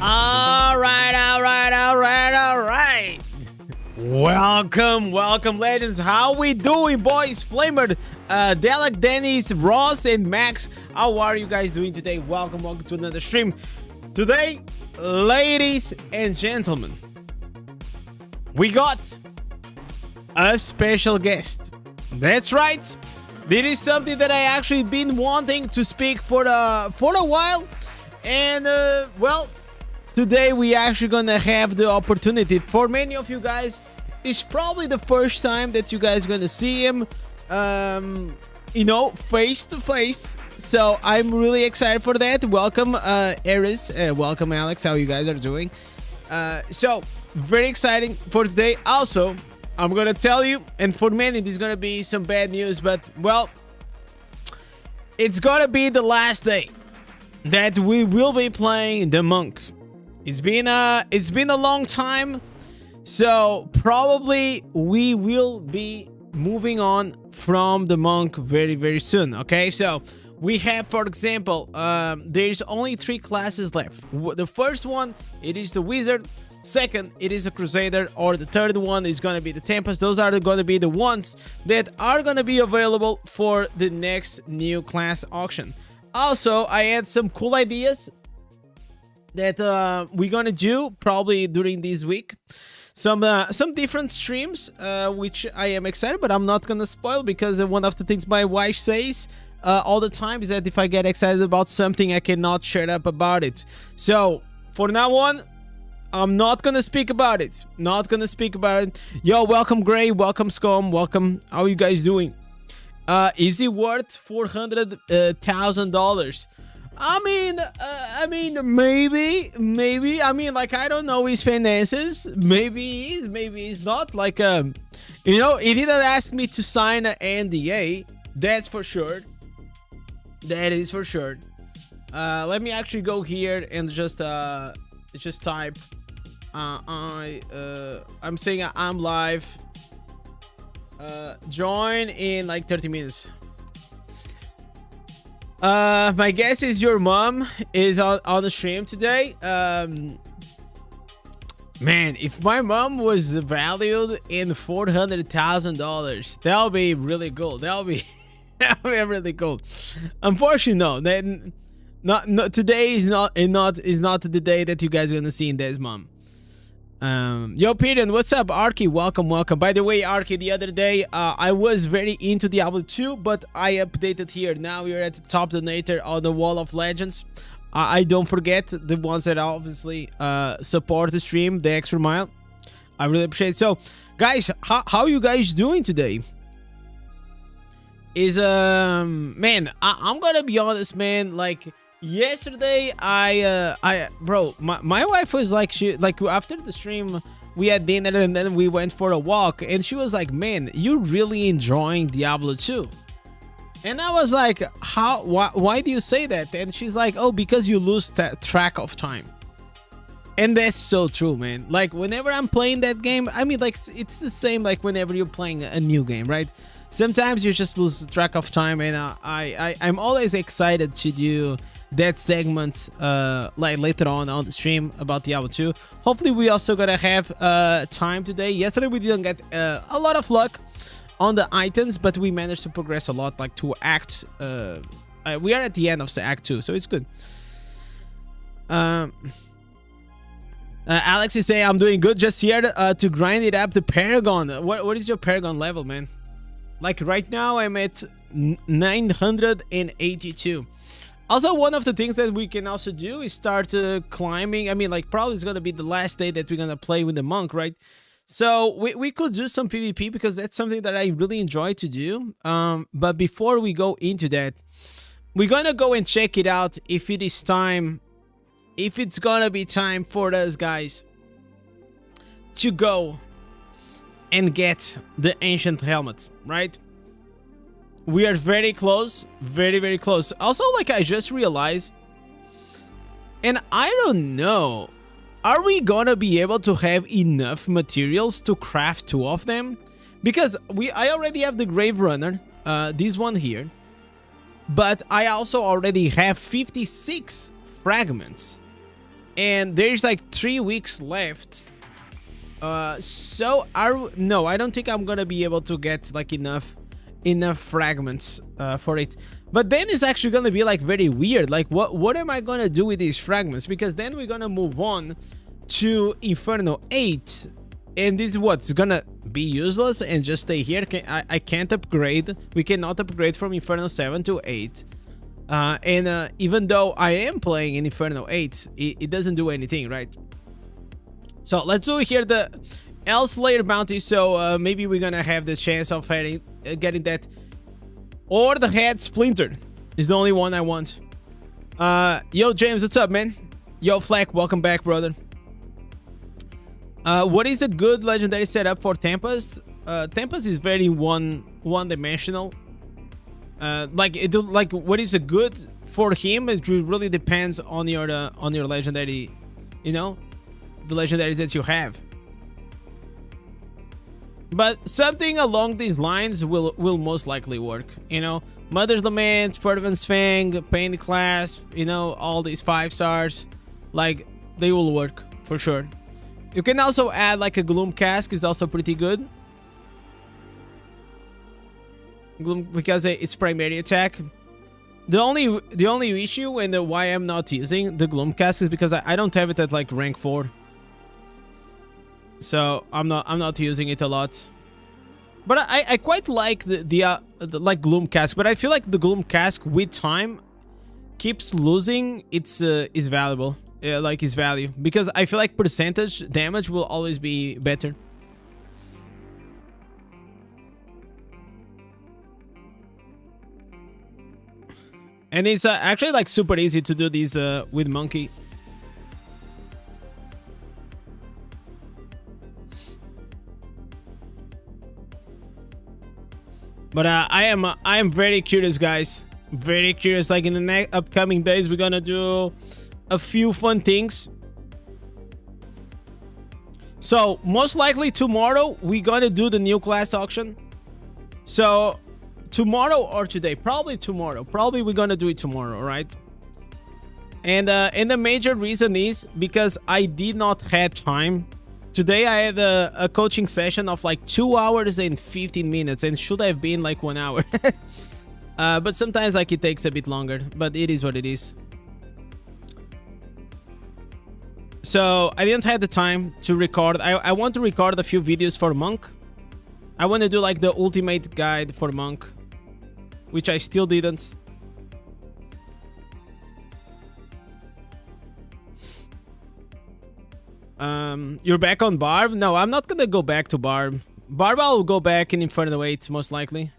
All right. Welcome, legends. How we doing, boys? Flamer, Delek, Dennis, Ross, and Max. How are you guys doing today? Welcome to another stream. Today, ladies and gentlemen, we got a special guest. That's right. This is something that I actually been wanting to speak for a while, and well, today we actually gonna have the opportunity. For many of you guys, it's probably the first time that you guys gonna see him, you know, face to face. So I'm really excited for that. Welcome, Eris. Welcome, Alex. How you guys are doing? So very exciting for today. Also, I'm gonna tell you, and for many, there's gonna be some bad news, but well, it's gonna be the last day that we will be playing the monk. It's been a long time, so probably we will be moving on from the monk very soon. Okay, so we have, for example, there's only 3 classes left. The first one, it is the wizard. Second, it is a crusader, or the third one is gonna be the Tempest. Those are gonna be the ones that are gonna be available for the next new class auction. Also, I had some cool ideas that we're gonna do probably during this week. Some different streams, which I am excited, but I'm not gonna spoil, because one of the things my wife says all the time is that if I get excited about something, I cannot shut up about it. So for now on, I'm not gonna speak about it. Yo, welcome Gray, welcome Scum, welcome. How are you guys doing? Is it worth $400,000? I mean, maybe. I mean, like, I don't know his finances. Maybe he is, maybe he's not. Like, you know, he didn't ask me to sign an NDA. That's for sure. That is for sure. Let me actually go here and just type. I'm saying I'm live. Join in like 30 minutes. My guess is your mom is on the stream today. Man, if my mom was valued in $400,000, that'll be really cool. That'll be really cool. Unfortunately, no. Then, not today is not the day that you guys are gonna see Indez mom. Yo, Peter, what's up? Arky, welcome. By the way, Arky, the other day I was very into Diablo 2, but I updated here. Now we're at the top donator on the Wall of Legends. I don't forget the ones that obviously support the stream, the extra mile. I really appreciate it. So guys, how you guys doing today? Is man, I'm gonna be honest, man, like, yesterday, bro, my wife was like, after the stream, we had dinner and then we went for a walk, and she was like, man, you really enjoying Diablo 2? And I was like, why do you say that? And she's like, oh, because you lose track of time. And that's so true, man. Like, whenever I'm playing that game, I mean, like, it's the same like whenever you're playing a new game, right? Sometimes you just lose track of time, and I'm always excited to do that segment like later on the stream about Diablo 2. Hopefully we also gonna have time today. Yesterday we didn't get a lot of luck on the items, but we managed to progress a lot, like to act we are at the end of the act 2, so it's good. Alex is saying I'm doing good, just here to grind it up. The Paragon, what is your Paragon level, man? Like right now I'm at 982. Also, one of the things that we can also do is start climbing. I mean, like, probably it's going to be the last day that we're going to play with the monk, right? So we could do some PvP, because that's something that I really enjoy to do. But before we go into that, we're going to go and check it out if it is time, if it's going to be time for us, guys, to go and get the ancient helmet, right? We are very close, very close. Also, like, I just realized, and I don't know, are we gonna be able to have enough materials to craft 2 of them? Because I already have the Grave Runner, this one here, but I also already have 56 fragments. and there's like 3 weeks left. No, I don't think I'm gonna be able to get like enough fragments for it. But then it's actually gonna be like very weird. Like what am I gonna do with these fragments? Because then we're gonna move on to Inferno 8, and this is what's gonna be useless and just stay here. I can't upgrade. We cannot upgrade from Inferno 7 to 8. Even though I am playing in Inferno 8, it doesn't do anything, right? So let's do here the L-Slayer bounty. So maybe we're gonna have the chance of getting that. Or the head splintered is the only one I want. Yo, James, what's up, man? Yo, Fleck, welcome back, brother. What is a good legendary setup for Tempest? Tempest is very one-dimensional. Like what is a good for him? It really depends on your legendary, you know, the legendaries that you have. But something along these lines will most likely work, you know. Mother's Lament, Fervent's Fang, Pain Clasp, you know, all these 5 stars, like they will work for sure. You can also add like a Gloom Cask, is also pretty good. Gloom, because it's primary attack. The only issue and why I'm not using the Gloom Cask is because I don't have it at like rank 4. So I'm not using it a lot. But I quite like the like Gloom Cask, but I feel like the Gloom Cask with time keeps losing its valuable, like its value, because I feel like percentage damage will always be better. And it's actually like super easy to do these with Monkey. But I am very curious, guys. Very curious. Like in the next upcoming days, we're gonna do a few fun things. So most likely tomorrow we're gonna do the new class auction. So tomorrow or today, probably tomorrow. Probably we're gonna do it tomorrow, right? And the major reason is because I did not have time. Today I had a coaching session of like 2 hours and 15 minutes, and should have been like 1 hour. But sometimes like it takes a bit longer, but it is what it is. So I didn't have the time to record. I want to record a few videos for Monk. I want to do like the ultimate guide for Monk, which I still didn't. You're back on Barb? No, I'm not gonna go back to Barb. Barb I'll go back in Inferno 8, most likely.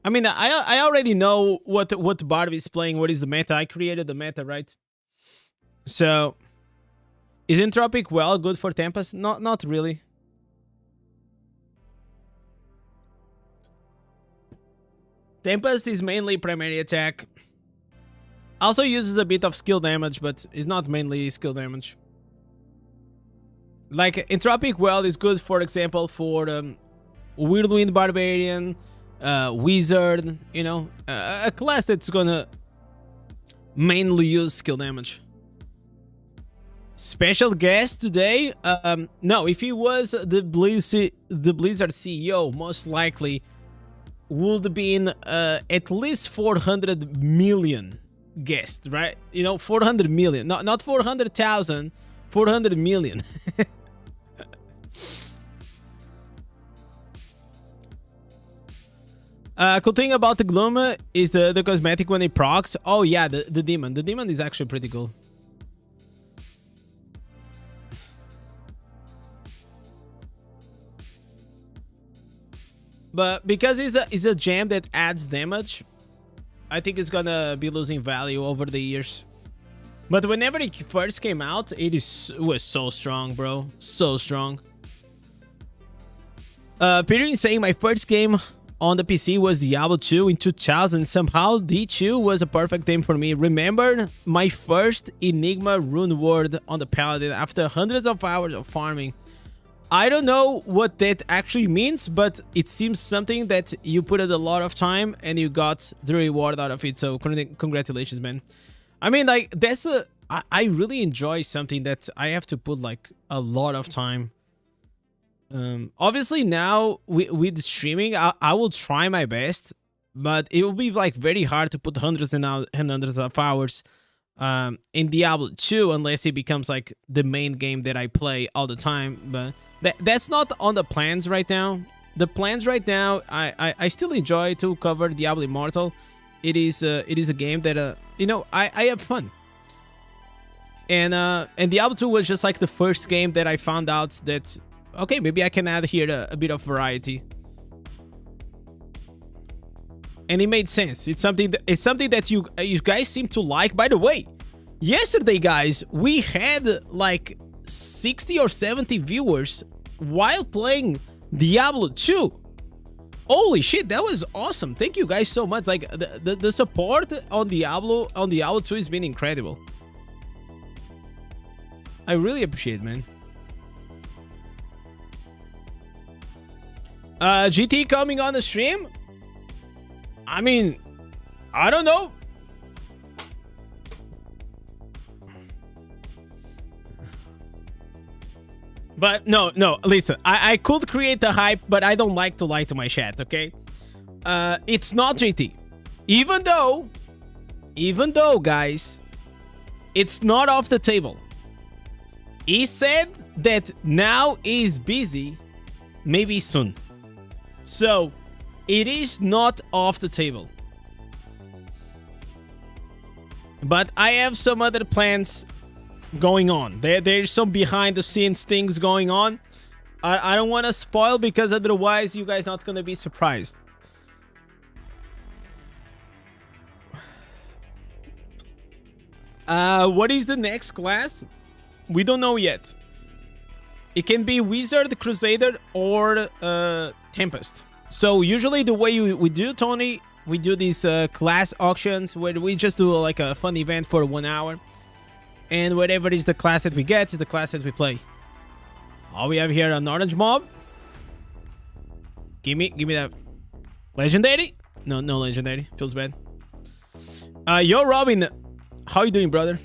I mean, I already know what Barb is playing, what is the meta. I created the meta, right? So, is Entropic well good for Tempest? Not really. Tempest is mainly primary attack. Also uses a bit of skill damage, but it's not mainly skill damage. Like, Entropic Well is good, for example, for Whirlwind Barbarian, Wizard, you know, a class that's gonna mainly use skill damage. Special guest today? No, if he was the Blizzard CEO, most likely would be in at least 400 million guest, right? You know, 400 million, not 400,000, 400 million. Cool thing about the Gloom is the cosmetic when it procs. Oh yeah, the demon. The demon is actually pretty cool. But because it's a gem that adds damage, I think it's gonna be losing value over the years. But whenever it first came out, it was so strong, bro. So strong. Peter is saying my first game on the PC was Diablo II in 2000. Somehow D2 was a perfect game for me. Remember my first Enigma rune word on the Paladin after hundreds of hours of farming. I don't know what that actually means, but it seems something that you put in a lot of time and you got the reward out of it. So congratulations, man. I mean, like, that's a... I really enjoy something that I have to put, like, a lot of time. Obviously, now, with streaming, I will try my best, but it will be, like, very hard to put hundreds and hundreds of hours in Diablo 2 unless it becomes, like, the main game that I play all the time. But that's not on the plans right now. The plans right now, I still enjoy to cover Diablo Immortal. It is a game that, you know, I have fun. And Diablo 2 was just like the first game that I found out that, okay, maybe I can add here a bit of variety. And it made sense. It's something that you guys seem to like. By the way, yesterday, guys, we had like 60 or 70 viewers while playing Diablo 2. Holy shit, that was awesome. Thank you guys so much. Like the support on Diablo 2 has been incredible. I really appreciate it, man. GT coming on the stream? I mean, I don't know. But no, listen, I could create the hype, but I don't like to lie to my chat, okay? It's not GT. Even though, guys, it's not off the table. He said that now he's busy, maybe soon. So, it is not off the table. But I have some other plans going on. There's some behind the scenes things going on. I don't want to spoil because otherwise you guys not going to be surprised. What is the next class? We don't know yet. It can be Wizard, Crusader, or Tempest. So usually the way we do, Tony, we do these class auctions where we just do like a fun event for 1 hour. And whatever is the class that we get is the class that we play. All we have here, an orange mob. Give me that. Legendary? No legendary. Feels bad. Yo, Robin. How you doing, brother?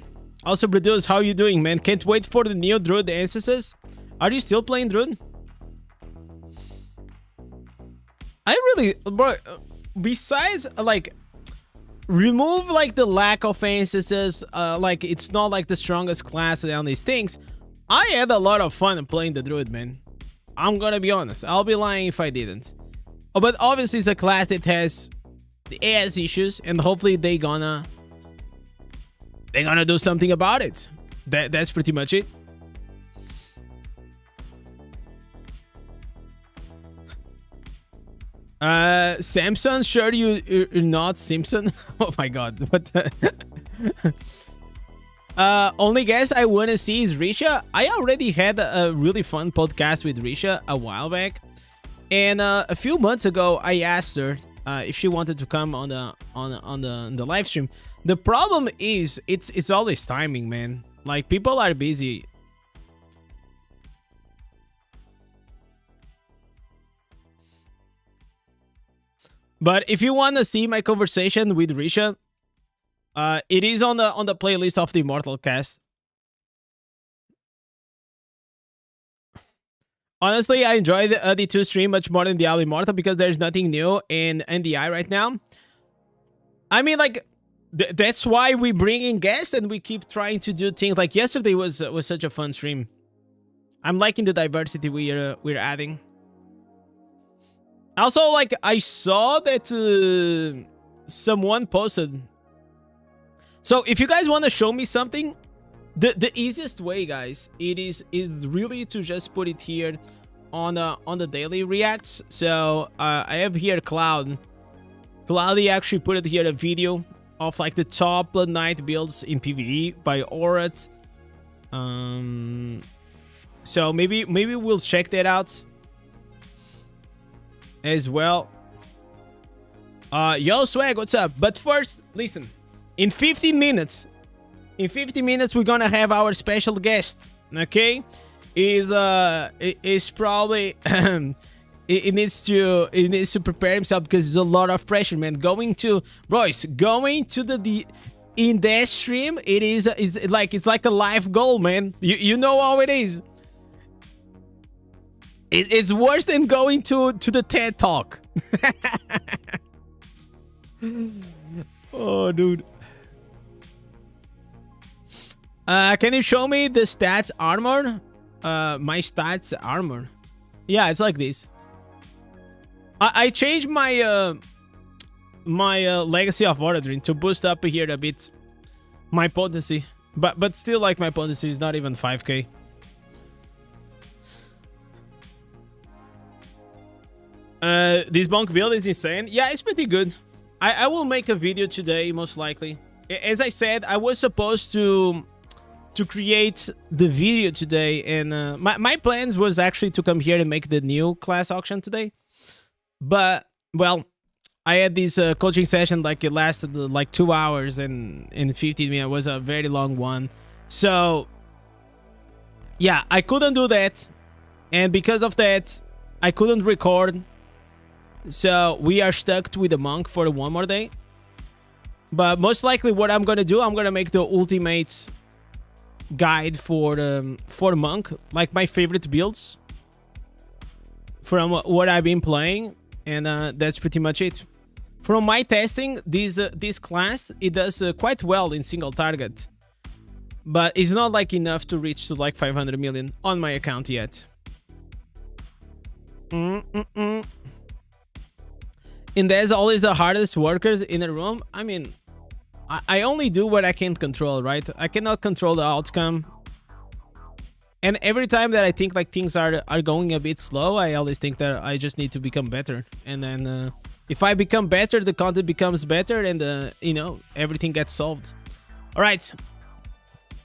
Also, Produce, how you doing, man? Can't wait for the new Druid instances. Are you still playing Druid? I really... Bro, besides, like... remove, like, the lack of instances. Like, it's not, like, the strongest class on these things. I had a lot of fun playing the Druid, man. I'm gonna be honest. I'll be lying if I didn't. Oh, but obviously, it's a class that has issues. And hopefully, they're gonna do something about it. That's pretty much it. Samson, sure you're not Simpson? Oh my god, what the... only guest I want to see is Risha. I already had a really fun podcast with Risha a while back. And a few months ago, I asked her if she wanted to come on the live stream. The problem is, it's always timing, man. Like, people are busy. But if you want to see my conversation with Risha, it is on the playlist of the Immortal Cast. Honestly, I enjoy the 2 stream much more than Diablo Immortal because there's nothing new in NDI right now. I mean, like, that's why we bring in guests and we keep trying to do things. Like yesterday was such a fun stream. I'm liking the diversity we're adding. Also, like, I saw that someone posted. So if you guys want to show me something, the easiest way, guys, is really to just put it here on the daily reacts. So I have here Cloud. Cloudy actually put it here, a video of like the top Blood Knight builds in PvE by Aurat. So maybe we'll check that out as well. Yo, Swag, what's up? But first, listen, in 15 minutes we're gonna have our special guest. Okay, is probably it needs to prepare himself because there's a lot of pressure, man. Going to the in that stream, is like it's like a life goal, man. You know how it is. It's worse than going to the TED Talk. Oh, dude. Can you show me the stats armor? My stats armor. Yeah, it's like this. I changed my Legacy of Ordering to boost up here a bit my potency, but still, like, my potency is not even 5k. This bonk build is insane. Yeah, it's pretty good. I will make a video today, most likely. As I said, I was supposed to create the video today, and my plans was actually to come here and make the new class auction today. But, well, I had this coaching session, like, it lasted like 2 hours and 15 minutes. It was a very long one. So, yeah, I couldn't do that. And because of that, I couldn't record. So we are stuck with the monk for one more day. But most likely what I'm going to do, I'm going to make the ultimate guide for monk, like my favorite builds from what I've been playing. And that's pretty much it. From my testing, this class, it does quite well in single target. But it's not like enough to reach to like 500 million on my account yet. And there's always the hardest workers in a room. I mean, I only do what I can control, right? I cannot control the outcome. And every time that I think like things are going a bit slow, I always think that I just need to become better. And then if I become better, the content becomes better, and you know, everything gets solved. All right.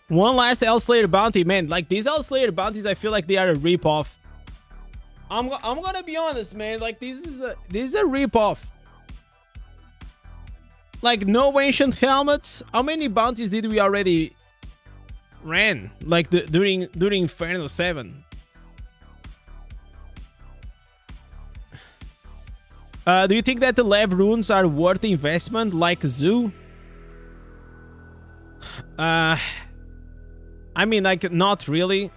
One last Hellslayer bounty, man. Like, these Hellslayer bounties, I feel like they are a rip-off. I'm gonna be honest, man. Like, this is a rip-off. Like, no ancient helmets. How many bounties did we already ran? Like during Inferno 7. Do you think that the Lev runes are worth the investment, like Zoo? I mean, like, not really.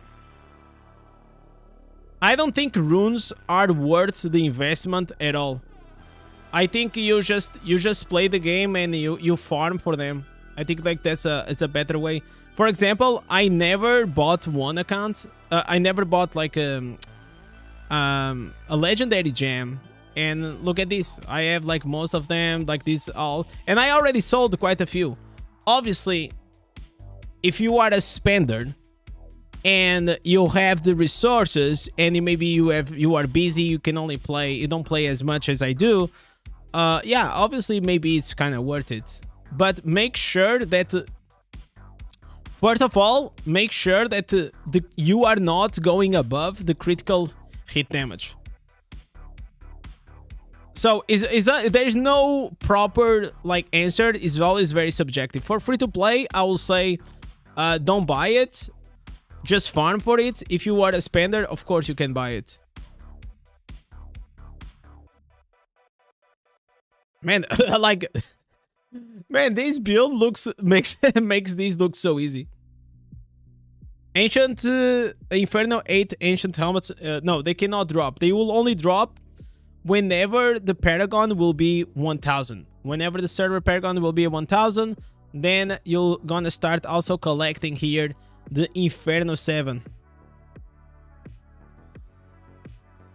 I don't think runes are worth the investment at all. I think you just play the game and you farm for them. I think like it's a better way. For example, I never bought one account. I never bought like a legendary gem. And look at this. I have like most of them, like this all. And I already sold quite a few. Obviously, if you are a spender and you have the resources, and maybe you are busy, you don't play as much as I do. Yeah, obviously maybe it's kind of worth it. But make sure that first of all, make sure that you are not going above the critical hit damage. So there's no proper like answer. It's always very subjective. For free to play, I will say don't buy it. Just farm for it. If you are a spender, of course you can buy it. Man, like, man, this build makes these look so easy. Ancient Inferno 8 ancient helmets. No, they cannot drop. They will only drop whenever the Paragon will be 1000. Whenever the server Paragon will be 1000, then you're gonna start also collecting here the Inferno 7.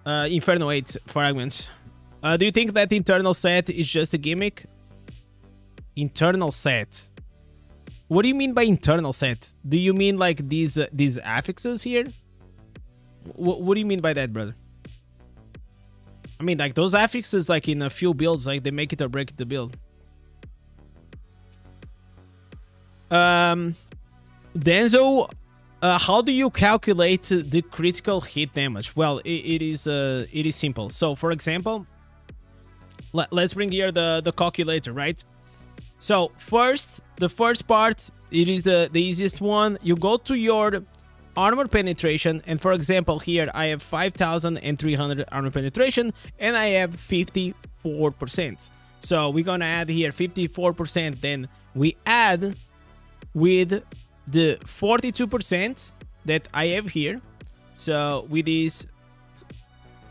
Inferno 8 fragments. Do you think that internal set is just a gimmick? Internal set. What do you mean by internal set? Do you mean like these affixes here? What do you mean by that, brother? I mean, like, those affixes, like, in a few builds, like, they make it or break the build. Denzo, how do you calculate the critical hit damage? Well, it is simple. So, for example, let's bring here the calculator, right? So, the first part, it is the easiest one. You go to your armor penetration, and for example here I have 5,300 armor penetration and I have 54%. So we're gonna add here 54%, then we add with the 42% that I have here. So with this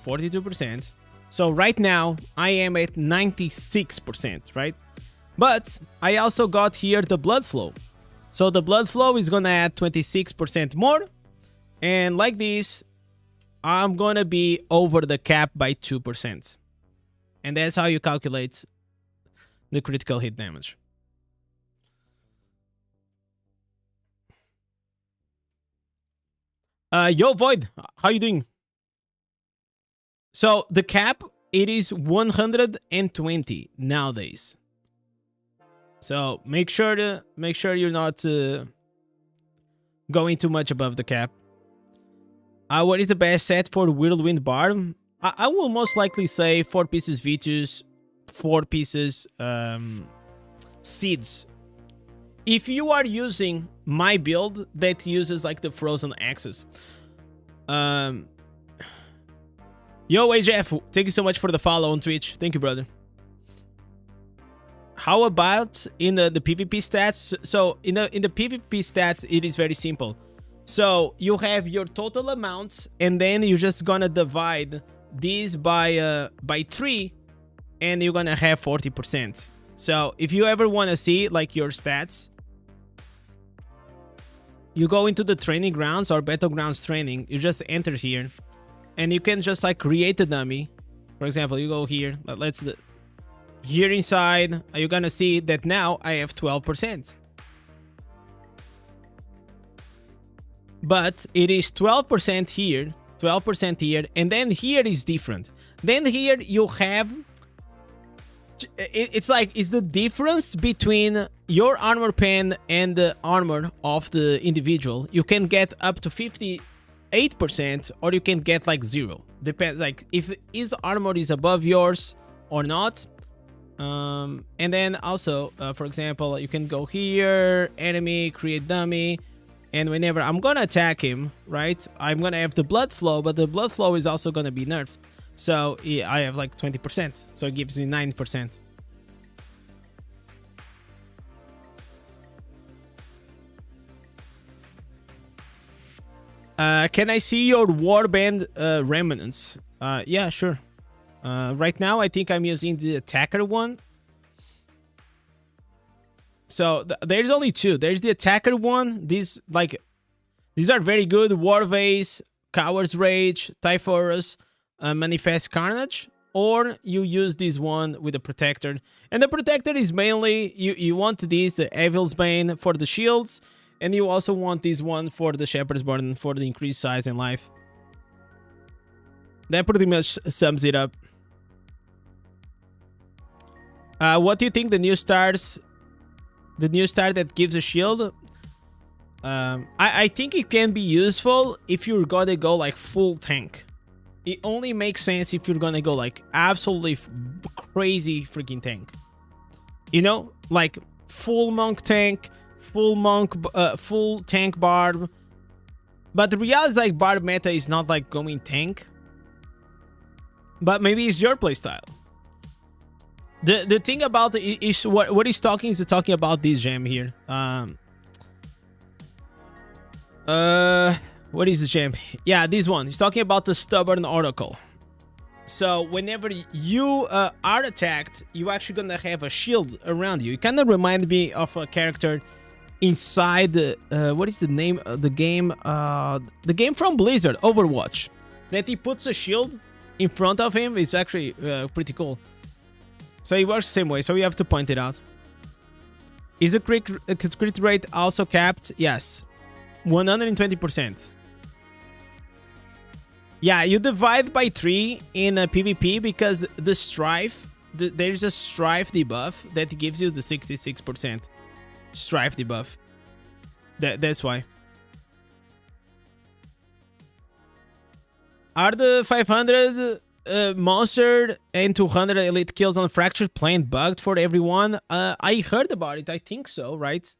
42%, so right now I am at 96%, right? But I also got here the blood flow. So the blood flow is gonna add 26% more, and like this I'm gonna be over the cap by 2%. And that's how you calculate the critical hit damage. Yo Void, how you doing? So the cap, it is 120 nowadays. So make sure you're not going too much above the cap. What is the best set for Whirlwind Barb? I will most likely say 4 pieces Vitus, 4 pieces Seeds. If you are using my build that uses like the Frozen Axes. Yo, AJF, thank you so much for the follow on Twitch. Thank you, brother. How about in the PvP stats? So in the PvP stats, it is very simple. So you have your total amounts, and then you're just gonna divide these by 3, and you're gonna have 40%. So if you ever wanna see like your stats, you go into the training grounds or battlegrounds training. You just enter here. And you can just like create a dummy. For example, you go here. Here inside, you're gonna see that now I have 12%. But it is 12% here, 12% here, and then here is different. Then here you have... It's the difference between your armor pen and the armor of the individual. You can get up to 58%, or you can get like 0. Depends like if his armor is above yours or not. And then also, for example, you can go here, enemy, create dummy, and whenever I'm gonna attack him, right, I'm gonna have the blood flow, but the blood flow is also gonna be nerfed. So yeah, I have like 20%, so it gives me 9%. Can I see your warband remnants? Yeah, sure. Right now, I think I'm using the attacker one. So there's only 2. There's the attacker one. These are very good. War Vase, Coward's Rage, Typhorus, Manifest Carnage. Or you use this one with the protector. And the protector is mainly you want this, the Evil's Bane for the shields. And you also want this one for the Shepherd's Burden for the increased size and life. That pretty much sums it up. What do you think the new stars... The new star that gives a shield? I think it can be useful if you're gonna go like full tank. It only makes sense if you're gonna go like absolutely crazy freaking tank. You know? Like full monk tank... full tank barb. But the reality is like barb meta is not like going tank. But maybe it's your playstyle. The thing about it is what he's talking is talking about this gem here. What is the gem? Yeah, this one. He's talking about the Stubborn Oracle. So whenever you are attacked, you actually gonna have a shield around you. It kind of reminds me of a character inside the what is the name of the game? The game from Blizzard, Overwatch. That he puts a shield in front of him. It's actually pretty cool. So it works the same way. So we have to point it out. Is the crit rate also capped? Yes, 120%. Yeah, you divide by 3 in a PvP because the strife, there's a strife debuff that gives you the 66% strife debuff. That's why. Are the 500 monster and 200 elite kills on Fractured Plane bugged for everyone? I heard about it. I think so, right?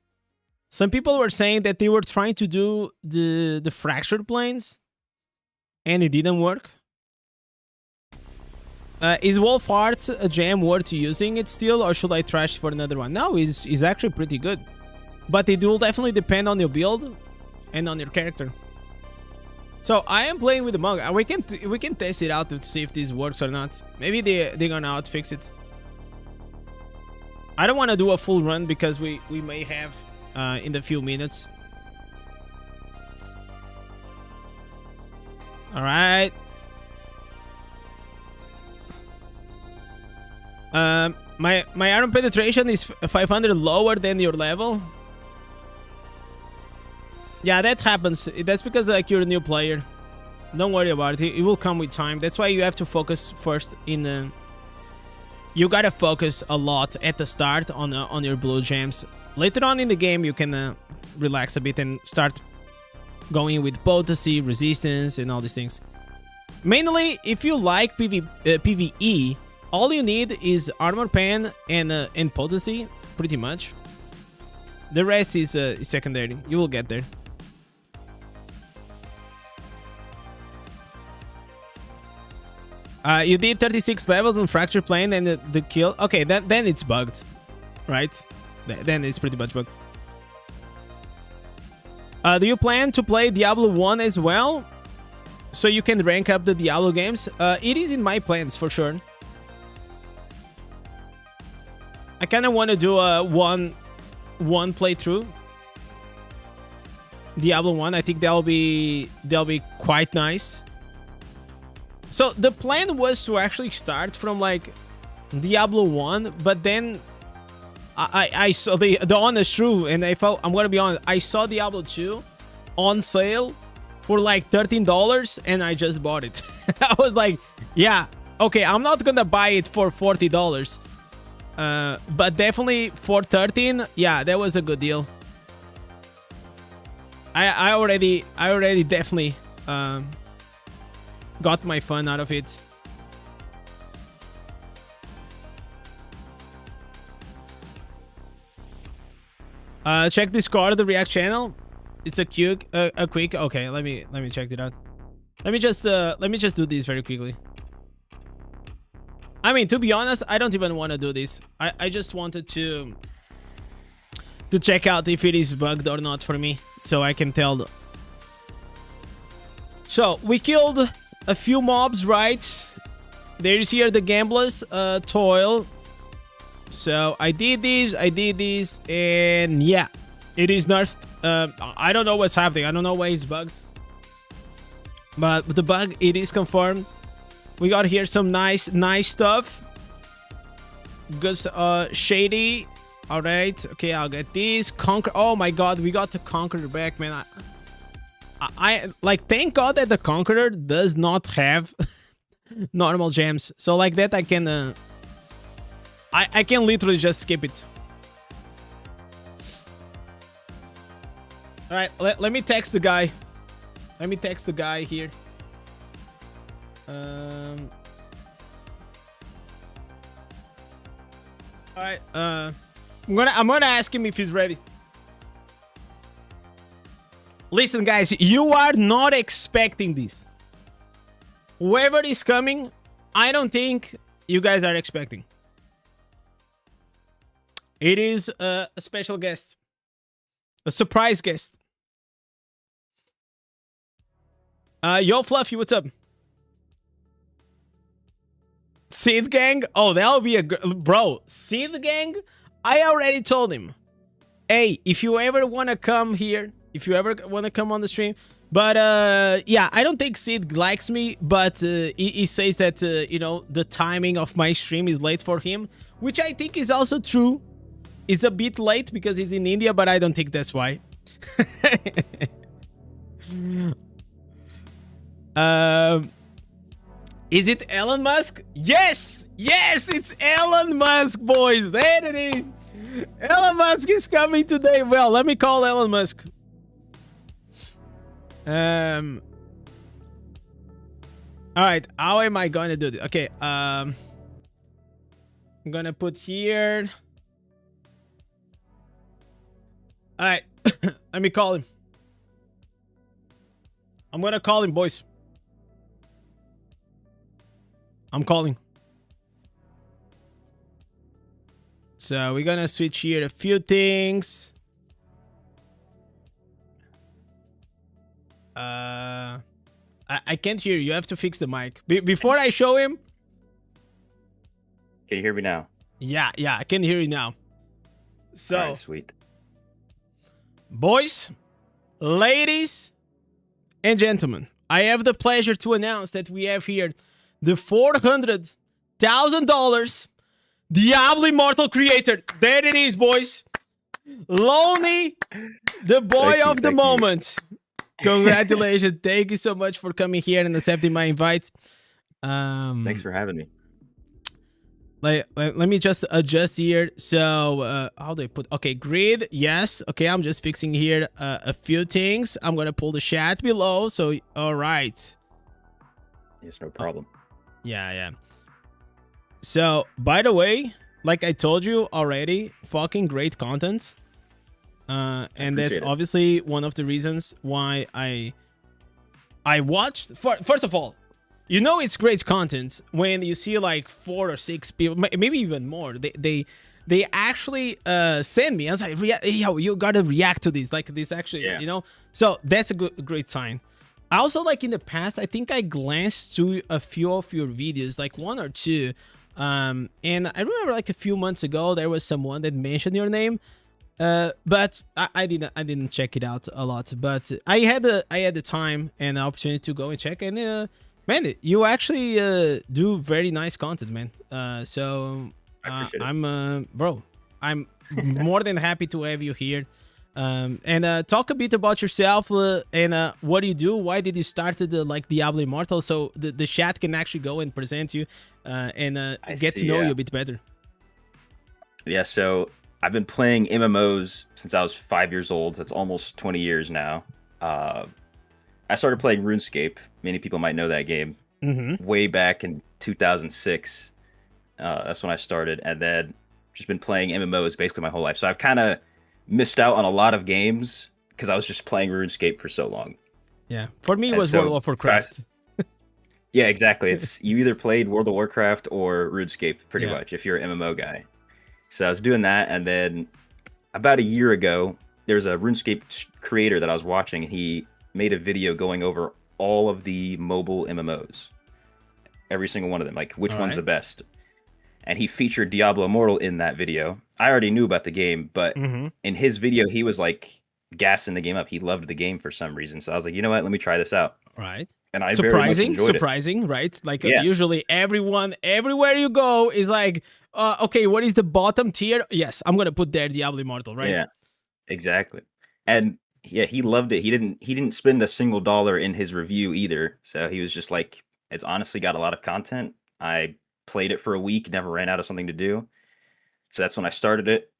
Some people were saying that they were trying to do the Fractured Planes and it didn't work. Is Wolf Art a gem worth using it still, or should I trash for another one? No, it's actually pretty good. But it will definitely depend on your build and on your character. So I am playing with the monk. We can test it out to see if this works or not. Maybe they're gonna outfix it. I don't want to do a full run because we may have in the few minutes. All right. My iron penetration is 500 lower than your level. Yeah, that happens. That's because like you're a new player. Don't worry about it. It will come with time. That's why you have to focus first in. You gotta focus a lot at the start on your blue gems. Later on in the game, you can relax a bit and start going with potency, resistance, and all these things. Mainly, if you like PvE, all you need is armor pen and potency, pretty much. The rest is secondary. You will get there. You did 36 levels on Fracture Plane and the kill. Okay, then it's bugged, right? Then it's pretty much bugged. Do you plan to play Diablo 1 as well? So you can rank up the Diablo games? It is in my plans for sure. I kind of want to do a one playthrough. Diablo 1. I think that'll be quite nice. So the plan was to actually start from like Diablo 1, but then I saw the honest truth, and I'm gonna be honest, I saw Diablo 2 on sale for like $13 and I just bought it. I was like, yeah, okay, I'm not gonna buy it for $40. But definitely for 13, yeah, that was a good deal. I already definitely got my fun out of it. Check Discord, the React channel. It's a quick. Okay, let me check it out. Let me just do this very quickly. I mean, to be honest, I don't even want to do this. I just wanted to check out if it is bugged or not for me, so I can tell. So we killed a few mobs, right? There's here the Gambler's Toil. So I did this, and yeah, it is nerfed. I don't know what's happening. I don't know why it's bugged, but the bug, it is confirmed. We got here some nice stuff. Good, shady. All right, okay, I'll get these. Conquer. Oh my God, we got the Conqueror back, man. I like, thank God that the Conqueror does not have normal gems. So like that, I can I can literally just skip it. All right, let me text the guy. Let me text the guy here. All right, I'm gonna ask him if he's ready. Listen, guys, you are not expecting this. Whoever is coming, I don't think you guys are expecting. It is a special guest. A surprise guest. Yo, Fluffy, what's up? Seed Gang? Oh, that'll be a... Bro, Seed Gang? I already told him. Hey, if you ever want to come here, if you ever want to come on the stream... But, yeah, I don't think Sid likes me, but he says that, you know, the timing of my stream is late for him, which I think is also true. It's a bit late because he's in India, but I don't think that's why. Is it Elon Musk? Yes! Yes, it's Elon Musk, boys! There it is! Elon Musk is coming today. Well, let me call Elon Musk. Alright, how am I going to do this? Okay, I'm gonna put here. Alright, let me call him. I'm gonna call him, boys. I'm calling. So we're gonna switch here a few things. I can't hear you. You have to fix the mic. Before I show him. Can you hear me now? Yeah, I can hear you now. So, all right, sweet. Boys, ladies, and gentlemen, I have the pleasure to announce that we have here the $400,000 Diablo Immortal creator. There it is, boys. Louni, the boy of the moment. Congratulations. Thank you so much for coming here and accepting my invite. Thanks for having me. Let me just adjust here. So how do I put, okay, grid, yes. Okay, I'm just fixing here a few things. I'm gonna pull the chat below. So all right, Yes, no problem. yeah. So by the way, like I told you already, fucking great content. And that's obviously one of the reasons why I watched. First of all, you know it's great content when you see like 4 or 6 people, maybe even more. They actually send me. I was like, yo, you gotta react to this. Like this actually, you know. So that's a great sign. I also, like, in the past, I think I glanced through a few of your videos, like 1 or 2. And I remember like a few months ago there was someone that mentioned your name. But I didn't check it out a lot. But I had the time and the opportunity to go and check, and man, you actually do very nice content, man. So bro, I'm more than happy to have you here. And talk a bit about yourself and what do you do? Why did you start like Diablo Immortal? So the chat can actually go and present you and get to know you a bit better. Yeah, so I've been playing MMOs since I was 5 years old. That's almost 20 years now. I started playing RuneScape. Many people might know that game. Way back in 2006. That's when I started. And then just been playing MMOs basically my whole life. So I've kind of missed out on a lot of games because I was just playing RuneScape for so long. Yeah. For me, it was World of Warcraft. Yeah, exactly. It's you either played World of Warcraft or RuneScape pretty much if you're an MMO guy. So I was doing that, and then about a year ago, there's a RuneScape creator that I was watching, and he made a video going over all of the mobile MMOs, every single one of them, like which one's the best. And he featured Diablo Immortal in that video. I already knew about the game, but in his video, he was like gassing the game up. He loved the game for some reason. So I was like, you know what? Let me try this out. Right. And I very much enjoyed it. Right? Like usually everyone, everywhere you go is like, okay, what is the bottom tier? Yes, I'm gonna put there Diablo Immortal, right? Yeah, exactly. And yeah, he loved it. He didn't spend a single dollar in his review either. So he was just like, it's honestly got a lot of content. I played it for a week, never ran out of something to do. So that's when I started it.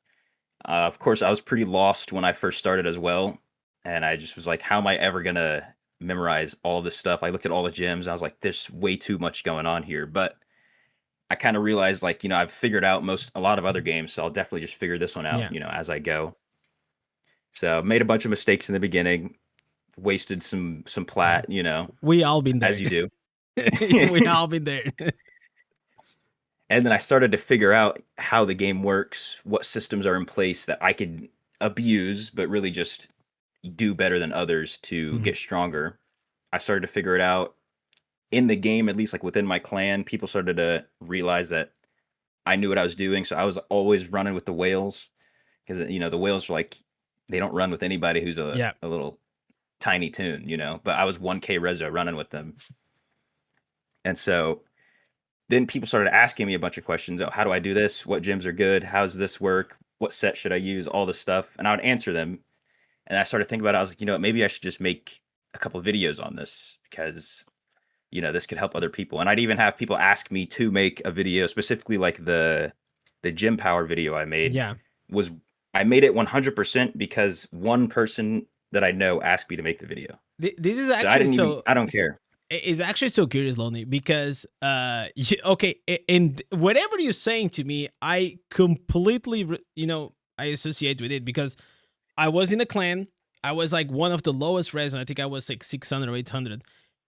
Of course, I was pretty lost when I first started as well. And I just was like, how am I ever gonna memorize all this stuff? I looked at all the gems and I was like, there's way too much going on here. But I kind of realized, like, you know, I've figured out a lot of other games, so I'll definitely just figure this one out, you know, as I go. So made a bunch of mistakes in the beginning, wasted some plat, you know. We all been there. As you do. We all been there. And then I started to figure out how the game works, what systems are in place that I could abuse, but really just do better than others to get stronger. I started to figure it out in the game, at least like within my clan. People started to realize that I knew what I was doing. So I was always running with the whales because, you know, the whales are like, they don't run with anybody who's a little tiny toon, you know, but I was 1K reso running with them. And so then people started asking me a bunch of questions. Oh, how do I do this? What gems are good? How does this work? What set should I use? All this stuff. And I would answer them. And I started thinking about it. I was like, you know, maybe I should just make a couple of videos on this because, you know, this could help other people. And I'd even have people ask me to make a video, specifically like the gem power video I made. I made it 100% because one person that I know asked me to make the video. This is actually I don't care. It's actually so curious, Louni, because okay, and whatever you're saying to me, I completely, you know, I associate with it because I was in a clan. I was like one of the lowest res. I think I was like 600 or 800.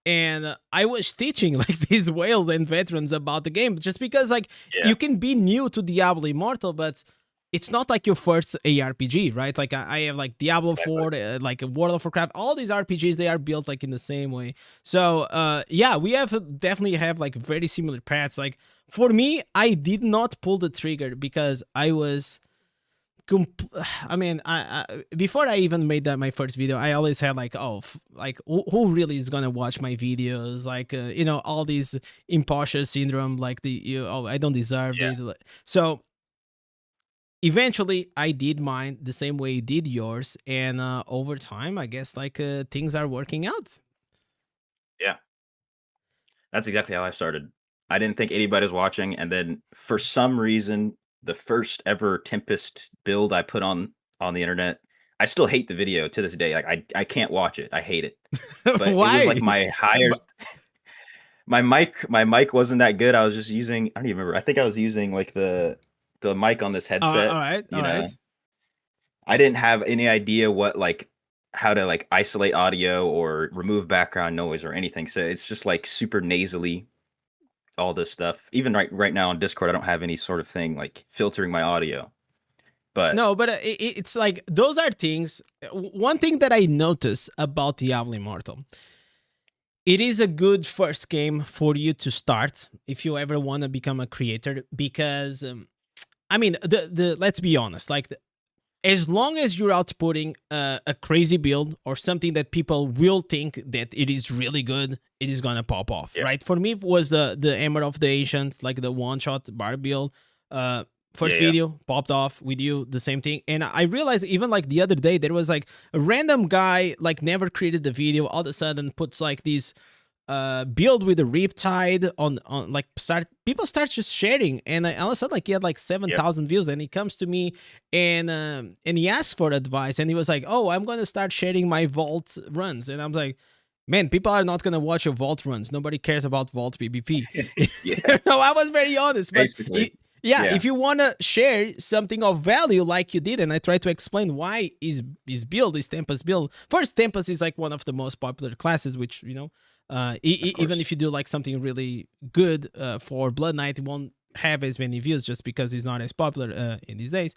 And I was teaching like these whales and veterans about the game just because like you can be new to Diablo Immortal, but it's not like your first ARPG, right? Like I have like Diablo 4, like World of Warcraft, all these RPGs, they are built like in the same way. So yeah, we have definitely have like very similar paths. Like for me, I did not pull the trigger because I was I mean, I before I even made that my first video, I always had like, oh, like who really is gonna watch my videos? Like, you know, all these imposter syndrome, like oh, I don't deserve it. So eventually, I did mine the same way you did yours, and over time, I guess like things are working out. Yeah, that's exactly how I started. I didn't think anybody was watching, and then for some reason, the first ever Tempest build I put on the internet, I still hate the video to this day. Like I can't watch it. I hate it. But it was Why? like my highest. My mic wasn't that good. I was just using. I don't even remember. I think I was using like the mic on this All headset. right, all right. I didn't have any idea what like how to like isolate audio or remove background noise or anything. So it's just like super nasally, all this stuff. Even right now on Discord, I don't have any sort of thing like filtering my audio. But No, but it's like those are things. One thing that I notice about Diablo Immortal, it is a good first game for you to start if you ever want to become a creator. Because I mean, the let's be honest, like as long as you're outputting a crazy build or something that people will think that it is really good, it is gonna pop off, yeah, right? For me, it was the Hammer of the Ancients, like the one shot bar build. yeah, First yeah, video popped off with you, the same thing, and I realized even like the other day there was like a random guy like never created the video, all of a sudden puts like these build with a riptide on like people start just sharing, and all of a sudden like he had like yep, 7,000 views, and he comes to me and he asked for advice, and he was like, oh, I'm gonna start sharing my vault runs, and I'm like, man, people are not gonna watch your vault runs, nobody cares about vault PvP. yeah, No, I was very honest, but basically, yeah, yeah, if you want to share something of value like you did, and I try to explain why his build, his Tempest build. First, Tempest is like one of the most popular classes, which, you know, of even course, if you do like something really good for Blood Knight, it won't have as many views just because he's not as popular in these days.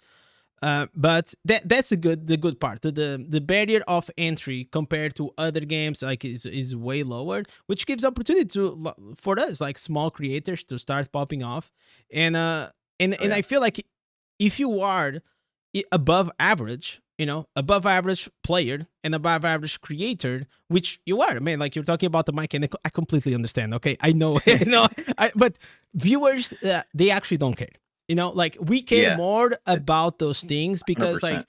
But that's the good part. The barrier of entry compared to other games like is way lower, which gives opportunity for us like small creators to start popping off, and oh and yeah, I feel like if you are above average, you know, above average player and above average creator, which you are, man. Like you're talking about the mic, and I completely understand. Okay, I know, I know, but viewers, they actually don't care. You know, like we care yeah, more about those things hundred because like percent,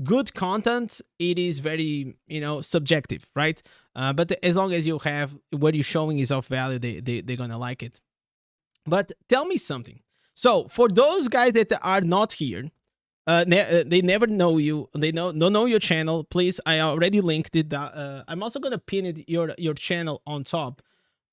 good content, it is very, you know, subjective, right? But as long as you have what you're showing is of value, they're gonna like it. But tell me something. So for those guys that are not here, they never know you. They don't know your channel. Please, I already linked it. I'm also gonna pin it your channel on top,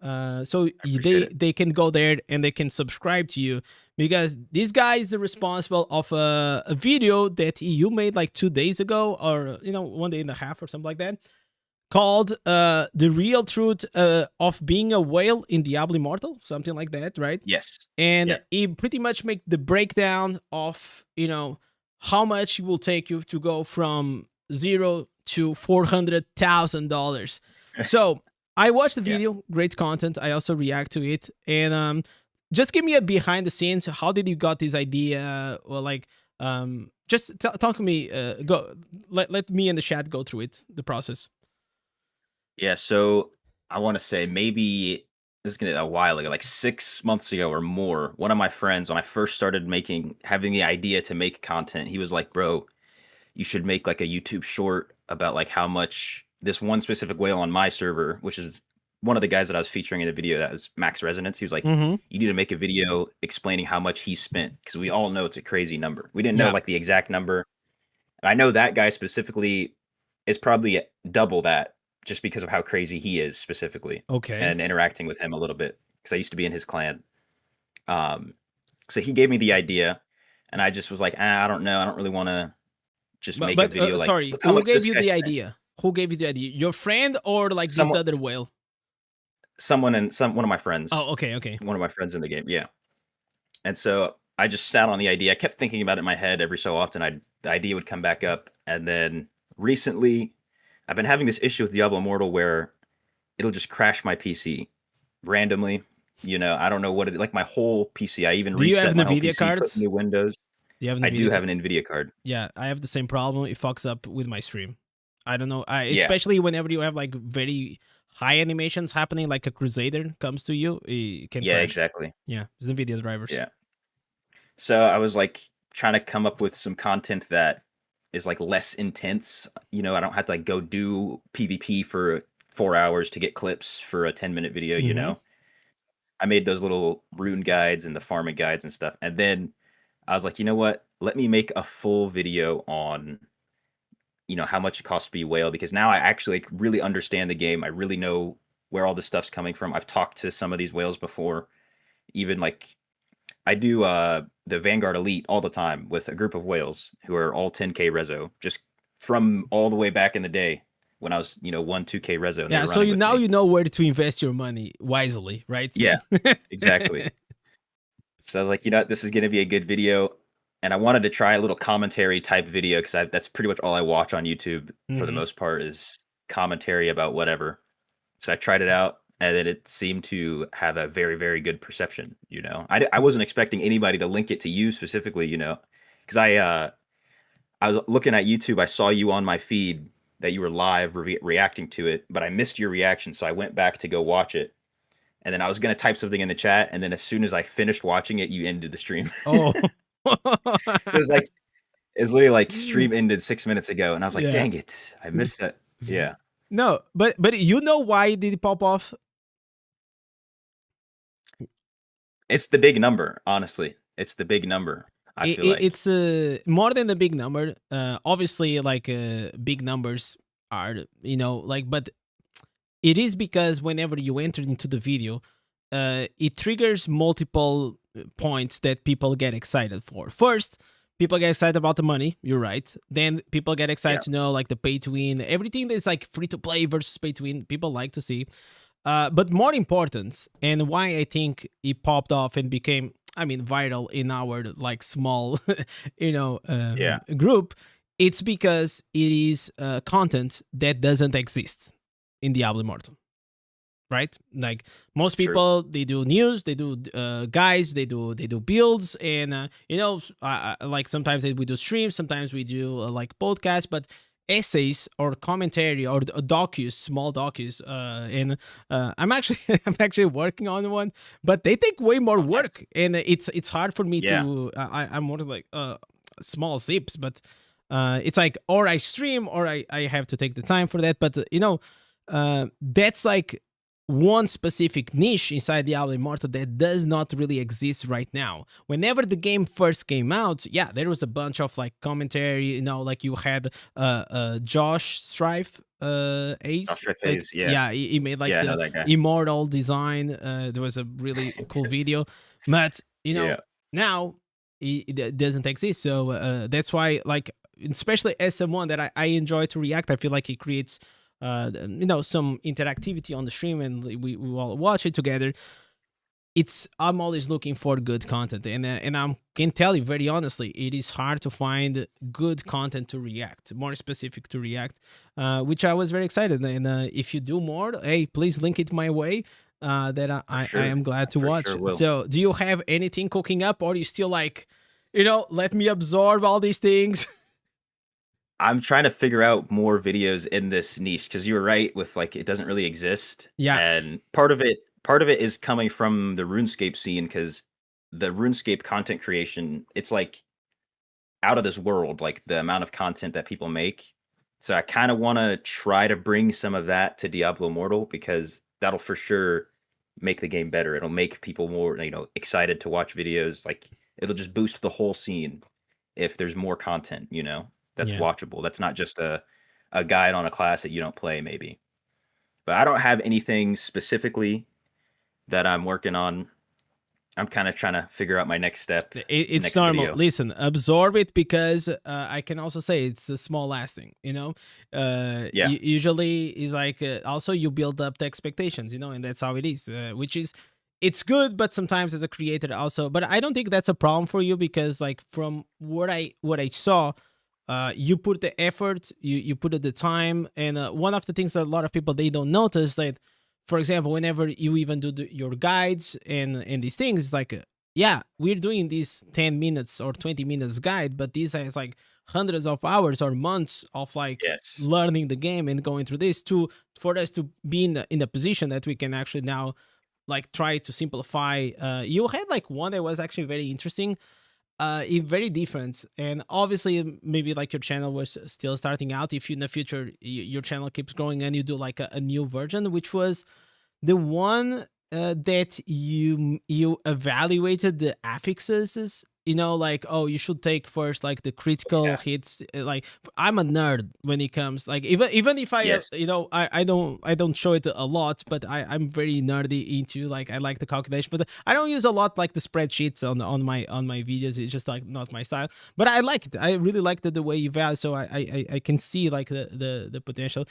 so I appreciate it. they can go there and they can subscribe to you, because this guy is responsible of a video that you made like 2 days ago, or you know, 1 day and a half or something like that, called the real truth of being a whale in Diablo Immortal, something like that, right? Yes, And yeah, it pretty much make the breakdown of, you know, how much it will take you to go from zero to $400,000. So I watched the yeah. video, great content. I also react to it, and just give me a behind the scenes. How did you got this idea? Or like, just talk to me. Go let me in the chat go through it, the process. Yeah, so I want to say maybe this is gonna a while ago, like 6 months ago or more. One of my friends, when I first started having the idea to make content, he was like, "Bro, you should make like a YouTube short about like how much this one specific whale on my server, which is one of the guys that I was featuring in the video that was Max Resonance." He was like, Mm-hmm. "You need to make a video explaining how much he spent because we all know it's a crazy number. We didn't know Yeah. like the exact number, and I know that guy specifically is probably double that just because of how crazy he is specifically Okay. and interacting with him a little bit because I used to be in his clan. Um, so he gave me the idea, and I just was like, I don't know. I don't really want to just make a But video like, sorry, look how who much gave this you guy the spent. idea? Who gave you the idea? Your friend or like this Someone, other whale? someone, and one of my friends, Oh, okay, okay. one of my friends in the game, yeah. And so I just sat on the idea. I kept thinking about it in my head every so often. The idea would come back up, and then recently, I've been having this issue with Diablo Immortal where it'll just crash my PC randomly. I don't know what it like. My whole PC. I even Do you have reset my whole NVIDIA PC, put cards? new Windows. Do you have I do NVIDIA? have an NVIDIA card. Yeah, I have the same problem. It fucks up with my stream. I don't know. Yeah. Especially whenever you have like very high animations happening, like a Crusader comes to you, it can Yeah, crash. exactly. Yeah, it's NVIDIA drivers. Yeah. So I was like trying to come up with some content that is like less intense. I don't have to like go do PvP for 4 hours to get clips for a 10-minute video. Mhm. I made those little rune guides and the farming guides and stuff, and then I was like, you know what? Let me make a full video on how much it costs to be a whale, because now I actually like, really understand the game. I really know where all this stuff's coming from. I've talked to some of these whales before. Even like I do the Vanguard Elite all the time with a group of whales who are all 10k rezo, just from all the way back in the day when I was 2k rezo. And they Yeah, were so running with me. you know where to invest your money wisely, right? Yeah, exactly. So I was like, this is going to be a good video. And I wanted to try a little commentary type video because that's pretty much all I watch on YouTube for the Mhm. most part is commentary about whatever. So I tried it out, and then it seemed to have a very, very good perception. I wasn't expecting anybody to link it to you specifically, because I was looking at YouTube. I saw you on my feed that you were live reacting to it, but I missed your reaction. So I went back to go watch it. And then I was going to type something in the chat. And then as soon as I finished watching it, you ended the stream. Oh. So it's literally like stream ended 6 minutes ago. And I was like, Yeah. dang it. I missed that. Yeah. No, but you know why did it pop off? It's the big number, honestly. It's the big number. I feel like It's more than the big number. Obviously, like big numbers are, but it is because whenever you enter into the video, it triggers multiple points that people get excited for. First, people get excited about the money. You're right. Then people get excited to know like the pay to win, everything that's like free to play versus pay to win. People like to see. But more important, and why I think it popped off and became, viral in our like small, group, it's because it is content that doesn't exist in Diablo Immortal, right? Like most people, they do news, they do guides, they do builds, and like sometimes we do streams, sometimes we do like podcasts, but essays or commentary or small docus, and I'm actually working on one, but they take way more work, and it's hard for me to. I'm more like small zips, but it's like or I stream or I have to take the time for that, but that's like one specific niche inside Diablo Immortal that does not really exist right now. Whenever the game first came out, yeah, there was a bunch of like commentary, like you had Josh Strife Ace. Yeah. He made like the Immortal design. There was a really cool video. But now it doesn't exist. So that's why, like, especially as someone that I enjoy to react, I feel like it creates some interactivity on the stream, and we all watch it together. I'm always looking for good content, and I can tell you very honestly, it is hard to find good content to react, more specific to react, which I was very excited. And if you do more, hey, please link it my way. That I am glad to watch. So, do you have anything cooking up, or are you still like, let me absorb all these things? I'm trying to figure out more videos in this niche, because you were right with like it doesn't really exist. Yeah. And part of it is coming from the RuneScape scene, because the RuneScape content creation, it's like out of this world, like the amount of content that people make. So I kind of want to try to bring some of that to Diablo Immortal, because that'll for sure make the game better. It'll make people more, excited to watch videos. Like it'll just boost the whole scene if there's more content, that's watchable. That's not just a guide on a class that you don't play, maybe. But I don't have anything specifically that I'm working on. I'm kind of trying to figure out my next step. It's normal. Video. Listen, absorb it, because I can also say it's a small lasting, usually is like also you build up the expectations, and that's how it is, which is it's good, but sometimes as a creator also. But I don't think that's a problem for you because like from what I saw, you put the effort, you put the time, and one of the things that a lot of people they don't notice that, for example, whenever you even do your guides and these things, it's like yeah, we're doing this 10 minutes or 20 minutes guide, but this has like hundreds of hours or months of like Yes. learning the game and going through this to for us to be in the position that we can actually now like try to simplify. You had like one that was actually very interesting, very different, and obviously maybe like your channel was still starting out. If you in the future your channel keeps growing and you do like a new version, which was the one that you evaluated the affixes, you know, like, oh, you should take first like the critical hits. Like I'm a nerd when it comes like even if I Yes. you know I don't show it a lot, but I'm very nerdy into like I like the calculation, but I don't use a lot like the spreadsheets on my videos. It's just like not my style, but I like it. I really like the way you value, so I can see like the potential.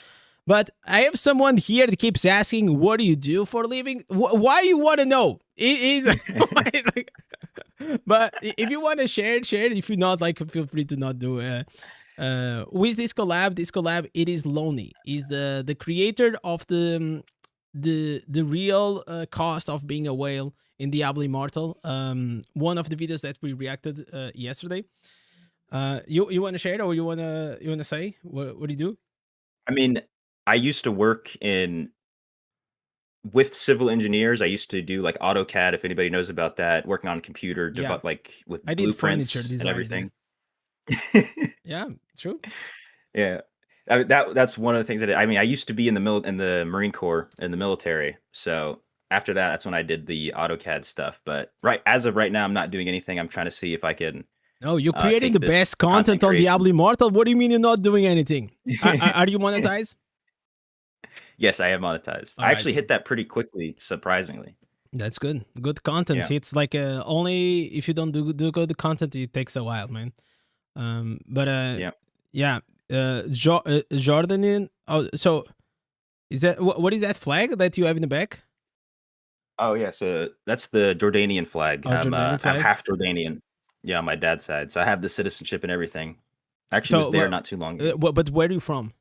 But I have someone here that keeps asking, "What do you do for a living?" Why you want to know? It is, like, but if you want to share it, share it. If you not, like, feel free to not do it. With this collab, it is Louni. He's the creator of the real cost of being a whale in Diablo Immortal. One of the videos that we reacted yesterday. You want to share it, or you wanna say what do you do? I mean, I used to work with civil engineers. I used to do like AutoCAD, if anybody knows about that, working on a computer, Yeah, like with I did furniture blueprints and design there. everything. Yeah, true. Yeah. That's one of the things that I mean, I used to be in the Marine Corps in the military. So after that, that's when I did the AutoCAD stuff. But as of right now, I'm not doing anything. I'm trying to see if I can No, you're creating the take this best content content on creation. Diablo Immortal. What do you mean you're not doing anything? Are you monetized? Yes, I have monetized. All I right, actually hit that pretty quickly, surprisingly. that's good. Good content. Yeah. It's like only if you don't do good content, it takes a while, man. But Yeah. yeah. Jordanian. Oh, so is that what is that flag that you have in the back? Oh yeah, so that's the Jordanian flag. Oh, Jordanian I'm flag. half Jordanian. Yeah, on my dad's side. So I have the citizenship and everything. I actually was So, there not too long ago. but where are you from?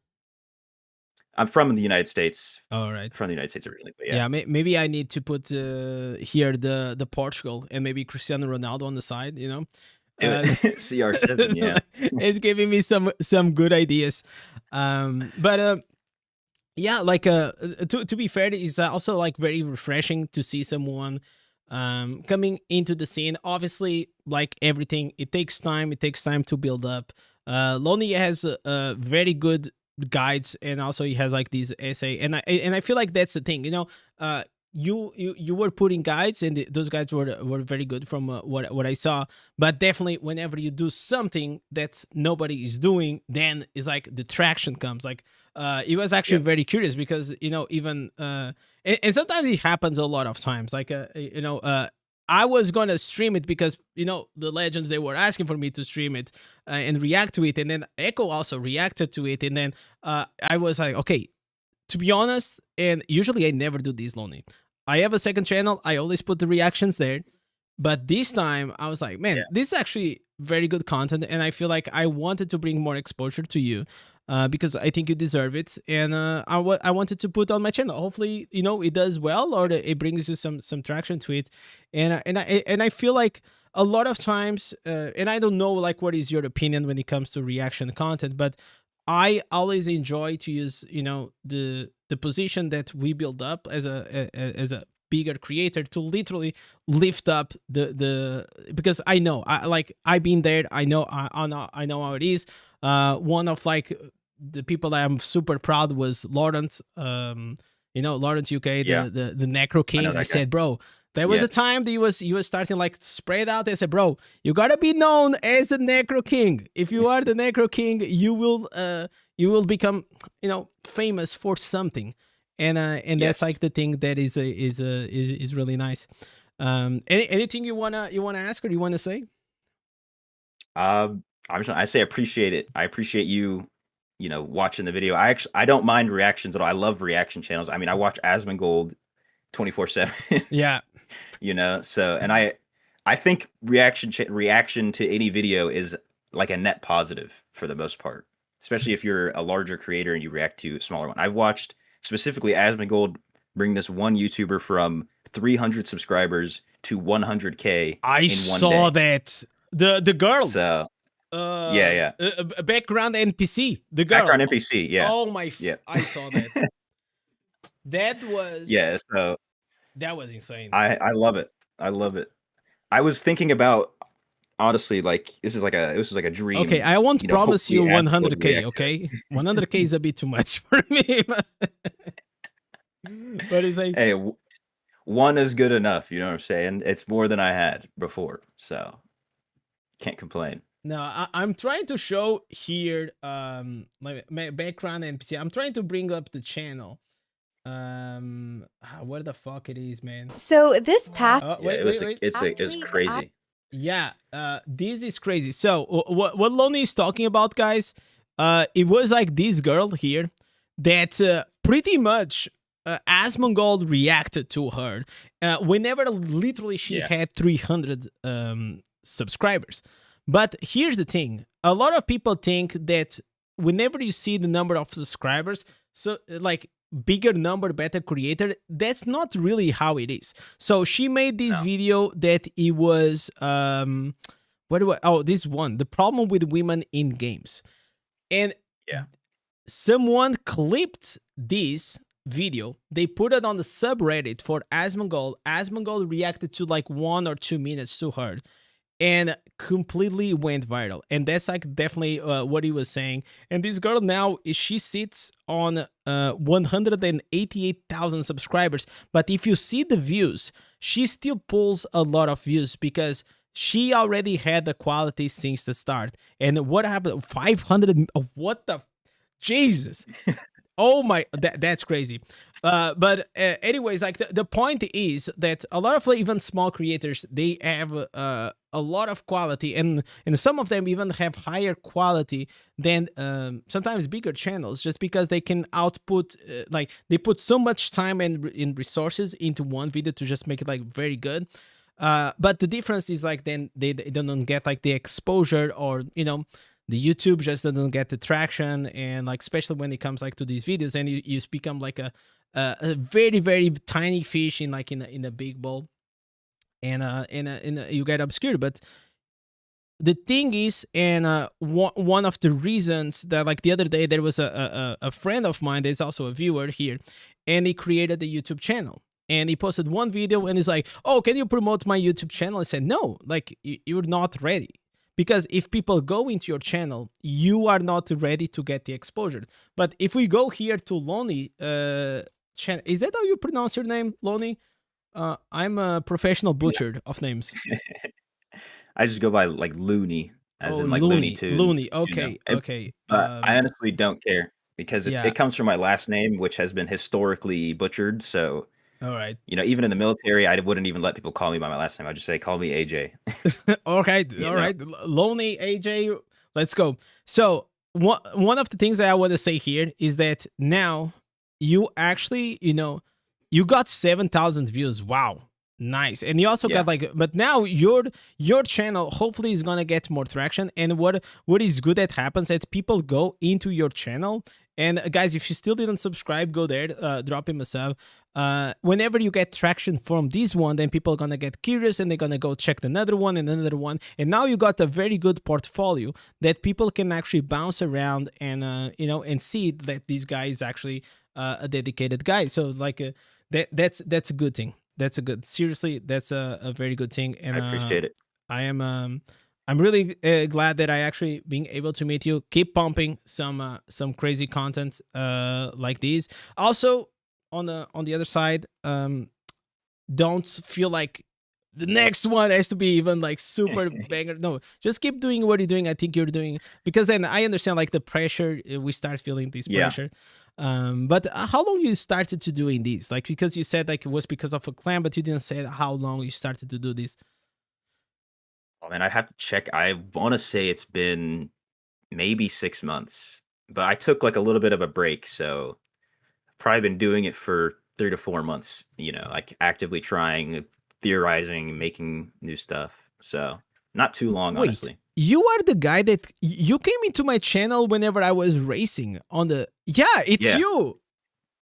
I'm from the United States. All right. From the United States originally, but yeah. Yeah, maybe I need to put here the Portugal and maybe Cristiano Ronaldo on the side. You know, Do it. CR7, yeah. it's giving me some good ideas. But yeah, like to be fair, it's also like very refreshing to see someone coming into the scene. Obviously, like everything, it takes time. It takes time to build up. Louni has very good guides, and also he has like these essay, and I feel like that's the thing. You know, you were putting guides, and those guides were very good from what I saw. But definitely, whenever you do something that nobody is doing, then it's like the traction comes. Like it was actually very curious because you know even and sometimes it happens a lot of times. Like you know. I was gonna stream it because you know the legends they were asking for me to stream it and react to it, and then Echo also reacted to it, and then I was like, okay, to be honest, and usually I never do this, Louni. I have a second channel. I always put the reactions there, but this time I was like, man, this is actually very good content, and I feel like I wanted to bring more exposure to you. Because I think you deserve it, and I wanted to put on my channel. Hopefully, you know it does well, or it brings you some traction to it, and I feel like a lot of times, and I don't know like what is your opinion when it comes to reaction content, but I always enjoy to use you know the position that we build up as a bigger creator to literally lift up the because I know I've been there. I know how it is. One of like the people that I'm super proud was Lawrence. You know Lawrence UK, the Necro King. I said, bro, there was a time that he was starting like spread out. I said, bro, you gotta be known as the Necro King. If you are the Necro King, you will become you know famous for something. And that's like the thing that is really nice. Anything you wanna ask or you wanna say? I say appreciate it. I appreciate you know, watching the video. I don't mind reactions at all. I love reaction channels. I mean, I watch Asmongold 24/7. Yeah. you know. So, and I think reaction to any video is like a net positive for the most part, especially if you're a larger creator and you react to a smaller one. I've watched specifically Asmongold bring this one YouTuber from 300 subscribers to 100K I in one saw day. that the girl, So yeah, yeah. background NPC, the girl. Background NPC, yeah. Oh my! Yeah. I saw that. That was Yeah, so that was insane. I love it. I love it. I was thinking about honestly, like this was like a Okay, dream, I won't you know, promise you hopefully Asmongold would 100k. react to it. Okay, 100k is a bit too much for me. But it's like, Hey, one is good enough, you know what I'm saying? It's more than I had before, so can't complain. no, I'm trying to show here like my background NPC. I'm trying to bring up the channel. Where the fuck it is, man? So this past Oh, Yeah, wait. it's week, crazy. Yeah, this is crazy. So what Louni is talking about, guys, it was like this girl here that pretty much Asmongold reacted to her whenever literally she Yeah. had 300 subscribers. But here's the thing: a lot of people think that whenever you see the number of subscribers, so like bigger number, better creator. That's not really how it is. So she made this No. video that it was this one, the problem with women in games, and Yeah. someone clipped this video. They put it on the subreddit for Asmongold. Asmongold reacted to like 1 or 2 minutes to her, and completely went viral. And that's like definitely what he was saying. And this girl now, she sits on 188,000 subscribers. But if you see the views, she still pulls a lot of views because she already had the quality since the start. And what happened? 500, what the, Jesus. Oh my, that's crazy. But anyways, like the point is that a lot of even small creators, they have a lot of quality, and some of them even have higher quality than sometimes bigger channels, just because they can output like they put so much time and in resources into one video to just make it like very good. But the difference is like then they don't get like the exposure, or you know, the YouTube just doesn't get the traction, and like especially when it comes like to these videos, and you become like a very very tiny fish in like in a big bowl, and you get obscured. But the thing is, and one of the reasons that like the other day there was a friend of mine that's also a viewer here, and he created a YouTube channel. And he posted one video and he's like, "Oh, can you promote my YouTube channel?" I said, "No, like you're not ready. Because if people go into your channel, you are not ready to get the exposure." But if we go here to Louni, is that how you pronounce your name, Louni? I'm a professional butcher of names. I just go by like Louni, as Oh, in like Looney Louni. Tunes. Louni. You know? Okay. Okay. But I honestly don't care because Yeah. it comes from my last name, which has been historically butchered. So, All right. you know, even in the military, I wouldn't even let people call me by my last name. I'd just say, call me AJ. All right. You All know? right. Louni, AJ. Let's go. So one of the things that I want to say here is that now you actually, you know, you got 7,000 views. Wow. Nice. And you also Yeah. got like, but now your channel hopefully is gonna get more traction. And what is good that happens that people go into your channel. And guys, if you still didn't subscribe, go there, drop him a sub. Whenever you get traction from this one, then people are gonna get curious and they're gonna go check another one and another one. And now you got a very good portfolio that people can actually bounce around and you know, and see that this guy is actually a dedicated guy. So like that's a good thing. That's seriously, that's a very good thing. And I appreciate it. I am I'm really glad that I actually being able to meet you. Keep pumping some crazy content like these. Also on the other side, don't feel like the next one has to be even like super banger. No, just keep doing what you're doing. I think you're doing, because then I understand like the pressure. We start feeling this Yeah. pressure. But how long you started to doing these? Like, because you said like it was because of a clan, but you didn't say how long you started to do this. Oh man, I'd have to check. I want to say it's been maybe 6 months, but I took like a little bit of a break, so I've probably been doing it for 3 to 4 months. You know, like actively trying, theorizing, making new stuff. So not too long, Wait, honestly. you are the guy that you came into my channel whenever I was racing on the. Yeah, it's Yeah, you.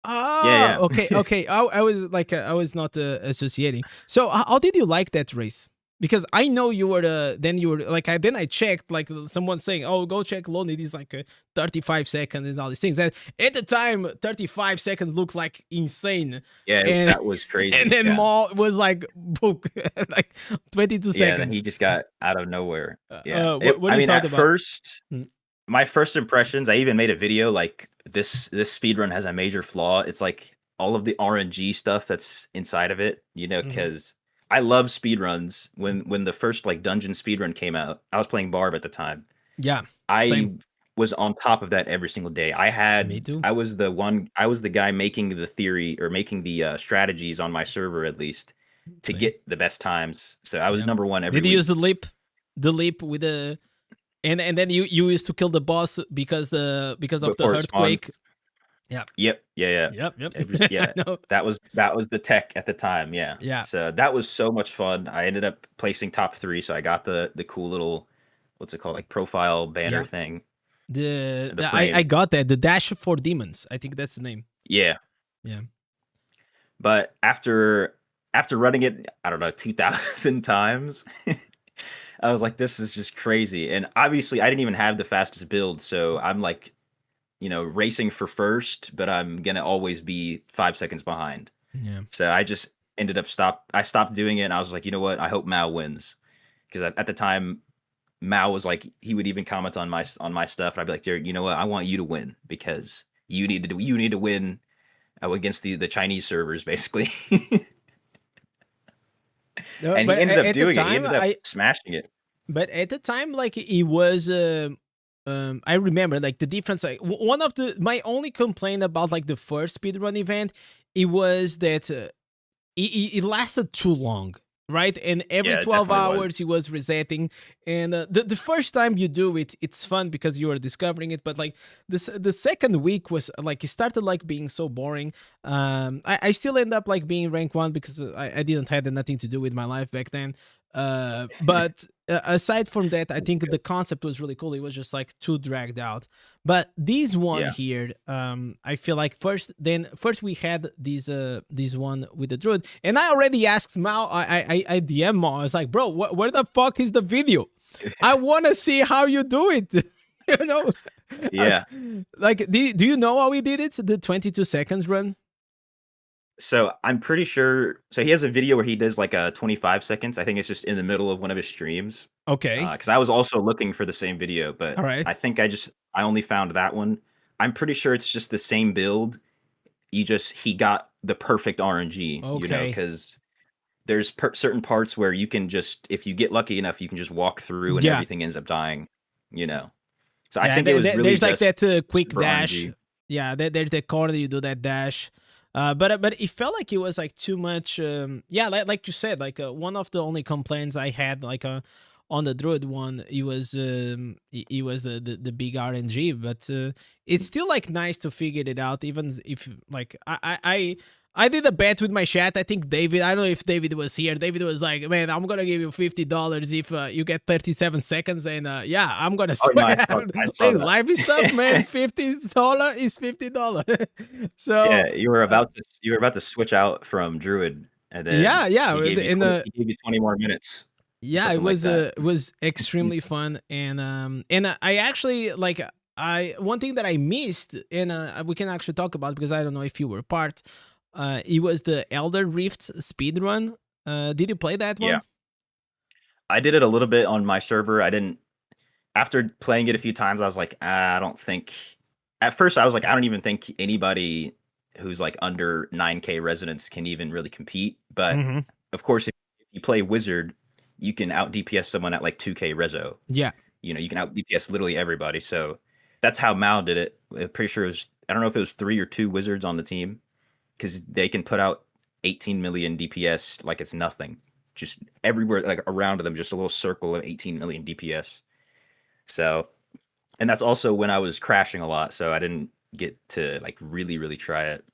yeah, Ah, okay, yeah. okay. I was like, I was not associating. So, how did you like that race? Because I know you were the. Then you were like, then I checked, like someone saying, "Oh, go check Louni. This is like 35 seconds and all these things." And at the time, 35 seconds looked like insane, Yeah, and that was and crazy. then Yeah. Maul was like, book, like 22 Yeah, then he seconds. just got out of nowhere. Yeah. What do I you mean, thought at about? first, Mm, my first impressions, I even made a video like this speed run has a major flaw. It's like all of the RNG stuff that's inside of it, mhm. because I love speed runs. When the first like dungeon speed run came out, I was playing Barb at the time. Yeah, I same. was on top of that every single day. Me too. I was the guy making the theory or making the strategies on my server at least to Same. get the best times. So I was Yeah. number one every Did you use week. the leap with the and then you used to kill the boss because of the Before it spawns. earthquake. Yeah. Yep, yeah, yeah. Yep. Yep. I Yeah, know. that was the tech at the time, yeah. Yeah. So that was so much fun. I ended up placing top 3, so I got the cool little what's it called, like profile banner Yeah. thing, The the I frame. got that, the dash for demons. I think that's the name. Yeah, Yeah. but after running it, I don't know, 2,000 times, I was like, this is just crazy. And obviously, I didn't even have the fastest build, so I'm like, racing for first, but I'm gonna always be 5 seconds behind. Yeah. So I just I stopped doing it, and I was like, you know what? I hope Mao wins, because at the time, Mao was like, he would even comment on my stuff, and I'd be like, Jared, you know what? I want you to win because you need to win against the Chinese servers, basically. No, And he but ended up at the doing it. He time ended up smashing it. but at the time, like it was I remember like the difference, like one of the my only complaint about like the first speedrun event, it was that it lasted too long, right? And every Yeah, it 12 definitely was. hours he was resetting. And the first time you do it, it's fun because you are discovering it. But like the second week was like, it started like being so boring. I still end up like being rank 1 because I didn't have nothing to do with my life back then. But aside from that, I think the concept was really cool. It was just like too dragged out. But this one Yeah. here, I feel like first we had this one with the druid, and I already asked Mao. I DM Mao. I was like, bro, where the fuck is the video? I want to see how you do it. you know, Yeah. like do you know how he did it? The 22 seconds run. So I'm pretty sure. So he has a video where he does like a 25 seconds. I think it's just in the middle of one of his streams. Okay, Because I was also looking for the same video, but all right. I think I only found that one. I'm pretty sure it's just the same build. He got the perfect RNG, Okay, because there's certain parts where you can just, if you get lucky enough, you can just walk through and yeah. everything ends up dying. You know. So I Yeah, think it was really there's like just that quick super dash. RNG. Yeah, there's that corner you do that dash. But it felt like it was like too much. Yeah, like you said, like one of the only complaints I had like on the druid one, it was the big RNG, but it's still like nice to figure it out, even if like I did a bet with my chat. I think David, I don't know if David was here. David was like, man, I'm going to give you $50 if you get 37 seconds. And yeah, I'm going to Oh no, swear. I saw Like, live stuff, man, that. $50 is $50. So Yeah, you were about to switch out from Druid, and then yeah, yeah. he gave you In 20 the he gave you 20 more minutes or yeah, something like that. it was extremely fun. And I actually like I one thing that I missed, and we can actually talk about because I don't know if you were part. It was the Elder Rift speed run. Did you play that Yeah. one? I did it a little bit on my server. I didn't After playing it a few times, I was like, I don't think at first I was like, I don't even think anybody who's like under 9K residents can even really compete. But Mm-hmm. of course, if you play Wizard, you can out DPS someone at like 2K reso. Yeah. You can out DPS literally everybody. So that's how Mao did it. I'm pretty sure it was, I don't know if it was 3 or 2 wizards on the team, because they can put out 18 million DPS like it's nothing. Just everywhere, like around them, just a little circle of 18 million DPS. So, and that's also when I was crashing a lot, so I didn't get to like really, really try it.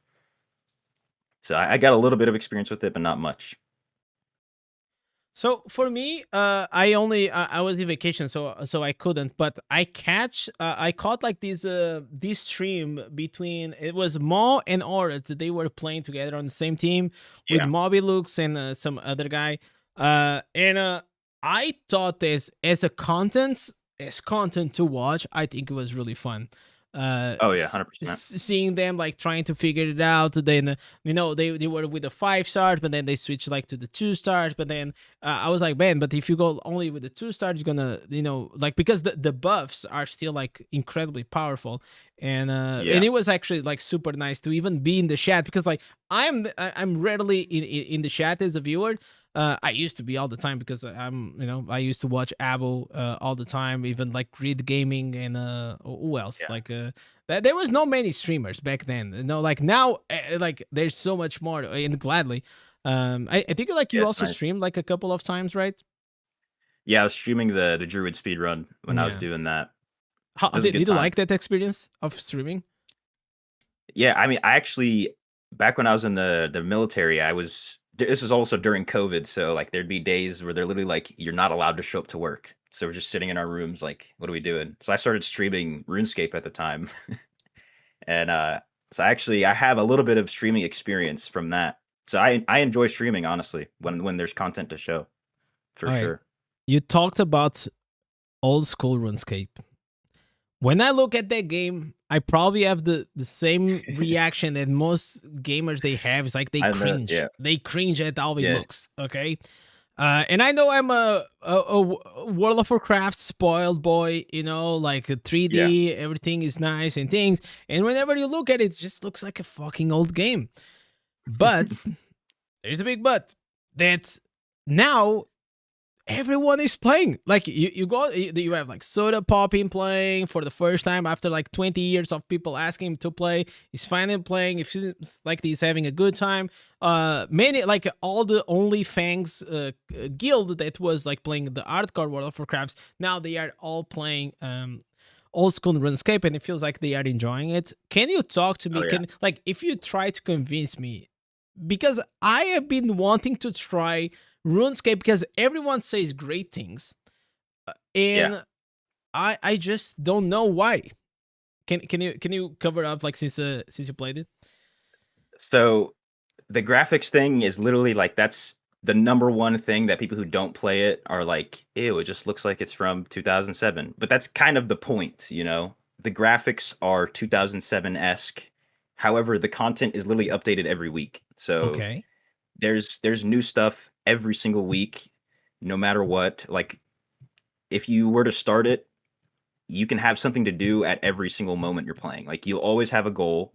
So I got a little bit of experience with it, but not much. So for me, I was in vacation, so I couldn't. But I caught like this stream between it was Mo and Orat. They were playing together on the same team with Yeah. Moby Lux and some other guy. And I thought this as content to watch. I think it was really fun. Oh yeah, 100%. Seeing them like trying to figure it out. Then they were with the 5 stars, but then they switched like to the 2 stars. But then I was like, man, but if you go only with the 2 stars, you're gonna like because the buffs are still like incredibly powerful. And it was actually like super nice to even be in the chat because like I'm rarely in the chat as a viewer. I used to be all the time because I used to watch Abo all the time, even like Grid Gaming and who else? Yeah. Like there was no many streamers back then. Like now, like there's so much more. And gladly, I think like you Yeah, it's also nice. streamed like a couple of times, right? Yeah, I was streaming the Druid speedrun when I was Yeah. doing that. How It was a did good you time. like that experience of streaming? Yeah, I mean, I actually back when I was in the military, this was also during COVID, so like there'd be days where they're literally like, you're not allowed to show up to work. So we're just sitting in our rooms, like, what are we doing? So I started streaming RuneScape at the time, and so actually I have a little bit of streaming experience from that. So I enjoy streaming honestly when there's content to show, for All right, sure. you talked about old school RuneScape. When I look at that game, I probably have the same reaction that most gamers they have. It's like they I know, cringe. yeah, They cringe at how it yes, looks. Okay. And I know I'm a World of Warcraft spoiled boy, like a yeah, 3D, everything is nice and things. And whenever you look at it, it just looks like a fucking old game. But there's a big but that now everyone is playing. Like you have like Soda Popping playing for the first time after like 20 years of people asking him to play. He's finally playing. It seems like he's having a good time. Many like all the OnlyFans guild that was like playing the hardcore World of Warcrafts, now they are all playing old school RuneScape, and it feels like they are enjoying it. Can you talk to oh me? yeah, Can like if you try to convince me, because I have been wanting to try RuneScape because everyone says great things, yeah. and I just don't know why. Can you cover up like since you played it? So the graphics thing is literally like that's the number one thing that people who don't play it are like, ew, it just looks like it's from 2007. But that's kind of the point, you know? The graphics are 2007-esque. However, the content is literally updated every week. So Okay, there's new stuff every single week, no matter what. Like if you were to start it, you can have something to do at every single moment you're playing. Like you'll always have a goal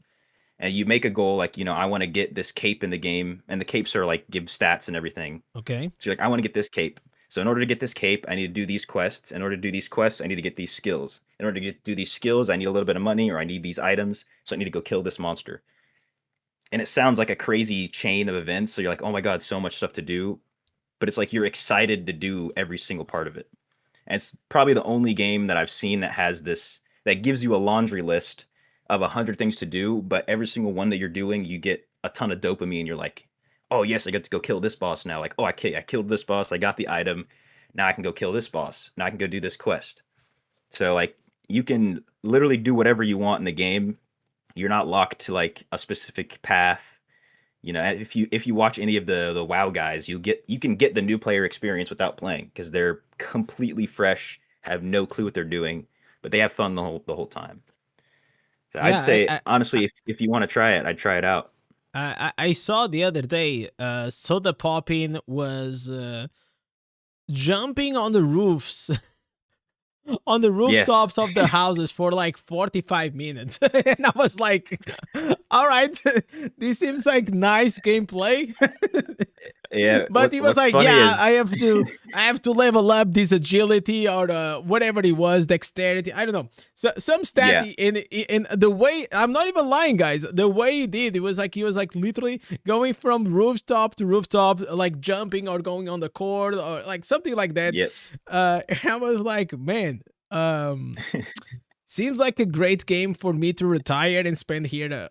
and you make a goal like, I want to get this cape in the game, and the capes are like give stats and everything. okay, So you're like, I want to get this cape. So in order to get this cape, I need to do these quests. In order to do these quests, I need to get these skills. In order to do these skills, I need a little bit of money, or I need these items. So I need to go kill this monster. And it sounds like a crazy chain of events. So you're like, oh my God, so much stuff to do. But it's like you're excited to do every single part of it. And it's probably the only game that I've seen that has this, that gives you a laundry list of 100 things to do, but every single one that you're doing, you get a ton of dopamine. You're like, oh yes, I get to go kill this boss now. Like, oh, I killed this boss. I got the item. Now I can go kill this boss. Now I can go do this quest. So like you can literally do whatever you want in the game. You're not locked to like a specific path. If you watch any of the WoW guys, you can get the new player experience without playing because they're completely fresh, have no clue what they're doing, but they have fun the whole time. So I'd yeah. say honestly, if you want to try it, I'd try it out. I saw the other day. Soda Popping was jumping on the roofs on the Yes. rooftops of the houses for like 45 minutes. And I was like, all right, this seems like nice gameplay. Yeah. But he was What's like, funny yeah, is I have to level up this agility or whatever it was, dexterity. I don't know. So some stat yeah, in the way, I'm not even lying, guys. The way he did, it was like he was like literally going from rooftop to rooftop, like jumping or going on the court or like something like that. yes. And I was like, man, seems like a great game for me to retire and spend here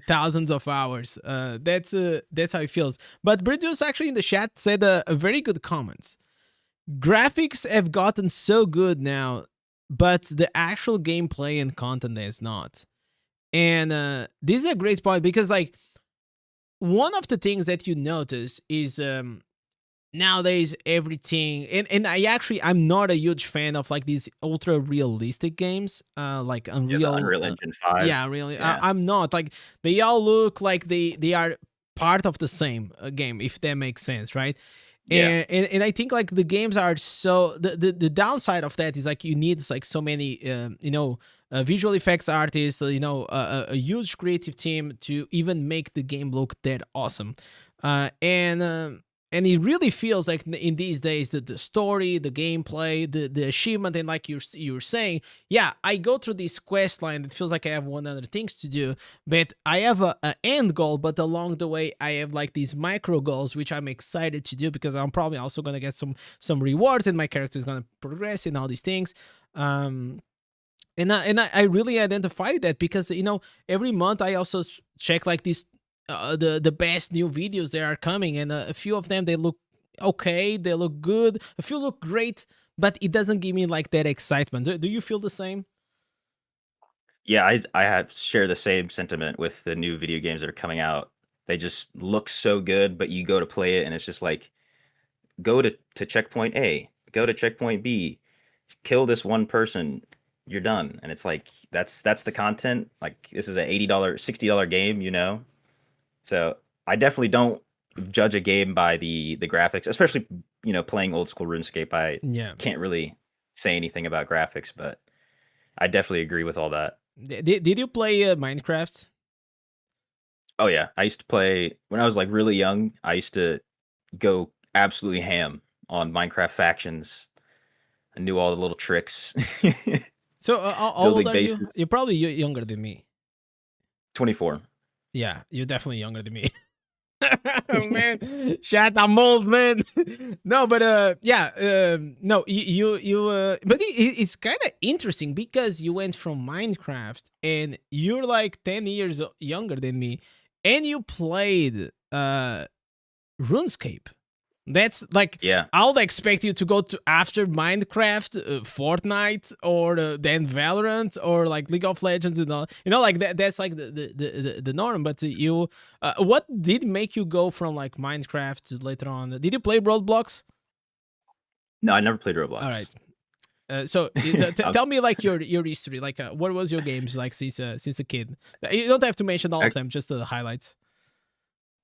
thousands of hours. That's how it feels. But Bridus actually in the chat said a very good comment. Graphics have gotten so good now, but the actual gameplay and content is not. And this is a great point because like one of the things that you notice is nowadays everything, and I'm not a huge fan of like these ultra realistic games like Yeah, the Unreal. Unreal Engine 5. Yeah, really. Yeah. I'm not like they all look like they are part of the same game, if that makes sense, right? Yeah. And I think like the games are so the downside of that is like you need like so many visual effects artists, a huge creative team to even make the game look that awesome. And it really feels like in these days that the story, the gameplay, the achievement, and like you're saying, yeah, I go through this quest line. It feels like I have 100 things to do, but I have a end goal. But along the way, I have like these micro goals, which I'm excited to do because I'm probably also gonna get some rewards, and my character is gonna progress in all these things. And I really identify that because every month I also check like these the best new videos that are coming, and a few of them they look okay, they look good, a few look great, but it doesn't give me like that excitement. Do you feel the same? Yeah, I have share the same sentiment with the new video games that are coming out. They just look so good, but you go to play it and it's just like go to checkpoint A, go to checkpoint B, kill this one person, you're done. And it's like that's the content. Like this is a $80, $60 game, So I definitely don't judge a game by the graphics, especially playing old school RuneScape. I Yeah. can't really say anything about graphics, but I definitely agree with all that. Did you play Minecraft? Oh yeah, I used to play when I was like really young. I used to go absolutely ham on Minecraft factions. I knew all the little tricks. So how old Building are you? bases. You're probably younger than me. 24. Yeah, you're definitely younger than me. Oh, man, shut I'm old, man. No, but yeah, no, but it's kind of interesting because you went from Minecraft and you're like 10 years younger than me, and you played RuneScape. That's like Yeah. I would expect you to go to after Minecraft, Fortnite, or then Valorant, or like League of Legends, and all. Like that. That's like the norm. But what did make you go from like Minecraft to later on? Did you play Roblox? No, I never played Roblox. All right. So tell me like your history. Like, what was your games like since a kid? You don't have to mention all of them, just the highlights.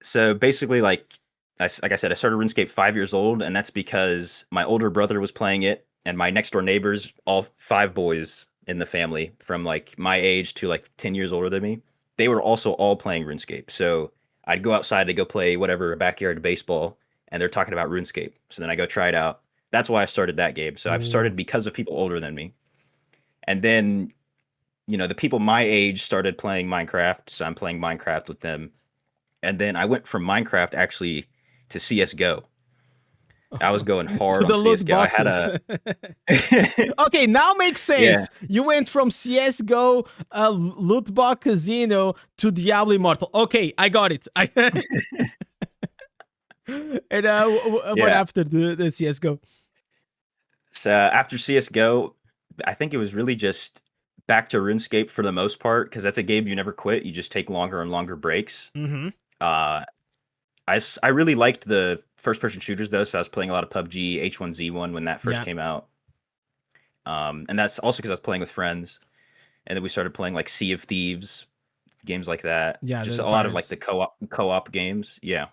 So basically, like I said, I started RuneScape 5 years old, and that's because my older brother was playing it, and my next door neighbors, all 5 boys in the family, from like my age to like 10 years older than me, they were also all playing RuneScape. So I'd go outside to go play whatever, backyard baseball, and they're talking about RuneScape. So then I go try it out. That's why I started that game. So I've started because of people older than me. And then, the people my age started playing Minecraft, so I'm playing Minecraft with them. And then I went from Minecraft actually to CS:GO. I was going hard the on loot CS:GO. I had boxes. Okay, now makes sense. Yeah. You went from CS:GO, loot box casino to Diablo Immortal. Okay, I got it. And what after the CS:GO? So after CS:GO, I think it was really just back to RuneScape for the most part, because that's a game you never quit. You just take longer and longer breaks. Mm-hmm. I really liked the first-person shooters, though, so I was playing a lot of PUBG, H1Z1 when that first came out. And that's also because I was playing with friends. And then we started playing like Sea of Thieves, games like that. Yeah, just a lot of like the co-op games. Yeah.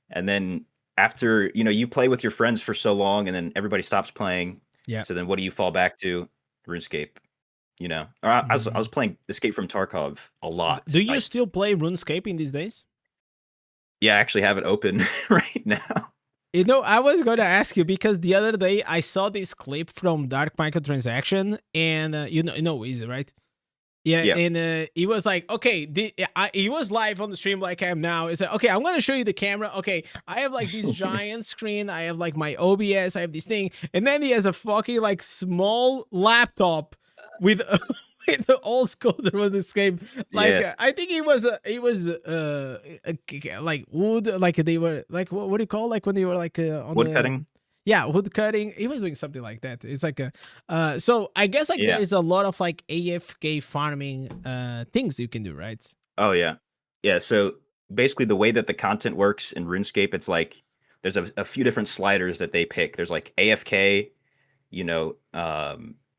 And then after, you play with your friends for so long and then everybody stops playing. Yeah. So then what do you fall back to? RuneScape. I was playing Escape from Tarkov a lot. Do you still play RuneScape in these days? Yeah, I actually have it open right now. I was going to ask you because the other day I saw this clip from Dark Microtransaction, and you know Easy, right? Yeah, Yeah. and he was like, okay, he was live on the stream like I am now. It's like, okay, I'm going to show you the camera. Okay, I have like this giant screen. I have like my OBS. I have this thing. And then he has a fucking like small laptop with with the old school RuneScape. Like Yes. I think like wood, like they were like what do you call like when they were like on Wood the cutting. yeah, wood cutting. He was doing something like that. It's like a so I guess like Yeah. there's a lot of like AFK farming things you can do, right? Oh yeah. Yeah. So basically, the way that the content works in RuneScape, it's like there's a few different sliders that they pick. There's like AFK, you know,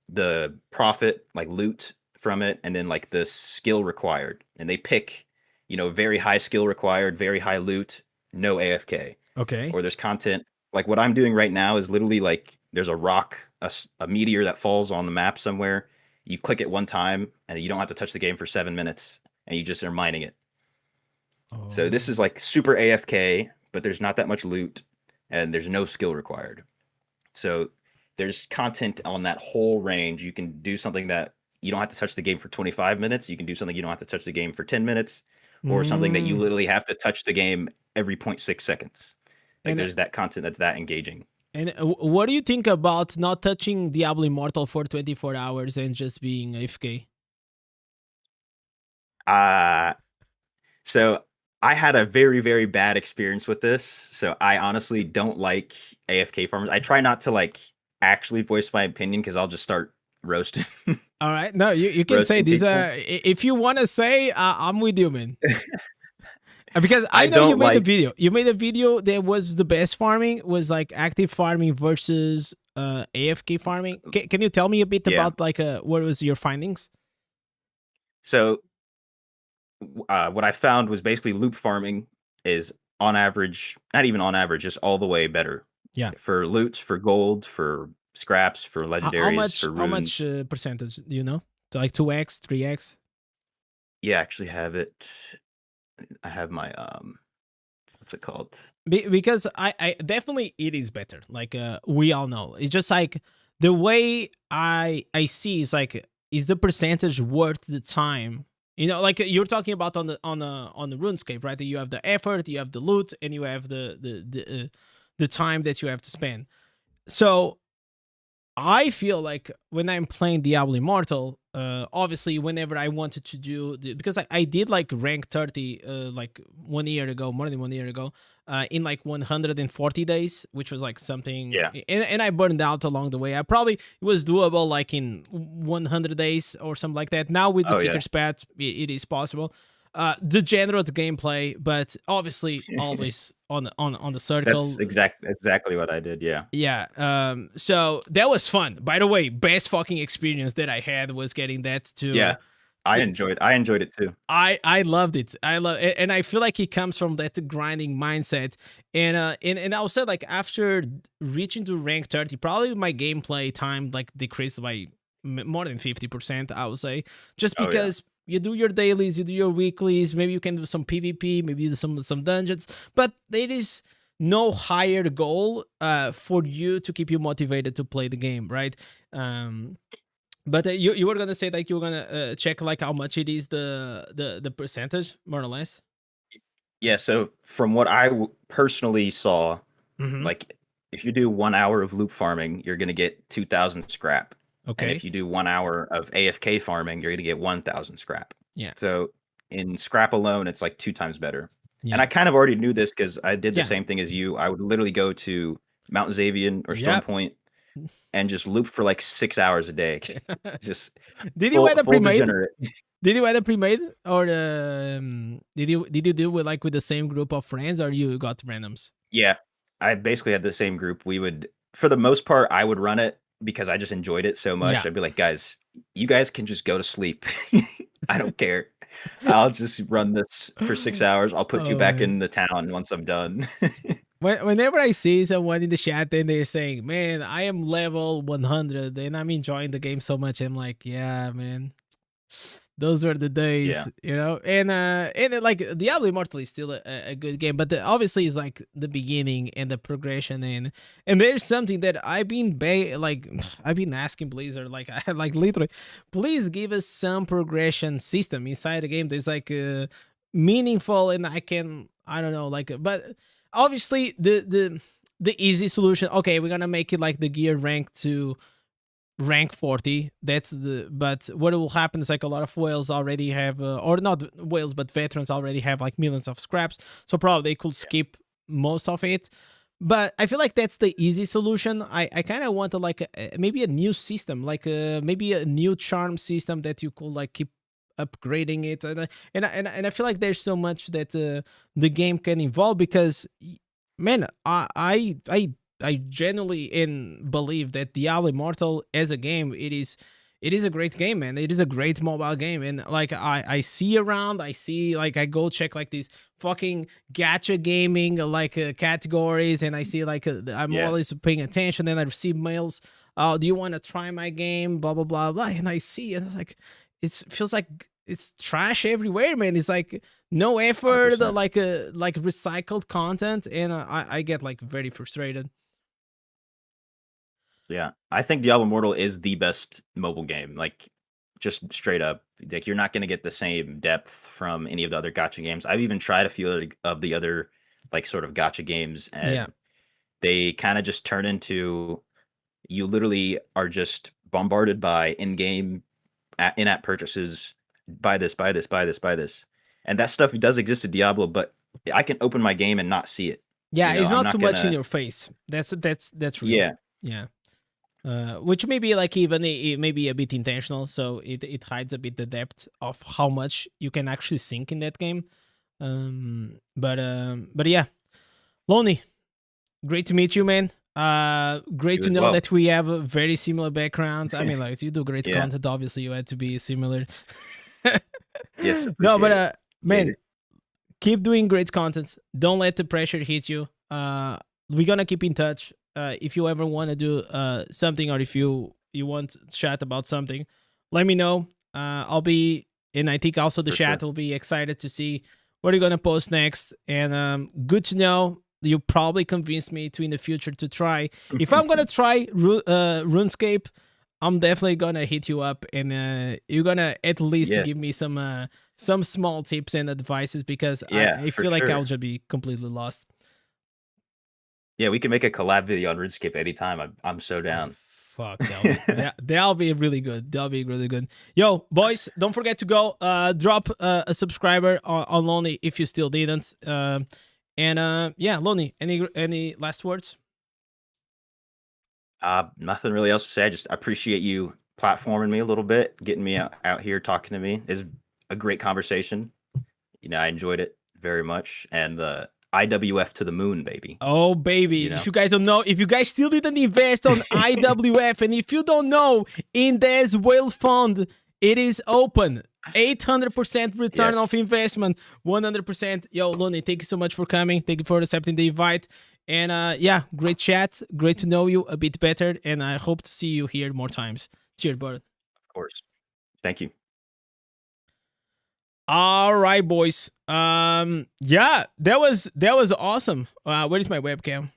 the profit, like loot from it, and then like the skill required. And they pick, very high skill required, very high loot, no AFK. Okay. Or there's content like what I'm doing right now is literally like there's a rock, a meteor that falls on the map somewhere. You click it one time, and you don't have to touch the game for 7 minutes, and you just are mining it. So Oh. this is like super AFK, but there's not that much loot, and there's no skill required. So there's content on that whole range. You can do something that you don't have to touch the game for 25 minutes. You can do something you don't have to touch the game for 10 minutes, or something that you Mm. literally have to touch the game every 0.6 seconds. Like And there's that content that's that engaging. what do you think about not touching Diablo Immortal for 24 hours and just being AFK? Uh so I had a very, very bad experience with this. So I honestly don't like AFK farmers. I try not to like actually voice my opinion because I'll just start roasting All right, no, you can say roasting this. people. If you want to say, I'm with you, man. Because I I know you don't made a like video. You made a video that was the best farming was like active farming versus AFK farming. Can you tell me a bit yeah. about like what was your findings? So what I found was basically loop farming is on average, not even on average, just all the way better Yeah. for loot, for gold, for scraps, for How legendaries, much? for How runes. much percentage? Do you know? So like 2x, 3x? Yeah, I actually have it. I have my what's it called? Because I definitely it is better. Like we all know, it's just like the way I see is like is the percentage worth the time? You know, like you're talking about on the RuneScape, right? You have the effort, you have the loot, and you have the time that you have to spend. So I feel like when I'm playing Diablo Immortal, obviously whenever I wanted to do because I did like rank 30 like 1 year ago, more than 1 year ago, in like 140 days, which was like something, Yeah. and I burned out along the way. I probably it was doable like in 100 days or something like that. Now with the Oh yeah. secret spat, it is possible. Degenerate gameplay, but obviously always on the That's circle. exactly what I did. Yeah. Yeah. So that was fun. By the way, best fucking experience that I had was getting that Yeah. I enjoyed it too. I loved it. I love it, and I feel like it comes from that grinding mindset. And I'll say like after reaching to rank 30, probably my gameplay time like decreased by more than 50%. I would say just Oh yeah. because you do your dailies, you do your weeklies, maybe you can do some PvP, maybe do some dungeons, but there is no higher goal for you to keep you motivated to play the game, right? But you were gonna say like you were gonna check like how much it is the percentage more or less. Yeah, so from what I personally saw, Mm-hmm. like if you do 1 hour of loop farming, you're gonna get 2,000 scrap, and Okay. if you do 1 hour of AFK farming, you're gonna get 1,000 scrap. Yeah. So in scrap alone, it's like 2 times better. And Yeah. I kind of already knew this because I did the Yeah. same thing as you. I would literally go to Mount Xavian or Stone Yep. Point and just loop for like 6 hours a day, just Did you full add a full pre-made? degenerate. Did you add a pre-made, or did you do with like with the same group of friends, or you got randoms? Yeah, I basically had the same group. We would, for the most part, I would run it because I just enjoyed it so much. Yeah. I'd be like, guys, you guys can just go to sleep. I don't care. I'll just run this for 6 hours. I'll put you Oh back man. in the town once I'm done. Whenever I see someone in the chat and they're saying, "Man, I am level 100 and I'm enjoying the game so much," I'm like, "Yeah, man, those were the Yeah. days, you know." And like Diablo Immortal is still a good game, but obviously it's like the beginning and the progression, and there's something that I've been like I've been asking Blizzard, like I like literally, please give us some progression system inside the game that's like meaningful, and I don't know, like, but obviously the easy solution, okay, we're gonna make it like the gear rank to rank 40. But what will happen is like a lot of whales already have, or not whales, but veterans already have like millions of scraps. So probably they could skip most of it. But I feel like that's the easy solution. I kind of want maybe a new system, like maybe a new charm system that you could like keep upgrading it, and I feel like there's so much that the game can evolve, because man, I genuinely believe that Diablo Immortal as a game, it is a great game, man. It is a great mobile game, and like I see around, I go check like these fucking gacha gaming like categories, and I see like I'm always paying attention, and I receive mails. Do you want to try my game? Blah blah blah blah, and I see, and it's like it feels like it's trash everywhere, man. It's like no effort, 100%. like recycled content, and I get like very frustrated. Yeah, I think Diablo Immortal is the best mobile game. Like, just straight up, like you're not gonna get the same depth from any of the other gacha games. I've even tried a few of the other like sort of gacha games, Yeah. and they kind of just turn into, you literally are just bombarded by in-game, in-app purchases. Buy this, buy this, buy this, buy this, and that stuff does exist in Diablo, but I can open my game and not see it. Yeah, You know, it's I'm not not too much in gonna. your face. That's real. Yeah, Yeah. Which may be like even it may be a bit intentional, so it hides a bit the depth of how much you can actually sink in that game. But yeah, Louni, great to meet you, man. Great you to as know well. that we have very similar backgrounds. I mean, like you do great Yeah. content. Obviously, you had to be similar. Yes, No, but appreciate it. man, keep doing great content. Don't let the pressure hit you. We're gonna keep in touch. If you ever want to do something, or if you want to chat about something, let me know. I'll be, and I think also the For chat sure. will be excited to see what you're gonna post next. And good to know you probably convinced me to in the future to try. If I'm gonna try RuneScape, I'm definitely gonna hit you up, and you're gonna at least Yes. give me some small tips and advices, because Yeah, I for feel like I'll sure. just be completely lost. Yeah, we can make a collab video on RuneScape anytime. I'm so Oh down. fuck, that'll be really good. That'll be really good. Yo, boys, don't forget to go drop a subscriber on Lonely if you still didn't. And yeah, Lonely, any last words? Nothing really else to say. I just appreciate you platforming me a little bit, getting me out here talking to me. It's a great conversation. You know, I enjoyed it very much. And the IWF to the moon, baby. Oh baby, You know? if you guys don't know, if you guys still didn't invest on IWF, and if you don't know, Indez Whale Fund, it is open. 800% return of Yes. investment, 100%. Yo, Looney, thank you so much for coming. Thank you for accepting the invite. And yeah, great chat. Great to know you a bit better. And I hope to see you here more times. Cheers, brother. Of course. Thank you. All right, boys. Yeah, that was awesome. Where is my webcam?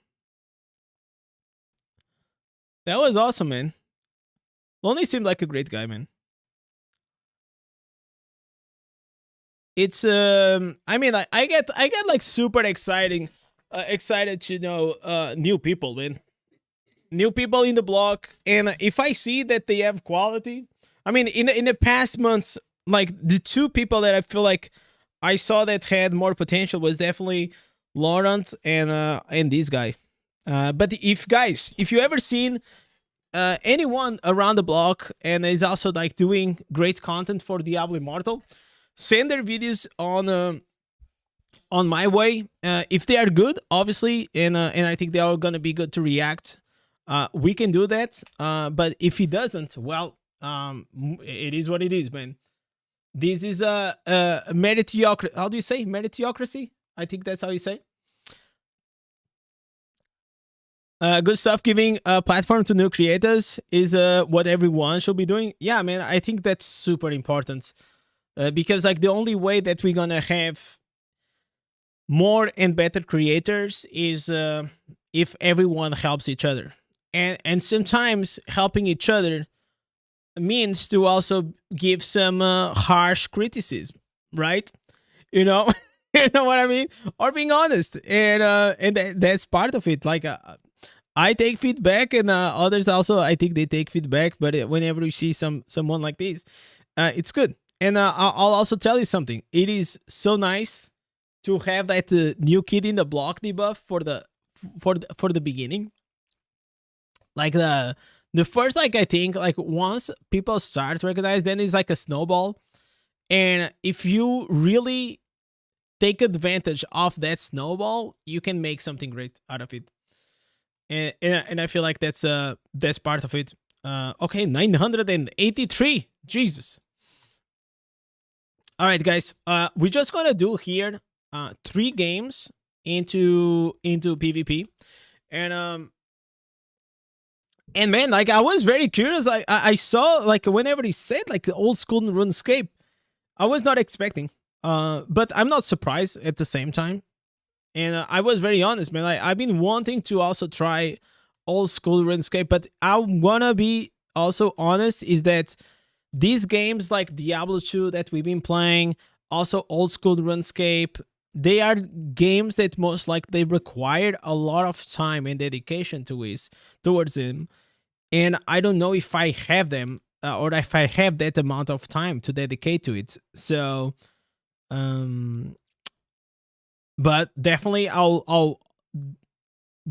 That was awesome, man. Lonely seemed like a great guy, man. It's I mean, I get like super excited to know new people, man. New people in the block, and if I see that they have quality, I mean, in the past months, like the two people that I feel like I saw that had more potential was definitely Laurent and this guy. But if you ever seen anyone around the block and is also like doing great content for Diablo Immortal, send their videos on my way. If they are good, obviously, and I think they are gonna be good to react. We can do that. But if he doesn't, well, it is what it is, man. This is a meritocracy. How do you say meritocracy? I think that's how you say. Good stuff. Giving a platform to new creators is what everyone should be doing. Yeah, man. I think that's super important because like the only way that we're gonna have more and better creators is if everyone helps each other, and sometimes helping each other means to also give some harsh criticism, right? You know, you know what I mean, or being honest, and that's part of it. Like I take feedback, and others also, I think they take feedback. But whenever we see someone like this, it's good. And I'll also tell you something. It is so nice to have that new kid in the block debuff for the beginning. Like the first, like, I think, like, once people start to recognize, then it's like a snowball. And if you really take advantage of that snowball, you can make something great out of it. And I feel like that's part of it. Okay, 983. Jesus. All right, guys. We're just gonna do here 3 games into PvP, and man, like, I was very curious. I saw, like, whenever he said, like, the old school RuneScape, I was not expecting. But I'm not surprised at the same time. And I was very honest, man. I've been wanting to also try old school RuneScape, but I wanna be also honest, is that these games like Diablo 2 that we've been playing, also old school RuneScape, they are games that most likely required a lot of time and dedication towards them. And I don't know if I have them, or if I have that amount of time to dedicate to it. So, but definitely I'll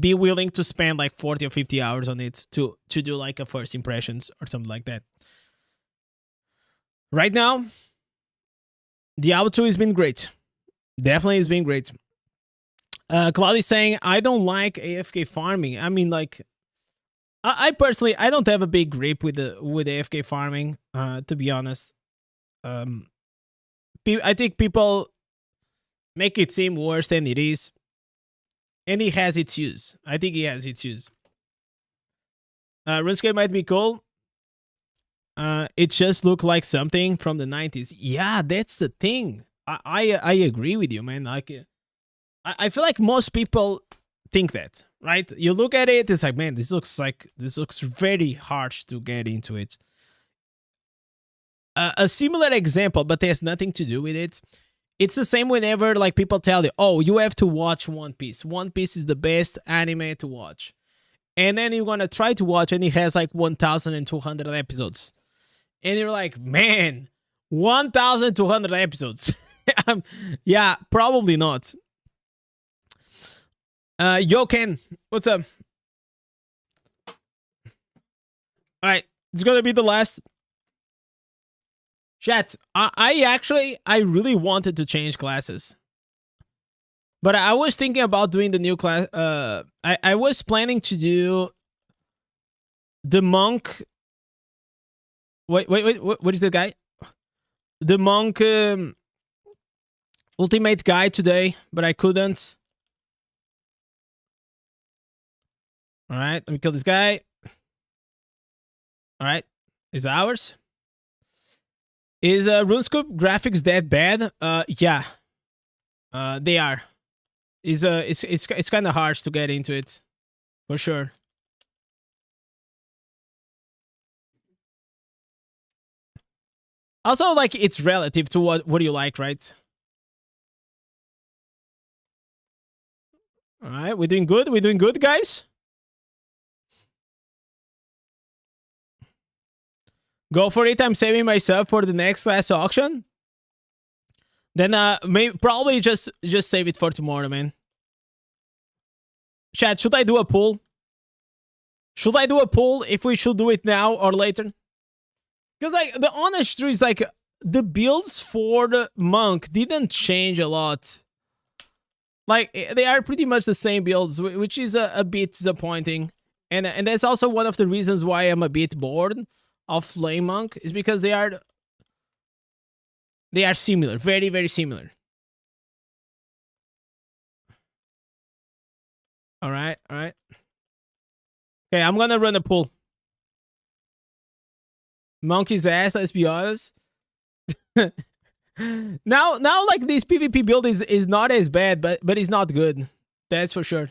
be willing to spend like 40 or 50 hours on it to do like a first impressions or something like that. Right now, Diablo 2 has been great. Definitely has been great. Cloud is saying, I don't like AFK farming. I mean, like, I personally, I don't have a big grip with AFK farming, to be honest. I think people make it seem worse than it is. And it has its use. I think it has its use. RuneScape might be cool. It just looked like something from the 90s. Yeah, that's the thing. I agree with you, man. Like, I feel like most people think that, right? You look at it, it's like, man, this looks very harsh to get into it. A similar example, but there's nothing to do with it. It's the same whenever, like, people tell you, oh, you have to watch One Piece. One Piece is the best anime to watch. And then you're gonna try to watch, and it has like 1,200 episodes. And you're like, man, 1,200 episodes. Yeah, probably not. Yo, Ken, what's up? All right, it's gonna be the last. Chat, I really wanted to change classes. But I was thinking about doing the new class. I was planning to do the monk. Wait, what is the guy? The monk ultimate guy today, but I couldn't. All right, let me kill this guy. All right, is ours? Is RuneScape graphics that bad? Yeah, they are. It's kind of harsh to get into it, for sure. Also, like, it's relative to what do you like, right? All right, we're doing good. We're doing good, guys. Go for it. I'm saving myself for the next class auction. Then probably just save it for tomorrow, man. Chat, should I do a poll? Should I do a poll if we should do it now or later? Because, like, the honest truth is, like, the builds for the monk didn't change a lot. Like, they are pretty much the same builds, which is a bit disappointing. And that's also one of the reasons why I'm a bit bored of Flame Monk, is because they are similar, very, very similar. All right. Okay, I'm gonna run a pool. Monkey's ass, let's be honest. now, like, this PvP build is not as bad, but it's not good. That's for sure.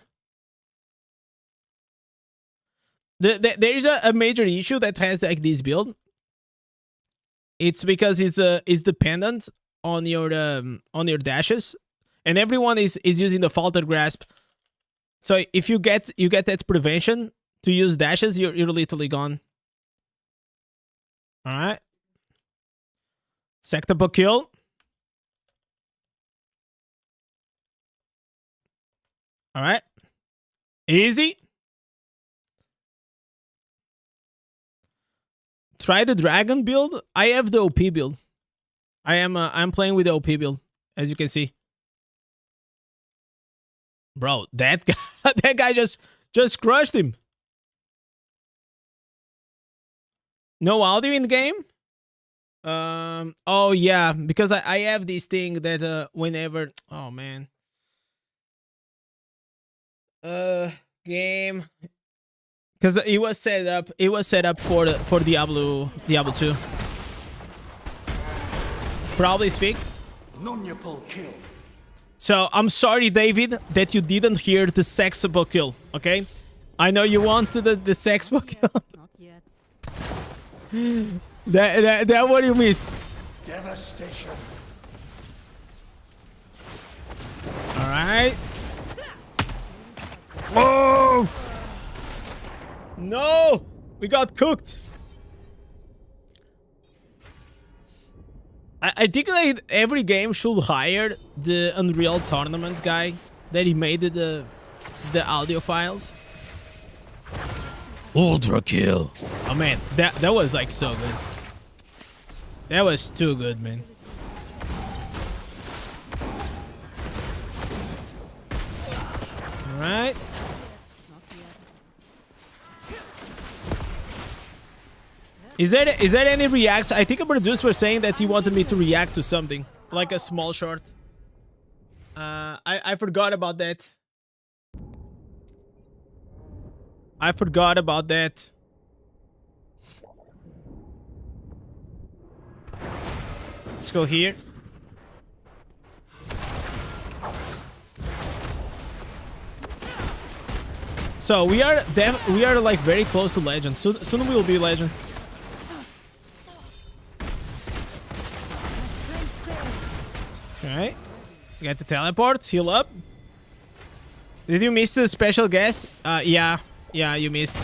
There is a major issue that has, like, this build. It's because it's dependent on your dashes, and everyone is using the faltered grasp. So if you get that prevention to use dashes, you're literally gone. All right. Sectable kill. All right. Easy. Try the dragon build. I have the OP build. I'm playing with the OP build, as you can see. Bro, that guy, that guy just crushed him. No audio in the game? Oh yeah, because I have this thing that whenever, oh man. Game, because it was set up for Diablo 2. Probably is fixed. So I'm sorry, David, that you didn't hear the sexable kill. Okay, I know you wanted the sexable kill. Not yet. that what you missed. Devastation. All right. Oh no, we got cooked. I think that every game should hire the Unreal Tournament guy that he made the audio files. Ultra kill. Oh man, that was like so good. That was too good, man. All right. Is there any reacts? I think a producer was saying that he wanted me to react to something, like a small short. I forgot about that. I forgot about that. Let's go here. So we are like very close to legend. Soon we will be legend. Alright. Get the teleport, heal up. Did you miss the special guest? Yeah, you missed.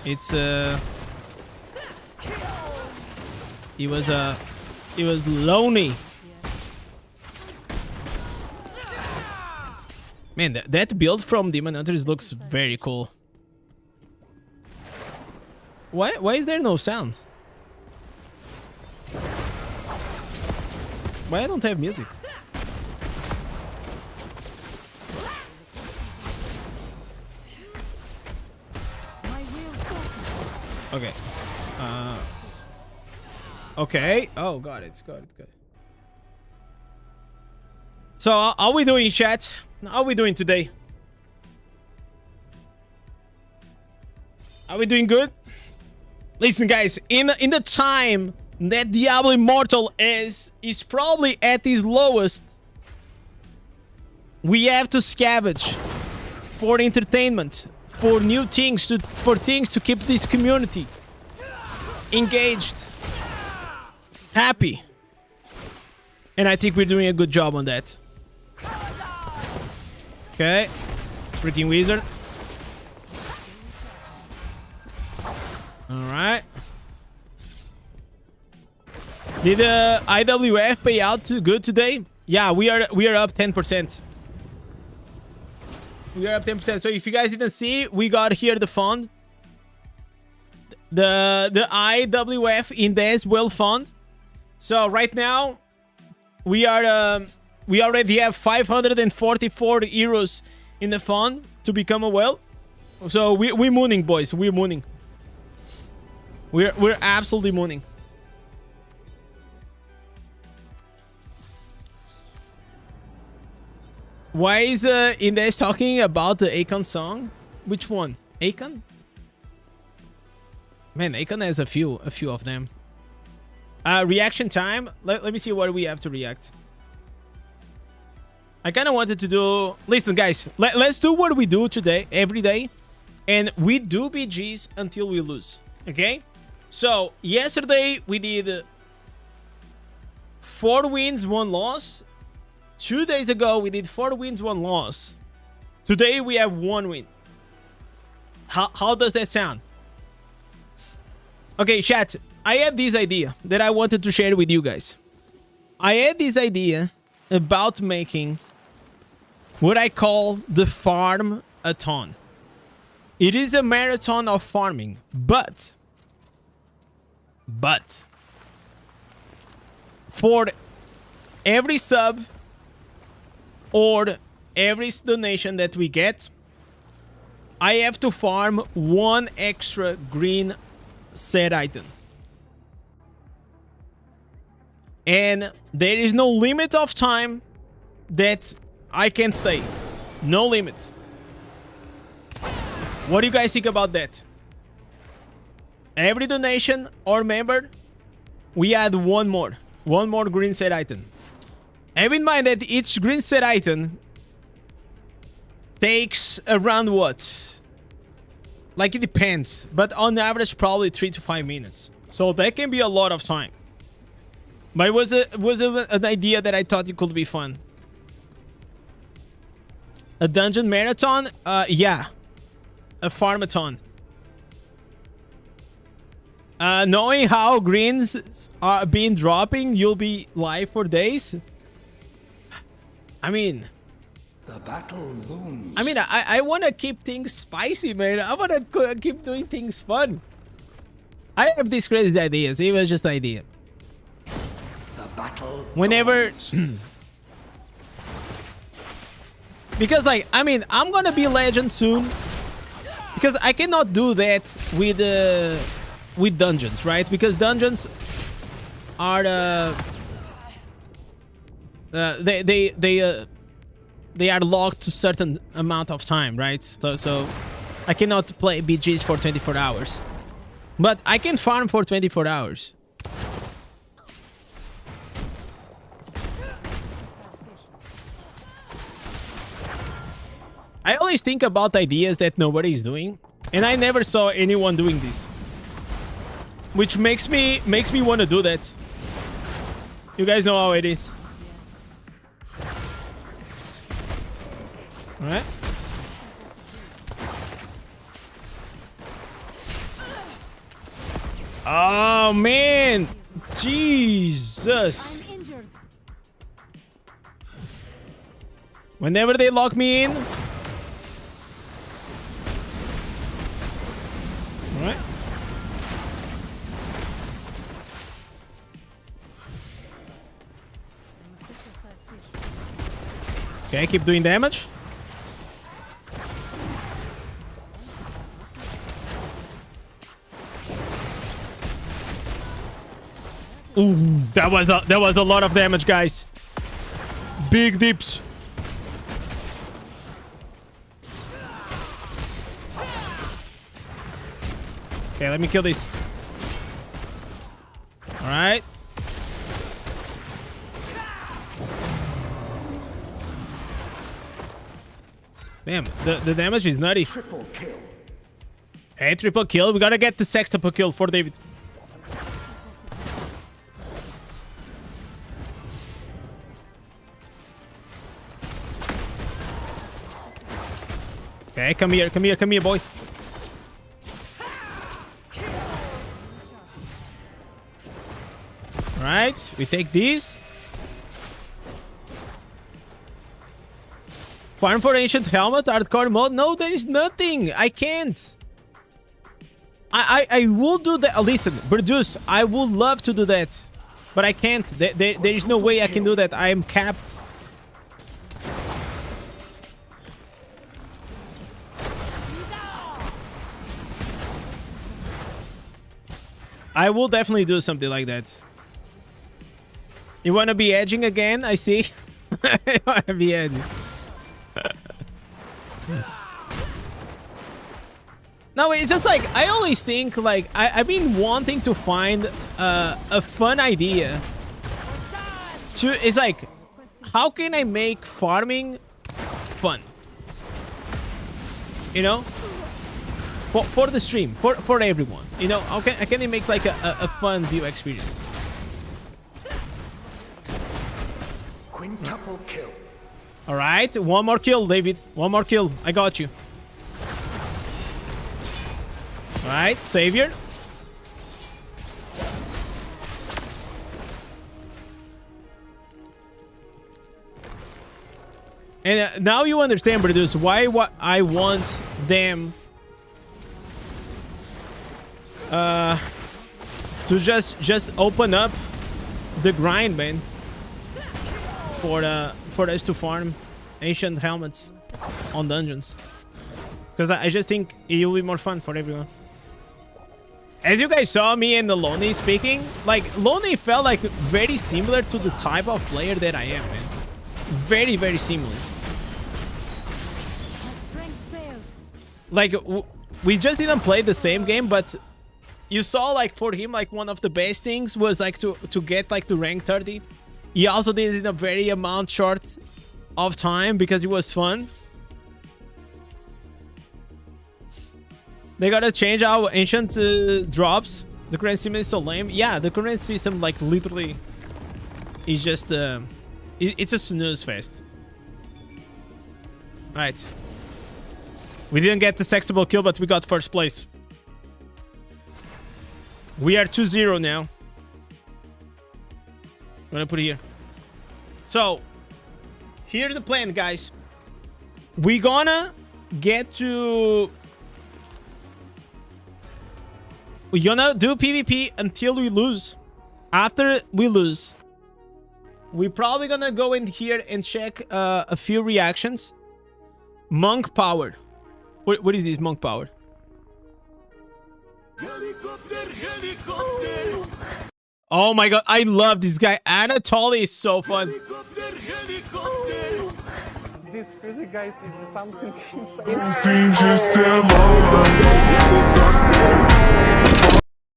It's It was Louni. Man, that build from Demon Hunters looks very cool. Why is there no sound? Why I don't have music? Okay. Okay. Oh, got it. Got it. So, how are we doing, chat? How are we doing today? Are we doing good? Listen, guys. In the time that Diablo Immortal is probably at its lowest, we have to scavenge for entertainment, for new things, for things to keep this community engaged, happy, and I think we're doing a good job on that. Okay, it's freaking wizard. All right. Did the IWF pay out good today? Yeah, we are up 10%. We are up 10%. So if you guys didn't see, we got here the fund. The IWF Indez well fund. So right now we already have 544 euros in the fund to become a whale. So we're mooning, boys. We're mooning. We're absolutely mooning. Why is Indez talking about the Akon song? Which one? Akon? Man, Akon has a few of them. Reaction time. Let me see what we have to react. I kind of wanted to do... Listen, guys. Let's do what we do today, every day. And we do BGs until we lose. Okay? So, yesterday we did 4 wins, 1 loss. 2 days ago, we did 4 wins, 1 loss. Today we have 1 win. How does that sound? Okay, chat. I had this idea that I wanted to share with you guys. I had this idea about making what I call the farm-a-thon. It is a marathon of farming, but for every sub or every donation that we get, I have to farm 1 extra green set item. And there is no limit of time that I can stay. No limit. What do you guys think about that? Every donation or member, we add 1 more. 1 more green set item. Have in mind that each green set item takes around what? Like, it depends. But on average, probably 3 to 5 minutes. So that can be a lot of time. But it was an idea that I thought it could be fun. A dungeon marathon? Yeah. A farmathon. Knowing how greens are being dropping, you'll be live for days. I mean, the battle looms. I mean, I want to keep things spicy, man. I want to keep doing things fun. I have these crazy ideas. It was just an idea. The battle Whenever... Because, like, I mean, I'm gonna be legend soon. Because I cannot do that with dungeons, right? Because dungeons are they are locked to certain amount of time, right? So I cannot play BGs for 24 hours. But I can farm for 24 hours. I always think about ideas that nobody is doing, and I never saw anyone doing this, which makes me want to do that. You guys know how it is. All right. Oh man, Jesus! Whenever they lock me in. Alright. Okay, keep doing damage. Ooh, that was a lot of damage, guys. Big dips. Okay, let me kill these. All right. Damn, the damage is nutty. triple kill. Hey, triple kill. We gotta get the sextuple kill for David. Okay, come here, boy. Alright, we take these. Farm for ancient helmet, hardcore mode. No, there is nothing. I can't. I will do that. Listen, Produce, I would love to do that, but I can't. There is no way I can do that. I am capped. I will definitely do something like that. You want to be edging again? I see. I want to be edging. No, it's just like, I always think, like, I've been wanting to find a fun idea. It's like, how can I make farming fun? You know? For the stream, for everyone. You know, how can I make like a fun view experience? Quintuple kill. All right, one more kill, David. One more kill. I got you. All right, Savior. And now you understand, brothers, why what I want them to just open up the grind, man, for us to farm ancient helmets on dungeons, because I just think it will be more fun for everyone. As you guys saw me and the Louni speaking, like Louni felt like very similar to the type of player that I am, man. Very, very similar. Like we just didn't play the same game, but you saw like for him, like one of the best things was like to get like to rank 30. He also did it in a very short of time because it was fun. They gotta change our ancient drops. The current system is so lame. Yeah, the current system like literally is just it's a snooze fest. Right. We didn't get the sexable kill, but we got first place. We are 2-0 now. I'm gonna put it here. So, here's the plan, guys. We're gonna get to... We're gonna do PvP until we lose. After we lose, we're probably gonna go in here and check a few reactions. Monk powered. What is this monk powered? Helicopter, helicopter. Oh my god, I love this guy. Anatoly is so fun. Helicopter, helicopter. This music, guys, is something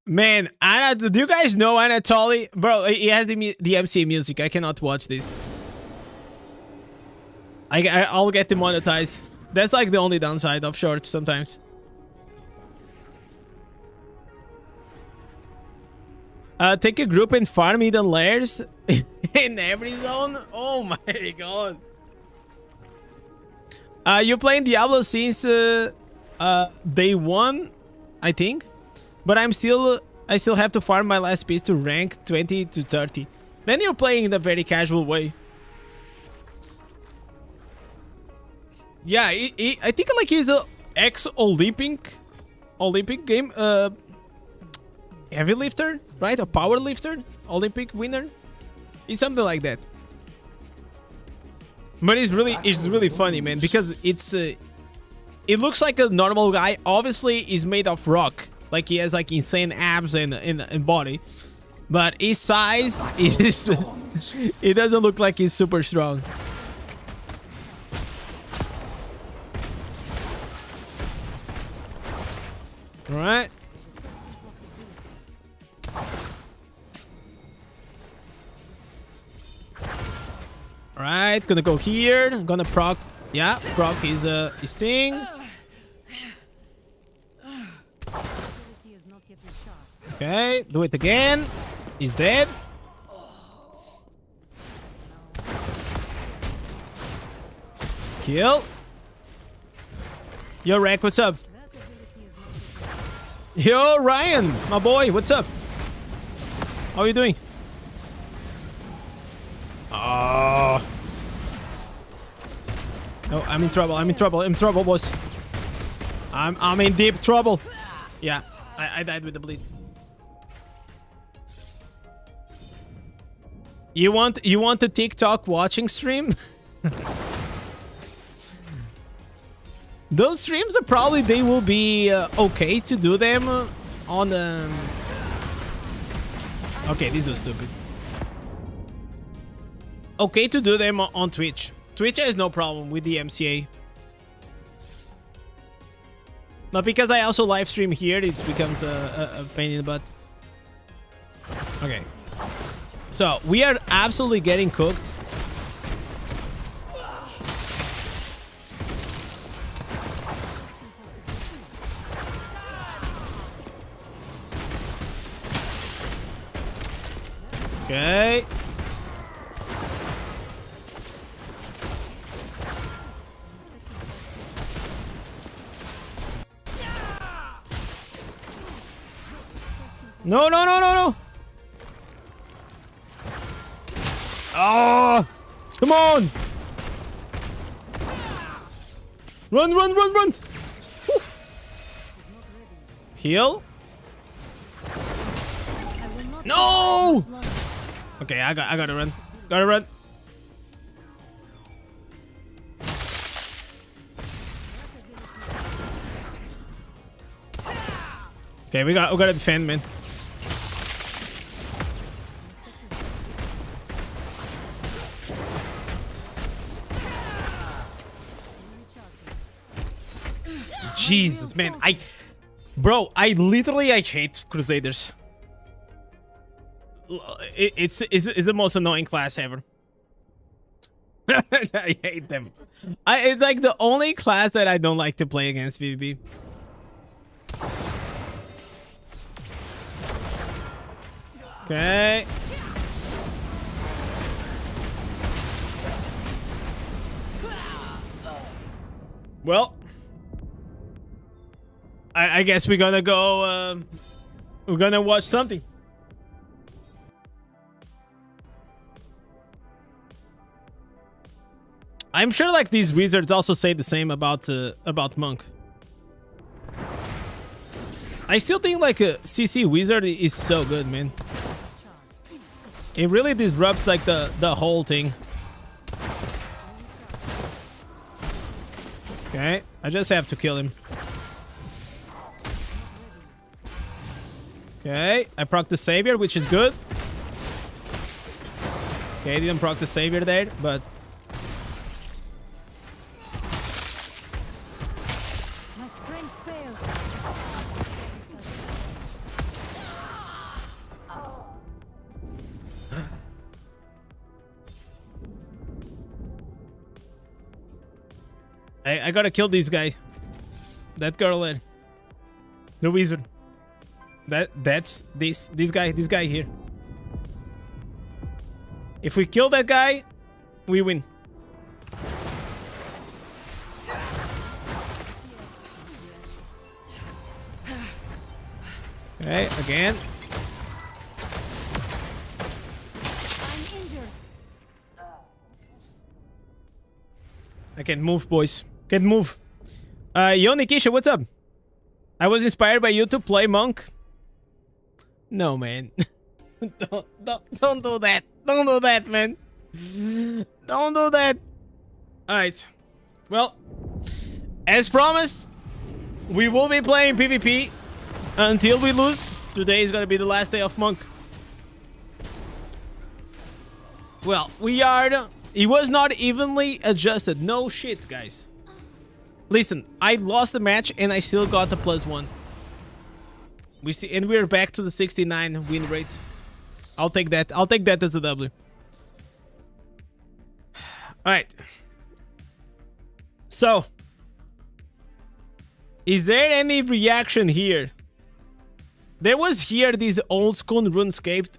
Man, do you guys know Anatoly? Bro, he has the MCA music. I cannot watch this. I'll get demonetized. That's like the only downside of shorts sometimes. Take a group and farm hidden layers in every zone. Oh my god. You playing Diablo since day 1, I think. But I still have to farm my last piece to rank 20 to 30. Then you're playing in a very casual way. Yeah, I think like he's a ex-Olympic game heavy lifter, right? A power lifter, Olympic winner. It's something like that. But it's really funny, man, because it looks like a normal guy. Obviously, he's made of rock. Like he has like insane abs and body, but his size is just, it doesn't look like he's super strong. All right. All right, gonna go here. Gonna proc. Yeah, proc his thing. Okay, do it again. He's dead. Kill. Yo, Rek, what's up? Yo, Ryan, my boy, what's up? How are you doing? Oh. No, I'm in trouble. I'm in trouble, boss. I'm in deep trouble. Yeah, I died with the bleed. You want a TikTok watching stream? Those streams are probably, they will be okay to do them on the... Okay, this was stupid. Okay to do them on Twitch. Twitch has no problem with the MCA. But because I also live stream here, it becomes a pain in the butt. Okay. So, we are absolutely getting cooked. Okay. No, no, no, no, no. Oh, come on. Run, run, run, run. Oof. Heal. No. Okay, I gotta run. Gotta run. Okay, we gotta defend, man. Jesus, man, bro, I hate Crusaders. It's the most annoying class ever. I hate them. It's like the only class that I don't like to play against PvP. Okay. Well, I guess we're gonna go. We're gonna watch something. I'm sure like these wizards also say the same about Monk. I still think like a CC wizard is so good, man. It really disrupts like the whole thing. Okay, I just have to kill him. Okay, I proc the savior, which is good. Okay, I didn't proc the savior there, but I gotta kill these guys. That girl there. The wizard. That's this guy here. If we kill that guy, we win. Okay, again. I can't move, boys. Can't move. Yo, Nikisha, what's up? I was inspired by you to play Monk. No, man. don't do that. Don't do that, man. Don't do that. Alright. Well, as promised, we will be playing PvP until we lose. Today is gonna be the last day of Monk. Well, we are... It was not evenly adjusted. No shit, guys. Listen, I lost the match and I still got the +1. We see, and we're back to the 69 win rate. I'll take that. I'll take that as a W. Alright. So, is there any reaction here? There was here this old school RuneScape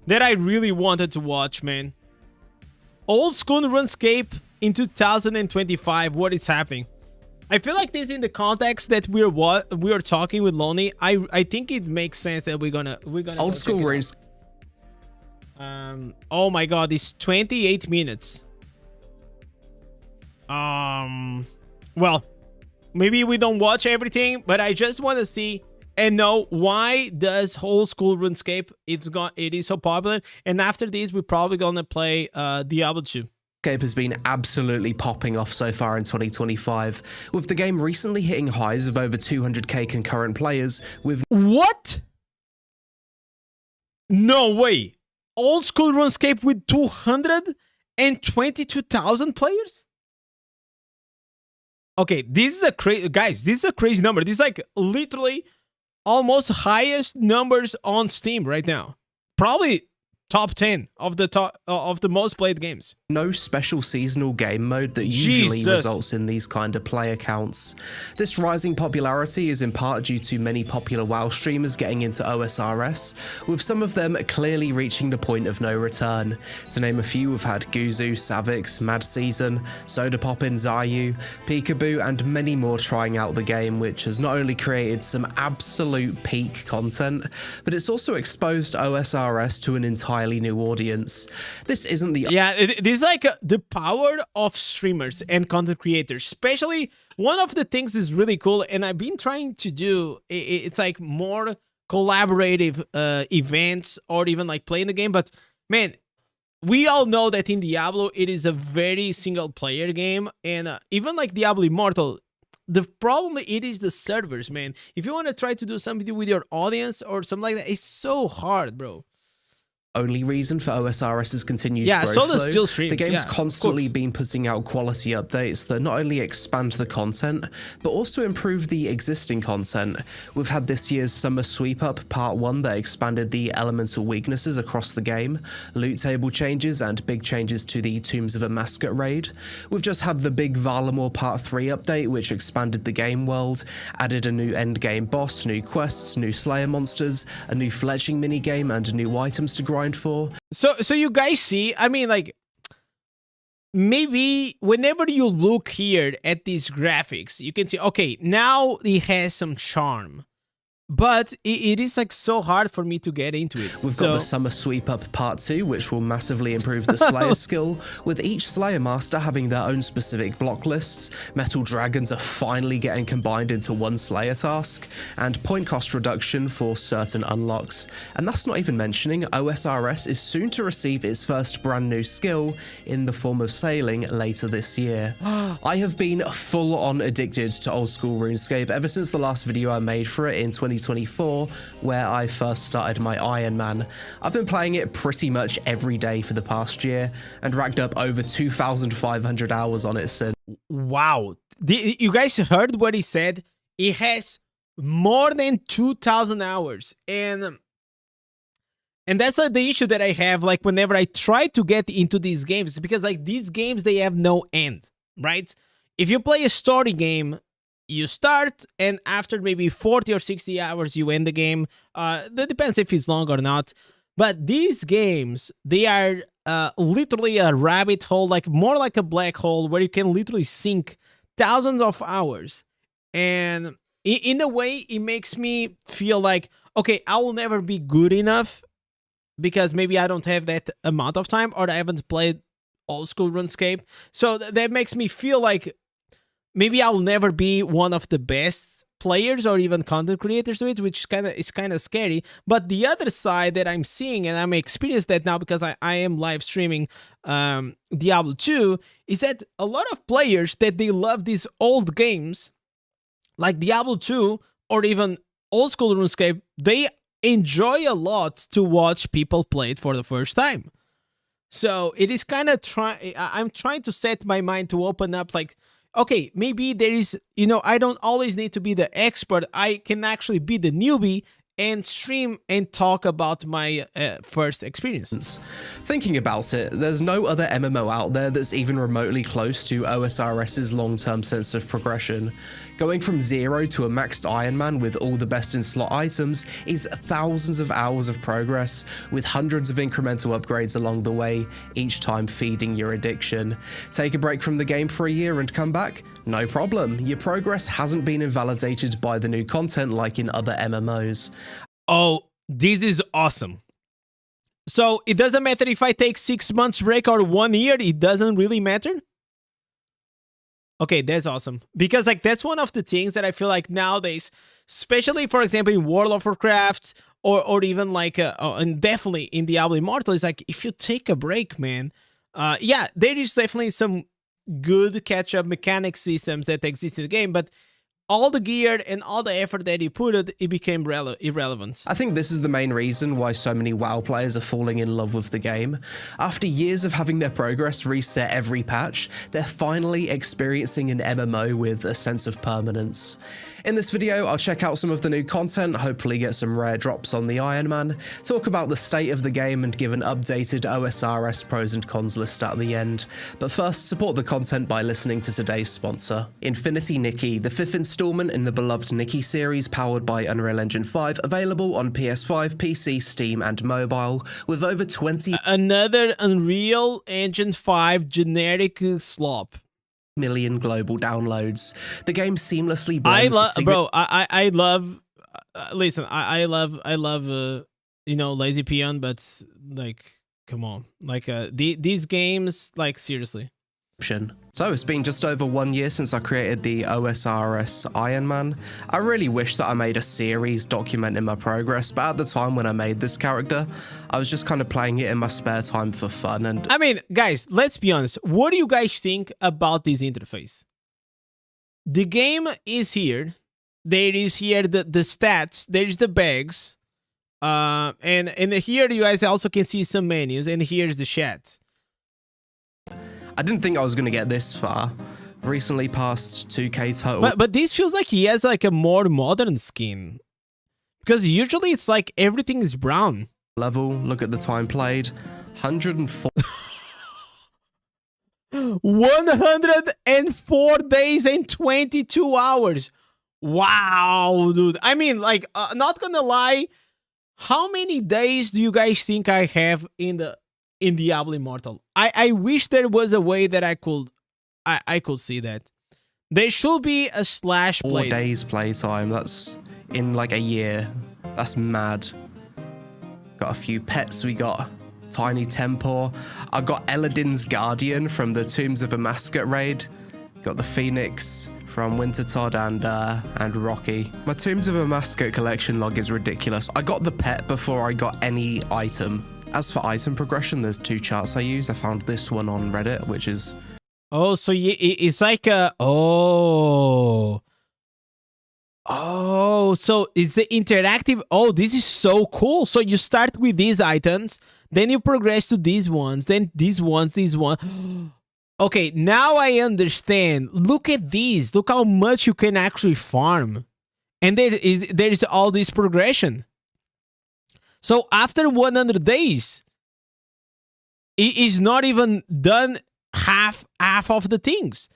that I really wanted to watch, man. Old school RuneScape in 2025. What is happening? I feel like this in the context that we're talking with Louni. I think it makes sense that we're gonna old school runes. Oh my god, it's 28 minutes. Well, maybe we don't watch everything, but I just want to see and know why does old school RuneScape it is so popular. And after this, we're probably gonna play Diablo II. RuneScape has been absolutely popping off so far in 2025, with the game recently hitting highs of over 200k concurrent players with... What? No way. Old school RuneScape with 222,000 players? Okay, this is a crazy... Guys, this is a crazy number. This is like literally almost highest numbers on Steam right now. Probably top 10 of the most played games. No special seasonal game mode that usually Jesus. results in these kind of player counts. This rising popularity is in part due to many popular WoW streamers getting into OSRS, with some of them clearly reaching the point of no return. To name a few, we've had Guzu, Savix, Mad Season, Soda Poppin, Zayu, Peekaboo, and many more trying out the game, which has not only created some absolute peak content, but it's also exposed OSRS to an entirely new audience. This isn't the This is like the power of streamers and content creators. Especially one of the things is really cool, and I've been trying to do. It's like more collaborative events or even like playing the game. But man, we all know that in Diablo it is a very single player game, and even like Diablo Immortal. The problem it is the servers, man. If you want to try to do something with your audience or something like that, it's so hard, bro. Only reason for OSRS's continued Yeah, growth, so does though. still streams, The game's yeah, of constantly course. been putting out quality updates that not only expand the content, but also improve the existing content. We've had this year's Summer Sweep Up Part 1 that expanded the elemental weaknesses across the game, loot table changes, and big changes to the Tombs of a Mascot raid. We've just had the big Valamore Part 3 update, which expanded the game world, added a new endgame boss, new quests, new Slayer monsters, a new fletching minigame, and new items to grind for. So you guys see, I mean, like, maybe whenever you look here at these graphics, you can see, okay, now it has some charm. But it is like so hard for me to get into it. We've got the Summer Sweep Up Part 2, which will massively improve the Slayer skill, with each Slayer Master having their own specific block lists. Metal Dragons are finally getting combined into one Slayer task, and point cost reduction for certain unlocks. And that's not even mentioning OSRS is soon to receive its first brand new skill in the form of sailing later this year. I have been full on addicted to old school RuneScape ever since the last video I made for it in 2024, where I first started my Iron Man. I've been playing it pretty much every day for the past year and racked up over 2,500 hours on it since. Wow. You guys heard what he said? It has more than 2,000 hours. And that's the issue that I have, like, whenever I try to get into these games, because like these games, they have no end, right? If you play a story game, you start, and after maybe 40 or 60 hours, you end the game. That depends if it's long or not. But these games, they are literally a rabbit hole, like more like a black hole, where you can literally sink thousands of hours. And in a way, it makes me feel like, okay, I will never be good enough because maybe I don't have that amount of time, or I haven't played old school RuneScape. So that makes me feel like maybe I'll never be one of the best players or even content creators of it, which is kind of scary. But the other side that I'm seeing, and I'm experiencing that now because I am live streaming Diablo 2, is that a lot of players that they love these old games, like Diablo 2 or even old school RuneScape, they enjoy a lot to watch people play it for the first time. So it is kind of I'm trying to set my mind to open up, like, okay, maybe there is, you know, I don't always need to be the expert. I can actually be the newbie and stream and talk about my first experience. Thinking about it, there's no other MMO out there that's even remotely close to OSRS's long-term sense of progression. Going from 0 to a maxed Iron Man with all the best in slot items is thousands of hours of progress, with hundreds of incremental upgrades along the way, each time feeding your addiction. Take a break from the game for a year and come back? No problem, your progress hasn't been invalidated by the new content like in other MMOs. Oh, this is awesome. So it doesn't matter if I take 6 months break or 1 year, it doesn't really matter? Okay, that's awesome. Because like that's one of the things that I feel like nowadays, especially for example in World of Warcraft or even like and definitely in Diablo Immortal, is like if you take a break, man, yeah, there is definitely some good catch-up mechanic systems that exist in the game, but all the gear and all the effort that you put it became irrelevant. I think this is the main reason why so many WoW players are falling in love with the game. After years of having their progress reset every patch, they're finally experiencing an MMO with a sense of permanence. In this video, I'll check out some of the new content, hopefully get some rare drops on the Iron Man, talk about the state of the game and give an updated OSRS pros and cons list at the end. But first, support the content by listening to today's sponsor, Infinity Nikki, the 5th installment in the beloved Nikki series powered by Unreal Engine 5, available on PS5, PC, Steam and mobile, with over 20 Another Unreal Engine 5 generic slop. million global downloads. The game seamlessly blends I love listen, I love you know, Lazy Peon, but like, come on, like these games, like, seriously. So it's been just over 1 year since I created the OSRS Iron Man. I really wish that I made a series documenting my progress, but at the time when I made this character, I was just kind of playing it in my spare time for fun. And I mean, guys, let's be honest. What do you guys think about this interface? The game is here. There is here the stats. There's the bags. And here you guys also can see some menus, and here's the chat. I didn't think I was going to get this far. Recently passed 2k total. But this feels like he has like a more modern skin. Because usually it's like everything is brown. Level, look at the time played. 104 104 days and 22 hours. Wow, dude. I mean, like, not gonna lie, how many days do you guys think I have in Diablo Immortal? I wish there was a way that I could see that. There should be a slash play. 4 days playtime. That's in like a year. That's mad. Got a few pets. We got Tiny Tempor. I got Eladin's Guardian from the Tombs of Amascut raid. Got the Phoenix from Wintertodd and Rocky. My Tombs of Amascut collection log is ridiculous. I got the pet before I got any item. As for item progression, there's 2 charts I use. I found this one on Reddit, which is... Oh, so it's like a... Oh, so it's the interactive... Oh, this is so cool. So you start with these items, then you progress to these ones, then these ones, these one. Okay, now I understand. Look at these. Look how much you can actually farm. And there is all this progression. So after 100 days, it is not even done half of the things.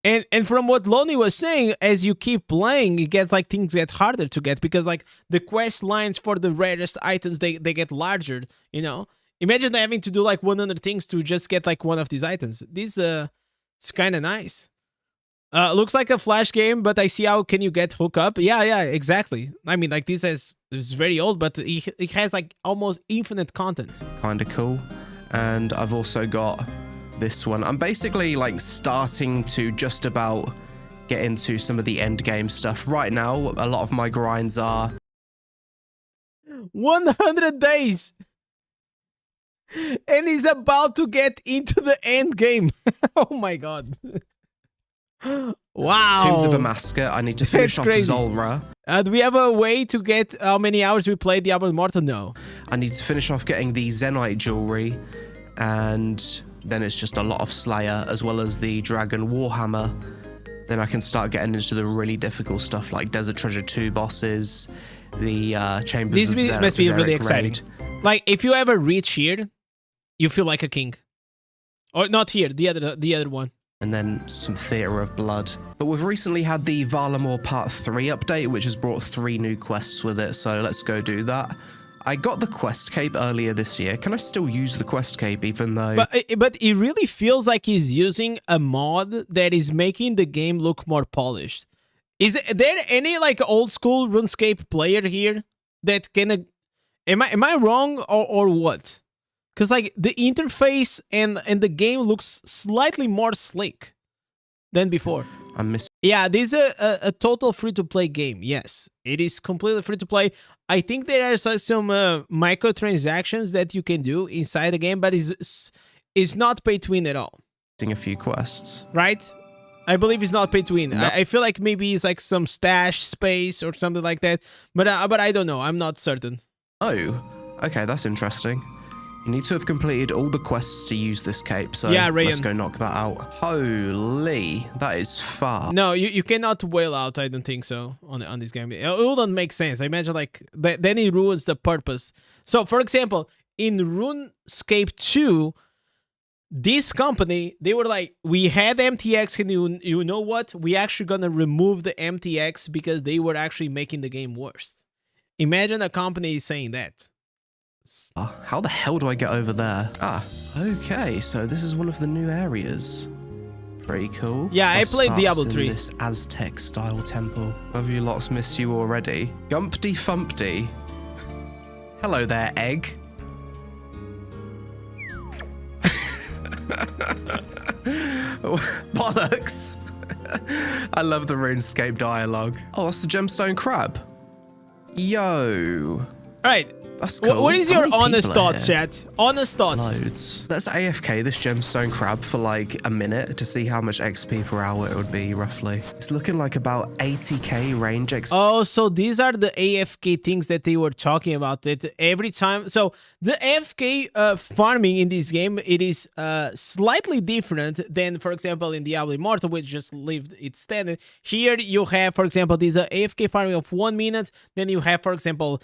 And from what Louni was saying, as you keep playing, it gets like things get harder to get because like the quest lines for the rarest items, they get larger, you know. Imagine having to do like 100 things to just get like one of these items. This it's kind of nice. Looks like a Flash game, but I see how can you get hook up. Yeah, exactly. I mean, like this is very old, but it has like almost infinite content. Kind of cool. And I've also got this one. I'm basically like starting to just about get into some of the end game stuff. Right now, a lot of my grinds are 100 days. And he's about to get into the end game. Oh my god. Wow. Tombs of Amascut. I need to finish off Zulrah. Do we have a way to get how many hours we played Diablo Immortal? No. I need to finish off getting the Zenite jewelry, and then it's just a lot of Slayer as well as the Dragon Warhammer. Then I can start getting into the really difficult stuff like Desert Treasure 2 bosses, the Chambers of Zerek. This must be really exciting. Like if you ever reach here, you feel like a king. Or not here, the other one. And then some Theatre of Blood. But we've recently had the Varlamore Part 3 update, which has brought 3 new quests with it, so let's go do that. I got the quest cape earlier this year. Can I still use the quest cape even though... But it really feels like he's using a mod that is making the game look more polished. Is there any like old school RuneScape player here that can... Am I wrong or what? Because like the interface and the game looks slightly more slick than before. I'm missing. Yeah, this is a total free-to-play game. Yes, it is completely free-to-play. I think there are some microtransactions that you can do inside the game, but it's not pay to win at all. A few quests. Right? I believe it's not pay to win. No. I feel like maybe it's like some stash space or something like that. But I don't know. I'm not certain. Oh, okay, that's interesting. You need to have completed all the quests to use this cape, so Yeah, let's Ryan. go knock that out. Holy, that is far. No, you cannot wail out. I don't think so on this game. It wouldn't make sense. I imagine like then it ruins the purpose. So, for example, in RuneScape 2, this company, they were like, we had MTX, and you know what? We actually gonna remove the MTX because they were actually making the game worse. Imagine a company saying that. How the hell do I get over there? Ah, okay, so this is one of the new areas. Pretty cool. Yeah, I Boss played starts Diablo in 3. this Aztec-style temple. Have you lots missed you already? Gumpty Fumpty. Hello there, egg. Bollocks. I love the RuneScape dialogue. Oh, that's the gemstone crab. Yo. All right. That's cool. What is How your many honest people are thoughts, here? chat? Honest thoughts. Loads. Let's AFK this gemstone crab for like a minute to see how much XP per hour it would be roughly. It's looking like about 80k range XP. Oh, so these are the AFK things that they were talking about. That every time, so the AFK farming in this game, it is slightly different than, for example, in Diablo Immortal, which just lived its standard. Here you have, for example, these AFK farming of 1 minute. Then you have, for example,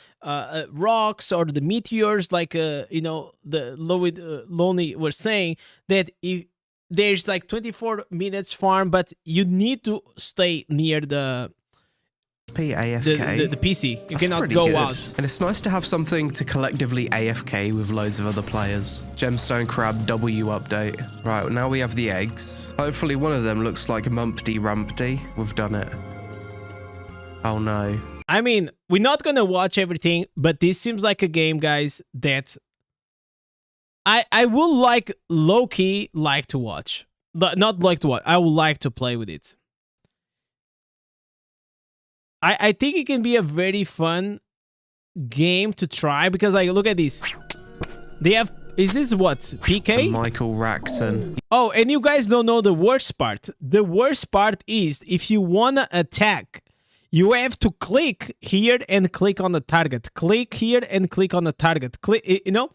rocks or the meteors, like you know, the Louni was saying that if there's like 24 minutes farm, but you need to stay near the AFK. the PC. You That's cannot pretty go good. out. And it's nice to have something to collectively AFK with loads of other players. Gemstone Crab W update. Right, now we have the eggs. Hopefully one of them looks like Mumpty Rumpty. We've done it. Oh no. I mean, we're not gonna watch everything, but this seems like a game, guys, that I will like low-key like to watch. But not like to watch. I would like to play with it. I think it can be a very fun game to try because, like, look at this. They have, is this what, PK? Michael Raxon. Oh, and you guys don't know the worst part. The worst part is if you wanna attack, you have to click here and click on the target. Click here and click on the target. Click, you know,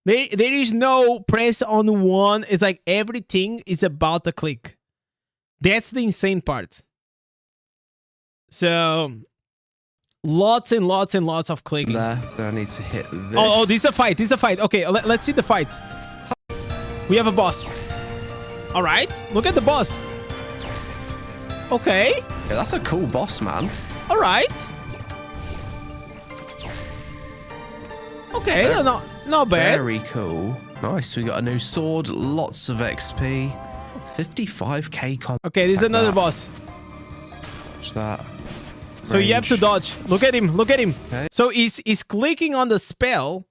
there is no press on one. It's like everything is about the click. That's the insane part. So, lots and lots and lots of clicking. There. So I need to hit this. Oh, this is a fight. This is a fight. Okay, let's see the fight. We have a boss. All right, look at the boss. Okay. Yeah, that's a cool boss, man. All right. Okay, not bad. Very cool. Nice. We got a new sword. Lots of XP. 55k comp. Okay, this is another that. boss. Watch that. So you have to Range. dodge. Look at him. Look at him. Okay. So he's clicking on the spell,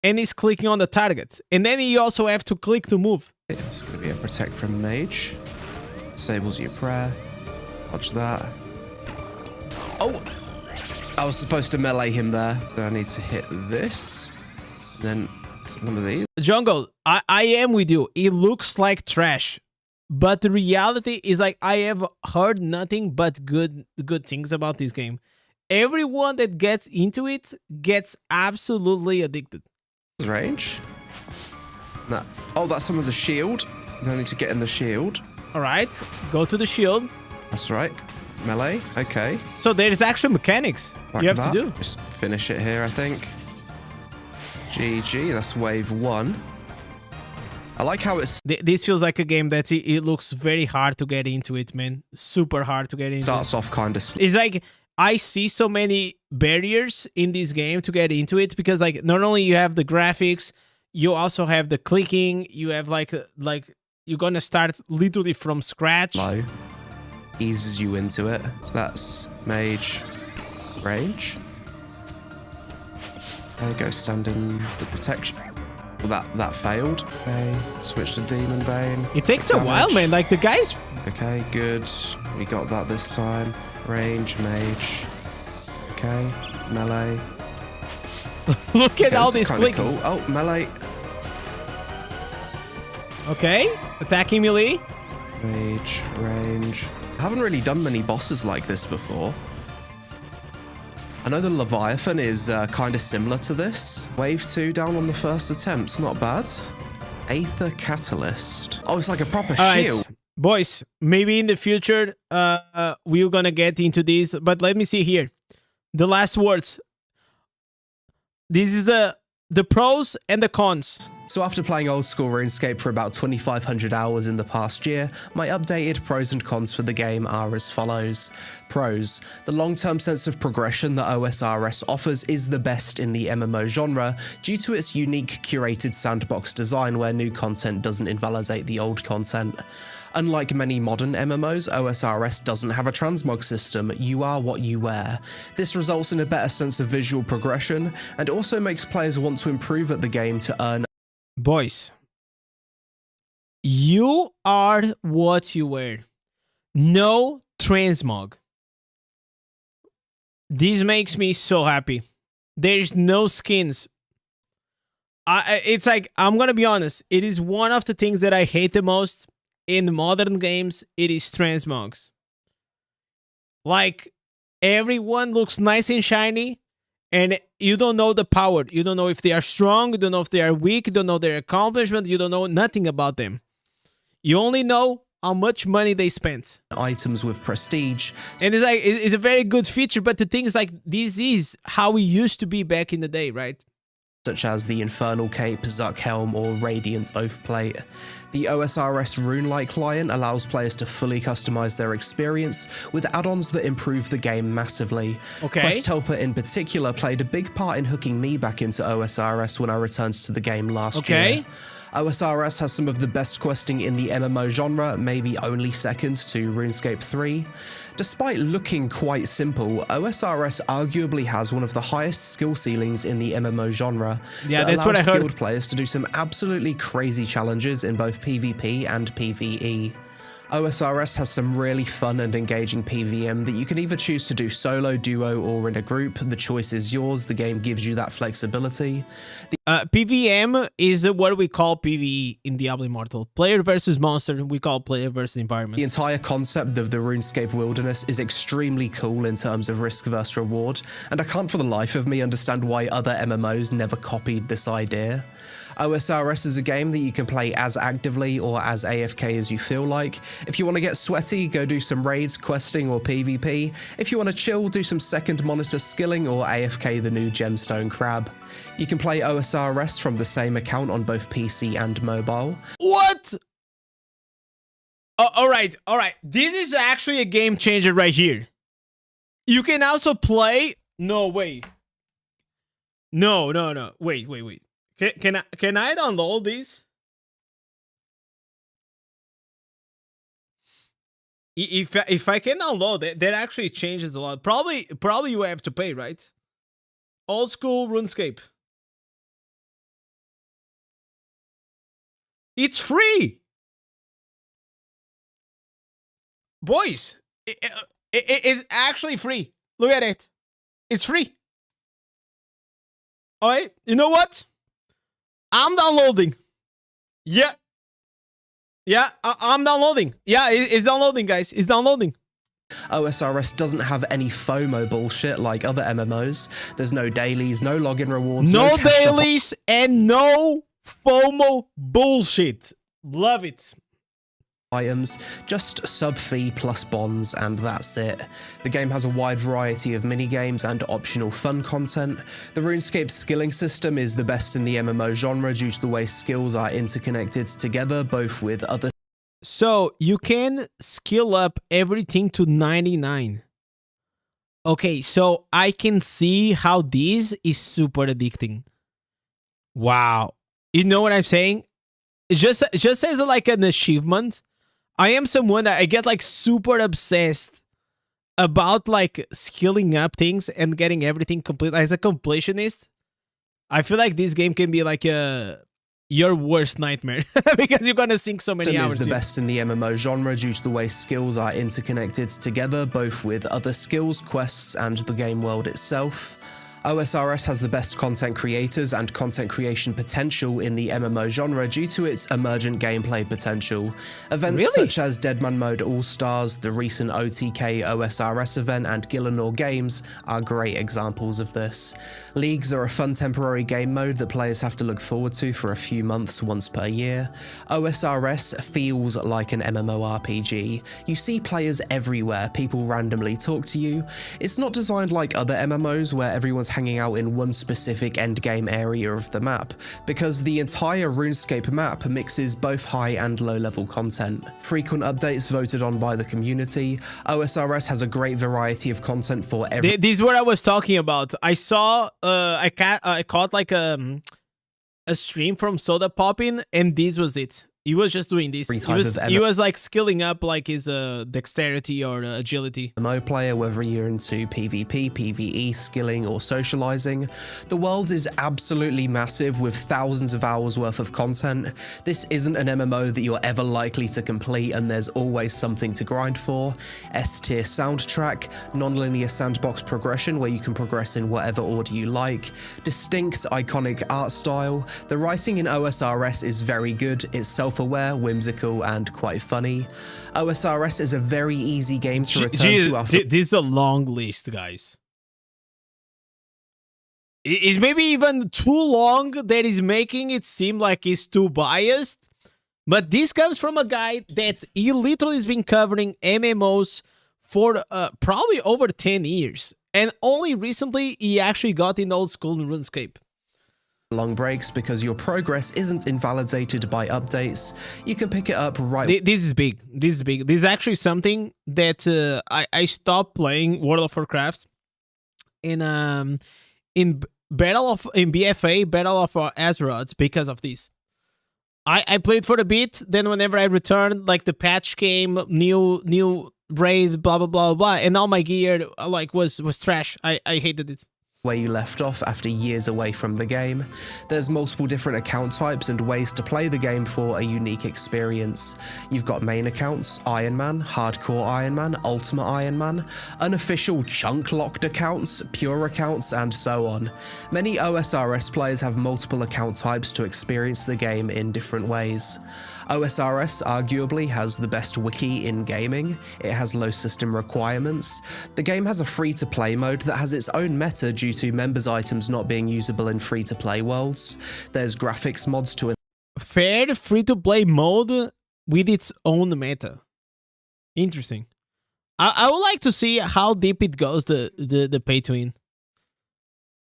and he's clicking on the target, and then you also have to click to move. It's going to be a protect from mage. Disables your prayer. Dodge that. Oh! I was supposed to melee him there. So I need to hit this. Then one of these. Jungle, I am with you. It looks like trash, but the reality is like I have heard nothing but good things about this game. Everyone that gets into it gets absolutely addicted. Range. No. Oh, that summons a shield. Then I need to get in the shield. All right, go to the shield. That's right. Melee. Okay. So there's actual mechanics Back you have that. to do. Just finish it here, I think. GG. That's wave 1. I like how it's This feels like a game that it looks very hard to get into it, man. Super hard to get into. starts off kind of. It's like I see so many barriers in this game to get into it because like not only you have the graphics, you also have the clicking. You have like you're gonna start literally from scratch. Low. Eases you into it. So that's mage range. There you go, stand in the protection. Well, that failed. Okay, switch to Demon Bane. It takes a while, man. Like the guys. Okay, good. We got that this time. Range, mage. Okay, melee. Look at Okay, all this this is kinda clicking. cool. Oh, melee. Okay, attacking melee. Rage, range. I haven't really done many bosses like this before. I know the Leviathan is kind of similar to this. Wave 2 down on the first attempt, not bad. Aether Catalyst. Oh, it's like a proper shield. Boys, maybe in the future we're gonna get into this, but let me see here. The last words. This is the pros and the cons. So after playing old school RuneScape for about 2,500 hours in the past year, my updated pros and cons for the game are as follows. Pros. The long-term sense of progression that OSRS offers is the best in the MMO genre due to its unique curated sandbox design where new content doesn't invalidate the old content. Unlike many modern MMOs, OSRS doesn't have a transmog system, you are what you wear. This results in a better sense of visual progression and also makes players want to improve at the game to earn. Boys, you are what you wear. No transmog. This makes me so happy. There's no skins. It's like, I'm gonna be honest, it is one of the things that I hate the most in modern games. It is transmogs. Like, everyone looks nice and shiny, and you don't know the power. You don't know if they are strong, you don't know if they are weak, you don't know their accomplishment, you don't know nothing about them. You only know how much money they spent. Items with prestige. And it's like, it's a very good feature, but the thing is, like, this is how it used to be back in the day, right? Such as the Infernal Cape, Zuck Helm, or Radiant Oath Plate. The OSRS Rune-like client allows players to fully customize their experience with add-ons that improve the game massively. Okay. Quest Helper in particular played a big part in hooking me back into OSRS when I returned to the game last year. OSRS has some of the best questing in the MMO genre, maybe only second to RuneScape 3. Despite looking quite simple, OSRS arguably has one of the highest skill ceilings in the MMO genre. Yeah, that's what I heard. Skilled players to do some absolutely crazy challenges in both PvP and PvE. OSRS has some really fun and engaging PvM that you can either choose to do solo, duo, or in a group. The choice is yours. The game gives you that flexibility. PvM is what we call PvE in Diablo Immortal. Player versus monster, we call player versus environment. The entire concept of the RuneScape wilderness is extremely cool in terms of risk versus reward, and I can't for the life of me understand why other MMOs never copied this idea. OSRS is a game that you can play as actively or as AFK as you feel like. If you want to get sweaty, go do some raids, questing, or PvP. If you want to chill, do some second monitor skilling or AFK the new gemstone crab. You can play OSRS from the same account on both PC and mobile. What? All right. This is actually a game changer right here. You can also play... No, wait. No. Wait. Can I download these? If I can download it, that actually changes a lot. Probably you have to pay, right? Old school RuneScape. It's free, boys. It's actually free. Look at it. It's free. All right. You know what? I'm downloading. Yeah, I'm downloading. Yeah, it's downloading, guys. It's downloading. OSRS doesn't have any FOMO bullshit like other MMOs. There's no dailies, no login rewards, no dailies, and no FOMO bullshit. Love it. Items, just sub-fee plus bonds, and that's it. The game has a wide variety of mini-games and optional fun content. The RuneScape skilling system is the best in the MMO genre due to the way skills are interconnected together, both with other... So, you can skill up everything to 99. Okay, so I can see how this is super addicting. Wow. You know what I'm saying? Just as like an achievement, I am someone that I get like super obsessed about like skilling up things and getting everything complete. As a completionist, I feel like this game can be like your worst nightmare because you're gonna sink so many hours. Is the best in the MMO genre due to the way skills are interconnected together, both with other skills, quests, and the game world itself. OSRS has the best content creators and content creation potential in the MMO genre due to its emergent gameplay potential. Events such as Deadman Mode All-Stars, the recent OTK OSRS event, and Gillinor Games are great examples of this. Leagues are a fun temporary game mode that players have to look forward to for a few months once per year. OSRS feels like an MMORPG. You see players everywhere, people randomly talk to you. It's not designed like other MMOs where everyone's hanging out in one specific endgame area of the map, because the entire RuneScape map mixes both high and low level content. Frequent updates voted on by the community. OSRS has a great variety of content for every— This is what I was talking about. I saw, I caught like a stream from Soda Poppin', and this was it. He was just doing this. He was like skilling up like his dexterity or agility. MMO player, whether you're into PvP, PvE, skilling, or socializing. The world is absolutely massive with thousands of hours worth of content. This isn't an MMO that you're ever likely to complete, and there's always something to grind for. S-tier soundtrack, non-linear sandbox progression where you can progress in whatever order you like, distinct iconic art style. The writing in OSRS is very good. It's self-aware, whimsical, and quite funny. OSRS is a very easy game to return to after— This is a long list, guys. It's maybe even too long that is making it seem like he's too biased. But this comes from a guy that he literally has been covering MMOs for probably over 10 years. And only recently he actually got in old school RuneScape. Long breaks because your progress isn't invalidated by updates. You can pick it up right— This is big. This is big. This is actually something that I stopped playing World of Warcraft in BFA Battle of Azeroth because of this. I played for a bit, then whenever I returned, like the patch came, new raid, blah blah blah blah, and all my gear like was trash. I hated it. Where you left off after years away from the game. There's multiple different account types and ways to play the game for a unique experience. You've got main accounts, Iron Man, Hardcore Iron Man, Ultimate Iron Man, unofficial chunk-locked accounts, pure accounts, and so on. Many OSRS players have multiple account types to experience the game in different ways. OSRS arguably has the best wiki in gaming. It has low system requirements. The game has a free-to-play mode that has its own meta due to members' items not being usable in free-to-play worlds. There's graphics mods to— Fair free-to-play mode with its own meta. Interesting. I would like to see how deep it goes, the pay-to-win.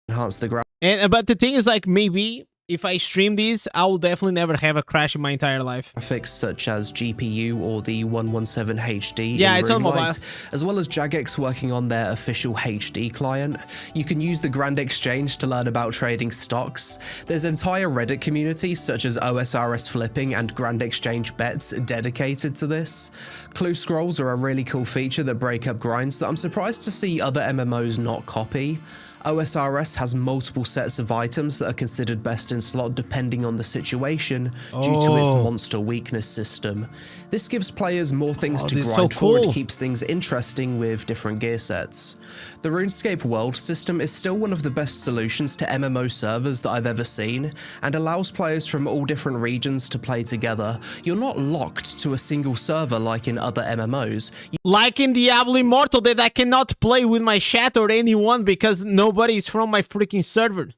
enhance the But the thing is, like, maybe if I stream these, I will definitely never have a crash in my entire life. graphics such as GPU or the 117 HD, yeah, it's on mobile, as well as Jagex working on their official HD client. You can use the Grand Exchange to learn about trading stocks. There's entire Reddit communities such as OSRS Flipping and Grand Exchange Bets dedicated to this. Clue scrolls are a really cool feature that break up grinds that I'm surprised to see other MMOs not copy. OSRS has multiple sets of items that are considered best in slot depending on the situation due to its monster weakness system. This gives players more things to grind for and keeps things interesting with different gear sets. The RuneScape world system is still one of the best solutions to MMO servers that I've ever seen and allows players from all different regions to play together. You're not locked to a single server like in other MMOs. Like in Diablo Immortal, that I cannot play with my chat or anyone because nobody is from my freaking server.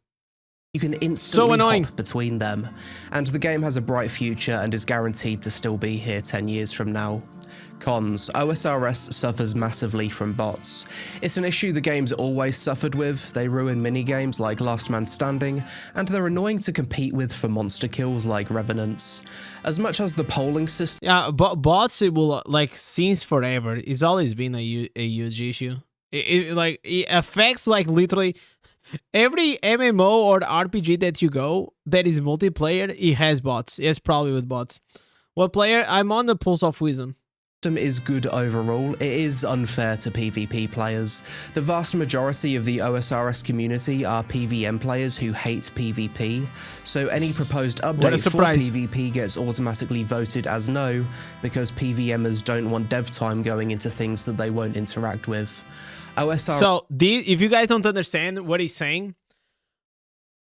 You can instantly hop between them, and the game has a bright future and is guaranteed to still be here 10 years from now. Cons: OSRS suffers massively from bots. It's an issue the game's always suffered with. They ruin minigames like Last Man Standing, and they're annoying to compete with for monster kills like Revenants. As much as the polling system— yeah, bots, it will, like, since forever, it's always been a huge issue. It affects, like, literally every MMO or RPG that you go that is multiplayer, it has bots. It's probably with bots. What player? I'm on the Pulse of Wisdom. Is good overall. It is unfair to PvP players. The vast majority of the OSRS community are PVM players who hate PvP, so any proposed update for PvP gets automatically voted as no, because PVMers don't want dev time going into things that they won't interact with. OSR. So if you guys don't understand what he's saying,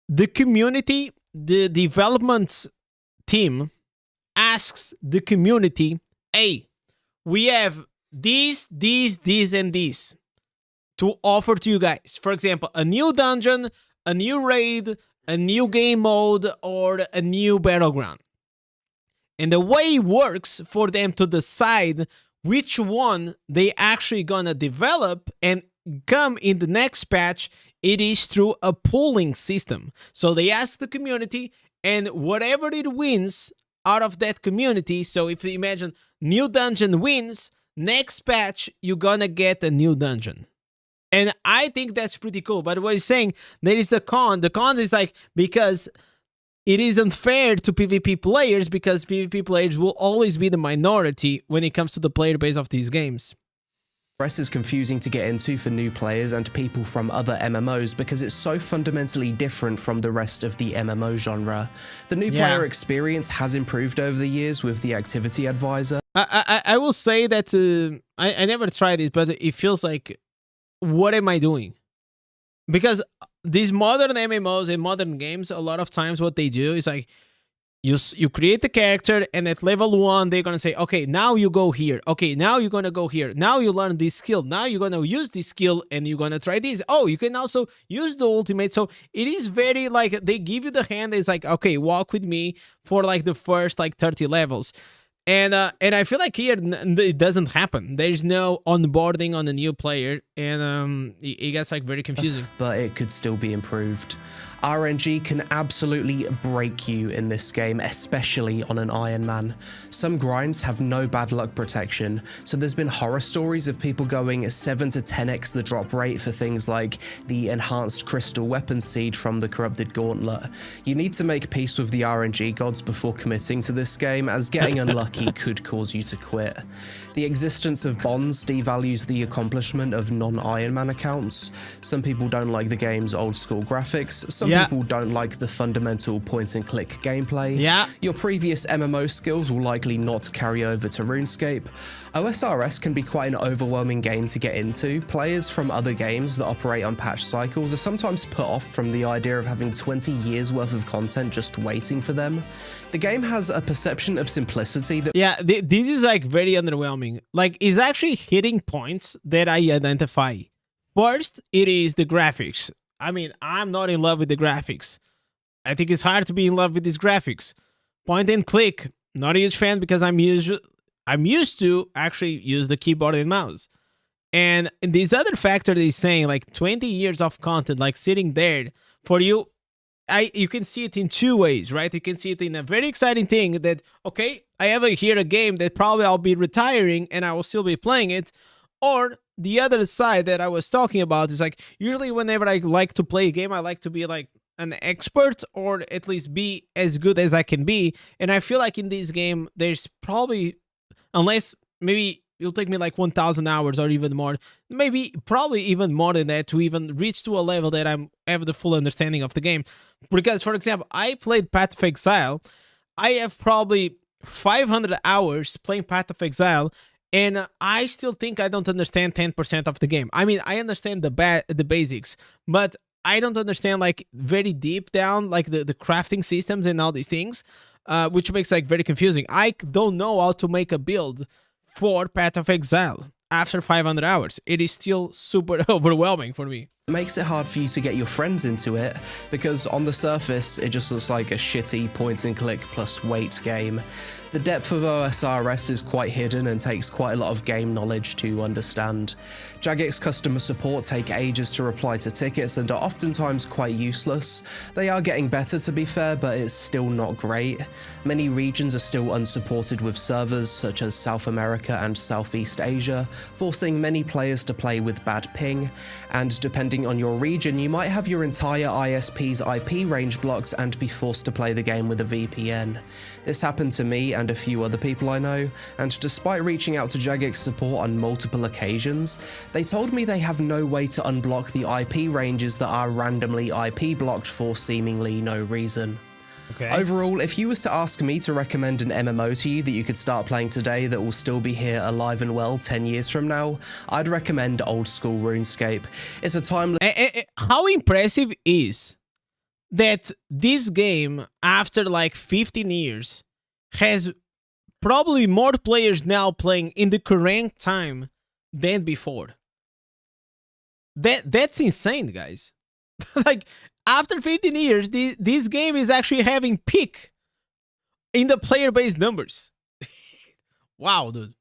the community, the development team asks the community, hey, we have these, and these to offer to you guys. For example, a new dungeon, a new raid, a new game mode, or a new battleground. And the way it works for them to decide which one they actually gonna develop and come in the next patch, it is through a polling system. So they ask the community, and whatever it wins out of that community, so if you imagine new dungeon wins, next patch you're gonna get a new dungeon. And I think that's pretty cool. But what he's saying, there is the con. The con is like, because it is unfair to PvP players, because PvP players will always be the minority when it comes to the player base of these games. Is confusing to get into for new players and people from other MMOs because it's so fundamentally different from the rest of the MMO genre. The new player experience has improved over the years with the activity advisor. I will say that I never tried it, but it feels like, what am I doing? Because these modern MMOs and modern games, a lot of times what they do is like, you create the character, and at level 1 they're gonna say, okay, now you go here, okay, now you're gonna go here, now you learn this skill, now you're gonna use this skill and you're gonna try this. Oh, you can also use the ultimate. So it is very like, they give you the hand. It's like, okay, walk with me for like the first like 30 levels. And I feel like here it doesn't happen. There's no onboarding on a new player, and it gets like very confusing. But it could still be improved. RNG can absolutely break you in this game, especially on an Iron Man. Some grinds have no bad luck protection, so there's been horror stories of people going 7 to 10x the drop rate for things like the enhanced crystal weapon seed from the corrupted gauntlet. You need to make peace with the RNG gods before committing to this game, as getting unlucky could cause you to quit. The existence of bonds devalues the accomplishment of non-Iron Man accounts. Some people don't like the game's old school graphics. Some people don't like the fundamental point-and-click gameplay. Your previous MMO skills will likely not carry over to RuneScape. OSRS can be quite an overwhelming game to get into. Players from other games that operate on patch cycles are sometimes put off from the idea of having 20 years worth of content just waiting for them. The game has a perception of simplicity that— this is like very underwhelming. Like, it's actually hitting points that I identify. First, it is the graphics. I mean, I'm not in love with the graphics. I think it's hard to be in love with these graphics. Point and click, not a huge fan, because I'm used to actually use the keyboard and mouse. And this other factor that he's saying, like 20 years of content, like sitting there for you. You can see it in two ways, right? You can see it in a very exciting thing that, okay, I have here a game that probably I'll be retiring and I will still be playing it. Or the other side that I was talking about is like, usually whenever I like to play a game, I like to be like an expert, or at least be as good as I can be. And I feel like in this game, there's probably, unless maybe it'll take me like 1,000 hours or even more, probably even more than that, to even reach to a level that I have the full understanding of the game. Because, for example, I played Path of Exile. I have probably 500 hours playing Path of Exile, and I still think I don't understand 10% of the game. I mean, I understand the basics, but I don't understand like very deep down, like the crafting systems and all these things, which makes like very confusing. I don't know how to make a build for Path of Exile after 500 hours. It is still super overwhelming for me. It makes it hard for you to get your friends into it, because on the surface it just looks like a shitty point and click plus wait game. The depth of OSRS is quite hidden and takes quite a lot of game knowledge to understand. Jagex customer support take ages to reply to tickets and are oftentimes quite useless. They are getting better, to be fair, but it's still not great. Many regions are still unsupported with servers such as South America and Southeast Asia, forcing many players to play with bad ping, and depending on your region, you might have your entire ISP's IP range blocked and be forced to play the game with a VPN. This happened to me and a few other people I know, and despite reaching out to Jagex support on multiple occasions, they told me they have no way to unblock the IP ranges that are randomly IP blocked for seemingly no reason. Okay. Overall, if you was to ask me to recommend an MMO to you that you could start playing today that will still be here alive and well 10 years from now, I'd recommend old school RuneScape. It's a timeless... How impressive is that this game, after like 15 years, has probably more players now playing in the current time than before. That's insane, guys. Like, after 15 years, this game is actually having peak in the player-based numbers. Wow, dude.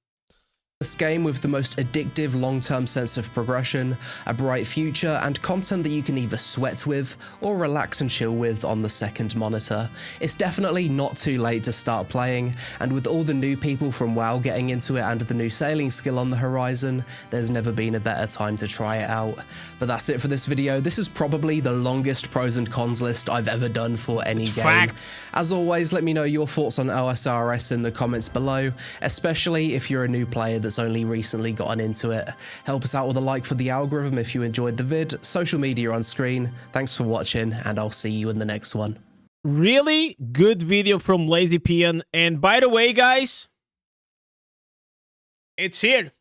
This game with the most addictive long-term sense of progression, a bright future, and content that you can either sweat with or relax and chill with on the second monitor. It's definitely not too late to start playing, and with all the new people from WoW getting into it and the new sailing skill on the horizon, there's never been a better time to try it out. But that's it for this video. This is probably the longest pros and cons list I've ever done for any game. Facts. As always, let me know your thoughts on OSRS in the comments below, especially if you're a new player that's only recently gotten into it. Help us out with a like for the algorithm if you enjoyed the vid. Social media on screen. Thanks for watching, and I'll see you in the next one. Really good video from Lazy Peon. And by the way, guys, it's here.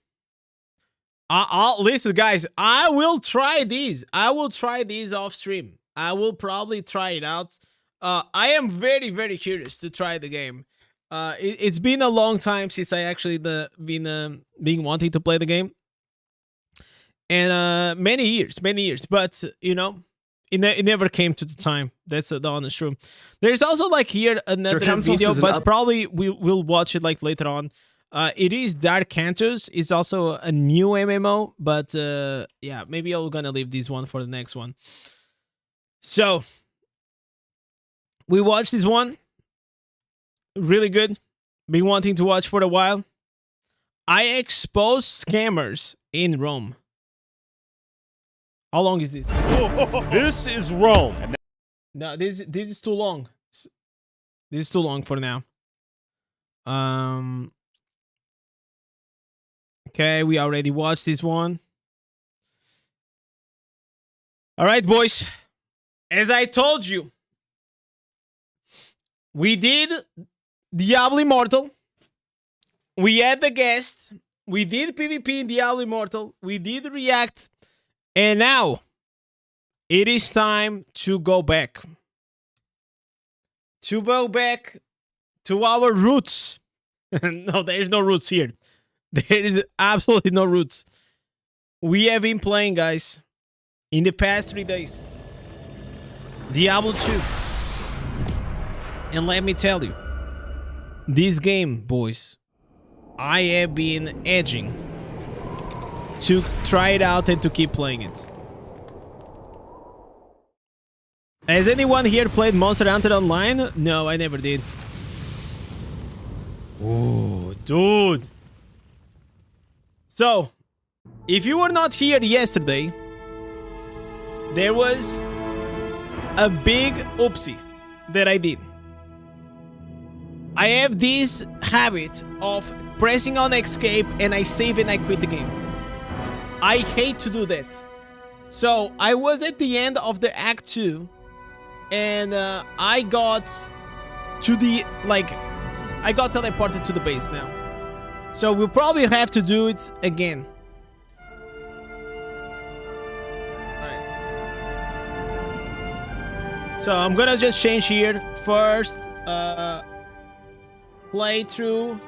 I'll listen, guys. I will try these. I will try these off stream. I will probably try it out. I am very, very curious to try the game. It's been a long time since I actually been wanting to play the game, and many years. But you know, it never came to the time. That's the honest truth. There's also like here another video, but probably we'll watch it like later on. It is Dark Cantos. It's also a new MMO, but yeah, maybe I'm gonna leave this one for the next one. So we watched this one. Really good. Been wanting to watch for a while. I expose scammers in Rome. How long is this? This is Rome. No, this is too long. This is too long for now. Okay, we already watched this one. All right, boys. As I told you, we did Diablo Immortal. We had the guest. We did PvP in Diablo Immortal. We did React. And now it is time to go back. To go back to our roots. No, there is no roots here. There is absolutely no roots. We have been playing, guys, in the past 3 days, Diablo 2. And let me tell you, this game, boys, I have been edging to try it out and to keep playing it. Has anyone here played Monster Hunter Online? No, I never did. Oh, dude. So, if you were not here yesterday, there was a big oopsie that I did. I have this habit of pressing on escape and I save and I quit the game. I hate to do that. So I was at the end of the Act 2 and I got to the, I got teleported to the base now. So we'll probably have to do it again. Alright. So I'm gonna just change here. First, playthrough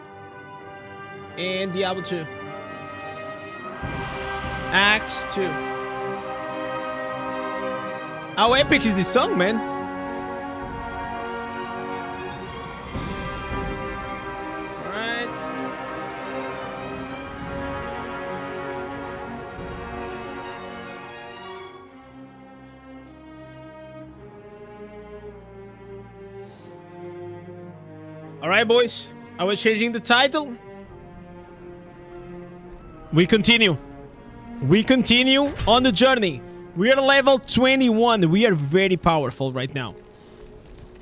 and Diablo 2. Act 2. How epic is this song, man? Alright. Alright, boys. I was changing the title. We continue. We continue on the journey. We are level 21. We are very powerful right now.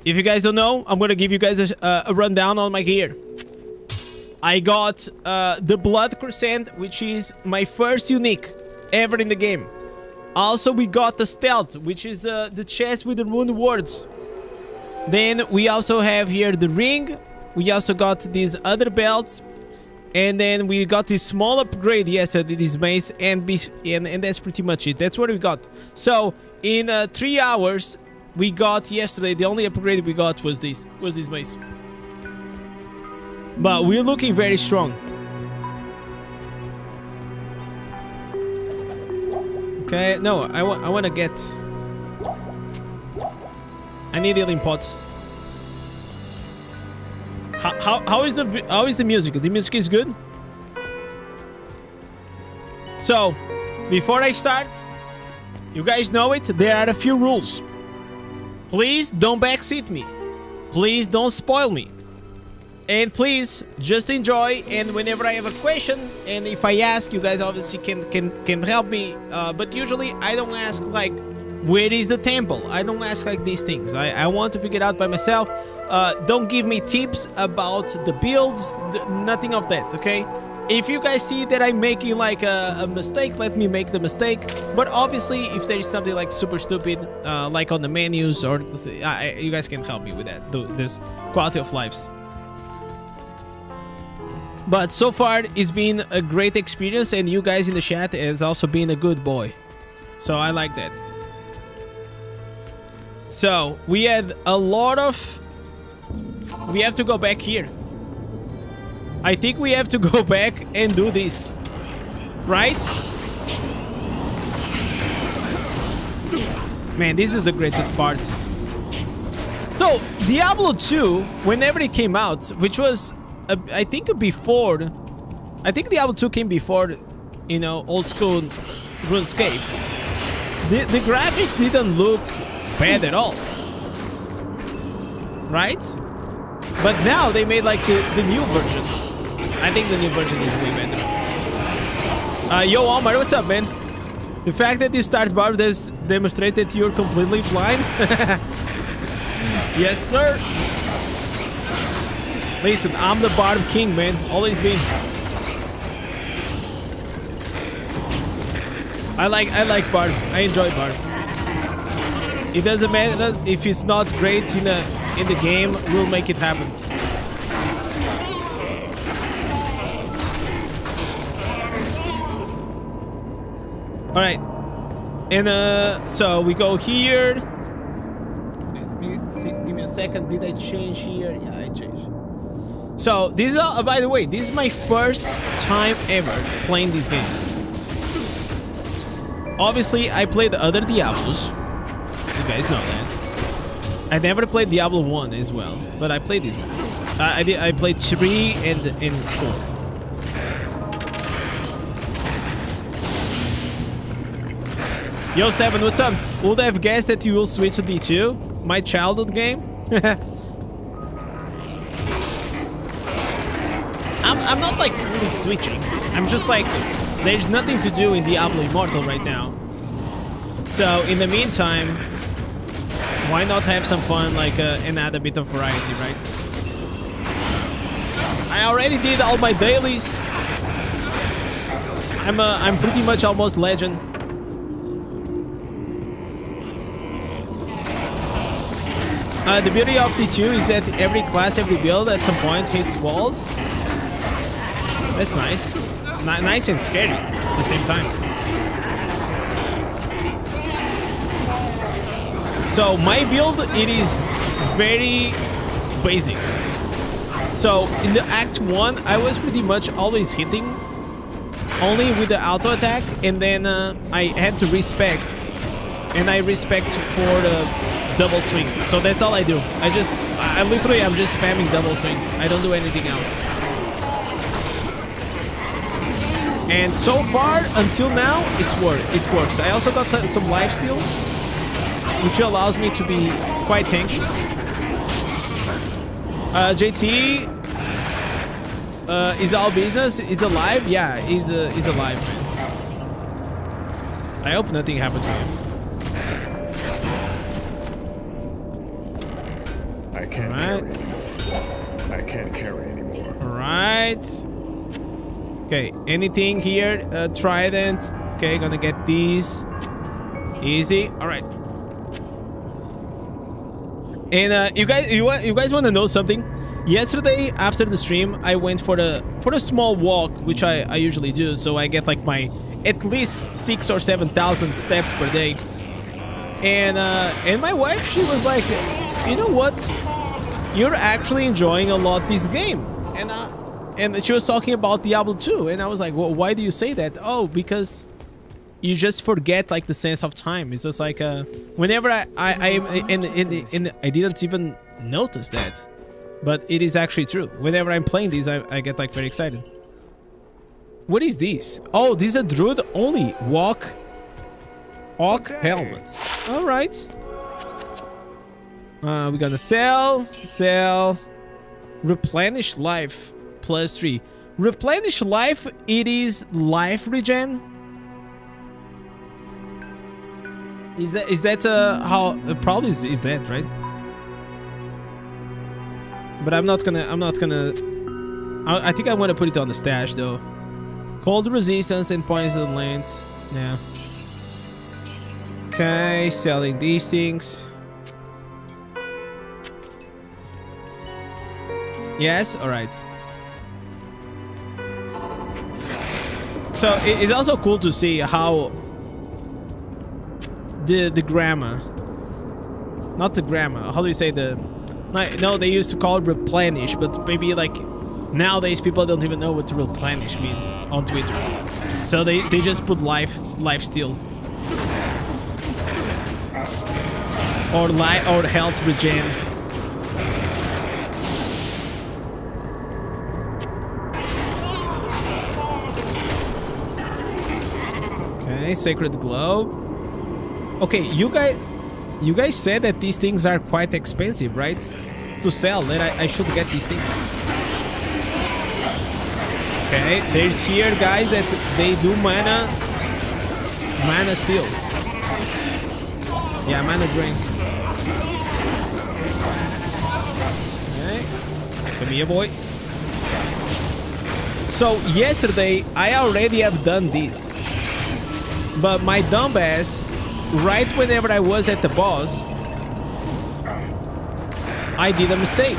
If you guys don't know, I'm gonna give you guys a rundown on my gear. I got the Blood Crescent, which is my first unique ever in the game. Also, we got the Stealth, which is the chest with the rune words. Then we also have here the ring. We also got these other belts. And then we got this small upgrade yesterday, this mace, and that's pretty much it. That's what we got. So in 3 hours, we got yesterday, the only upgrade we got was this mace. But we're looking very strong. Okay, no, I want to get... I need healing pots. How is the music? The music is good. So, before I start, you guys know it. There are a few rules. Please don't backseat me. Please don't spoil me. And please just enjoy. And whenever I have a question, and if I ask, you guys obviously can help me. But usually I don't ask like, where is the temple? I don't ask like these things. I want to figure it out by myself. Don't give me tips about the builds, nothing of that, okay? If you guys see that I'm making like a mistake, let me make the mistake. But obviously, if there is something like super stupid, like on the menus, or you guys can help me with that, this quality of lives. But so far, it's been a great experience, and you guys in the chat has also been a good boy. So I like that. So, we had a lot of... We have to go back here. I think we have to go back and do this. Right? Man, this is the greatest part. So, Diablo 2, whenever it came out, which was, I think before... I think Diablo 2 came before, you know, old school RuneScape. The graphics didn't look bad at all, right? But now they made like the new version. I think the new version is way better. Yo, Omar, what's up, man? The fact that you start Barb does demonstrate that you're completely blind. Yes, sir. Listen, I'm the Barb King, man. Always been. I like Barb. I enjoy Barb. It doesn't matter if it's not great in the game, we'll make it happen. Alright. And so we go here. Give me a second. Did I change here? Yeah, I changed. So this is by the way, this is my first time ever playing this game. Obviously I played the other Diablos. You guys know that. I never played Diablo 1 as well, but I played this one. I played 3 and 4. Yo, 7, what's up? Would I have guessed that you will switch to D2? My childhood game? I'm not like really switching. I'm just like, there's nothing to do in Diablo Immortal right now. So in the meantime, why not have some fun, like, and add a bit of variety, right? I already did all my dailies. I'm pretty much almost legend. The beauty of D2 is that every class, every build at some point hits walls. That's nice. Nice and scary at the same time. So my build, it is very basic. So in the Act 1, I was pretty much always hitting only with the auto attack, and then I had to respect, and I respect for the double swing. So that's all I do. I'm just spamming double swing. I don't do anything else. And so far, until now, it works. I also got some lifesteal, which allows me to be quite tanky. JT is all business. Is alive? Yeah, he's alive, man. I hope nothing happened to him. I can't carry anymore. I can't carry anymore. Alright. Okay, anything here? Trident. Okay, gonna get these. Easy. Alright. And you guys want to know something? Yesterday after the stream, I went for a small walk, which I usually do, so I get like my at least 6,000 or 7,000 steps per day. And my wife, she was like, you know what? You're actually enjoying a lot this game. And she was talking about Diablo 2, and I was like, well, why do you say that? Oh, because you just forget like the sense of time. It's just like whenever I didn't even notice that, but it is actually true. Whenever I'm playing these, I get like very excited. What is this? Oh, this is a druid only walk helmet. All right. We're gonna sell, replenish life +3. Replenish life. It is life regen. Is that how probably is that right? But I'm not gonna I think I want to put it on the stash though. Cold resistance and poison length. Yeah. Okay, selling these things. Yes, all right. So it's also cool to see how the grammar, not the grammar, how do you say the, no, they used to call it replenish, but maybe like nowadays people don't even know what replenish means on Twitter, so they just put life steal or health regen. Okay, sacred globe. Okay, you guys said that these things are quite expensive, right? To sell, that I should get these things. Okay, there's here guys that they do mana steal. Yeah, mana drain. Okay, come here, boy. So yesterday I already have done this, but my dumbass, right whenever I was at the boss, I did a mistake.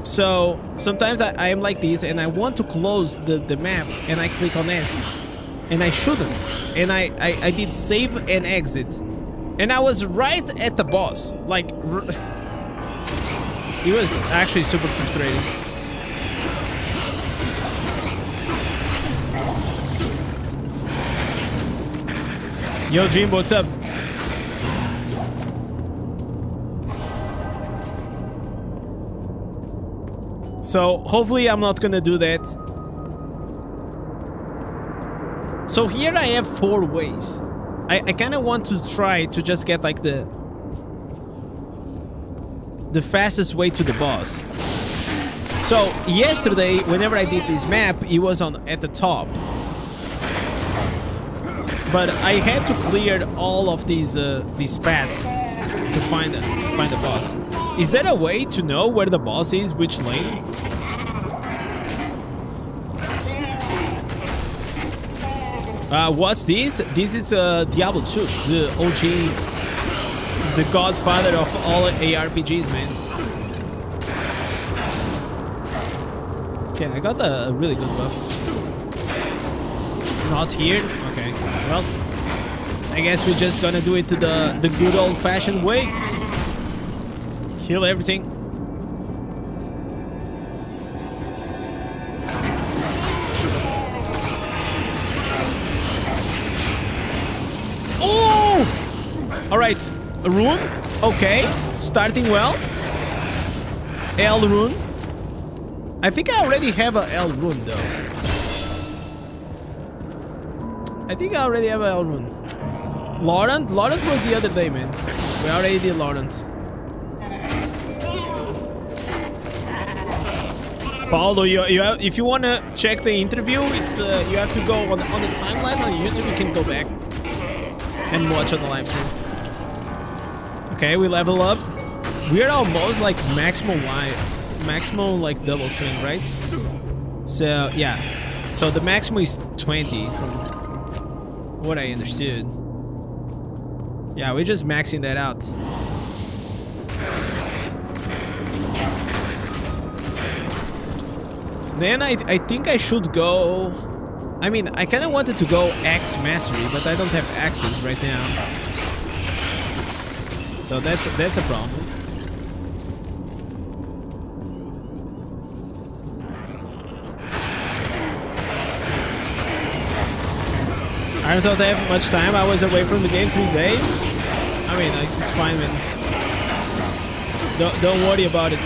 So sometimes I am like this and I want to close the map and I click on ESC and I shouldn't, and I did save and exit and I was right at the boss. Like it was actually super frustrating. Yo, Jim, what's up? So hopefully I'm not gonna do that. So here I have 4 ways. I kind of want to try to just get like the fastest way to the boss. So yesterday, whenever I did this map, it was at the top. But I had to clear all of these paths to find the boss. Is there a way to know where the boss is, which lane? What's this? This is Diablo 2, the OG, the godfather of all ARPGs, man. Okay, I got a really good buff. Not here? Okay. Well, I guess we're just gonna do it to the good old-fashioned way. Kill everything. Oh! Alright, a rune. Okay, starting well. L rune. I think I already have a L rune though. I think I already have a L rune. Laurent? Laurent was the other day, man. We already did Laurent. Paulo, if you wanna check the interview, it's you have to go on the timeline on YouTube. You can go back and watch on the live stream. Okay, we level up. We're almost like maximum like double swing, right? So yeah, so the maximum is 20 from what I understood. Yeah, we're just maxing that out. Then I think I should go... I mean, I kind of wanted to go Axe Mastery, but I don't have axes right now. So that's a problem. I don't have much time. I was away from the game 3 days. I mean, it's fine, man. Don't worry about it.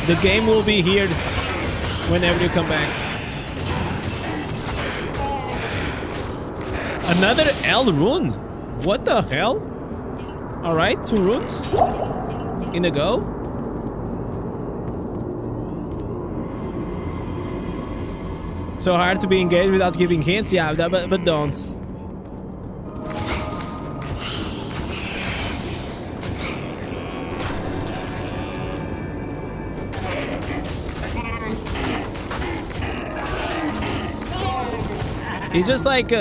The game will be here whenever you come back. Another L rune? What the hell? Alright, 2 runes in a go. So hard to be engaged without giving hints? Yeah, but don't. It's just like...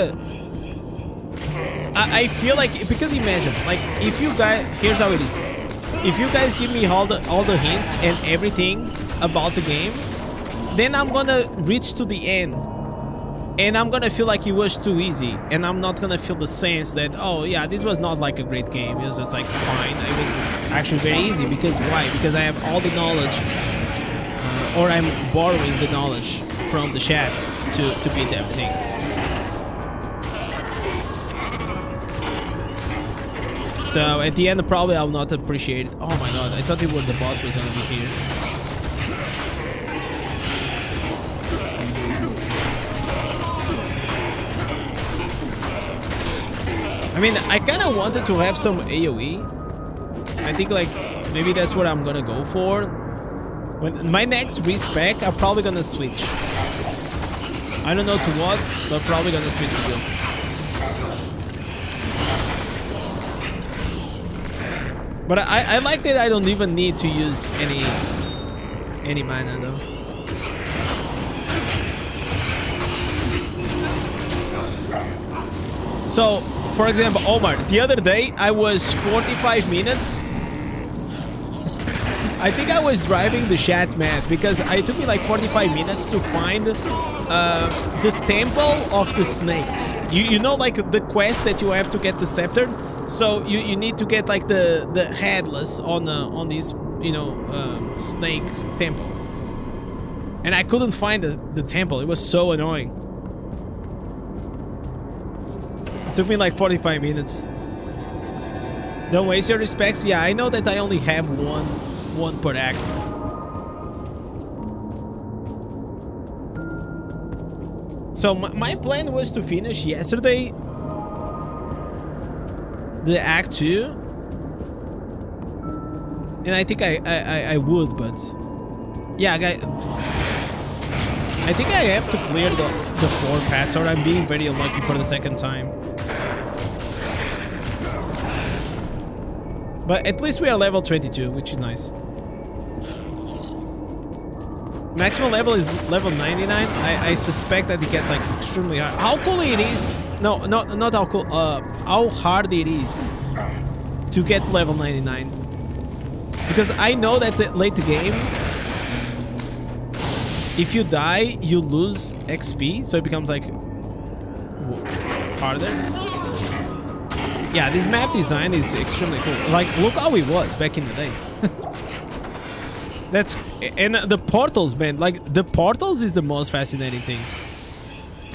I feel like... Because imagine, like, if you guys... Here's how it is. If you guys give me all the hints and everything about the game, then I'm gonna reach to the end and I'm gonna feel like it was too easy, and I'm not gonna feel the sense that, oh yeah, this was not like a great game, it was just like fine. It was actually very easy. Because why? Because I have all the knowledge, or I'm borrowing the knowledge from the chat to beat everything. So at the end probably I'll not appreciate it. Oh my god, I thought the boss was gonna be here. I mean, I kind of wanted to have some AoE. I think, like, maybe that's what I'm gonna go for. When my next respec, I'm probably gonna switch. I don't know to what, but probably gonna switch to build. But I like that I don't even need to use any mana though. So, for example, Omar, the other day I was 45 minutes. I think I was driving the chat mad because it took me like 45 minutes to find the temple of the snakes. You know, like the quest that you have to get the scepter. So you need to get like the headless on this, you know, snake temple. And I couldn't find the temple. It was so annoying. Took me like 45 minutes. Don't waste your respects. Yeah, I know that I only have one per act. So my plan was to finish yesterday the act 2, and I think I would, but yeah, I think I have to clear the 4 paths, or I'm being very unlucky for the second time. But at least we are level 22, which is nice. Maximum level is level 99. I suspect that it gets like extremely hard. How cool it is? No, not how cool. How hard it is to get level 99. Because I know that the late game, if you die, you lose XP, so it becomes like harder. Yeah, this map design is extremely cool. Like, look how it was back in the day. That's... And the portals, man. Like, the portals is the most fascinating thing.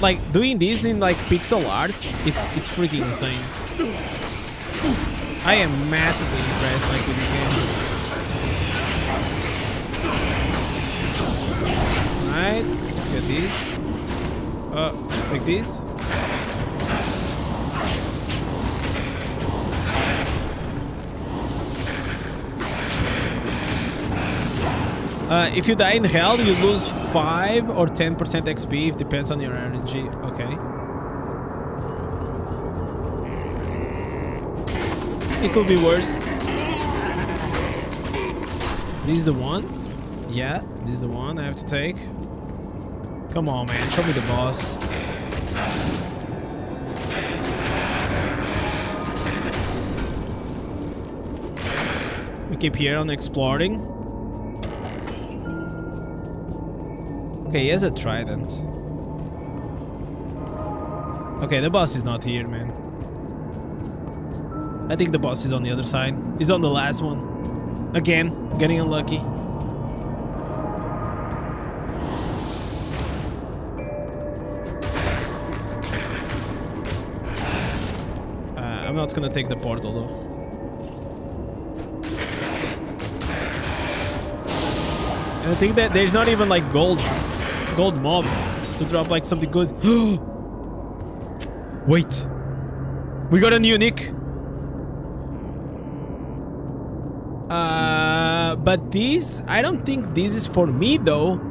Like, doing this in, like, pixel art, it's freaking insane. I am massively impressed, like, with this game. Alright, get these. Like this. If you die in hell, you lose 5 or 10% XP. It depends on your energy. Okay. It could be worse. This is the one? Yeah, this is the one I have to take. Come on, man. Show me the boss. We keep here on exploring. Okay, he has a trident. Okay, the boss is not here, man. I think the boss is on the other side. He's on the last one. Again, getting unlucky. I'm not gonna take the portal though. And I think that there's not even like gold mob to drop like something good. Wait, we got a new nick. But this, I don't think this is for me though.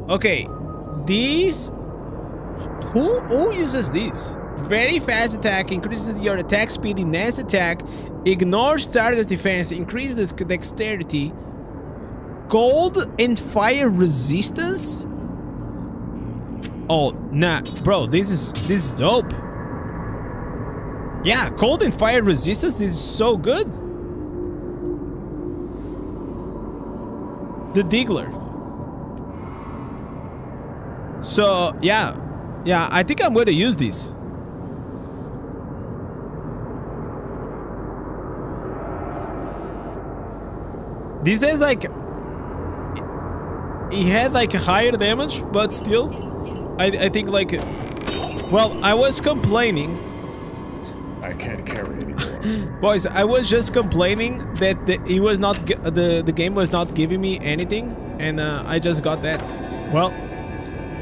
Okay, these. Who uses these? Very fast attack, increases your attack speed in next attack, ignores target's defense, increases the dexterity, cold and fire resistance. Oh nah, bro, this is dope. Yeah, cold and fire resistance. This is so good. The Diggler. So yeah, I think I'm going to use this. This is like, he had like higher damage, but still, I think like, well, I was complaining. I can't carry anymore. Boys, I was just complaining that it was not the game was not giving me anything, and I just got that. Well,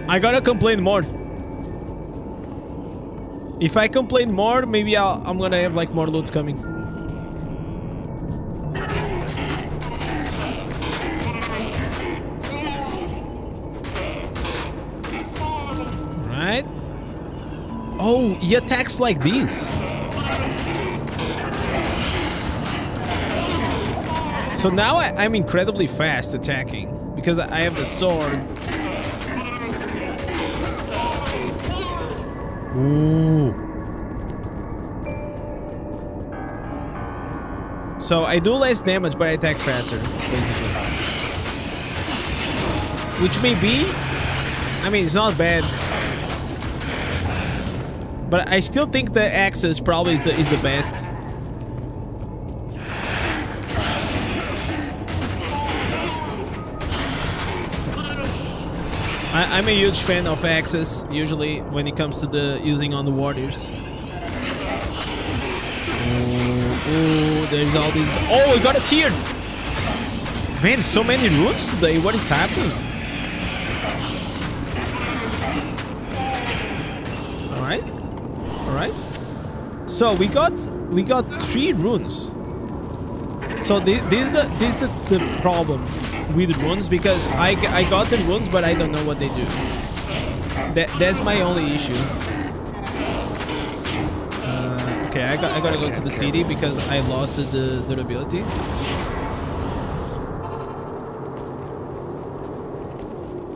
I gotta complain more. If I complain more, maybe I'm gonna have like more loot coming. Right? Oh, he attacks like these. So now I'm incredibly fast attacking because I have the sword. Ooh. So I do less damage, but I attack faster, basically. Which may be, I mean, it's not bad. But I still think the Axis probably is the best. I'm a huge fan of Axis, usually, when it comes to the using on the warriors. Oh, there's all these... Oh, we got a tier! Man, so many runes today, what is happening? Alright. So we got 3 runes. So this is the problem with runes, because I got the runes, but I don't know what they do. That's my only issue. Okay, I gotta go to the city because I lost the durability.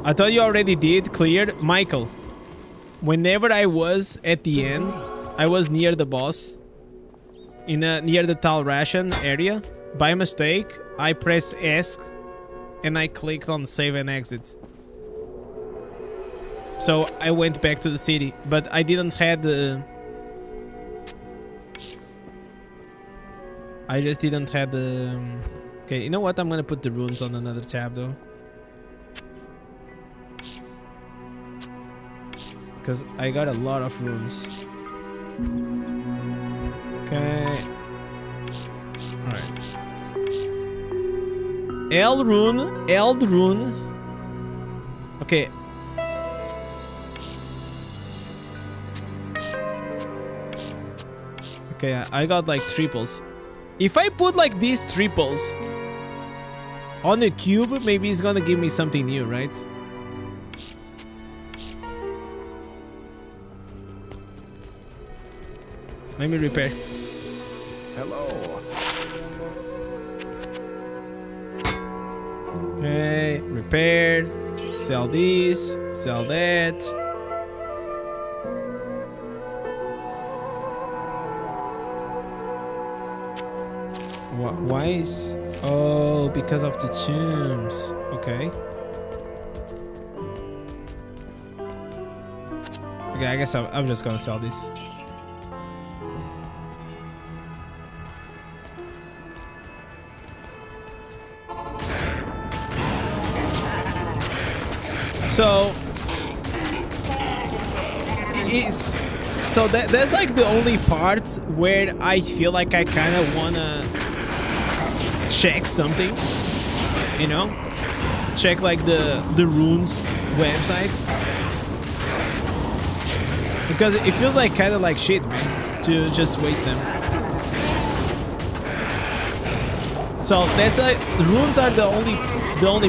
I thought you already did cleared, Michael. Whenever I was at the end, I was near the boss, near the Tal Ration area. By mistake, I pressed S and I clicked on save and exit. So I went back to the city, but I didn't have the... I just didn't have the... Okay, you know what? I'm gonna put the runes on another tab though. Because I got a lot of runes. Okay. Alright. Eld rune. Okay. Okay, I got like triples. If I put like these triples on the cube, maybe it's gonna give me something new, right? Let me repair. Hello. Okay, repaired. Sell these. Sell that. Why is... Oh, because of the tombs. Okay. Okay, I guess I'm just gonna sell this. So it's that's like the only part where I feel like I kind of wanna check something, you know, check like the runes website, because it feels like kind of like shit, man, to just waste them. So that's like runes are the only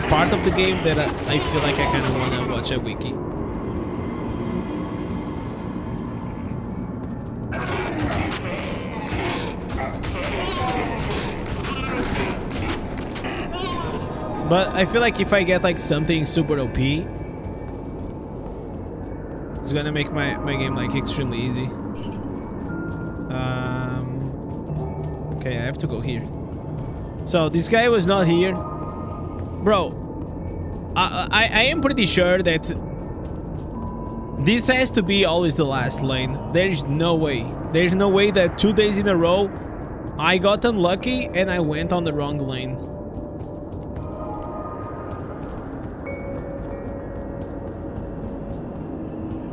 part of the game that I feel like I kind of want to watch a wiki. But I feel like if I get like something super OP, it's gonna make my game like extremely easy. Okay, I have to go here. So this guy was not here. Bro, I am pretty sure that this has to be always the last lane. There's no way. There's no way that 2 days in a row I got unlucky and I went on the wrong lane.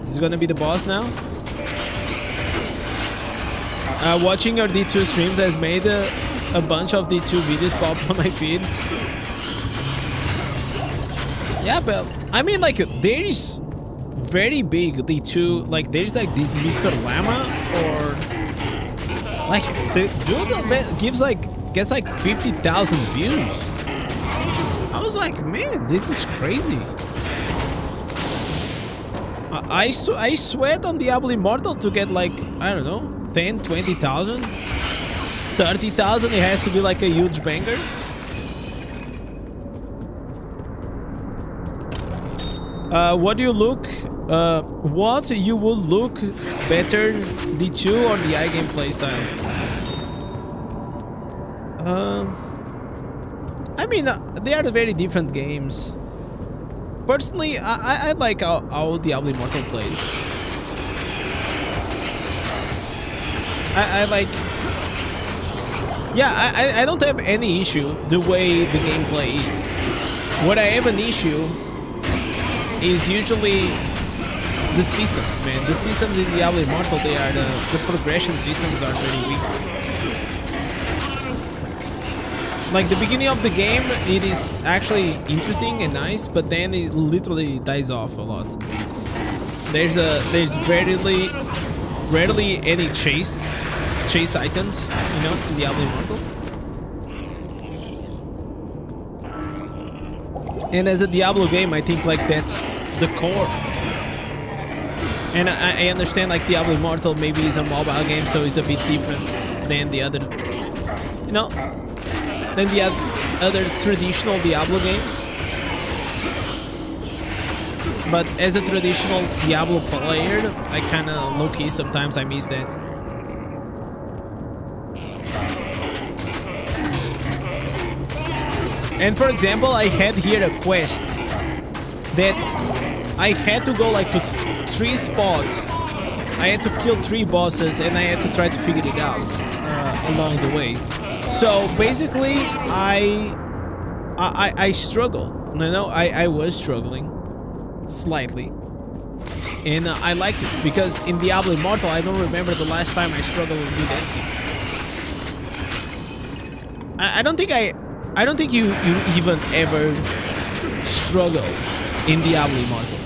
This is gonna be the boss now. Watching your D2 streams has made a bunch of D2 videos pop on my feed. Yeah, but I mean, like, there is very big D2. Like, there's like this Mr. Llama, or like the dude gets like 50,000 views. I was like, man, this is crazy. I sweat on Diablo Immortal to get like, I don't know, 10, 20,000, 30,000. It has to be like a huge banger. What do you look? What you will look better, D2 or the iGame playstyle? I mean, they are very different games. Personally, I like how Diablo Immortal plays. I like... Yeah, I don't have any issue the way the gameplay is. What I have an issue is usually the systems, man. The systems in Diablo Immortal, they are the progression systems are very weak. Like, the beginning of the game, it is actually interesting and nice, but then it literally dies off a lot. There's rarely any chase items, you know, in Diablo Immortal. And as a Diablo game, I think like that's the core. And I understand like Diablo Immortal maybe is a mobile game, so it's a bit different than the other, you know, than the other traditional Diablo games. But as a traditional Diablo player, I kind of low-key sometimes I miss that. And for example, I had here a quest that I had to go like to 3 spots. I had to kill 3 bosses and I had to try to figure it out along the way. So basically, I struggle. You know, I was struggling slightly, and I liked it because in Diablo Immortal, I don't remember the last time I struggled with it. I don't think you even ever struggle in Diablo Immortal.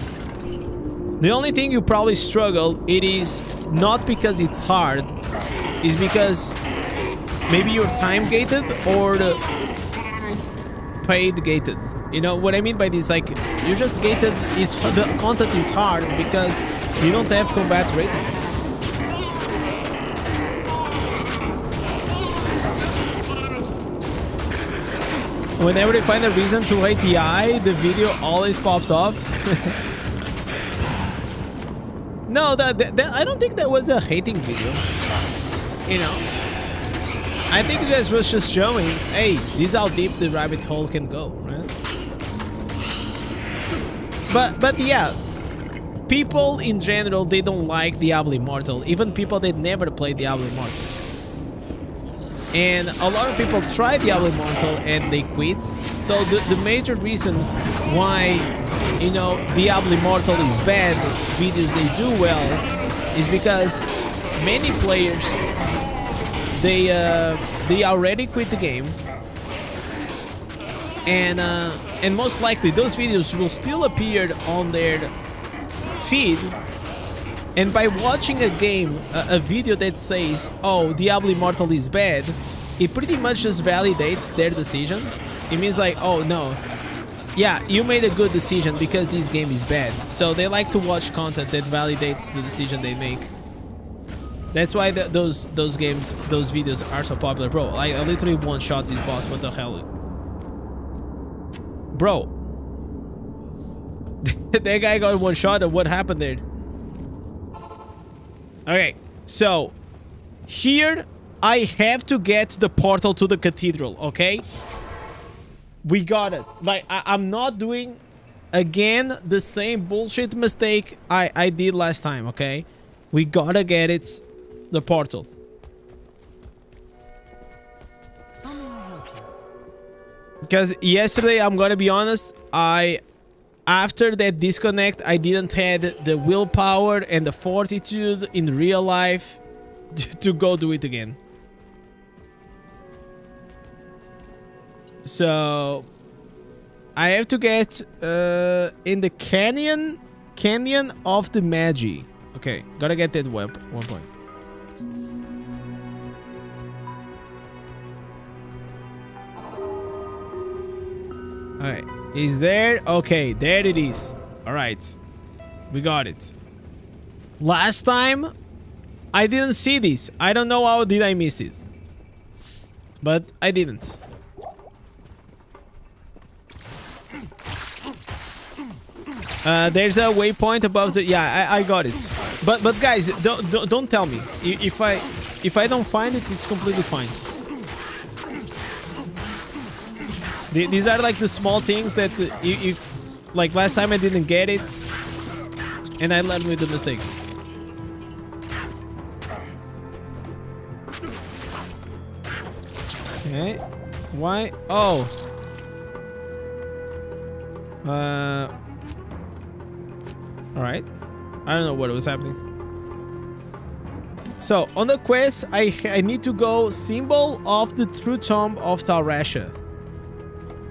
The only thing you probably struggle, it is not because it's hard, is because maybe you're time gated or paid gated. You know what I mean by this? Like, you're just gated. The content is hard because you don't have combat rating. Whenever they find a reason to hate the eye, the video always pops off. No, that I don't think that was a hating video. You know, I think this was just showing, hey, this is how deep the rabbit hole can go, right? But yeah, people in general, they don't like Diablo Immortal. Even people that never played Diablo Immortal. And a lot of people try Diablo Immortal and they quit. So the major reason why, you know, Diablo Immortal is bad, videos they do well, is because many players, they already quit the game, and most likely those videos will still appear on their feed. And by watching a game, a video that says, oh, Diablo Immortal is bad, it pretty much just validates their decision. It means like, oh no, yeah, you made a good decision because this game is bad. So they like to watch content that validates the decision they make. That's why those games, those videos are so popular. Bro, I literally one-shot this boss, what the hell? Bro. That guy got one-shot, and what happened there? Okay, so here I have to get the portal to the cathedral, okay? We got it. Like, I'm not doing again the same bullshit mistake I did last time, okay? We gotta get it, the portal. Because yesterday, I'm gonna be honest, after that disconnect, I didn't have the willpower and the fortitude in real life to go do it again. So I have to get in the canyon of the Magi. Okay, gotta get that one point. Alright, is there? Okay, there it is. Alright, we got it. Last time, I didn't see this. I don't know how did I miss it. But I didn't. There's a waypoint above the... Yeah, I got it. But guys, don't tell me. If I don't find it, it's completely fine. These are like the small things that if like last time I didn't get it and I learned with the mistakes. Okay. Why? Oh. Alright. I don't know what was happening. So, on the quest, I need to go Symbol of the True Tomb of Talrasha.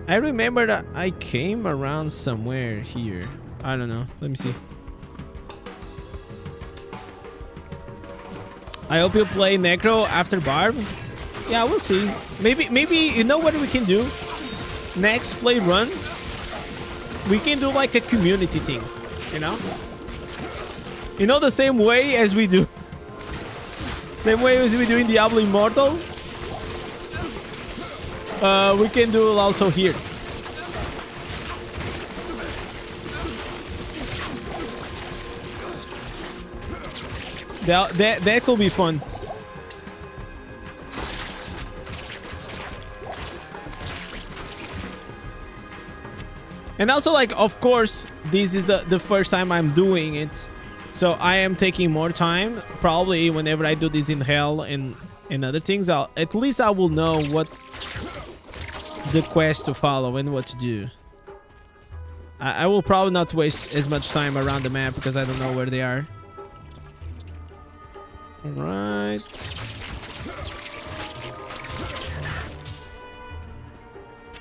I remember that I came around somewhere here. I don't know. Let me see. I hope you play Necro after Barb. Yeah, we'll see. Maybe you know what we can do? Next play run, we can do like a community thing, you know? You know, the same way as we do. Same way as we do in Diablo Immortal. We can do it also here. That could be fun. And also, like, of course, this is the first time I'm doing it. So I am taking more time. Probably whenever I do this in Hell and other things, at least I will know what the quest to follow and what to do. I will probably not waste as much time around the map because I don't know where they are. Alright.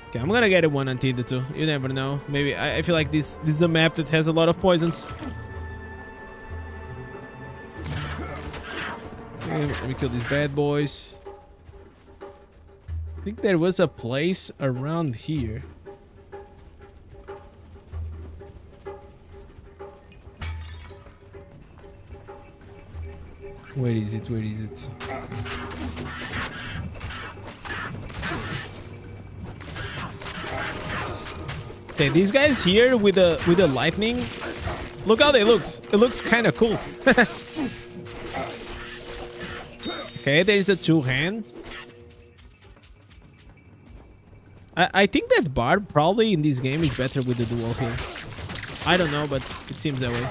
Okay, I'm gonna get a one antidote too. You never know. Maybe I feel like this is a map that has a lot of poisons. Okay, let me kill these bad boys. I think there was a place around here. Where is it? Where is it? Okay, these guys here with the lightning. Look how they looks. It looks kind of cool. Okay, there's a two-hand. I think that Bard probably in this game is better with the dual heal. I don't know, but it seems that way.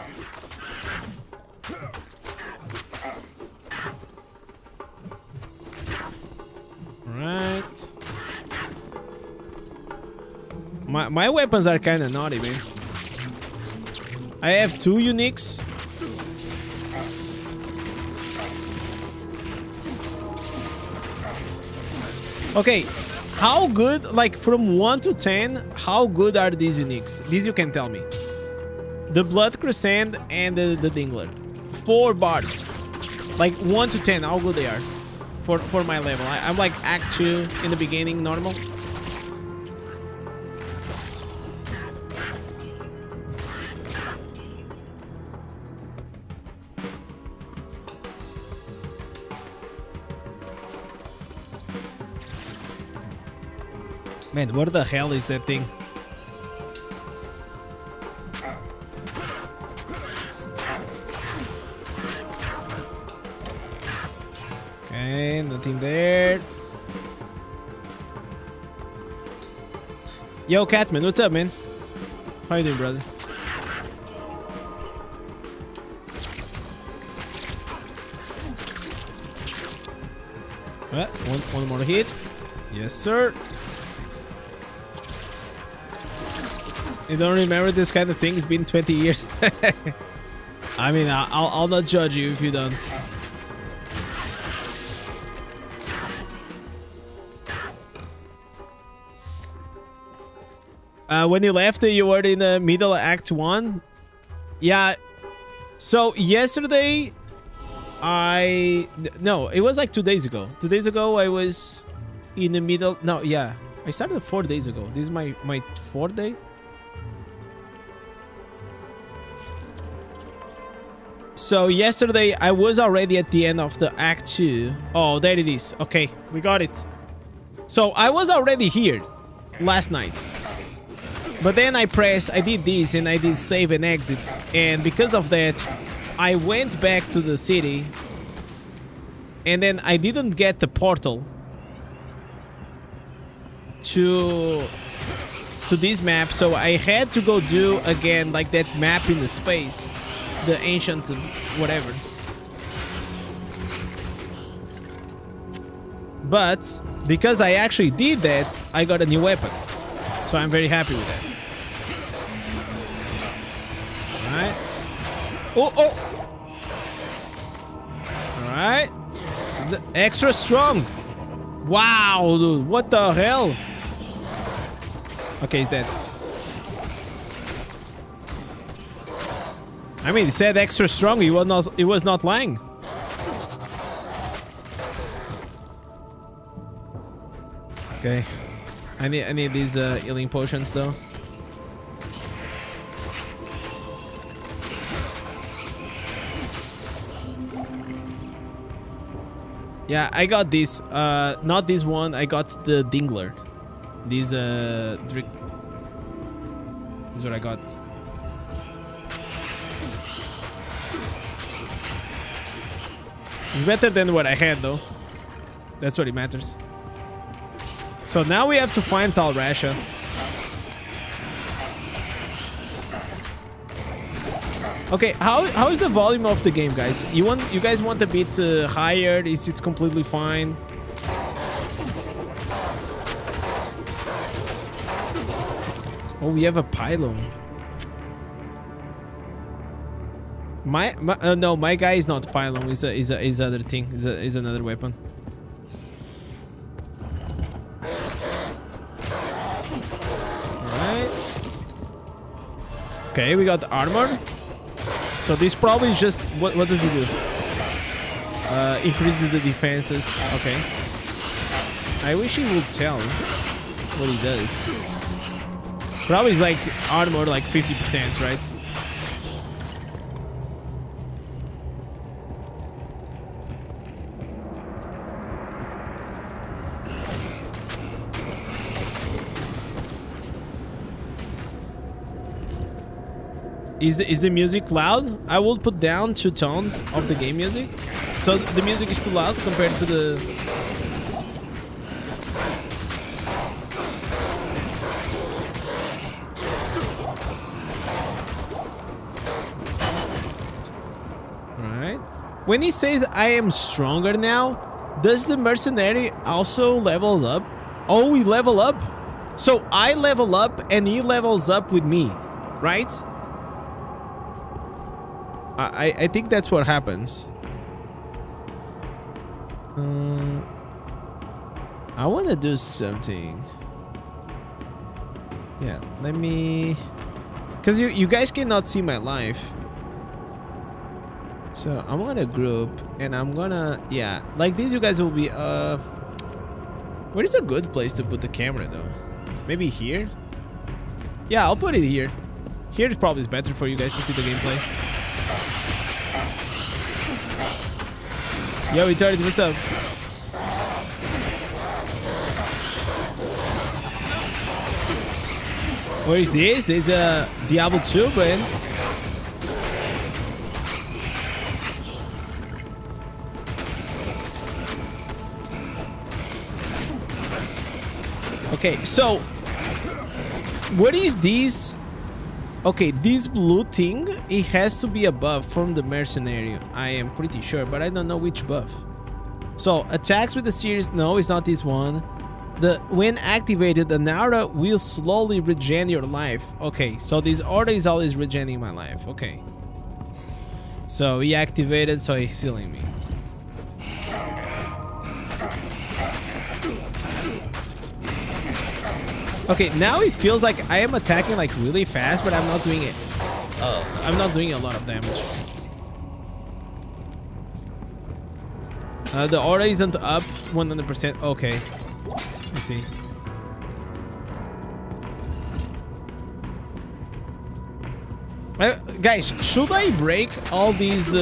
Right. My weapons are kind of naughty, man. I have 2 uniques. Okay, how good, like from 1 to 10, how good are these uniques? These you can tell me. The Blood Crescent and the Dingler. 4 Bard. Like 1 to 10, how good they are for my level. I'm like Act 2 in the beginning, normal. Man, what the hell is that thing? Okay, nothing there. Yo, Catman, what's up, man? How you doing, brother? One more hit. Yes, sir. You don't remember this kind of thing? It's been 20 years. I mean, I'll not judge you if you don't. When you left, you were in the middle of Act 1. Yeah. So yesterday, no, it was like 2 days ago. 2 days ago, I was in the middle. No, yeah, I started 4 days ago. This is my 4th day. So yesterday I was already at the end of the Act 2. Oh, there it is. Okay, we got it. So I was already here last night. But then I did this and I did save and exit. And because of that, I went back to the city. And then I didn't get the portal to this map. So I had to go do again like that map in the space. The ancient whatever. But because I actually did that, I got a new weapon. So I'm very happy with that. Alright. Oh! Alright. Extra strong. Wow, dude. What the hell? Okay, he's dead. I mean, he said extra strong. He was not lying. Okay. I need these healing potions though. Yeah, I got this. Not this one. I got the Dingler. This This is what I got. It's better than what I had, though. That's what it matters. So now we have to find Talrasha. Okay, how is the volume of the game, guys? You guys want a bit higher? Is it completely fine? Oh, we have a pylon. No, my guy is not pylon. Is other thing. Is another weapon. Alright. Okay, we got armor. So this probably is just what does he do? Increases the defenses. Okay. I wish he would tell what he does. Probably is like armor like 50%, right? Is the music loud? I will put down 2 tones of the game music. So the music is too loud compared to the... When he says I am stronger now, does the mercenary also level up? Oh, we level up. So I level up and he levels up with me, right? I think that's what happens. I want to do something. Yeah, let me... Because you guys cannot see my life. So I'm gonna group and I'm gonna... Yeah, like this you guys will be... Where is a good place to put the camera though? Maybe here? Yeah, I'll put it here. Here is probably better for you guys to see the gameplay. Yo, retarded, what's up? Where is this? There's a Diablo II, man. Okay, so what is this? Okay, this blue thing, it has to be a buff from the mercenary. I am pretty sure, but I don't know which buff. So attacks with the series, no, it's not this one. When activated, an aura will slowly regen your life. Okay, so this aura is always regening my life. Okay. So he activated, so he's healing me. Okay, now it feels like I am attacking like really fast, but I'm not doing it. I'm not doing a lot of damage. The aura isn't up 100%. Okay. I see. Guys, should I break all these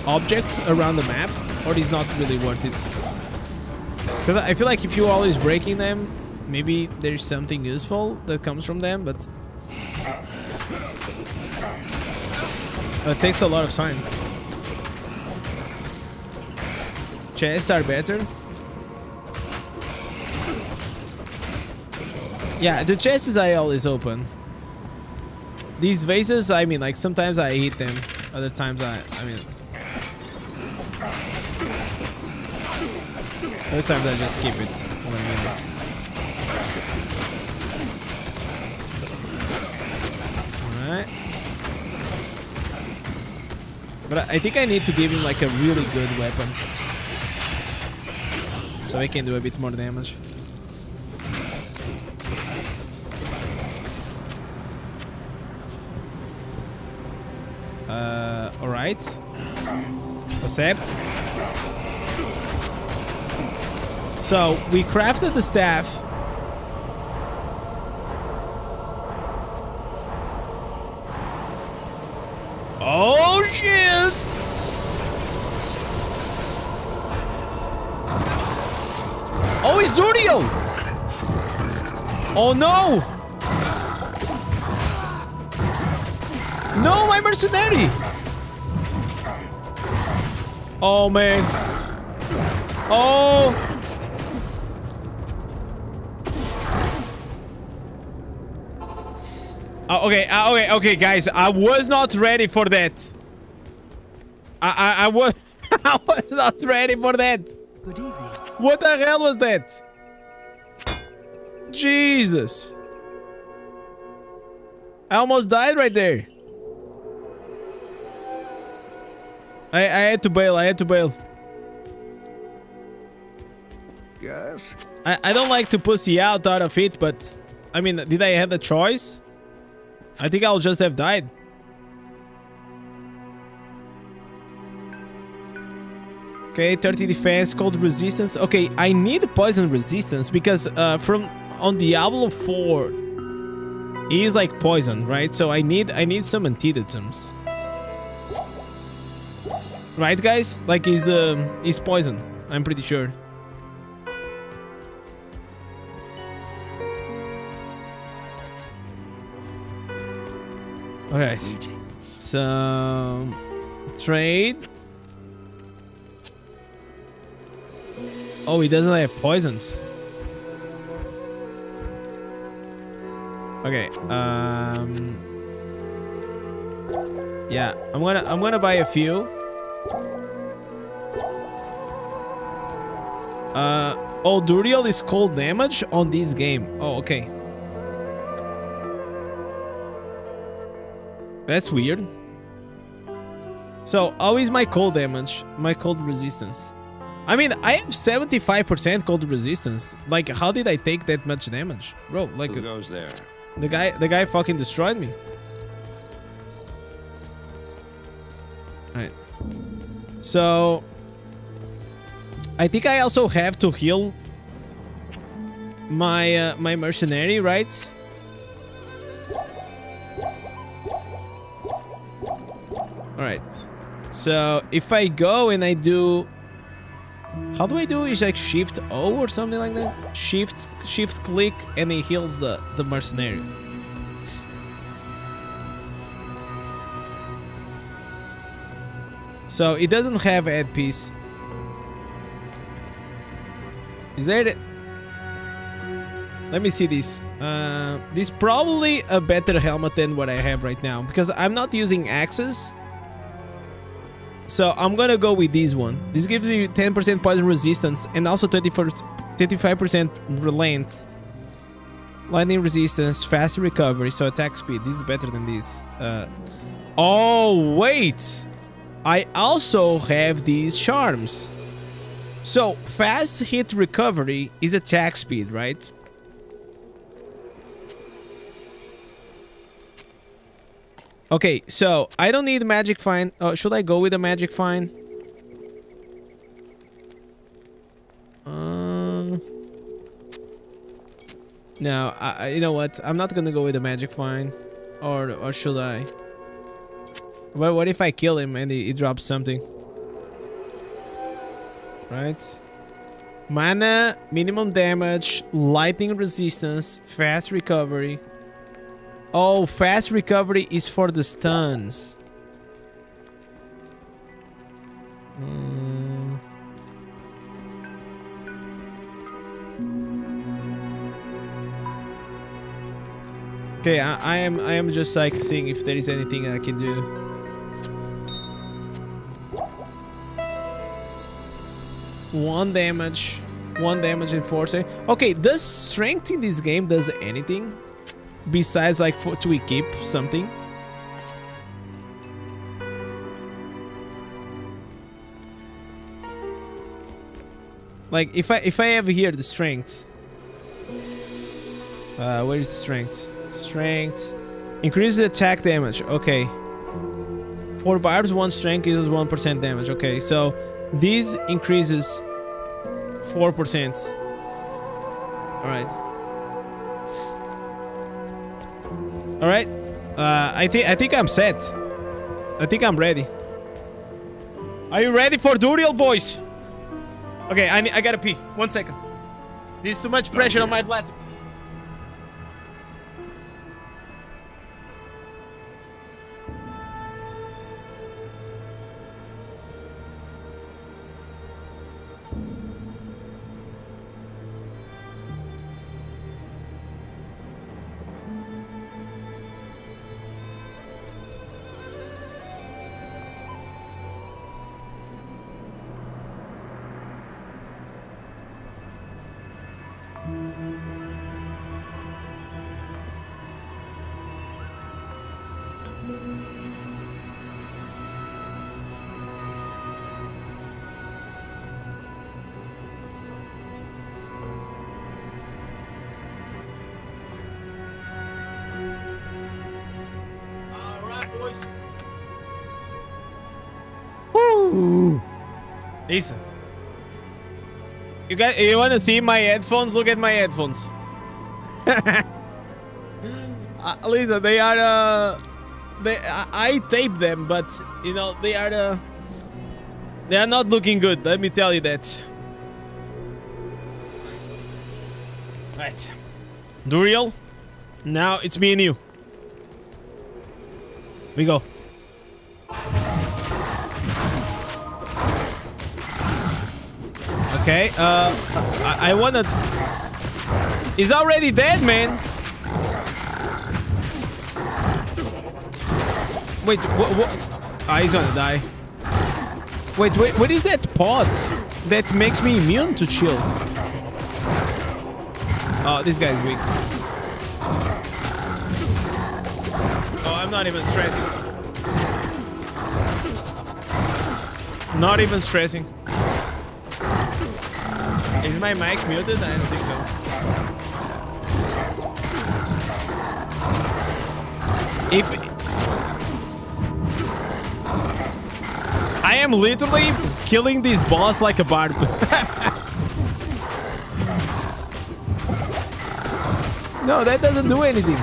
objects around the map, or is not really worth it? Because I feel like if you're always breaking them, maybe there's something useful that comes from them, but it takes a lot of time. Chests are better. Yeah, the chests I always open. These vases, I mean, like sometimes I hit them, other times I mean, other times I just keep it. Alright. But I think I need to give him like a really good weapon, so I can do a bit more damage. Alright. What's up? So, we crafted the staff. Oh, shit! Oh, it's Durio! Oh, no! No, my mercenary! Oh, man. Oh! Okay, guys. I was not ready for that. I was I was not ready for that. Good evening. What the hell was that? Jesus. I almost died right there. I had to bail. I had to bail. Yes? I don't like to pussy out of it, but I mean, did I have the choice? I think I'll just have died. Okay, 30 defense, cold resistance. Okay, I need poison resistance because on Diablo 4, he is like poison, right? So I need some antidotes. Right, guys? Like he's poison. I'm pretty sure. Okay. So trade. Oh, he doesn't have poisons. Okay. Yeah, I'm gonna buy a few. Oh, Duriel is cold damage on this game. Oh, okay. That's weird. So, how is my cold damage? My cold resistance? I mean, I have 75% cold resistance. Like, how did I take that much damage? Bro, like... Who goes there? The guy fucking destroyed me. Alright. So... I think I also have to heal my my mercenary, right? Alright. So if I go and I do... How do I do? Is like shift O or something like that? Shift click and it heals the mercenary. So it doesn't have add piece. Is there the... Let me see this. This is probably a better helmet than what I have right now because I'm not using axes. So I'm gonna go with this one. This gives me 10% poison resistance and also 25% relent. Lightning resistance, fast recovery, so attack speed. This is better than this. Oh, wait! I also have these charms. So, fast hit recovery is attack speed, right? Okay, so I don't need magic find. Oh, should I go with a magic find? No, you know what? I'm not gonna go with a magic find, or should I? Well, what if I kill him and he drops something? Right? Mana, minimum damage, lightning resistance, fast recovery. Oh, fast recovery is for the stuns. Okay, I am just like seeing if there is anything I can do. One damage enforcer. Okay, does strength in this game does anything besides like to equip something? Like if I have here the strength, where is the strength? Strength increases attack damage. Okay, 4 barbs, 1 strength gives us 1% damage. Okay, so this increases 4%. Alright. Alright. I think I'm set. I think I'm ready. Are you ready for Duriel, boys? Okay, I gotta pee. 1 second. This is too much pressure on my bladder. Woo! Listen. You wanna see my headphones? Look at my headphones. Listen, they are I taped them, but you know they are not looking good. Let me tell you that. Right, Duriel. Now it's me and you. We go. Okay, I wanna... He's already dead, man! Wait, what? Ah, he's gonna die. Wait, what is that pot? that makes me immune to chill. Oh, this guy's weak. Oh, I'm not even stressing. Not even stressing. Is my mic muted? I don't think so. If I am literally killing this boss like a barb. No, that doesn't do anything.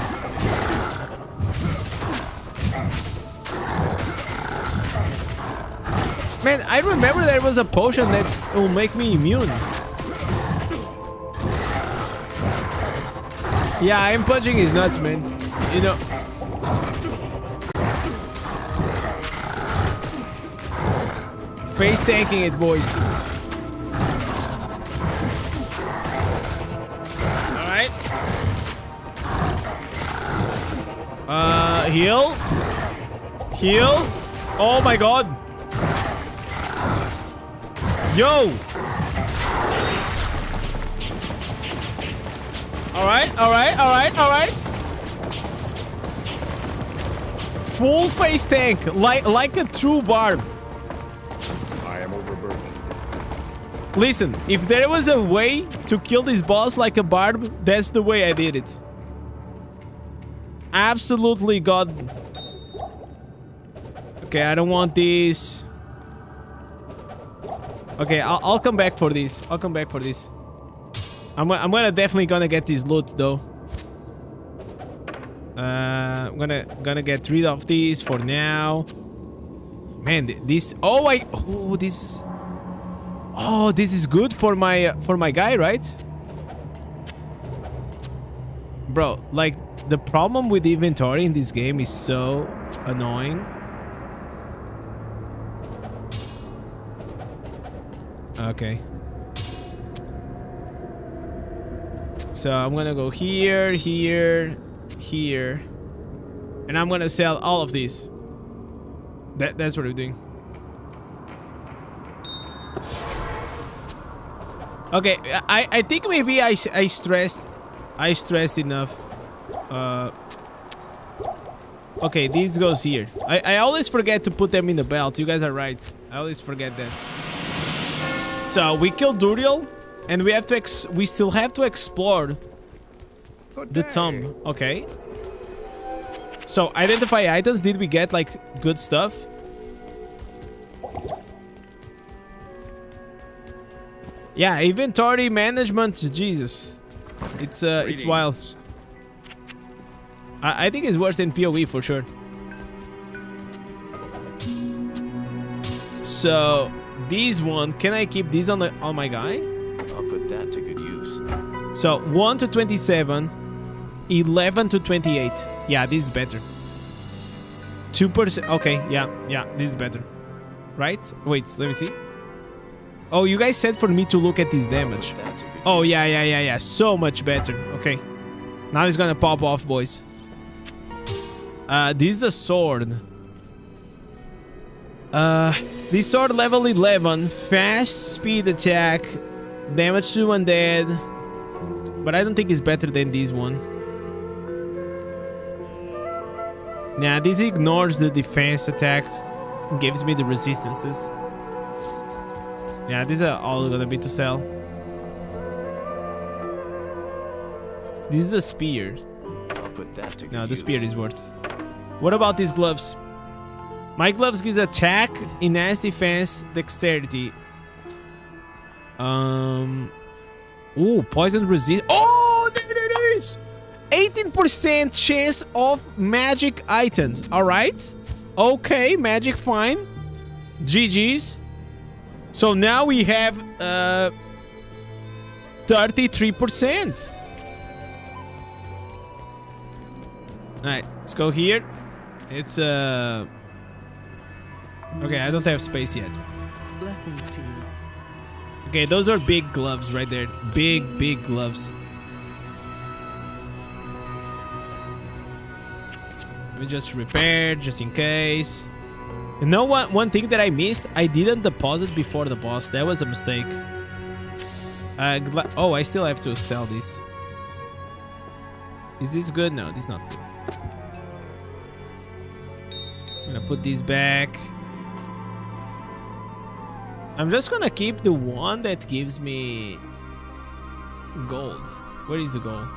Man, I remember there was a potion that will make me immune. Yeah, I am punching his nuts, man. You know. Face tanking it, boys. Alright. Heal. Heal. Oh my god. Yo. Alright, alright, alright, alright. Full face tank, like a true barb. I am overburdened. Listen, if there was a way to kill this boss like a barb, that's the way I did it. Absolutely god. Okay, I don't want this. Okay, I'll come back for this. I'll come back for this. I'm gonna definitely gonna get this loot though. I'm gonna get rid of these for now. Man, this. Oh, this. Oh, this is good for my guy, right? Bro, like the problem with the inventory in this game is so annoying. Okay. So I'm gonna go here, here, here, and I'm gonna sell all of these. That's what we're doing. Okay, I think maybe I stressed enough. Okay, this goes here. I always forget to put them in the belt. You guys are right. I always forget that. So we killed Duriel, and we still have to explore the tomb. Okay. So identify items. Did we get like good stuff? Yeah, inventory management. Jesus, it's wild. I think it's worse than PoE for sure. So these one, can I keep these on my guy? I'll put that to good use. So 1 to 27, 11 to 28. Yeah, this is better. 2%. Okay, yeah, this is better. Right? Wait, let me see. Oh, you guys said for me to look at this damage. Oh, yeah. So much better. Okay. Now it's gonna pop off, boys. This is a sword. This sword level 11. Fast speed attack. Damage to undead. But I don't think it's better than this one. Nah, this ignores the defense attack. Gives me the resistances. Yeah, these are all gonna be to sell. This is a spear. I'll put that to good No, the use. spear is worse. What about these gloves? My gloves gives attack, enhanced defense, dexterity. Ooh, poison resist. Oh, there it is! 18% chance of magic items. All right. Okay, magic fine. GG's. So now we have 33%. Alright, let's go here. It's okay, I don't have space yet. Blessings to you. Okay, those are big gloves right there. Big gloves. Let me just repair, just in case. You know what? One thing that I missed, I didn't deposit before the boss. That was a mistake. Oh, I still have to sell this. Is this good? No, this is not good. I'm gonna put these back. I'm just gonna keep the one that gives me gold. Where is the gold?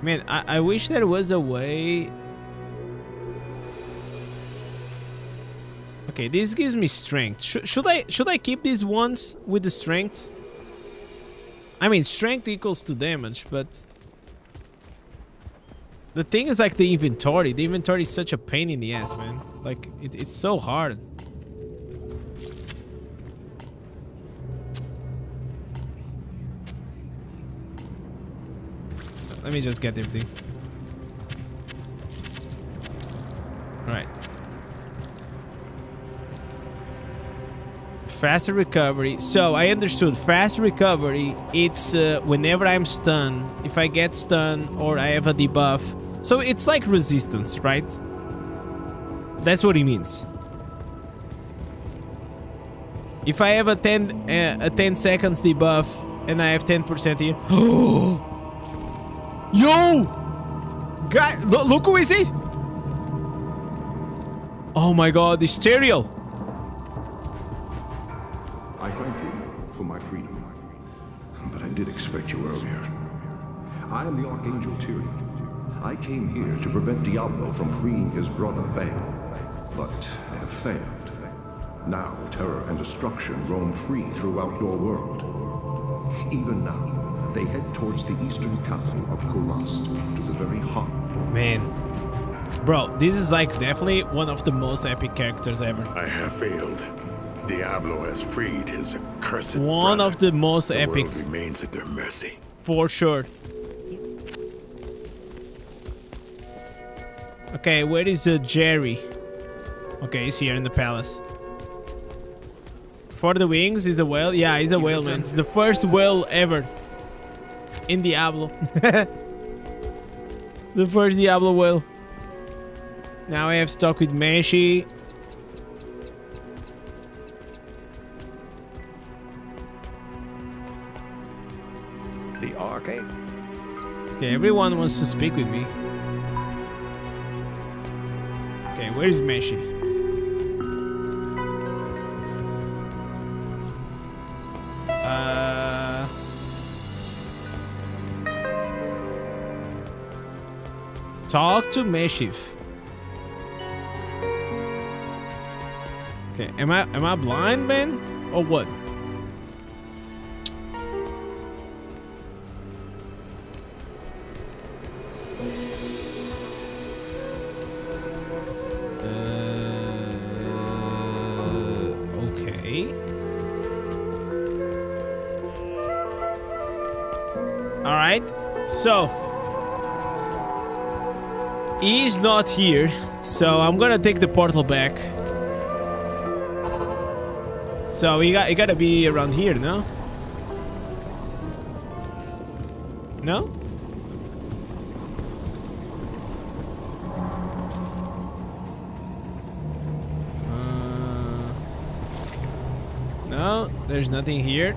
Man, I wish there was a way. Okay, this gives me strength. Should I keep these ones with the strength? I mean, strength equals to damage, but the thing is like the inventory. The inventory is such a pain in the ass, man. Like it's so hard. Let me just get everything. All right. Faster recovery. So I understood. Fast recovery. It's whenever I'm stunned. If I get stunned or I have a debuff. So it's like resistance, right? That's what it means. If I have a 10 seconds debuff and I have 10% here. Yo! Guy, look who is it? Oh my god, the stereo. I thank you for my freedom, but I did expect you earlier. I am the Archangel Tyrion. I came here to prevent Diablo from freeing his brother Baal, but I have failed. Now terror and destruction roam free throughout your world. Even now, they head towards the eastern capital of Kurast, to the very heart. Man. Bro, this is like definitely one of the most epic characters ever. I have failed. Diablo has freed his accursed one brother. Of the most epic. The world remains at their mercy. For sure. Okay, where is Jerry? Okay, he's here in the palace. For the wings, he's a whale. Yeah, he's a whale, man. The first whale ever in Diablo. The first Diablo whale. Now I have to talk with Meshi. The Archangel. Okay, everyone wants to speak with me. Okay, where is Meshi? Talk to Meshif. Okay, am I blind, man? Or what? Okay. All right. So he's not here, so I'm gonna take the portal back. So you gotta be around here, no? No? No, there's nothing here.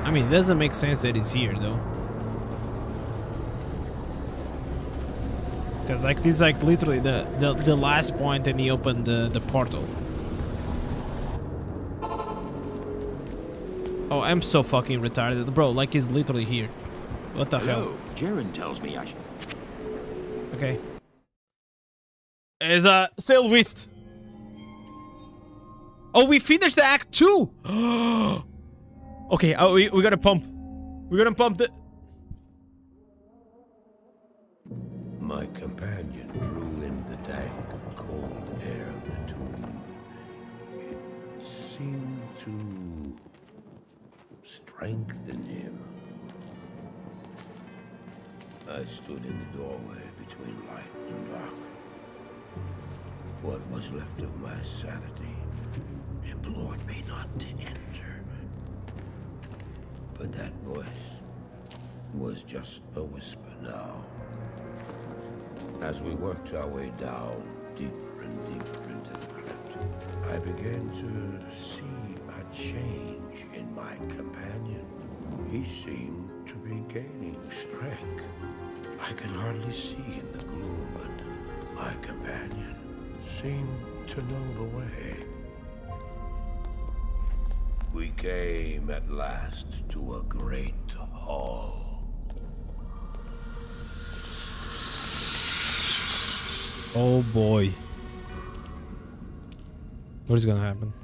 I mean, it doesn't make sense that it's here, though. Because like this is like literally the last point and he opened the portal. Oh, I'm so fucking retarded. Bro, like he's literally here. What the hell? Jaren tells me I should. Okay. Is Sail West. Oh, we finished the act 2! Okay, we gotta pump. We're gonna pump the... My companion drew in the dank, cold air of the tomb. It seemed to strengthen him. I stood in the doorway between light and dark. What was left of my sanity implored me not to enter. But that voice was just a whisper now. As we worked our way down, deeper and deeper into the crypt, I began to see a change in my companion. He seemed to be gaining strength. I could hardly see in the gloom, but my companion seemed to know the way. We came at last to a great hall. Oh boy. What is gonna happen?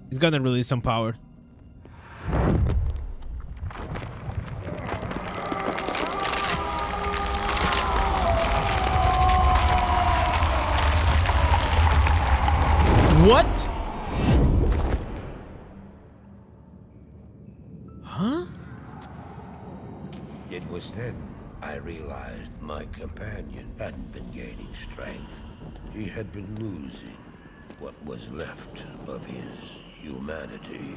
He's gonna release some power. What? Huh? It was then I realized my companion hadn't been gaining strength. He had been losing what was left of his humanity.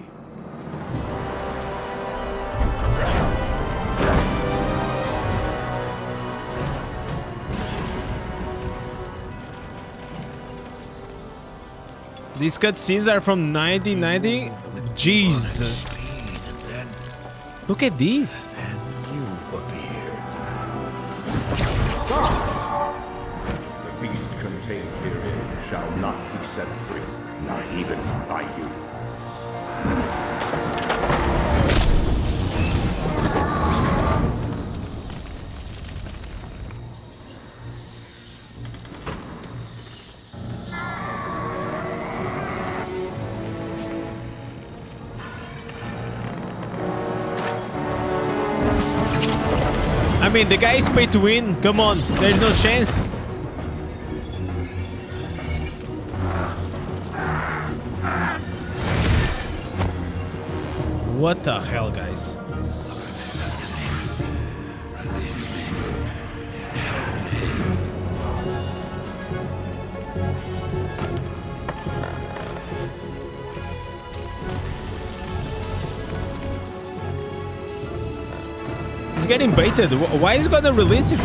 These cutscenes are from 1990? Jesus. Look at these. Then you appeared. The beast contained herein shall not be set free, not even by you. I mean, the guy is paid to win. Come on, there's no chance. What the hell, guys? He's getting baited. Why is he gonna release it?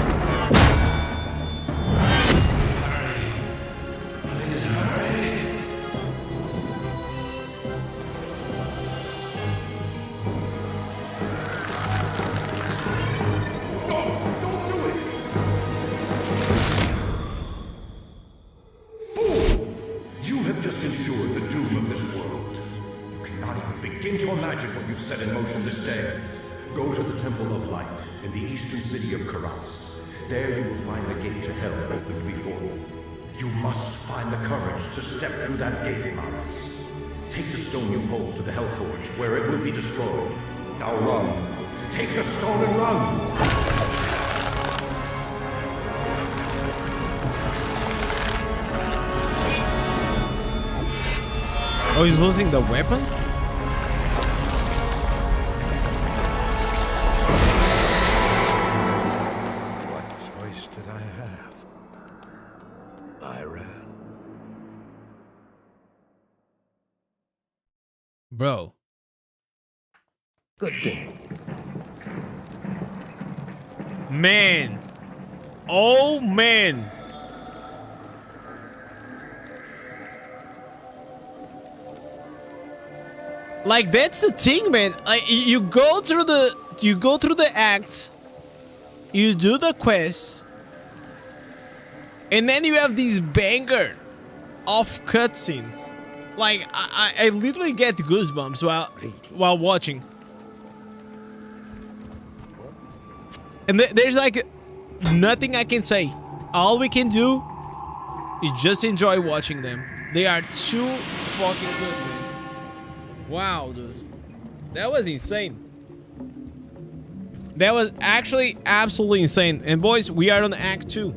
You have just ensured the doom of this world. You cannot even begin to imagine what you've set in motion this day. Go to the Temple of Light in the eastern city of Karas. There you will find the gate to hell opened before you. You must find the courage to step through that gate, Maris. Take the stone you hold to the Hellforge, where it will be destroyed. Now run. Take the stone and run! Oh, he's losing the weapon? What choice did I have? I ran. Bro. Good day. Man. Oh, man. Like, that's the thing, man. Like, you go through the acts, you do the quests, and then you have these banger of cutscenes. Like, I literally get goosebumps while watching. And there's like nothing I can say. All we can do is just enjoy watching them. They are too fucking good, man. Wow, dude. That was insane. That was actually absolutely insane. And boys, we are on Act 2.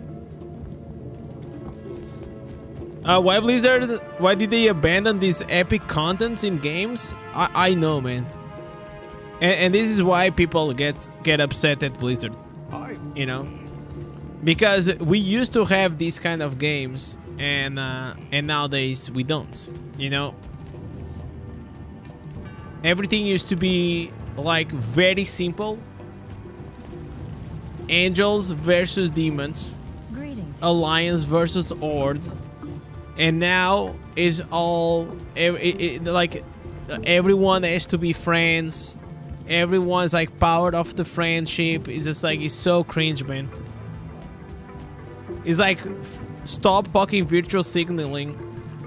Why Blizzard? Why did they abandon these epic contents in games? I know, man. And this is why people get upset at Blizzard. You know? Because we used to have these kind of games, and nowadays we don't. You know? Everything used to be like very simple, angels versus demons, Greetings. alliance versus horde, and now is all like everyone has to be friends. Everyone's like powered off the friendship. It's just like, it's so cringe, man. It's like, stop fucking virtual signaling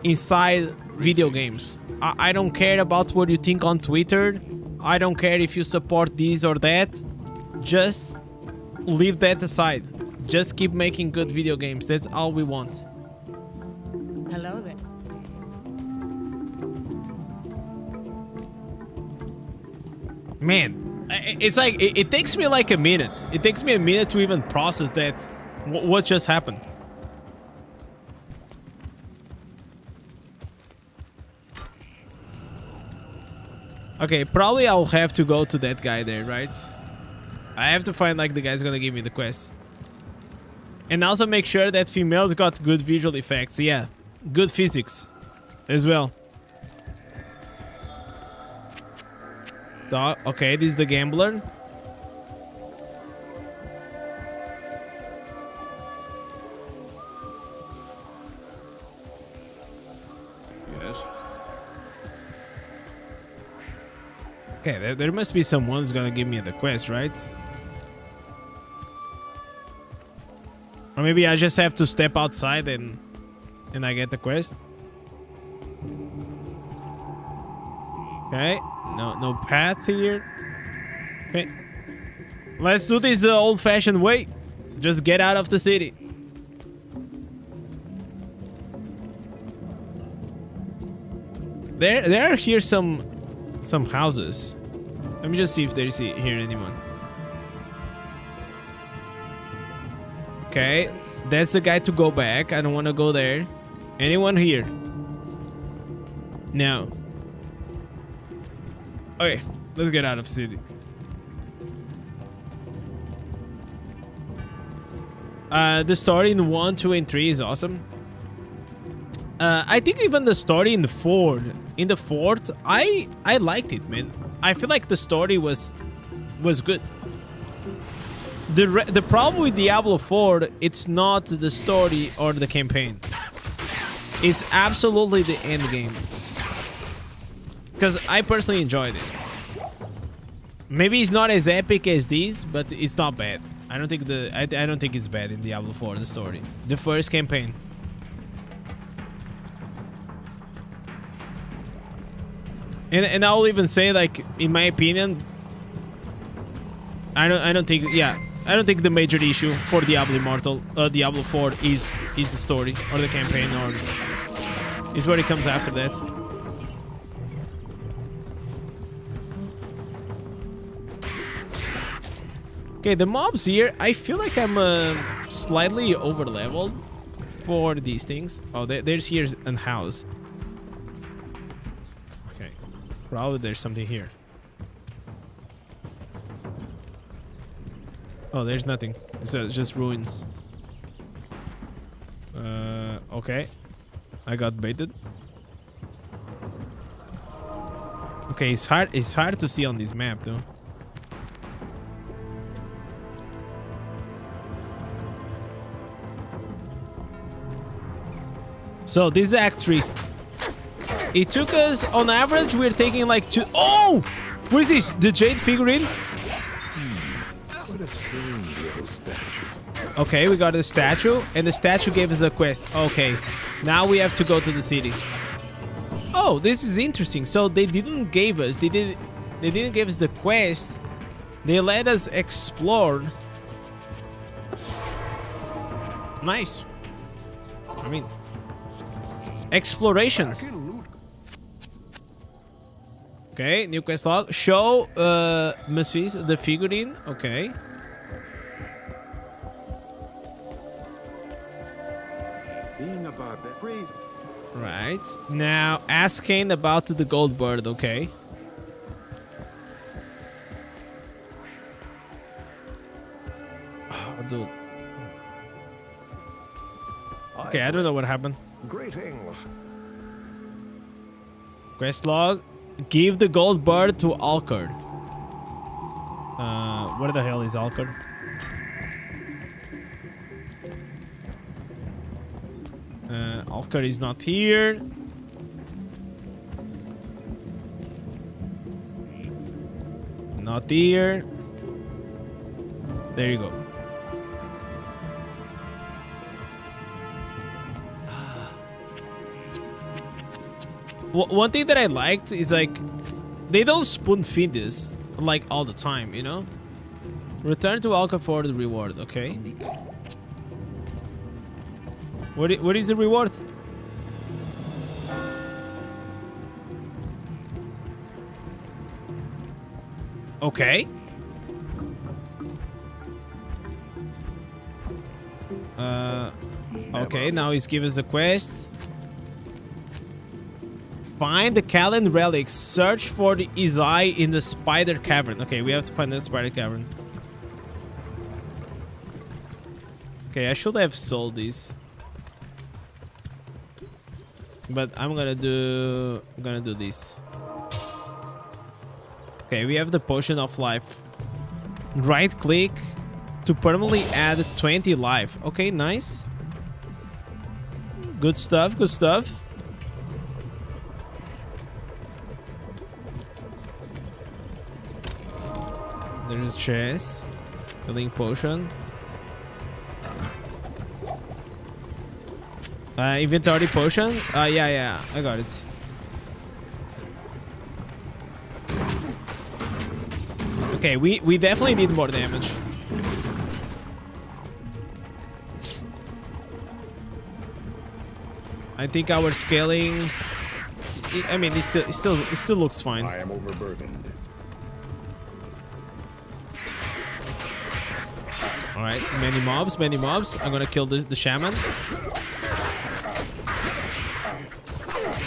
inside video games. I don't care about what you think on Twitter. I don't care if you support this or that. Just leave that aside. Just keep making good video games. That's all we want. Hello there. Man, it's like, it takes me like a minute. It takes me a minute to even process that. What just happened? Okay, probably I'll have to go to that guy there, right? I have to find like the guy's gonna give me the quest. And also make sure that females got good visual effects. Yeah, good physics as well. Dog. Okay, this is the gambler. Yes? Okay, there must be someone who's gonna give me the quest, right? Or maybe I just have to step outside and I get the quest. Okay, no path here. Okay, let's do this the old-fashioned way. Just get out of the city. There are here some houses. Let me just see if there's here anyone. Okay, that's the guy to go back. I don't want to go there. Anyone here? No. Okay, let's get out of city. The story in 1, 2, and 3 is awesome. I think even the story in the fourth, I liked it, man. I feel like the story was good. The problem with Diablo 4, it's not the story or the campaign. It's absolutely the end game. Because I personally enjoyed it. Maybe it's not as epic as these, but it's not bad. I don't think it's bad in Diablo 4, the story. The first campaign. And I'll even say, like, in my opinion, I don't think the major issue for Diablo 4 is the story or the campaign, or is what it comes after that. Okay, the mobs here, I feel like I'm slightly over leveled for these things. Oh, there's here's a house. Okay, probably there's something here. Oh, there's nothing. It's just ruins. Okay. I got baited. Okay, it's hard to see on this map though. So this is Act 3. It took us, on average, we're taking like 2... Oh! What is this? The Jade figurine? What a strange little statue. Okay, we got a statue, and the statue gave us a quest. Okay, now we have to go to the city. Oh, this is interesting. So they didn't give us, they didn't give us the quest. They let us explore. Nice. I mean, exploration. Okay, new quest log. Show Messis the figurine. Okay. Being a barbarian. Right. Now asking about the gold bird. Okay. Oh, dude. Okay, I don't know what happened. Greetings. Quest log. Give the gold bird to Alkard. Where the hell is Alkard? Alcar is not here. Not here. There you go. One thing that I liked is like they don't spoon feed this like all the time, you know? Return to Alka for the reward, okay? What is the reward? Okay. Okay, now he's giving us a quest. Find the Callan relics. Search for the Izai in the spider cavern. Okay, we have to find the spider cavern. Okay, I should have sold these. But I'm gonna do this. Okay, we have the potion of life. Right click to permanently add 20 life. Okay, nice. Good stuff, good stuff. There's chest. Healing potion. Inventory potion. Yeah, I got it. Okay, we definitely need more damage. I think our scaling. I mean, it still looks fine. I am overburdened. All right, many mobs. I'm gonna kill the shaman.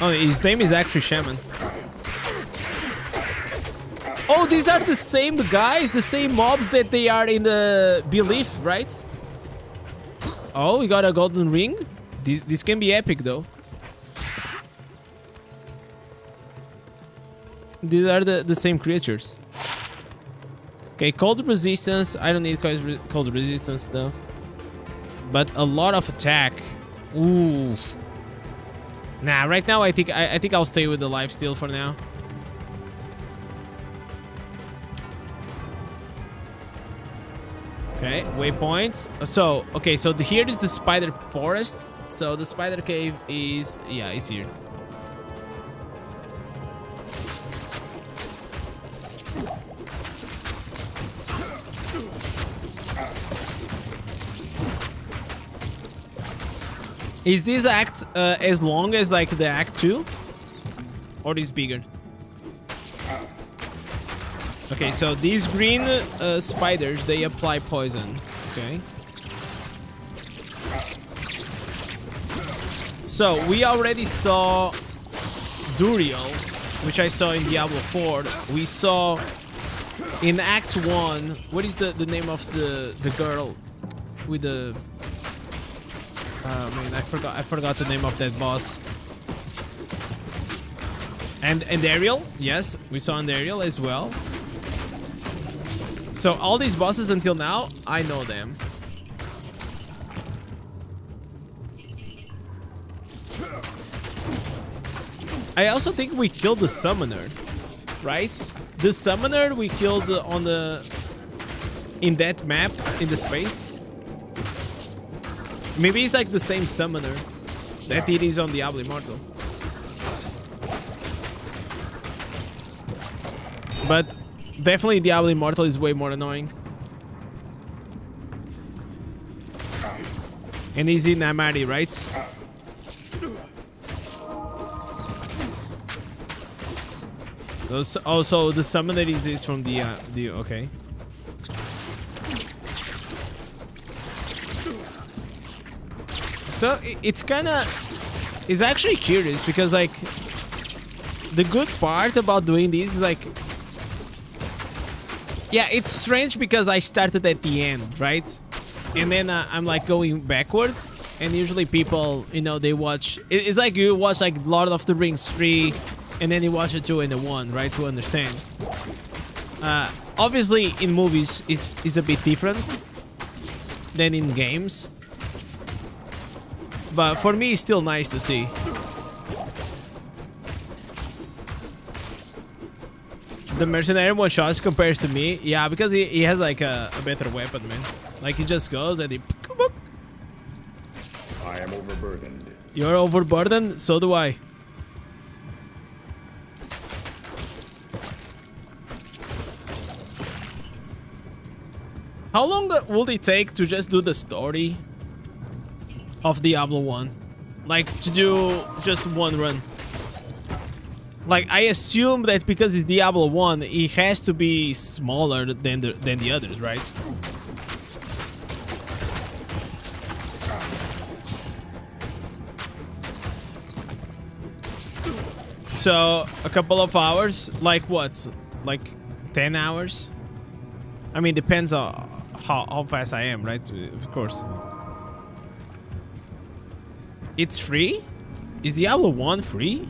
Oh, his name is actually Shaman. Oh, these are the same guys, the same mobs that they are in the Belief, right? Oh, we got a golden ring. This can be epic, though. These are the same creatures. Okay, cold resistance. I don't need cold resistance, though. But a lot of attack. Ooh. Nah, right now I think I'll stay with the lifesteal for now. Okay, waypoint. So, okay, so here is the spider forest. So the spider cave is, yeah, it's here. Is this act as long as like the act 2? Or is bigger? Okay, so these green spiders, they apply poison. Okay. So we already saw Duriel, which I saw in Diablo 4. We saw in Act 1, what is the name of the girl with the... man, I forgot the name of that boss. And Ariel, yes, we saw Ariel as well. So all these bosses until now, I know them. I also think we killed the summoner, right? The summoner we killed on the in that map in the space. Maybe it's like the same summoner that it is on Diablo Immortal. But definitely Diablo Immortal is way more annoying. And he's in Amari, right? Also, the summoner is from the okay. So it's it's actually curious because like the good part about doing this is like, yeah, it's strange because I started at the end, right? And then I'm like going backwards, and usually people, you know, they watch. It's like you watch like Lord of the Rings 3, and then you watch the 2 and the 1, right? To understand. Obviously, in movies is a bit different than in games. But for me, it's still nice to see. The mercenary one shots compares to me. Yeah, because he has like a better weapon, man. Like he just goes and he... I am overburdened. You're overburdened? So do I. How long would it take to just do the story of Diablo 1? Like, to do just one run? Like, I assume that because it's Diablo 1, it has to be smaller than the others, right? So, a couple of hours? Like what? Like 10 hours? I mean, depends on how fast I am, right? Of course. It's free? Is Diablo 1 free?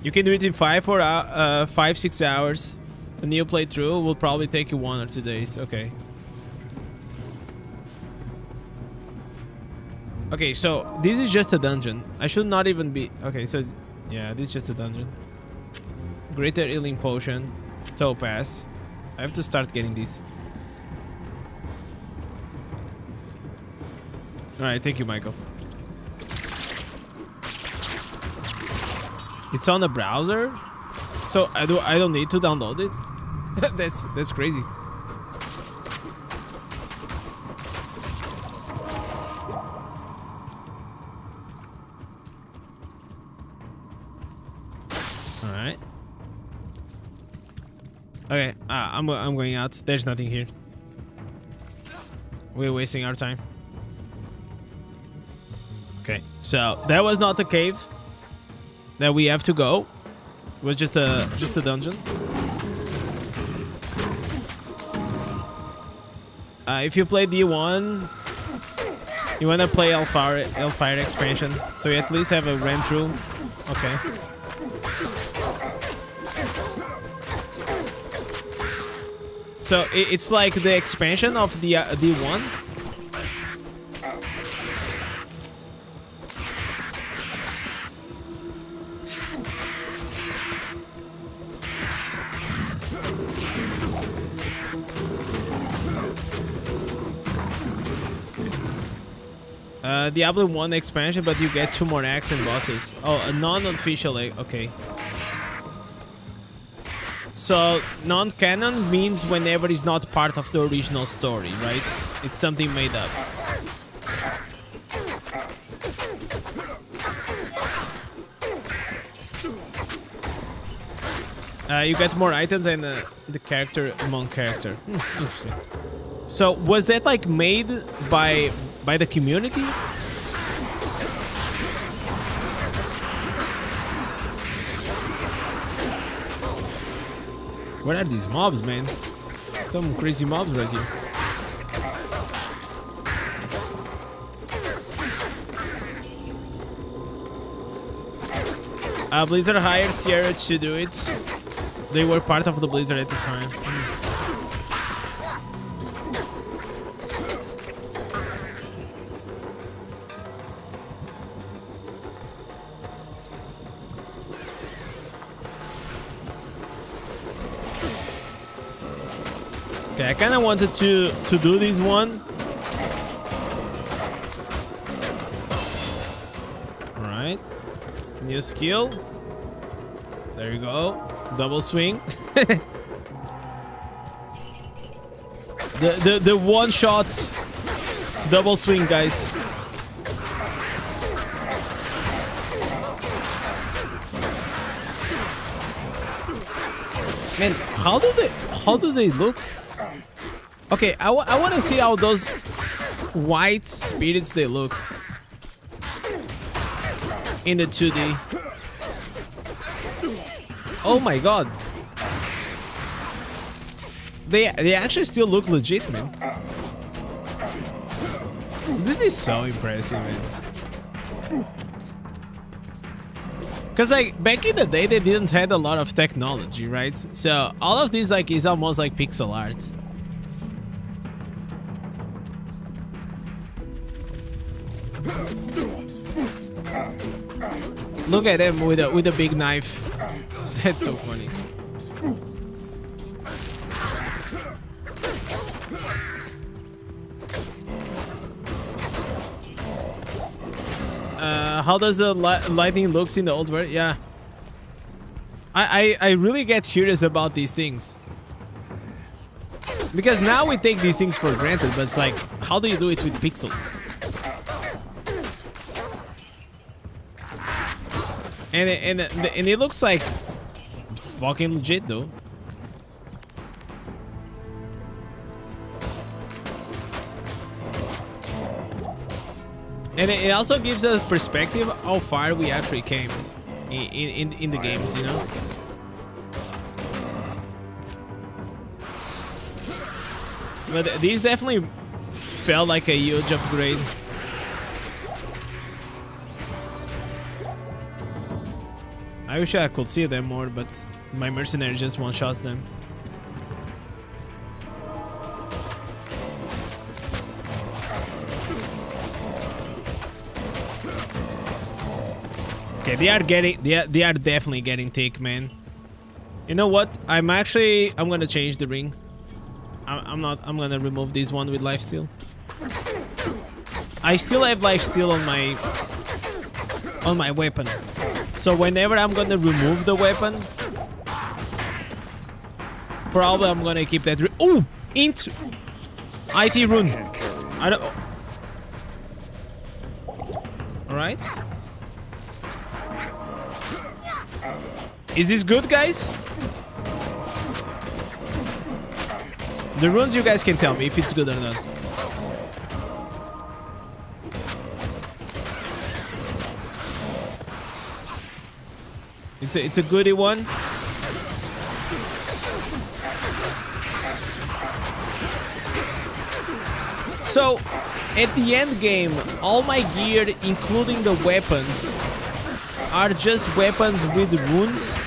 You can do it in 5-6 hours. A new playthrough will probably take you 1 or 2 days. Okay. Okay, so this is just a dungeon. I should not even be... Okay, so... Yeah, this is just a dungeon. Greater healing potion. Topaz. I have to start getting these. Alright, thank you, Michael. It's on the browser? So I don't need to download it? That's crazy. Alright. Okay, I'm going out. There's nothing here. We're wasting our time. Okay, so that was not the cave that we have to go. It was just a dungeon. If you play D1, you wanna play Hellfire expansion, so you at least have a run through. Okay. So it's like the expansion of the D1. Diablo 1 expansion, but you get 2 more acts and bosses. Oh, a non-official, okay. So, non-canon means whenever it's not part of the original story, right? It's something made up. You get more items and the character among character. Interesting. So, was that like made by the community? What are these mobs, man? Some crazy mobs right here. Blizzard hired Sierra to do it. They were part of the Blizzard at the time. Okay, I kind of wanted to do this one. All right, new skill. There you go, double swing. the one shot double swing, guys. Man, how do they look? Okay, I want to see how those white spirits they look in the 2D. Oh my god. They actually still look legit, man. This is so impressive, man. Because like back in the day they didn't have a lot of technology, right? So all of this like is almost like pixel art. Look at him with a big knife. That's so funny. How does the lightning looks in the old version? Yeah. I really get curious about these things. Because now we take these things for granted, but it's like, how do you do it with pixels? And it looks like fucking legit though. And it also gives us perspective how far we actually came in the games, you know? But these definitely felt like a huge upgrade. I wish I could see them more, but my mercenary just one-shots them. Okay, they are definitely getting thick, man. You know what? I'm gonna change the ring. I'm gonna remove this one with lifesteal. I still have lifesteal on my weapon. So whenever I'm gonna remove the weapon, probably I'm gonna keep that. Ooh, int IT rune. I don't. All right. Is this good, guys? The runes, you guys can tell me if it's good or not. It's a goodie one. So, at the end game, all my gear, including the weapons, are just weapons with runes,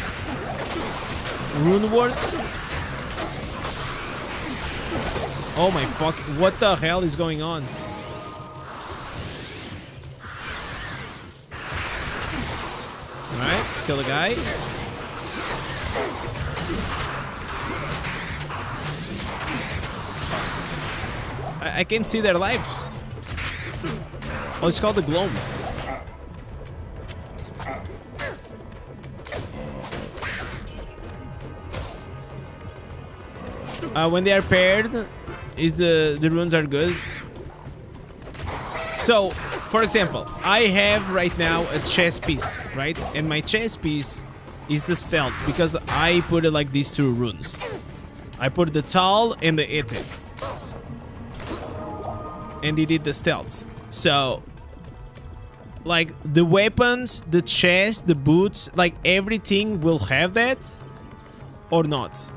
rune words. Oh my fuck! What the hell is going on? Alright, kill the guy. I can't see their lives. Oh, it's called the gloam. When they are paired, the runes are good. So, for example, I have right now a chest piece, right? And my chest piece is the stealth because I put it like these two runes. I put the tall and the ete. And they did the stealth. So, like the weapons, the chest, the boots, like everything will have that or not.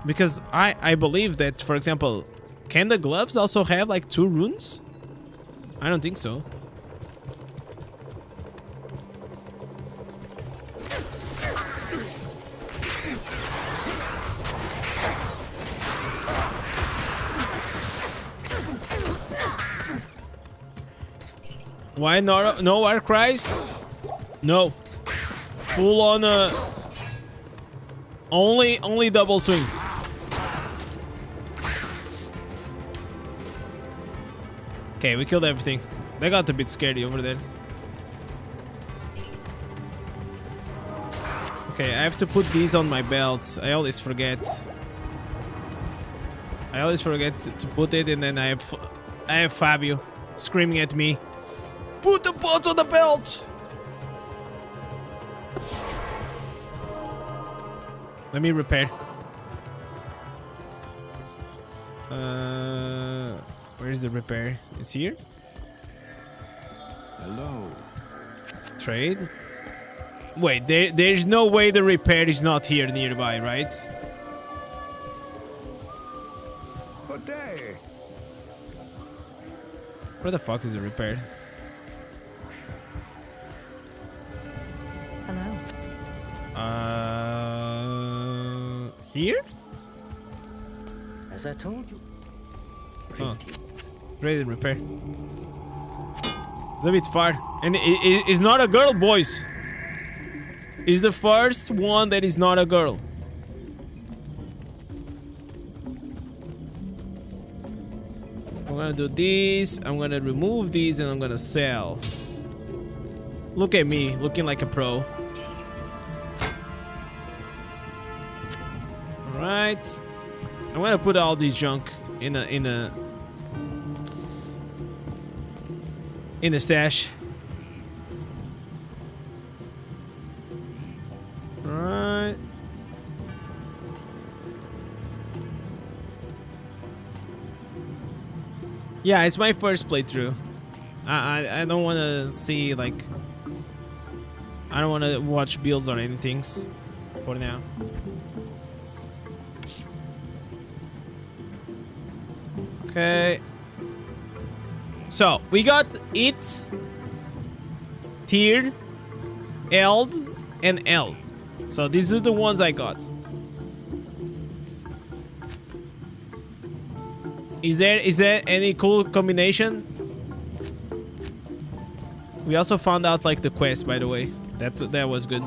Because I believe that, for example, can the gloves also have like two runes? I don't think so. Why no war cries? No. Full on only double swing. Okay, we killed everything. They got a bit scary over there. Okay, I have to put these on my belt. I always forget. I always forget to put it, and then I have Fabio screaming at me. Put the pot on the belt! Let me repair. Where is the repair? It's here? Hello. Trade? Wait, there's no way the repair is not here nearby, right? Good day. Where the fuck is the repair? Hello. Here? As I told you. Oh. Greetings. Trade and repair. It's a bit far. And it's not a girl, boys. It's the first one that is not a girl. I'm gonna do this. I'm gonna remove these and I'm gonna sell. Look at me, looking like a pro. Alright. I'm gonna put all this junk in a stash. Alright. Yeah, it's my first playthrough. I don't want to see, like, I don't want to watch builds or anything for now. Okay. So, we got it, tiered, Eld, and L. So, these are the ones I got. Is there any cool combination? We also found out, like, the quest, by the way. That was good.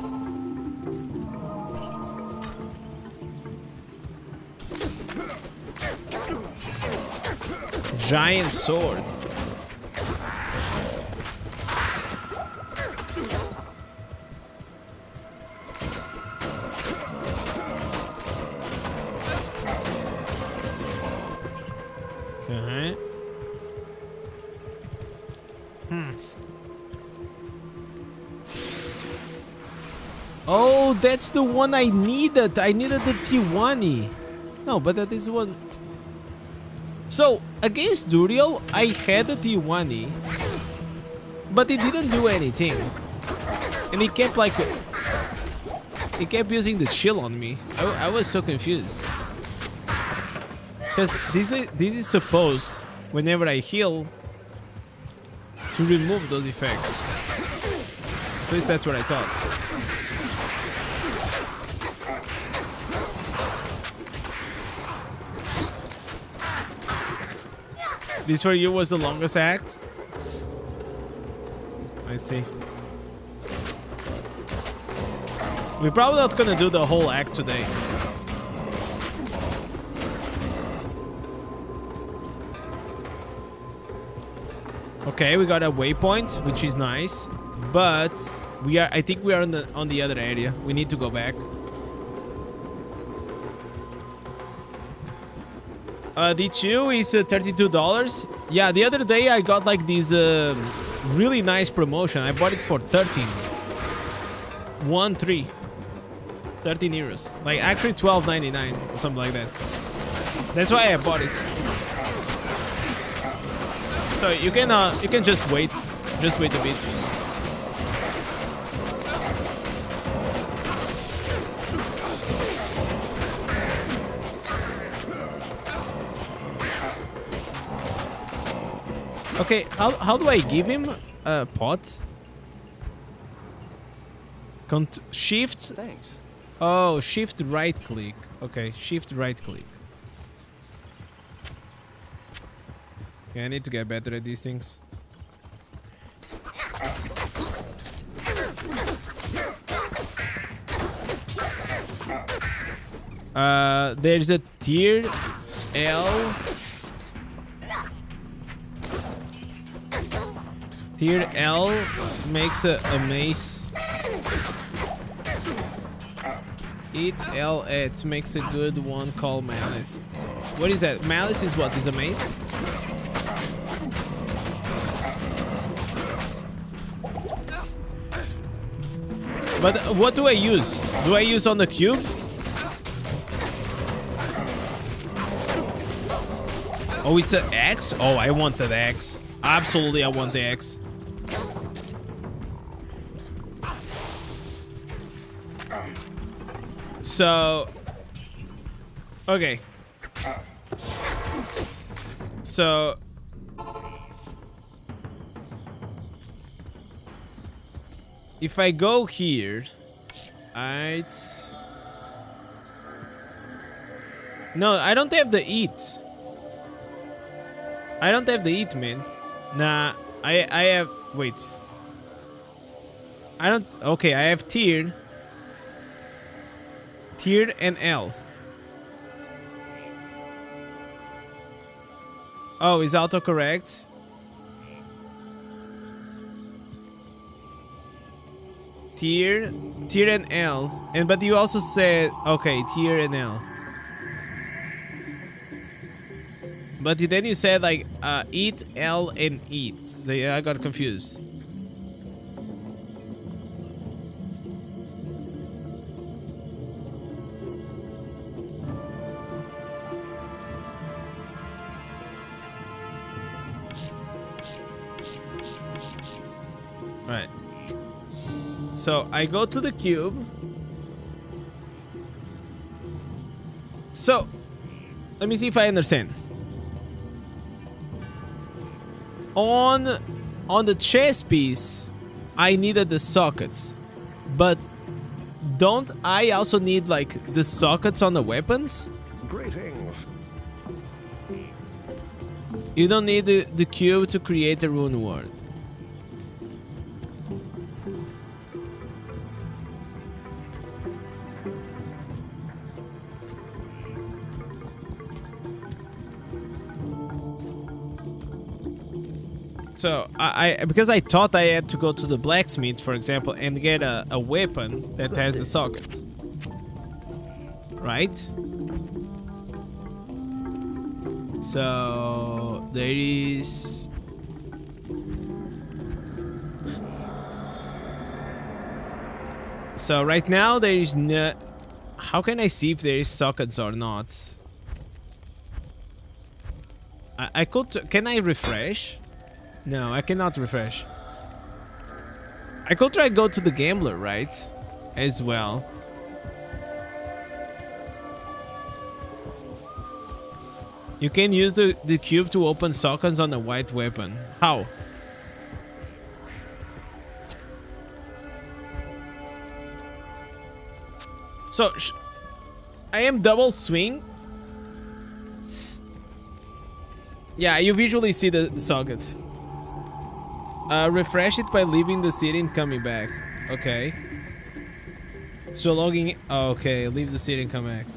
Giant sword. Okay. Oh, that's the one I needed. I needed the Tiwani. No, but that is one. So, against Duriel, I had the Tiwani, but it didn't do anything. And it kept, like, it kept using the chill on me. I was so confused. Because this is supposed, whenever I heal, to remove those effects. At least that's what I thought. This for you was the longest act? Let's see. We're probably not gonna do the whole act today. Okay, we got a waypoint, which is nice, but I think we are on the other area. We need to go back. D2 is $32. Yeah, the other day I got like this really nice promotion. I bought it for 13. 13 euros. Like actually 12.99 or something like that. That's why I bought it. So you can just wait a bit. Okay, how do I give him a pot? Shift? Thanks. Oh, shift right click. Okay, shift right click. Okay, I need to get better at these things. There's a tier L. Tier L makes a mace. Eat L it makes a good one called Malice. What is that? Malice is what? Is a mace? But what do I use? Do I use on the cube? Oh, it's an X? Oh, I want that X. Absolutely, I want the X. So, okay. So, if I go here, Alright. No, I don't have the eat. I don't have the eat, man. Nah, I have... Wait. I don't... Okay, I have tiered. Tiered and L. Oh, is autocorrect? Tier and L. And but you also said okay, tier and L. But then you said like eat L and eat. I got confused. Right. So I go to the cube. So let me see if I understand. On the chess piece, I needed the sockets, but don't I also need like the sockets on the weapons? Greetings. You don't need the cube to create a rune word. So because I thought I had to go to the blacksmith, for example, and get a weapon that has the sockets, right? So there is. So right now there is no. How can I see if there is sockets or not? I could. Can I refresh? No, I cannot refresh. I could try go to the gambler, right? As well. You can use the cube to open sockets on a white weapon. How? So, I am double swing. Yeah, you visually see the socket. Refresh it by leaving the city and coming back. Okay. So logging... Oh, okay, leave the city and come back.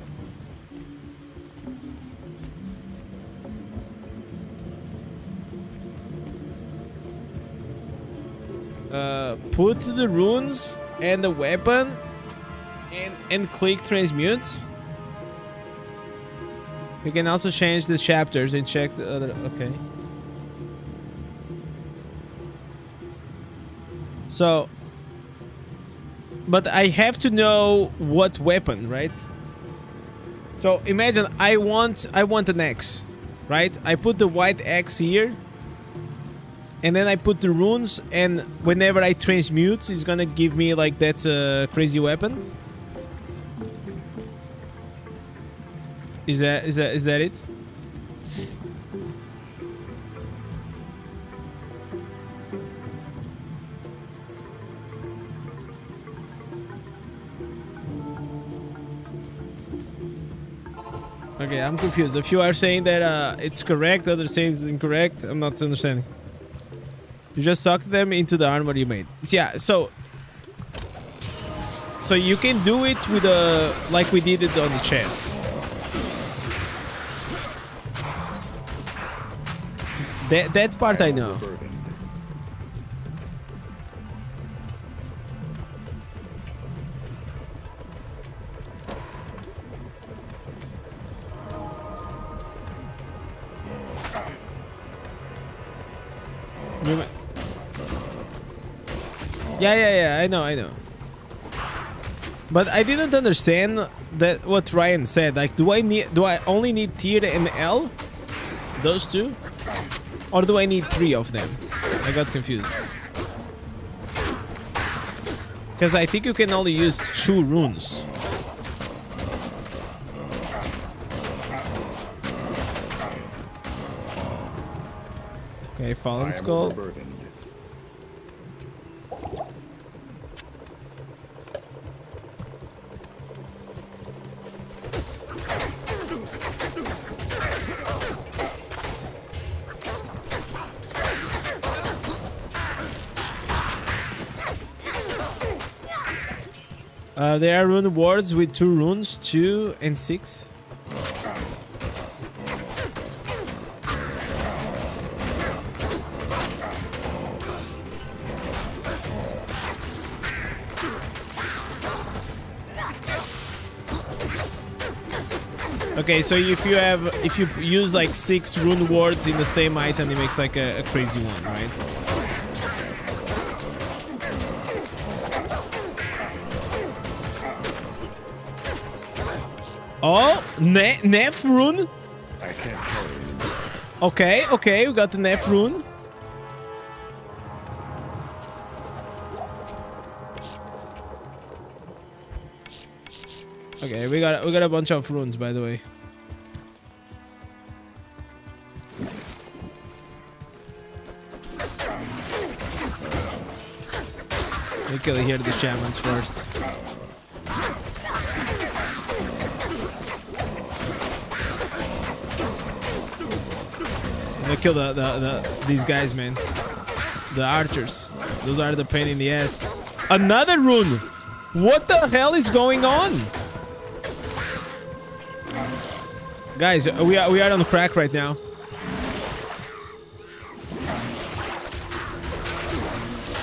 Put the runes and the weapon and click transmute. You can also change the chapters and check the other... Okay. So, but I have to know what weapon, right? So imagine I want an X, right? I put the white X here, and then I put the runes, and whenever I transmute, it's gonna give me like that crazy weapon. Is that it? Okay, I'm confused. If you are saying that it's correct, others saying it's incorrect, I'm not understanding. You just sucked them into the armor you made. Yeah, so you can do it with like we did it on the chest. That part I know. Yeah, I know. But I didn't understand that what Ryan said. Like, do I only need tier and L? Those two? Or do I need 3 of them? I got confused. Because I think you can only use 2 runes. Okay, Fallen Skull. There are rune wards with 2 runes, 2 and 6. Okay, so if you use like 6 rune wards in the same item, it makes like a crazy one, right? Oh, Nef rune. I can't tell you. Okay, we got the Nef rune. Okay, we got a bunch of runes, by the way. We kill here the shamans first. I'm gonna kill these guys, man. The archers. Those are the pain in the ass. Another rune. What the hell is going on? Guys, we are on crack right now.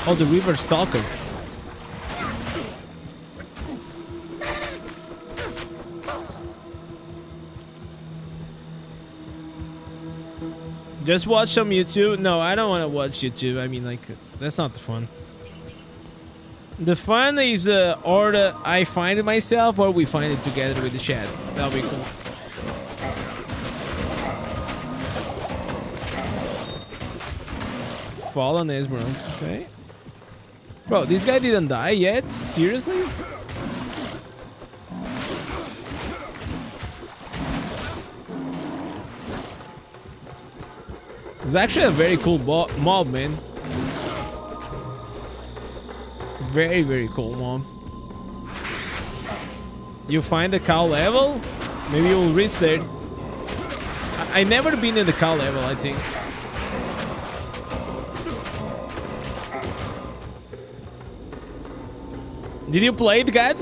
Oh, the River Stalker. Just watch some YouTube. No, I don't want to watch YouTube. I mean, like, that's not the fun. The fun is or I find it myself or we find it together with the chat. That'll be cool. Fallen Esmeralda. Okay. Bro, this guy didn't die yet? Seriously? It's actually a very cool mob, man. Very, very cool mob. You find the cow level? Maybe you'll reach there. I never been in the cow level, I think. Did you play it, God?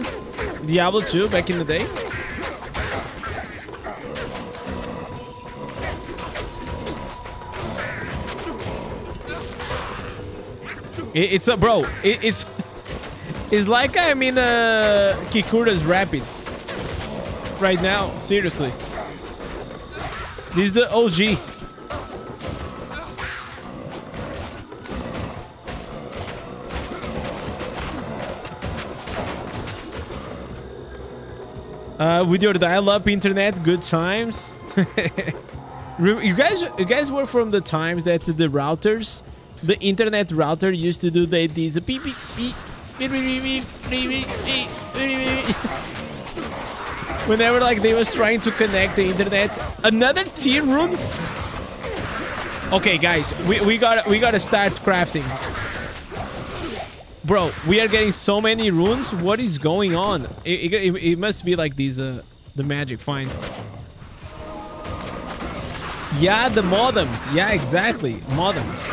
Diablo 2 back in the day? It's a bro. It's like I'm in Kikura's Rapids right now. Seriously, this is the OG. With your dial-up internet, good times. You guys were from the times that the routers, the internet router used to do these beep beep beep beep beep beep beep beep. Whenever like they was trying to connect the internet. Another tier rune. Okay, guys, we gotta start crafting. Bro, we are getting so many runes. What is going on? It must be like these, the magic. Fine. Yeah, the modems. Yeah, exactly. Modems.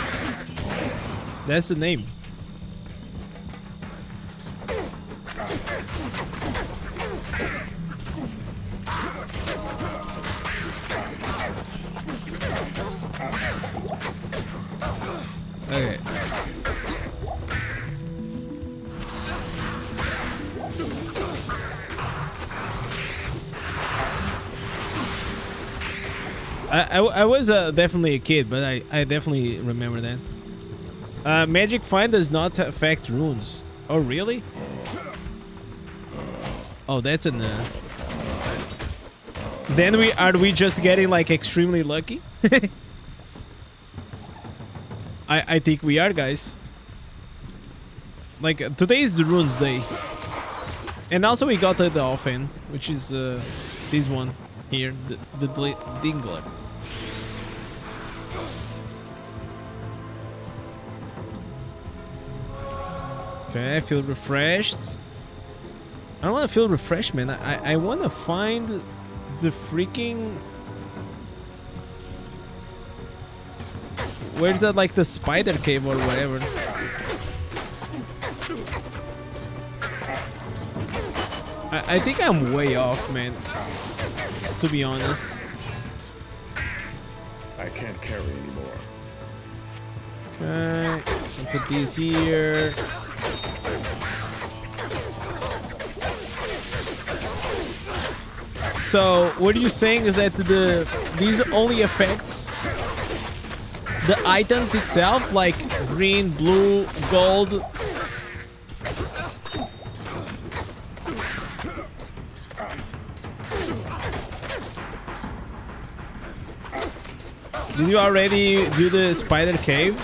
That's the name. Okay. I was definitely a kid, but I definitely remember that. Magic Find does not affect runes. Oh, really? Oh, that's an... Then are we just getting like extremely lucky? I think we are, guys. Like, today is the runes day. And also we got the Dolphin, which is this one here, the Dingler. Okay, I feel refreshed. I don't want to feel refreshed, man. I want to find the freaking... Where's that, like, the spider cave or whatever? I think I'm way off, man. To be honest. I can't carry anymore. Okay, I'll put these here. So what you're saying is that these only affects the items itself, like green, blue, gold. Did you already do the spider cave?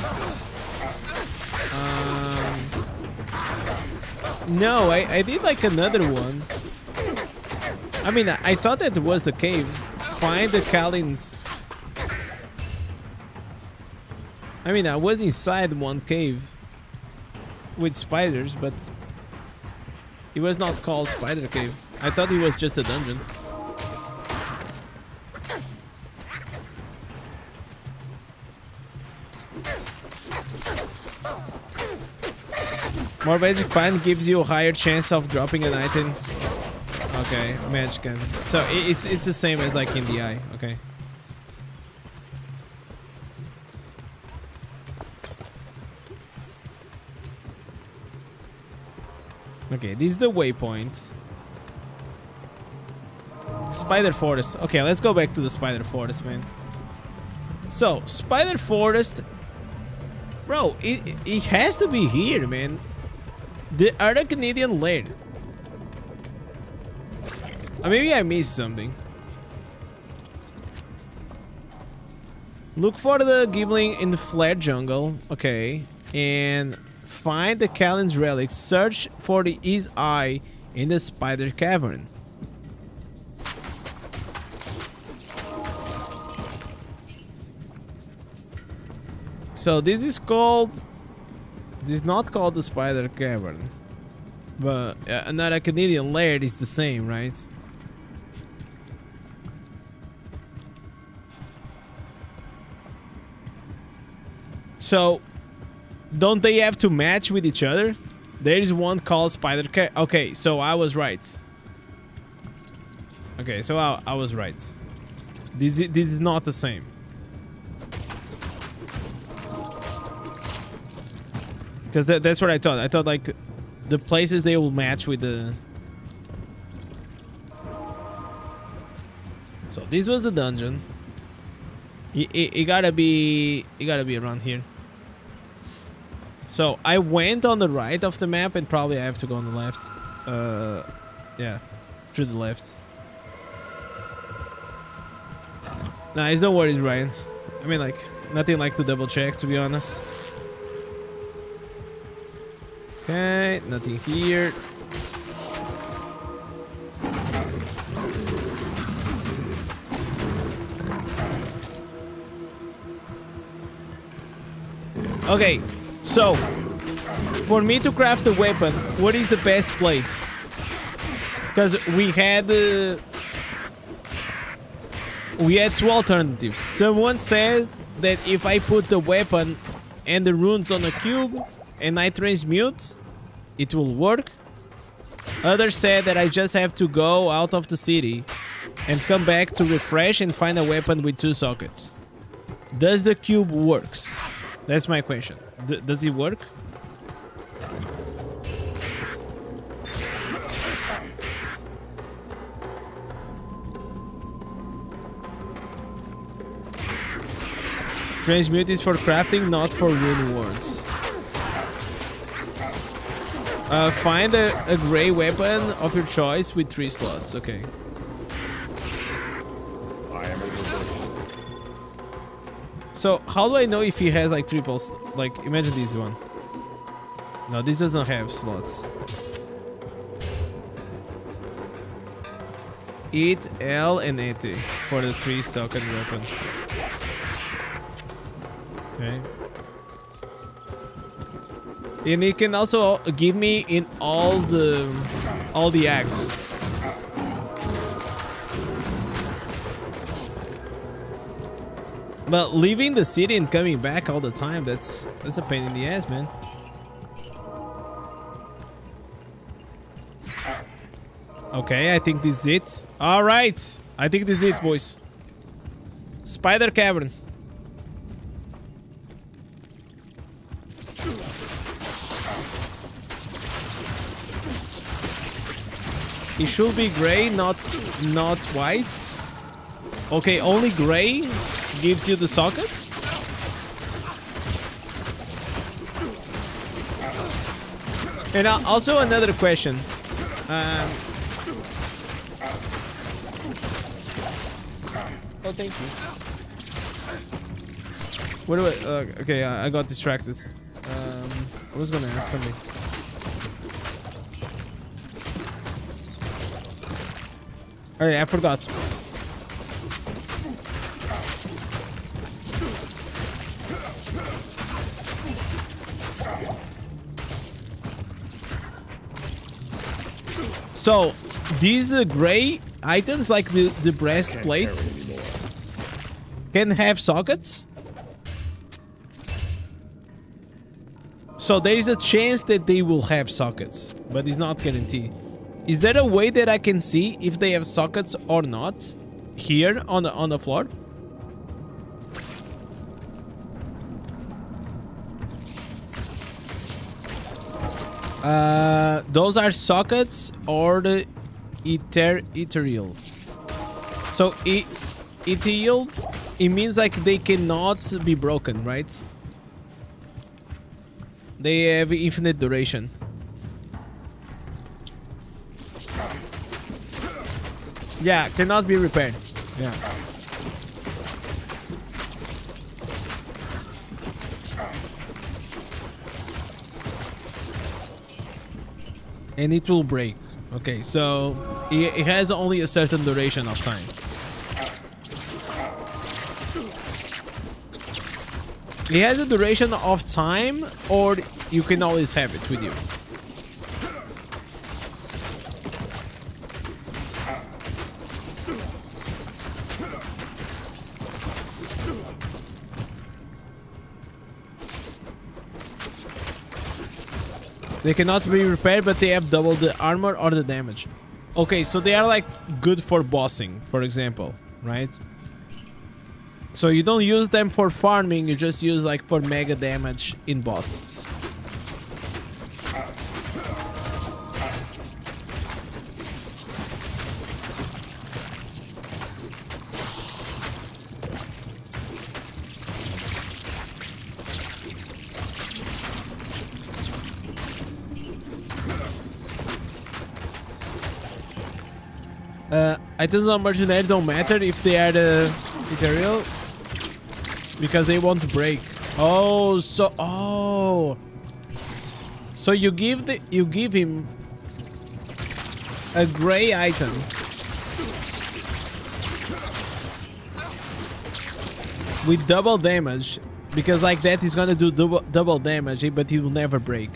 No, I did like another one. I mean, I thought that was the cave. Find the Kalins. I mean, I was inside one cave with spiders, but it was not called Spider Cave. I thought it was just a dungeon. More magic find gives you a higher chance of dropping an item. Okay, magic gun. So it's the same as like in the eye. Okay. Okay, this is the waypoint. Spider Forest. Okay, let's go back to the Spider Forest, man. So, Spider Forest. Bro, it has to be here, man. The other Canadian lair. Maybe I missed something. Look for the Gibbling in the flat jungle. Okay. And find the Kalin's relics. Search for the His Eye in the Spider Cavern. So this is called... This is not called the Spider Cavern. But another Canadian lair is the same, right? So, don't they have to match with each other? There is one called Spider Cavern. Okay, so I was right. Okay, so I was right. This is not the same. Because that's what I thought. I thought like the places they will match with the... So this was the dungeon. It gotta be around here. So I went on the right of the map and probably I have to go on the left. Yeah, through the left. Nice, no worries, Ryan. I mean, like, nothing like to double check, to be honest. Okay, nothing here. Okay, so for me to craft a weapon, what is the best play? Because we had two alternatives. Someone says that if I put the weapon and the runes on a cube and I transmute, it will work. Others said that I just have to go out of the city and come back to refresh and find a weapon with 2 sockets. Does the cube works? That's my question. Does it work? Transmute is for crafting, not for rune words. Find a gray weapon of your choice with 3 slots. Okay. So how do I know if he has like triples? Like, imagine this one. No, this doesn't have slots. Eat L and AT for the 3 socket weapon. Okay. And it can also give me in all the acts. But leaving the city and coming back all the time, that's a pain in the ass, man. Okay, I think this is it. All right. I think this is it, boys. Spider cavern. It should be gray, not white. Okay, only gray gives you the sockets. And also another question. Oh, thank you. What do I? Okay, I got distracted. I was gonna ask something. Oh yeah, I forgot. So, these gray items, like the breastplate, can have sockets. So there is a chance that they will have sockets, but it's not guaranteed. Is there a way that I can see if they have sockets or not here on the floor? Those are sockets or the ethereal. So ethereal, it means like they cannot be broken, right? They have infinite duration. Yeah, cannot be repaired. Yeah. And it will break. Okay, so it has only a certain duration of time. It has a duration of time, or you can always have it with you. They cannot be repaired, but they have double the armor or the damage. Okay, so they are like good for bossing, for example, right? So you don't use them for farming, you just use like for mega damage in bosses. Items on mercenary don't matter if they are the ethereal, because they won't break. Oh, so so you give him a gray item with double damage, because like that he's gonna do double damage, but he will never break.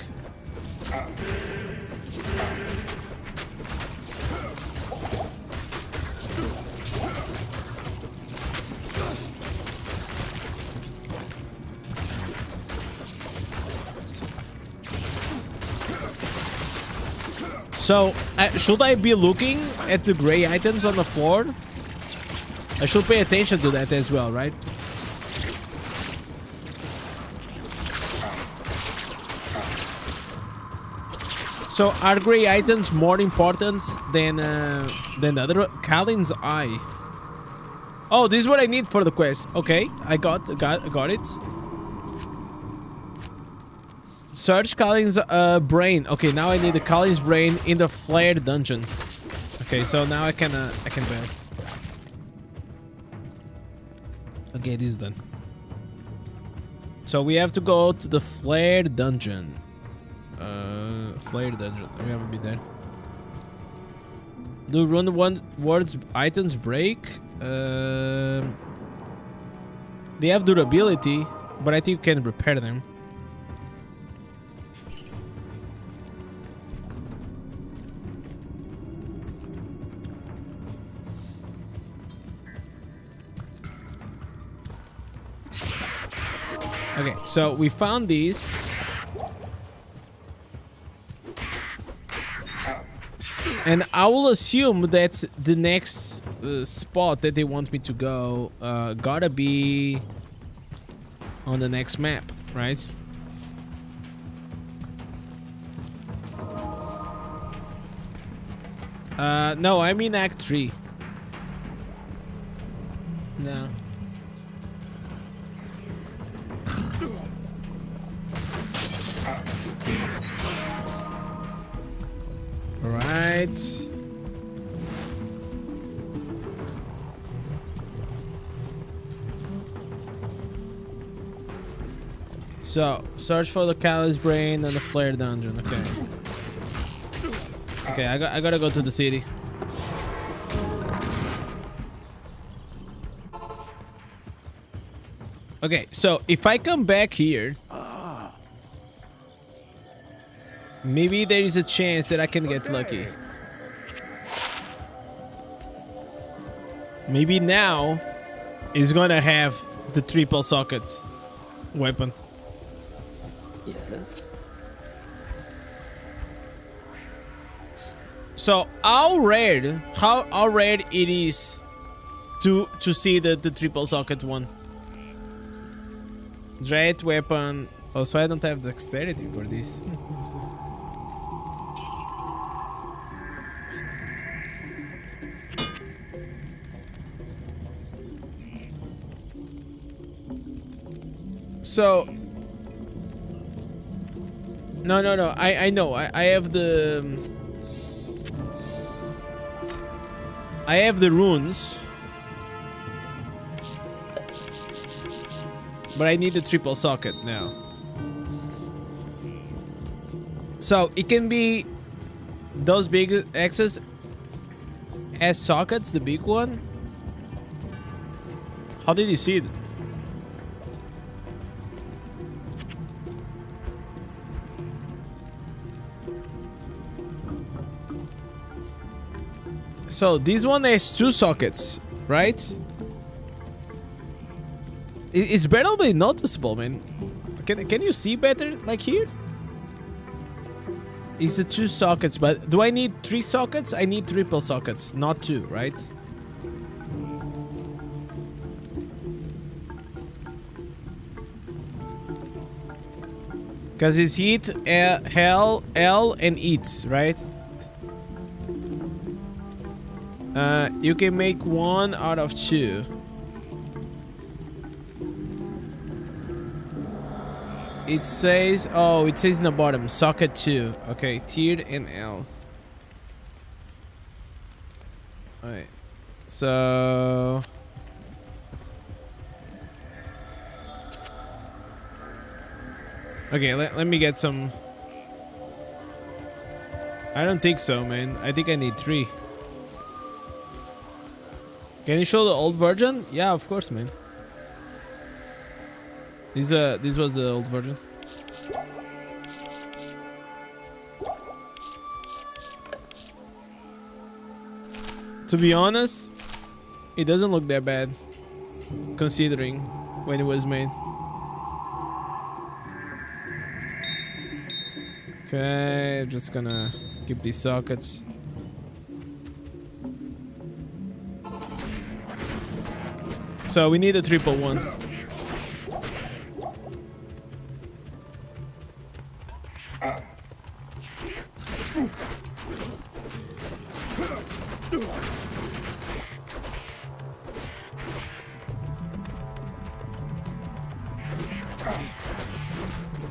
So, should I be looking at the gray items on the floor? I should pay attention to that as well, right? So, are gray items more important than other? Kalin's Eye. Oh, this is what I need for the quest. Okay, I got it. Search Kalin's brain. Okay, now I need the Kalin's brain in the flared dungeon. Okay, so now I can bear. Okay, this is done. So we have to go to the flared dungeon. Flared dungeon. We haven't been there. Do rune words items break? They have durability, but I think you can repair them. Okay, so we found these. And I will assume that the next spot that they want me to go gotta be on the next map, right? No, I'm in Act 3. No. Right. So, search for the Callous Brain and the Flare Dungeon. Okay. Okay, I gotta go to the city. Okay, so if I come back here, maybe there is a chance that I can get lucky. Maybe now is gonna have the triple socket weapon. Yes. So how rare it is to see the triple socket one? Dread weapon. Also, I don't have dexterity for this. So no, I know. I have the runes, but I need the triple socket now. So it can be those big X's as sockets, the big one. How did you see it? So this one has 2 sockets, right? It's barely noticeable, man. Can you see better, like here? It's the 2 sockets, but do I need 3 sockets? I need triple sockets, not 2, right? Because it's hit, L, and eat, right? You can make 1 out of 2. It says, oh, it says in the bottom, socket 2. Okay, tiered and L. Alright, so okay, let me get some. I don't think so, man. I think I need 3. Can you show the old version? Yeah, of course, man. This was the old version. To be honest, it doesn't look that bad, considering when it was made. Okay, I'm just gonna keep these sockets. So we need a triple one.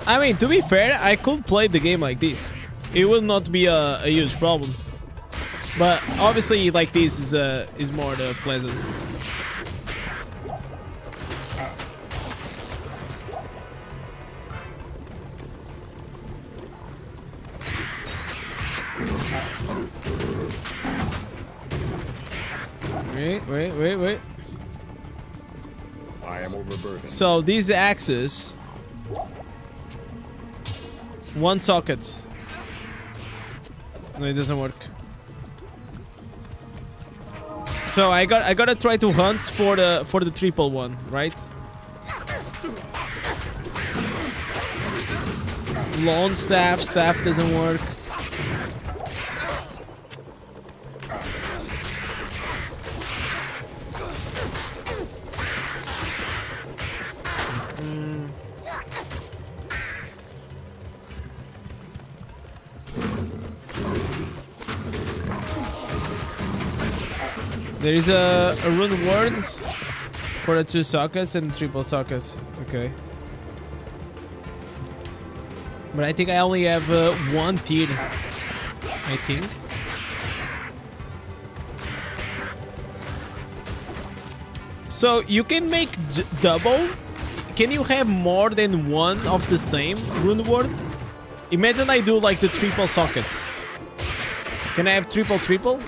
I mean, to be fair, I could play the game like this. It will not be a huge problem. But obviously, like this is more pleasant. Wait. I am overburdened. So these axes, 1 socket. No, it doesn't work. So I gotta try to hunt for the triple one, right? Lone staff doesn't work. There is a rune word for the 2 sockets and triple sockets. Okay. But I think I only have 1 tier. I think. So you can make double. Can you have more than 1 of the same rune word? Imagine I do like the triple sockets. Can I have triple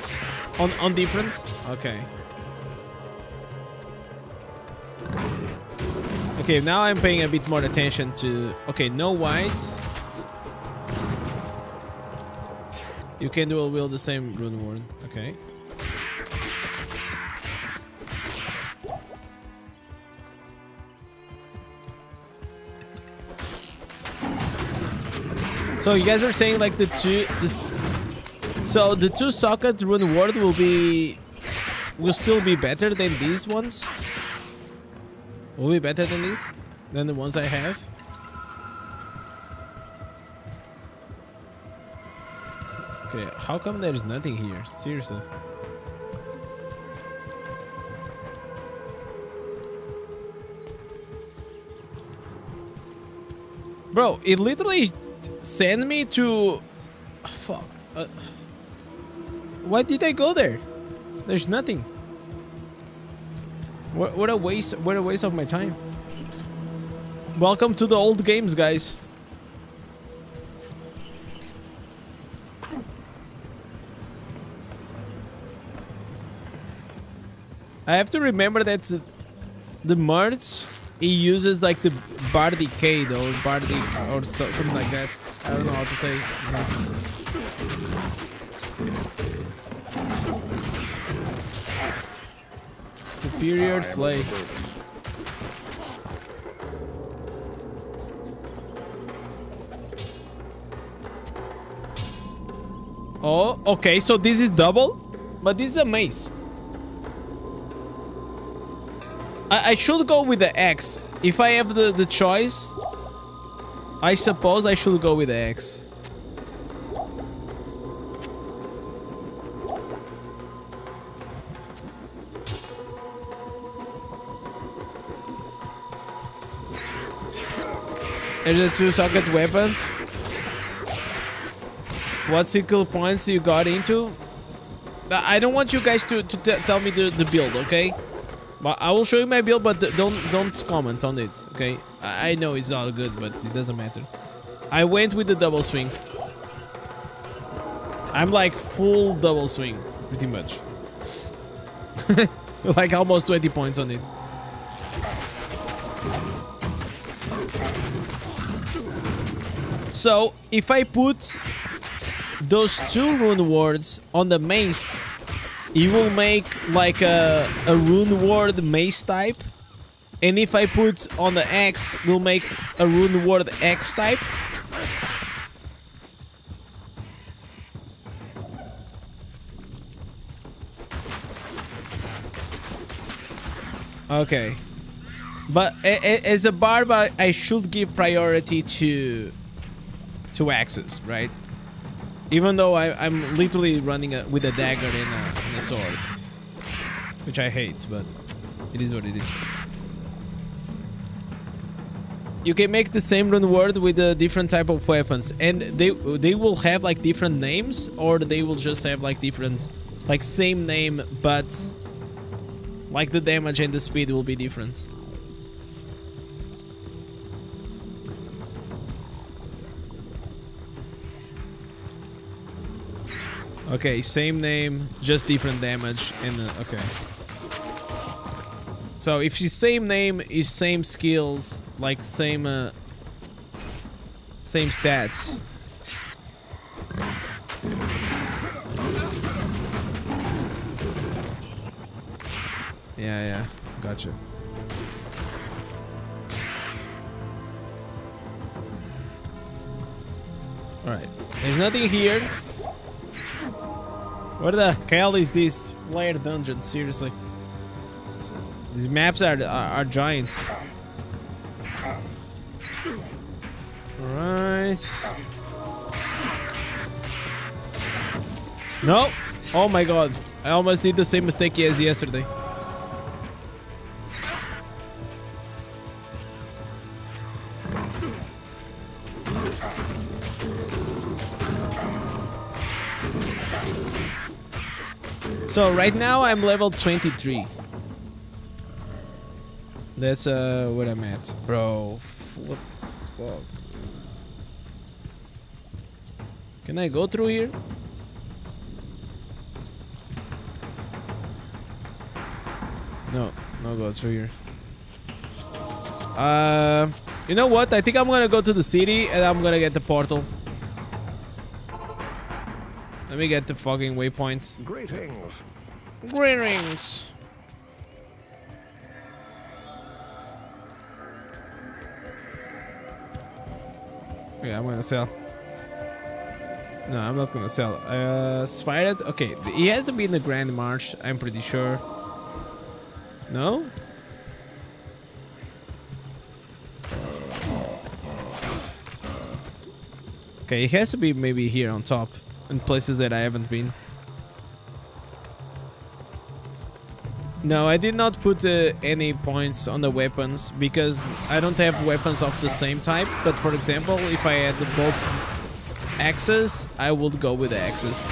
on different? Okay. Okay, now I'm paying a bit more attention to. Okay, no whites. You can dual wield the same rune word. Okay. So you guys were saying like the 2 socket rune word will still be better than these ones? Will be better than these? Than the ones I have? Okay, how come there's nothing here? Seriously. Bro, it literally sent me to... Fuck. Why did I go there? There's nothing. What a waste of my time. Welcome to the old games, guys. I have to remember that the merge, it uses like the Bardicade or Bardic or something like that. I don't know how to say. Superior Flay. Oh, okay, so this is double? But this is a mace. I should go with the X. If I have the choice, I suppose I should go with the X. There's a 2 socket weapon. What skill points you got into? I don't want you guys to tell me the build, okay? But I will show you my build, but don't comment on it, okay? I know it's all good, but it doesn't matter. I went with the double swing. I'm like full double swing, pretty much. Like almost 20 points on it. So if I put those 2 rune words on the mace, it will make like a rune word mace type. And if I put on the X, we'll make a rune word X type. Okay. But as a barb, I should give priority to axes, right? Even though I'm literally running with a dagger and a sword. Which I hate, but it is what it is. You can make the same rune word with a different type of weapons. And they will have like different names, or they will just have like different, like same name, but like the damage and the speed will be different. Okay, same name, just different damage, and okay. So if she's same name, is same skills, like same stats. Yeah, gotcha. All right, there's nothing here. What the hell is this flare dungeon? Seriously, these maps are giants. All right. No. Oh my god. I almost did the same mistake as yesterday. So right now I'm level 23. That's where I'm at, bro. What the fuck? Can I go through here? No, no go through here. You know what? I think I'm gonna go to the city and I'm gonna get the portal. Let me get the fucking waypoints. Greetings. Greetings. Yeah, I'm gonna sell. No, I'm not gonna sell. Spired? Okay, he has to be in the Grand March, I'm pretty sure. No? Okay, he has to be maybe here on top, in places that I haven't been. No, I did not put any points on the weapons because I don't have weapons of the same type. But for example, if I had both axes, I would go with the axes.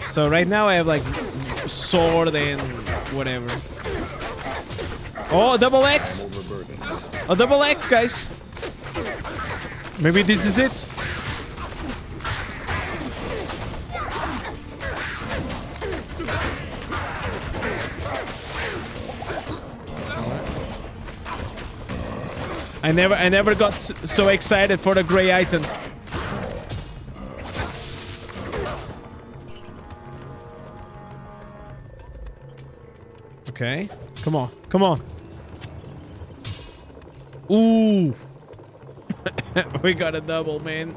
So right now I have like sword and whatever. Oh, double X! A double X, guys! Maybe this is it. I never got so excited for the gray item. Okay, come on, come on. Ooh, we got a double, man.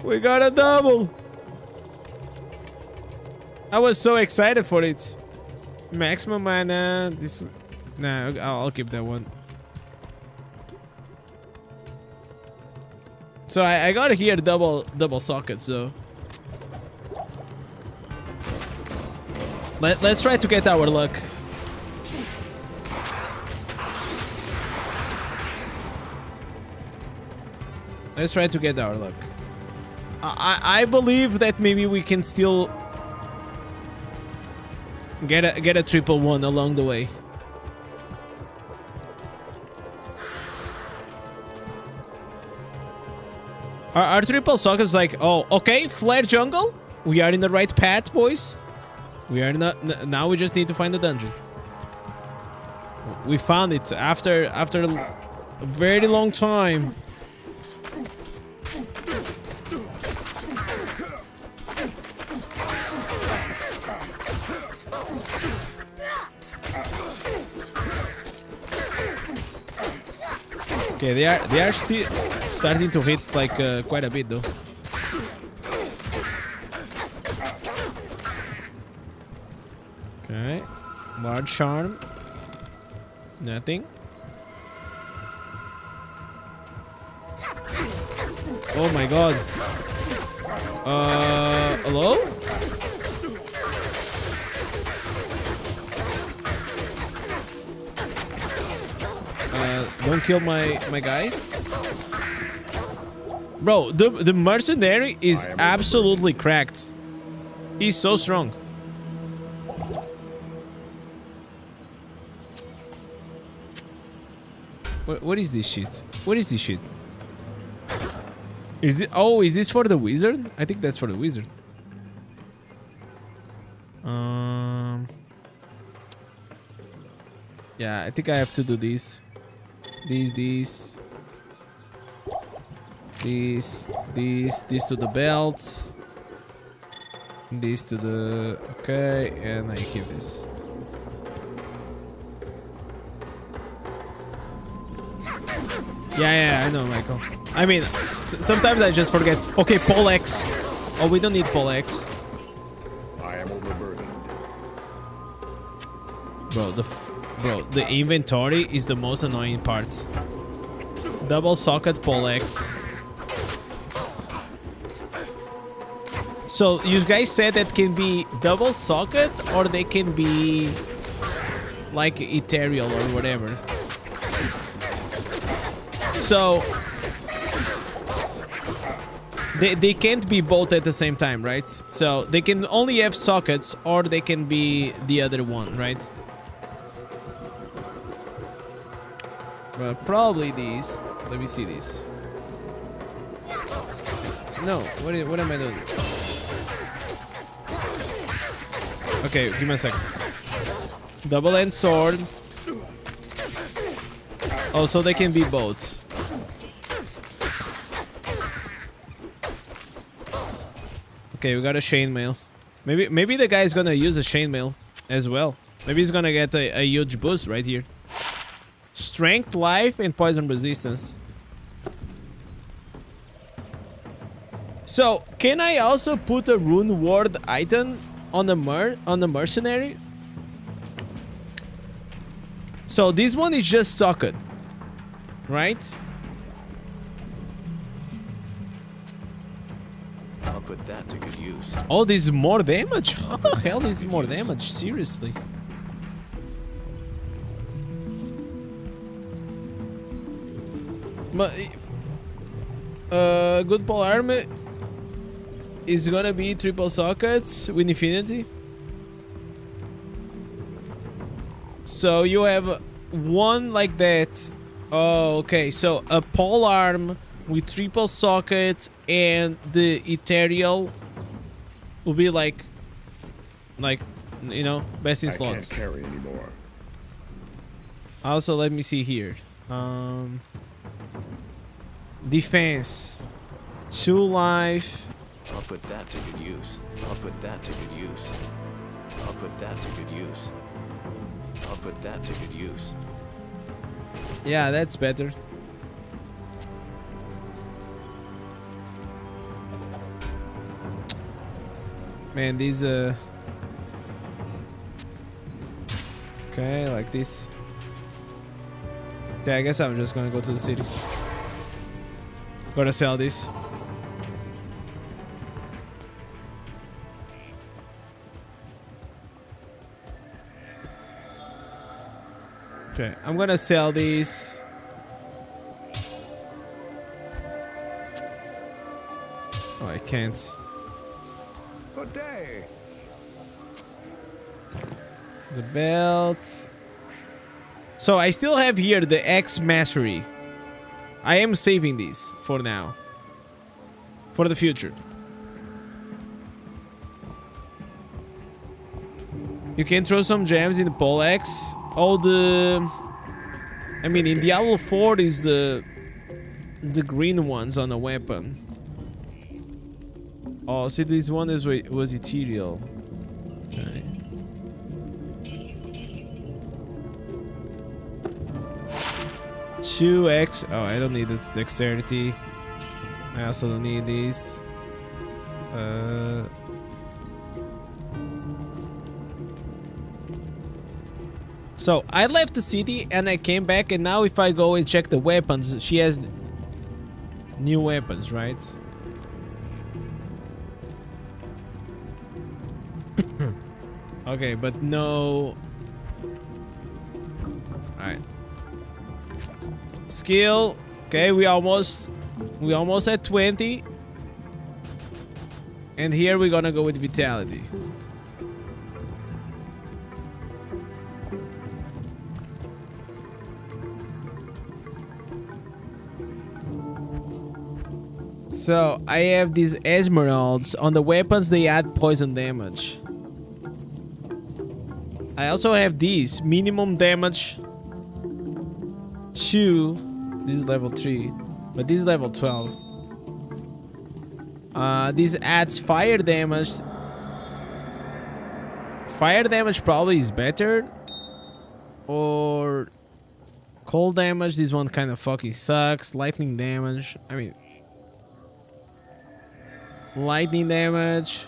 We got a double. I was so excited for it. Maximum mana. This, nah, I'll keep that one. So I got here double sockets, so let's try to get our luck. Let's try to get our luck. I believe that maybe we can still get a triple one along the way. Our triple sockets like, oh, okay, flare jungle. We are in the right path, boys. We are not. Now we just need to find the dungeon. We found it after a very long time. Okay, they are still starting to hit like quite a bit though. Okay, large charm, nothing. Oh my god. Hello? Don't kill my guy. Bro, the mercenary is absolutely cracked. He's so strong. What is this shit? What is this shit? Is it? Oh, is this for the wizard? I think that's for the wizard. Yeah, I think I have to do this. These to the belt. This to the... Okay, and I keep this. Yeah, I know, Michael. I mean, sometimes I just forget. Okay, Pole X. Oh, we don't need Pole X. I am overburdened. Bro, the inventory is the most annoying part. Double socket Pole X. So you guys said that can be double socket or they can be like ethereal or whatever. So they can't be both at the same time, right? So they can only have sockets or they can be the other one, right? Probably these. Let me see these. No, what am I doing? Okay, give me a second. Double-end sword. Oh, so they can be both. Okay, we got a chainmail. Maybe the guy's gonna use a chainmail as well. Maybe he's gonna get a huge boost right here. Strength, life, and poison resistance. So, can I also put a rune ward item on the mercenary? So this one is just socket, right? I'll put that to good use. Oh, this is more damage? How the hell is this more damage? Seriously. But good pole arm is gonna be triple sockets with infinity. So you have one like that. Oh, okay. So a pole arm with triple socket and the ethereal will be like you know, best in slots. I can't carry anymore. Also, let me see here. Defense, 2 life. I'll put that to good use. I'll put that to good use. I'll put that to good use. I'll put that to good use. Yeah, that's better. Man, these okay, like this. Okay, I guess I'm just gonna go to the city. Gotta sell this. Okay, I'm gonna sell these. Oh, I can't. Good day. The belt. So I still have here the X mastery. I am saving these for now. For the future. You can throw some gems in the pole X. All the... I mean, in Diablo 4 is the green ones on the weapon. Oh, see, this one was ethereal. Okay. Two X. Oh, I don't need the dexterity. I also don't need these. So I left the city and I came back, and now if I go and check the weapons, she has new weapons, right? Okay, but no. Alright. Skill. Okay, we almost at 20. And here we're gonna go with vitality. So I have these emeralds. On the weapons they add poison damage. I also have these minimum damage 2. This is level 3, but this is level 12. This adds fire damage. Fire damage probably is better. Or cold damage. This one kind of fucking sucks. Lightning damage. I mean, lightning damage.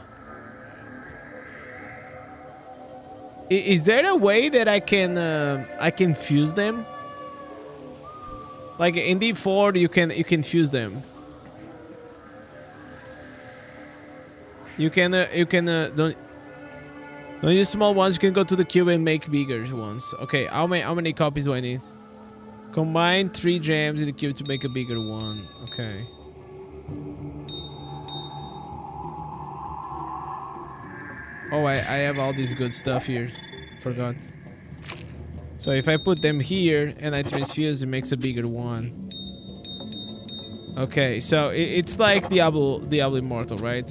Is there a way that I can fuse them? Like in D4 you can fuse them. You can don't use small ones. You can go to the cube and make bigger ones. Okay, how many copies do I need? Combine 3 gems in the cube to make a bigger one. Okay. Oh, I have all this good stuff here. Forgot. So if I put them here and I transfuse, it makes a bigger one. Okay, so it's like Diablo Immortal, right?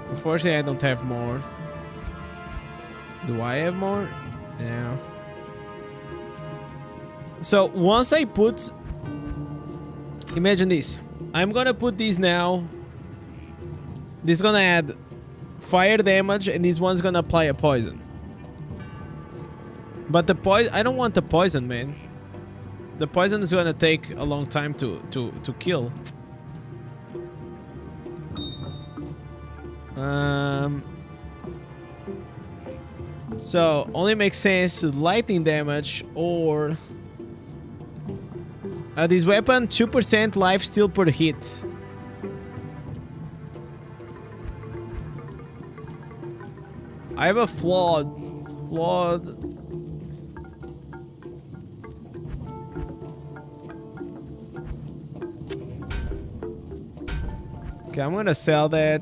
Unfortunately, I don't have more. Do I have more? Yeah. So once I put... Imagine this. I'm gonna put these now. This is gonna add fire damage, and this one's gonna apply a poison. But the poison... I don't want the poison, man. The poison is gonna take a long time to kill. So only makes sense lightning damage or this weapon 2% life steal per hit. I have a flawed. Okay, I'm gonna sell that.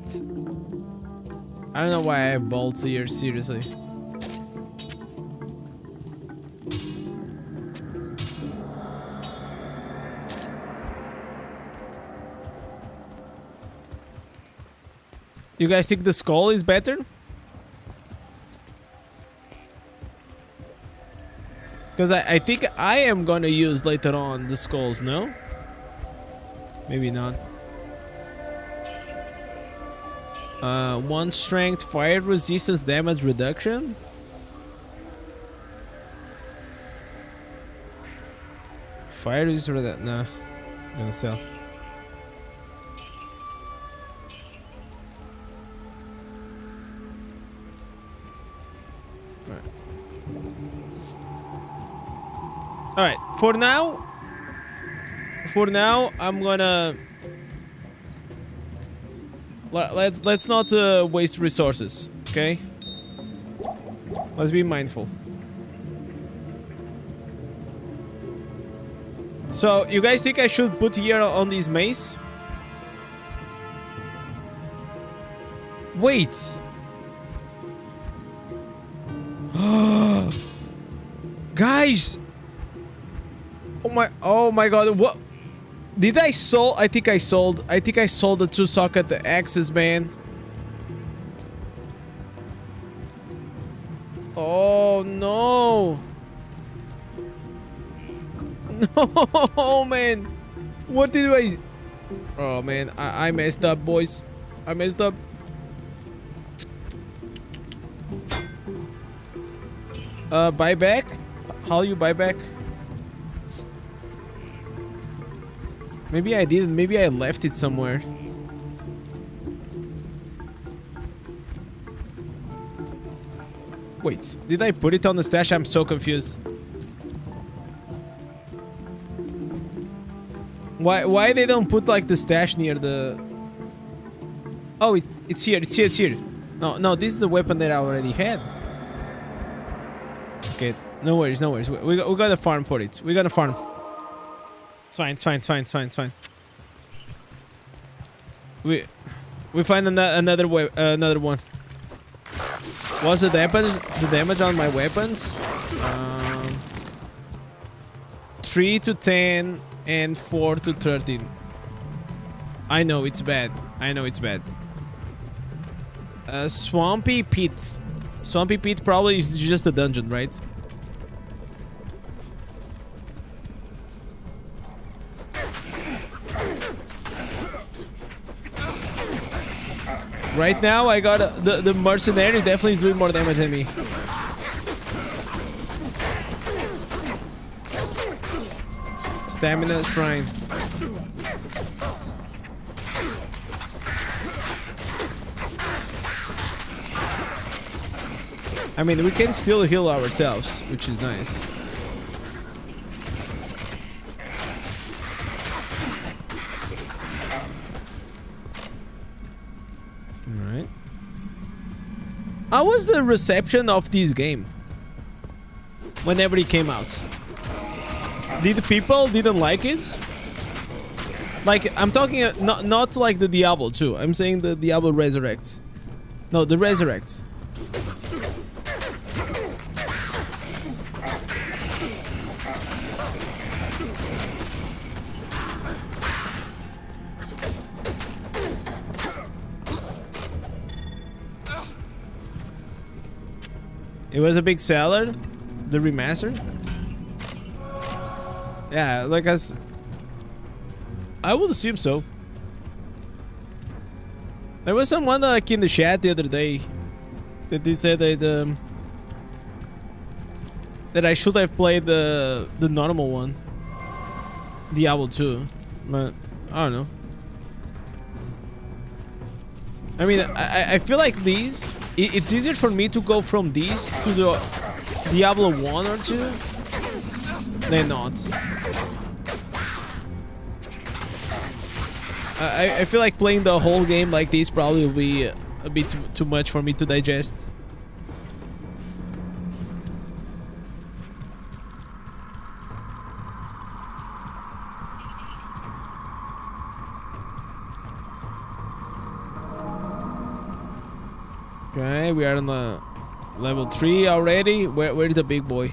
I don't know why I have bolts here, seriously. You guys think the skull is better? Because I think I am gonna use later on the skulls, no? Maybe not. 1 strength, fire resistance, damage reduction. Fire resistance, that nah. I'm gonna sell. Alright, for now, I'm gonna... Let's not waste resources, okay? Let's be mindful. So, you guys think I should put here on this mace? Wait! Guys! Oh my god, what? Did I sold? I think I sold the 2-socket axes, man. Oh no. No, man. What did I... Oh man, I messed up, boys. I messed up. Buy back? How you buy back? Maybe I didn't. Maybe I left it somewhere. Wait, did I put it on the stash? I'm so confused. Why they don't put like the stash near the... Oh, it's here. It's here. No, this is the weapon that I already had. Okay, no worries. We gotta farm for it. We gotta farm. It's fine. We find another one. What's the damage on my weapons? 3 to 10 and 4 to 13. I know it's bad. Swampy Pit. Swampy Pit probably is just a dungeon, right? Right now, I got the mercenary definitely is doing more damage than me. Stamina shrine. I mean, we can still heal ourselves, which is nice. How was the reception of this game whenever it came out? Did people didn't like it? Like, I'm talking not like the Diablo 2. I'm saying the Diablo Resurrect. No, the Resurrect. It was a big seller, the remaster. Yeah, like I would assume so. There was someone like in the chat the other day that they said that I should have played the normal one, Diablo 2, but I don't know. I mean, I feel like these, it's easier for me to go from these to the Diablo 1 or 2 than not. I feel like playing the whole game like this probably will be a bit too much for me to digest. Okay, we are on the level 3 already. Where's the big boy?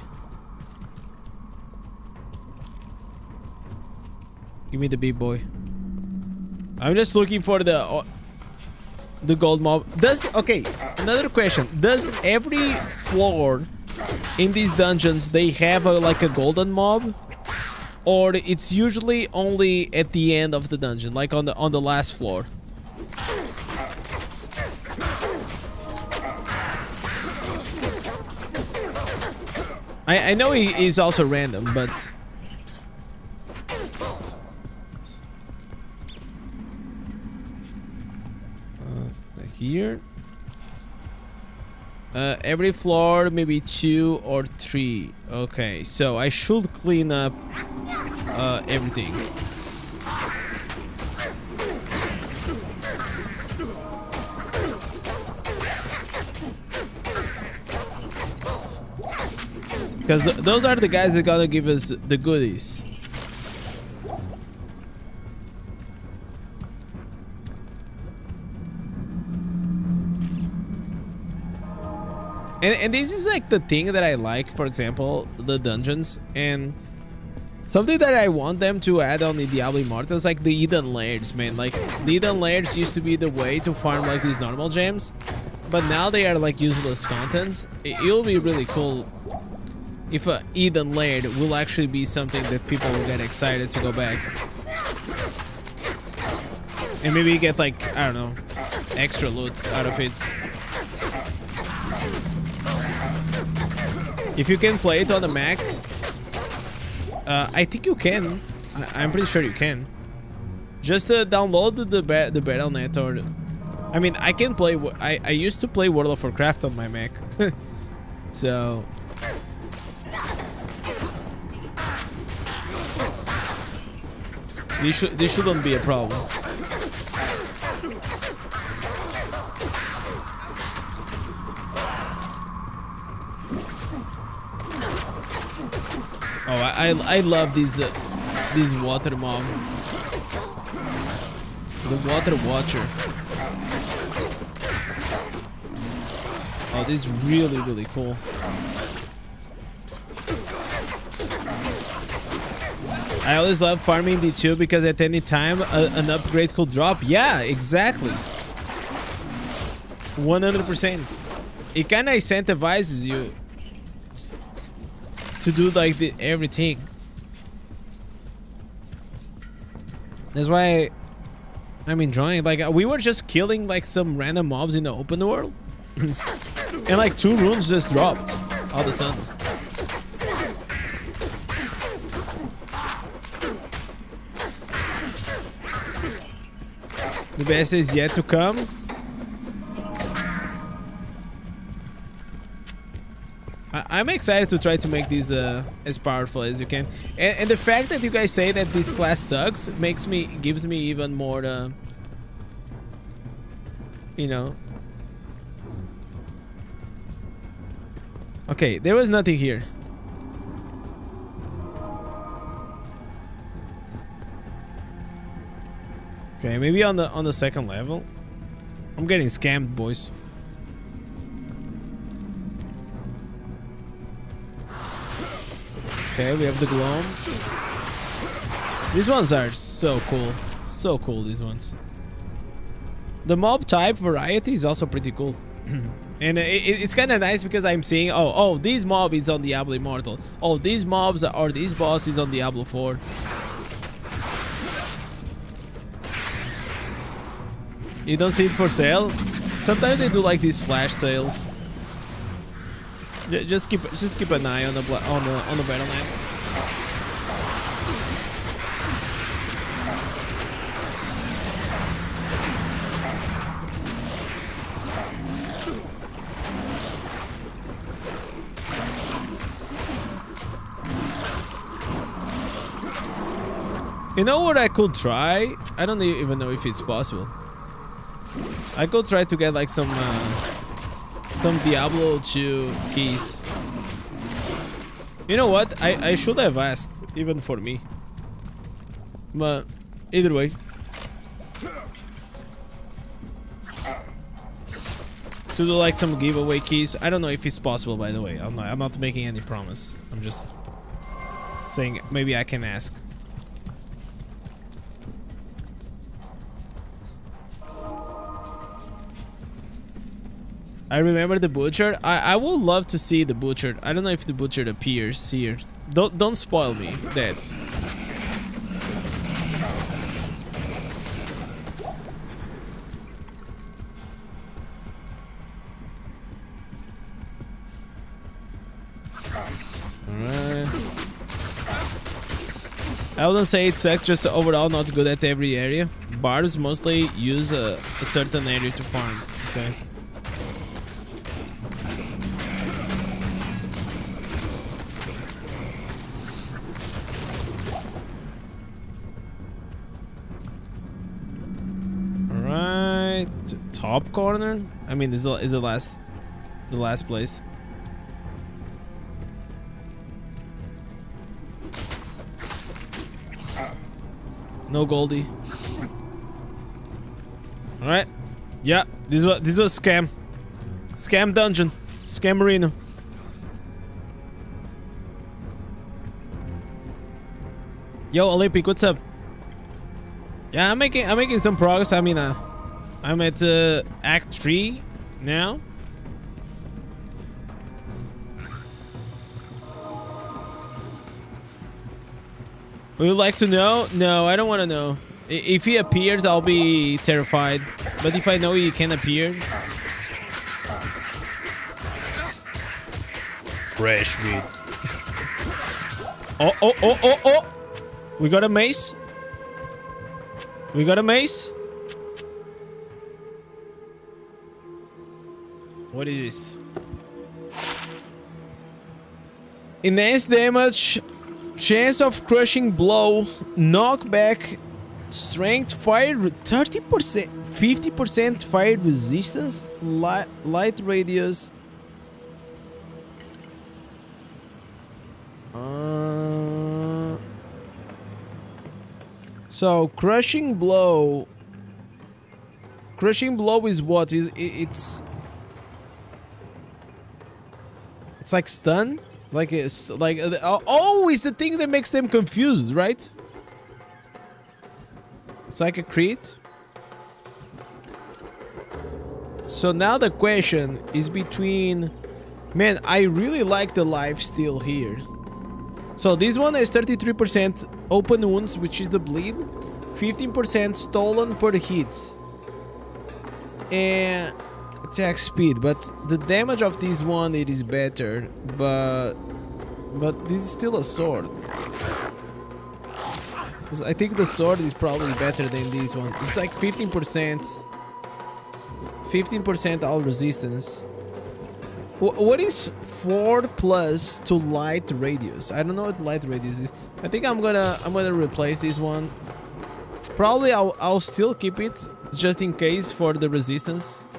Give me the big boy. I'm just looking for the gold mob. Okay, another question. Does every floor in these dungeons they have like a golden mob, or it's usually only at the end of the dungeon, like on the last floor? I know he is also random, but here, every floor maybe 2 or 3. Okay, so I should clean up everything. Because those are the guys that are gonna give us the goodies. And this is like the thing that I like, for example, the dungeons, and something that I want them to add on the Diablo Immortal is like the Eden Lairs, man. Like, the Eden Lairs used to be the way to farm like these normal gems, but now they are like useless content. It'll be really cool if a Eden Lair will actually be something that people will get excited to go back. And maybe get like, I don't know, extra loot out of it. If you can play it on the Mac, I think you can. I'm pretty sure you can. Just download the Battle.net, or I mean, I can play. I used to play World of Warcraft on my Mac, so this shouldn't be a problem. Oh, I love these water mob. The water watcher. Oh, this is really, really cool. I always love farming D2 because at any time an upgrade could drop. Yeah, exactly. 100%. It kind of incentivizes you to do like everything. That's why I'm enjoying. Like, we were just killing like some random mobs in the open world, and like 2 runes just dropped all of a sudden. The best is yet to come. I'm excited to try to make these as powerful as you can, and the fact that you guys say that this class sucks gives me even more you know, Okay, there was nothing here. Okay, maybe on the second level. I'm getting scammed, boys. Okay, we have the gloam. These ones are so cool. So cool, these ones. The mob type variety is also pretty cool. And it's kind of nice because I'm seeing, oh, this mob is on Diablo Immortal. Oh, these mobs or this boss is on Diablo 4. You don't see it for sale? Sometimes they do like these flash sales. Just keep an eye on the battle map. You know what I could try? I don't even know if it's possible. I could try to get like some Diablo 2 keys. You know what? I should have asked, even for me. But either way. To do like some giveaway keys. I don't know if it's possible, by the way. I'm not making any promise. I'm just saying maybe I can ask. I remember the butcher. I would love to see the butcher. I don't know if the butcher appears here. Don't spoil me. That's. Alright. I wouldn't say it sucks, just overall not good at every area. Barbs mostly use a certain area to farm. Okay. Top corner? I mean, this is the last place. No Goldie. All right. Yeah, this was scam. Scam dungeon. Scam arena. Yo, Olympic, what's up? Yeah, I'm making some progress. I mean, I'm at Act 3 now. Would you like to know? No, I don't want to know. If he appears, I'll be terrified. But if I know he can appear... Fresh meat. Oh! We got a mace. We got a mace. What is this? Enhanced damage, chance of crushing blow, knockback, strength, fire, 30%, 50% fire resistance, light radius. So crushing blow. Crushing blow is what? It's like stun, like it's like oh, it's the thing that makes them confused, right? It's like a crit. So now the question is between, man, I really like the lifesteal here. So this one has 33% open wounds, which is the bleed, 15% stolen per hit, and attack speed. But the damage of this one, it is better, but this is still a sword. I think the sword is probably better than this one. It's like 15% all resistance. What is 4 plus to light radius? I don't know what light radius is. I think I'm gonna replace this one. Probably I'll still keep it just in case for the resistance.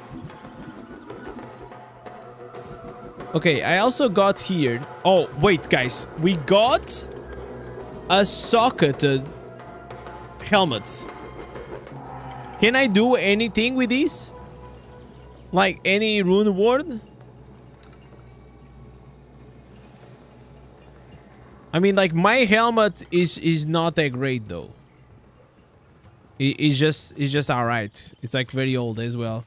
Okay, I also got here. Oh, wait, guys. We got a socketed helmet. Can I do anything with these? Like any rune ward? I mean, like, my helmet is not that great though. It's just alright. It's like very old as well.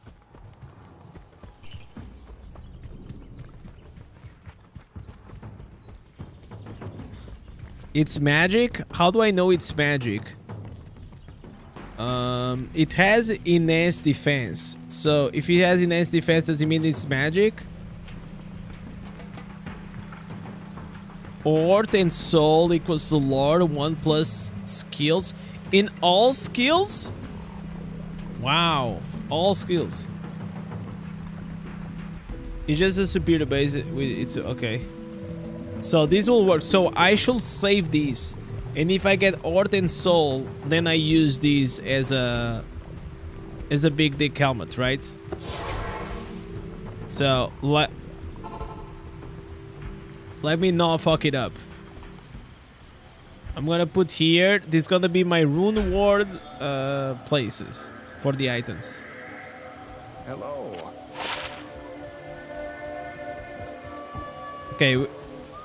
It's magic? How do I know it's magic? It has enhanced defense. So if it has enhanced defense, does it mean it's magic? Ort and soul equals to lore, 1 plus skills. In all skills? Wow. All skills. It's just a superior base. It's okay. So this will work. So I should save these. And if I get Ort and Soul, then I use these as a big dick helmet, right? So let me not fuck it up. I'm gonna put here. This is gonna be my rune ward places for the items. Hello. Okay.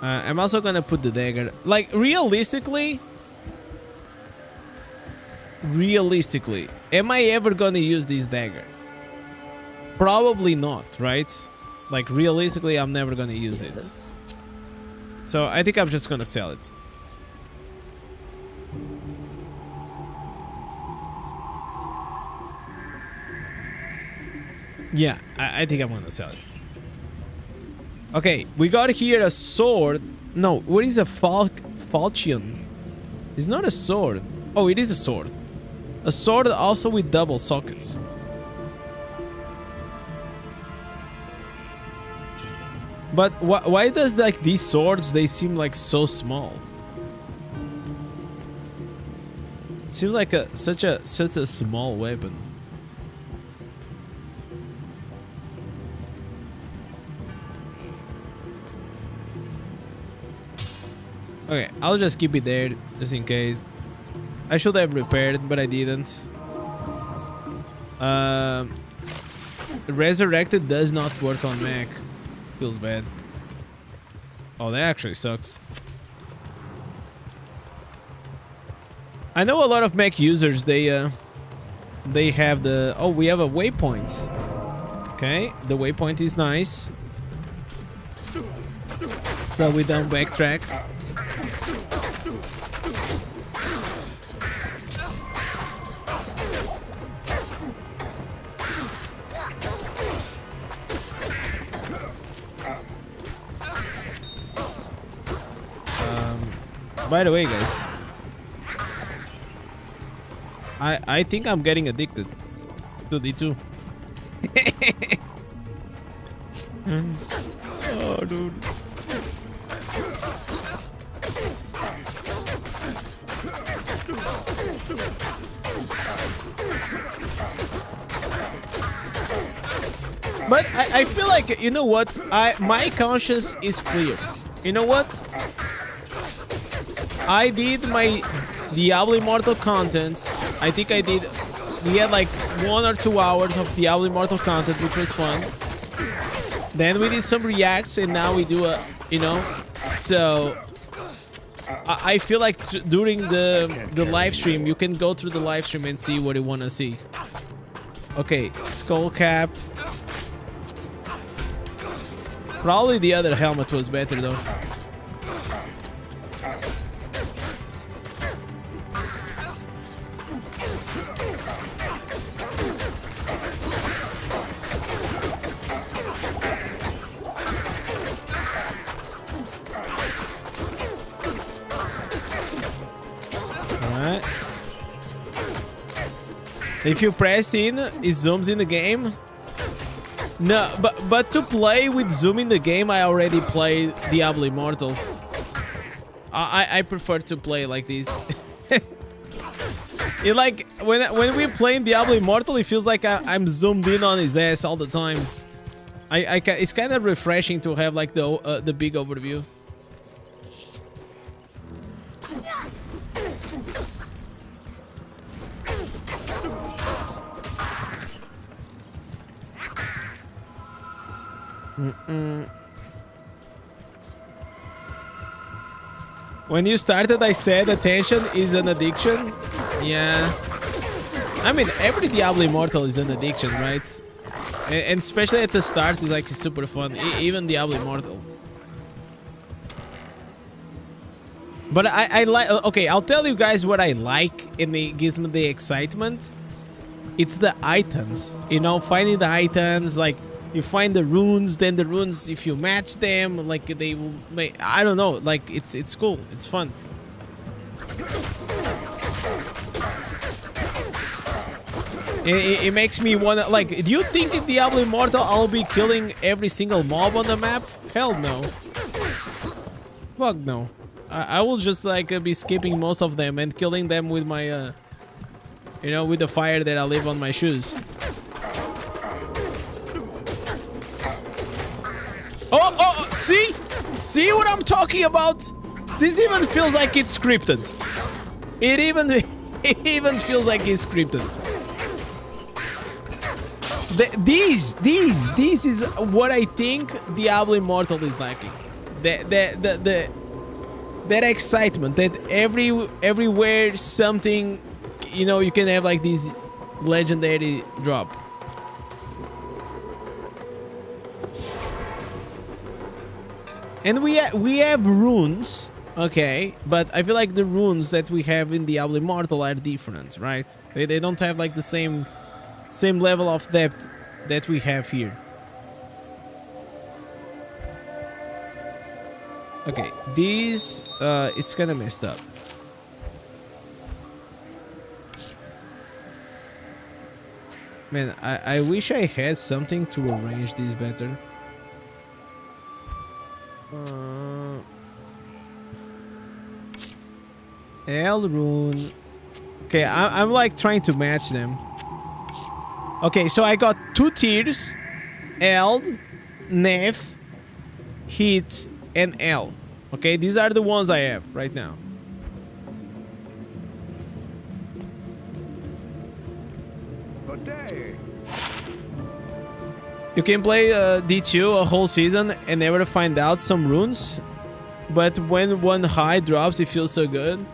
I'm also gonna put the dagger. Like, realistically, am I ever gonna use this dagger? Probably not, right? Like, realistically, I'm never gonna use it. So I think I'm just gonna sell it. Yeah, I think I'm gonna sell it. Okay, we got here a sword. No, what is a falchion? It's not a sword. Oh, it is a sword. A sword also with double sockets. But why does like these swords, they seem like so small? It seems like such a small weapon. Okay, I'll just keep it there, just in case. I should have repaired, but I didn't. Resurrected does not work on Mac. Feels bad. Oh, that actually sucks. I know a lot of Mac users, they have the... Oh, we have a waypoint. Okay, the waypoint is nice. So we don't backtrack. By the way, guys, I think I'm getting addicted to D2. Oh, dude. But I feel like, you know what? My conscience is clear. You know what? I did my Diablo Immortal content. I think I did. We had like 1 or 2 hours of Diablo Immortal content, which was fun. Then we did some reacts, and now we do a, you know. So I feel like during the live stream, you can go through the live stream and see what you want to see. Okay, skull cap. Probably the other helmet was better though. If you press in, it zooms in the game. No, but to play with zoom in the game, I already played Diablo Immortal. I prefer to play like this. It like when we play in Diablo Immortal, it feels like I'm zoomed in on his ass all the time. It's kind of refreshing to have like the big overview. When you started, I said attention is an addiction. Yeah. I mean, every Diablo Immortal is an addiction, right? And especially at the start, it's like super fun. Even Diablo Immortal. But I like. Okay, I'll tell you guys what I like, and it gives me the excitement. It's the items. You know, finding the items, like. You find the runes, then the runes, if you match them, like they will make, I don't know, like it's cool, it's fun. It makes me wanna, like, do you think in Diablo Immortal I'll be killing every single mob on the map? Hell no. Fuck no. I will just like be skipping most of them and killing them with my, you know, with the fire that I leave on my shoes. Oh, see? See what I'm talking about? This even feels like it's scripted. It even feels like it's scripted. This is what I think Diablo Immortal is lacking. That excitement, that everywhere something, you know, you can have like this legendary drop. And we have runes, okay, but I feel like the runes that we have in Diablo Immortal are different, right? They don't have like the same level of depth that we have here. Okay, these it's kind of messed up. Man, I wish I had something to arrange these better. L rune. Okay, I'm like trying to match them. Okay, so I got 2 tiers: L, Nef, Hit, and L. Okay, these are the ones I have right now. Good day. You can play D2 a whole season and never find out some runes, but when one high drops, it feels so good.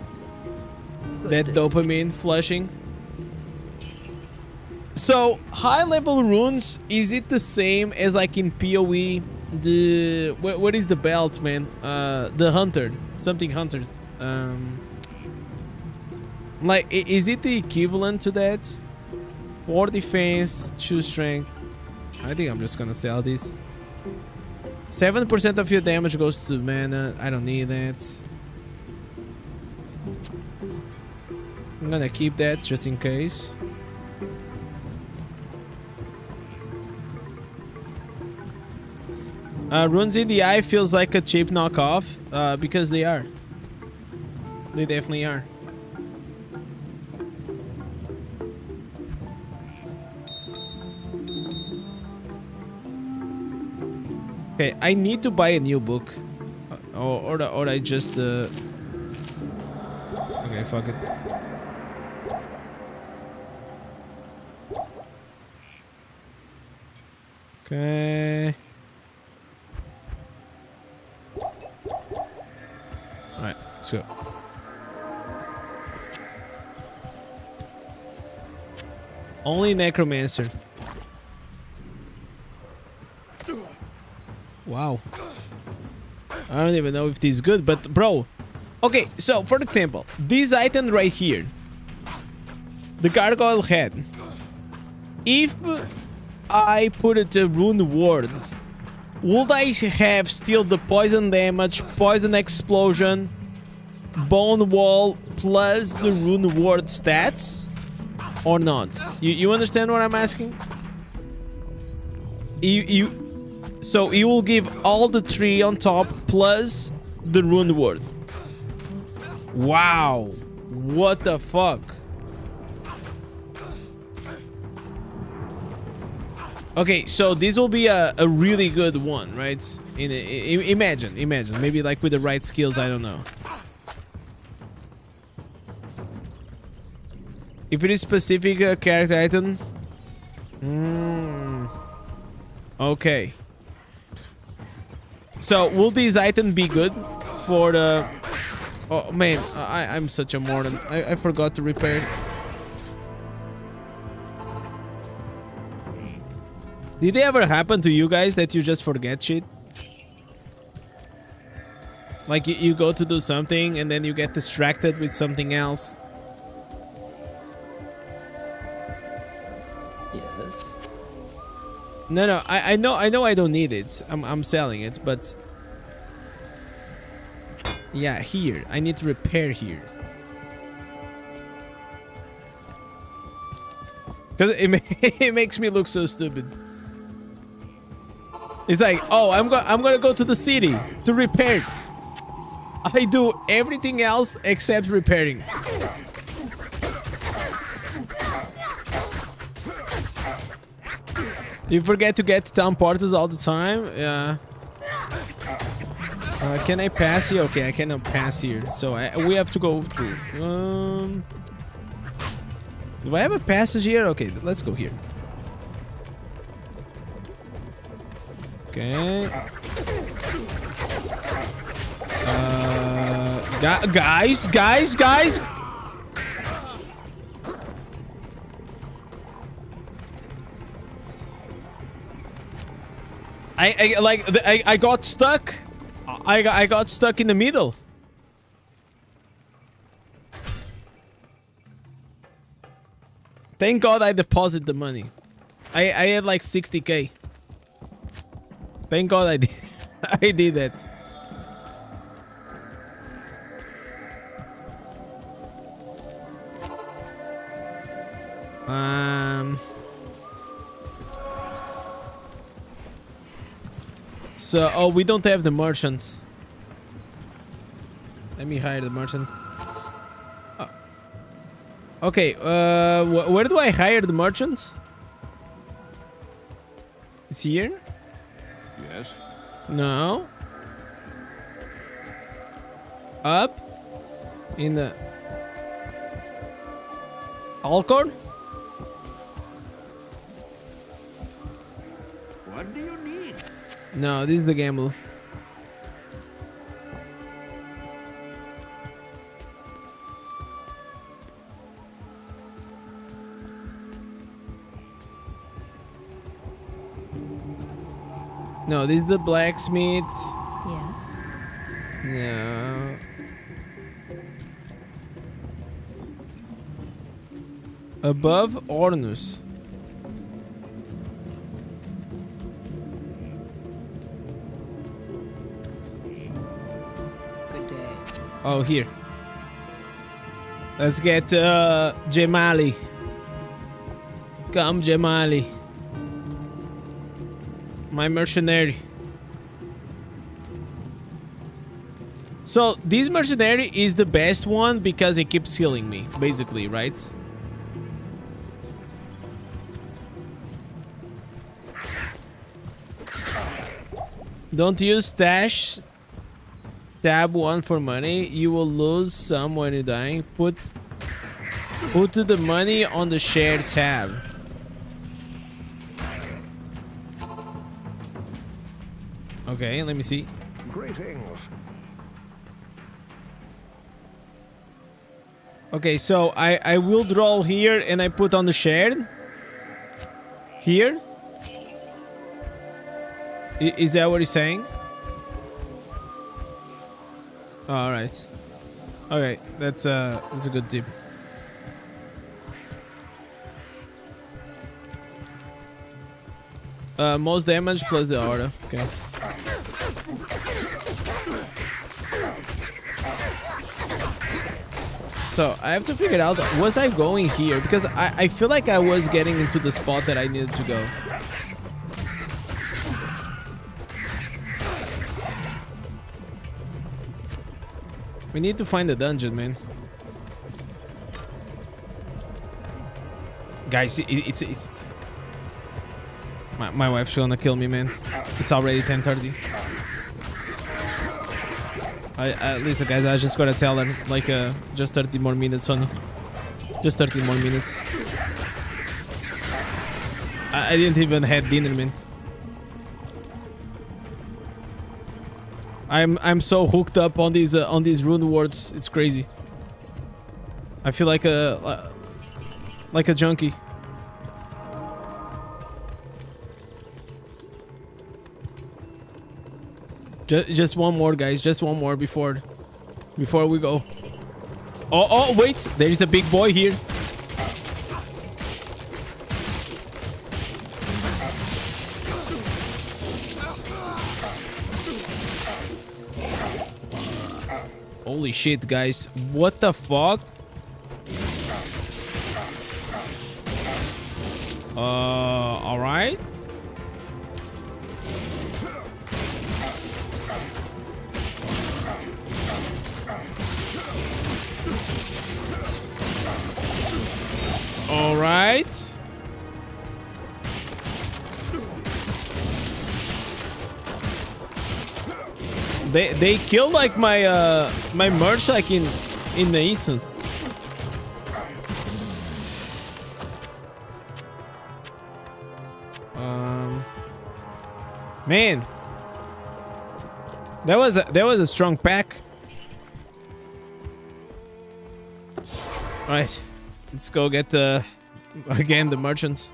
That dopamine flushing. So high level runes, is it the same as like in PoE? The what is the belt, man? The hunter, something hunter. Like is it the equivalent to that? 4 defense, 2 strength. I think I'm just gonna sell this. 7% of your damage goes to mana. I don't need that. I'm gonna keep that just in case. Runes in the Eye feels like a cheap knockoff, because they are. They definitely are. Okay, I need to buy a new book, or I just okay, fuck it. Okay. All right, let's go. Only Necromancer. Wow. I don't even know if this is good, but bro. Okay, so for example, this item right here, the gargoyle head. If I put it to rune ward, would I have still the poison damage, poison explosion, bone wall plus the rune ward stats, or not? You understand what I'm asking? So you will give all the 3 on top plus the rune ward. Wow, what the fuck? Okay, so this will be a really good one, right? Imagine, maybe like with the right skills, I don't know. If it is specific character item. Okay. So will this item be good for the... Oh man, I'm such a moron. I forgot to repair. Did it ever happen to you guys that you just forget shit? Like you go to do something and then you get distracted with something else. Yes. No, I know I don't need it. I'm selling it, but yeah, here I need to repair here because it makes me look so stupid. It's like, oh, I'm gonna go to the city to repair. I do everything else except repairing. You forget to get town portals all the time. Yeah. Can I pass here? Okay, I cannot pass here, so we have to go through. Do I have a passage here? Okay, let's go here. Okay. Guys. I got stuck. I got stuck in the middle. Thank God I deposited the money. I had like 60k. Thank God I did. I did that. So, oh, we don't have the merchants. Let me hire the merchant. Oh. Okay, where do I hire the merchants? It's here? Yes? No. Up? In the... Alcor? What do you need? No, this is the gamble. No, this is the blacksmith. Yes. No. Above Ornus. Good day. Oh, here. Let's get Jemali. Come, Jemali. My mercenary. So this mercenary is the best one because it keeps healing me, basically, right? Don't use stash. Tab 1 for money. You will lose some when you're dying. Put the money on the shared tab. Okay, let me see. Greetings. Okay, so I will draw here and I put on the shared. Here. Is that what he's saying? All right. Okay, that's a good tip. Most damage plus the aura. Okay. So I have to figure out, was I going here? Because I feel like I was getting into the spot that I needed to go. We need to find the dungeon, man. Guys, it's My wife's gonna kill me, man. It's already 10:30. Listen, guys, I just gotta tell her, like, just 30 more minutes, honey. Just 30 more minutes. I didn't even have dinner, man. I'm so hooked up on these rune words. It's crazy. I feel like a junkie. Just one more, guys. Just one more before we go. Oh, wait. There is a big boy here. Holy shit, guys. What the fuck? All right. All right. They killed like my my merch like in the instance. Man, that was a strong pack. All right, let's go get again the merchant.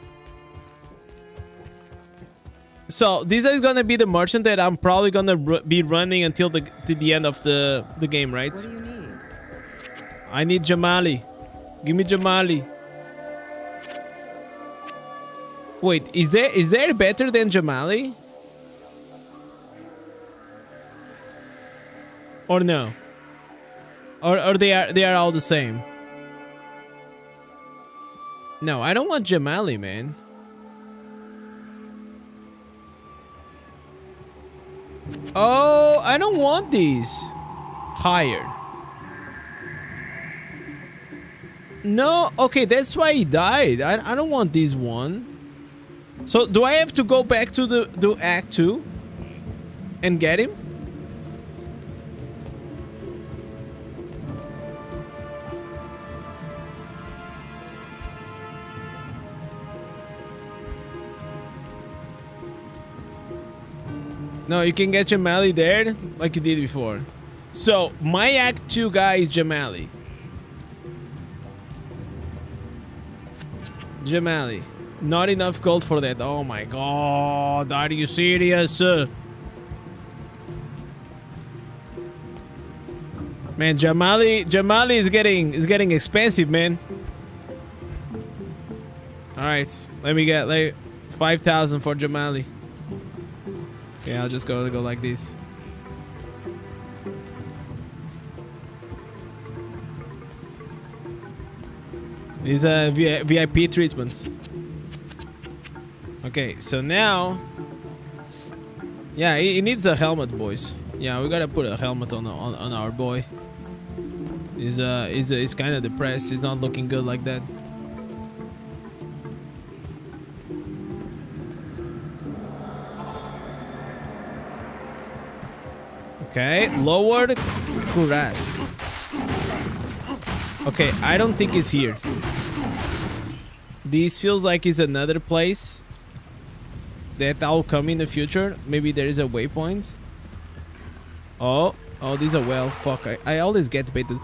So this is gonna be the merchant that I'm probably gonna be running until the end of the game, right? What do you need? I need Jamali. Give me Jamali. Wait, is there better than Jamali? Or no? Or they are all the same? No, I don't want Jamali, man. Oh, I don't want these. Hired. No, okay, that's why he died. I don't want this one. So do I have to go back to the Act 2 and get him? No, you can get Jamali there like you did before. So my Act 2 guy is Jamali. Jamali. Not enough gold for that. Oh my god, are you serious? Man, Jamali is getting expensive, man. Alright, let me get like 5,000 for Jamali. Yeah, I'll just go like this. These are VIP treatments. Okay, so now, yeah, he needs a helmet, boys. Yeah, we gotta put a helmet on our boy. He's kind of depressed. He's not looking good like that. Okay, lowered Kurask. Okay, I don't think he's here. This feels like it's another place that I'll come in the future. Maybe there is a waypoint. Oh, this is a well. Fuck, I always get baited.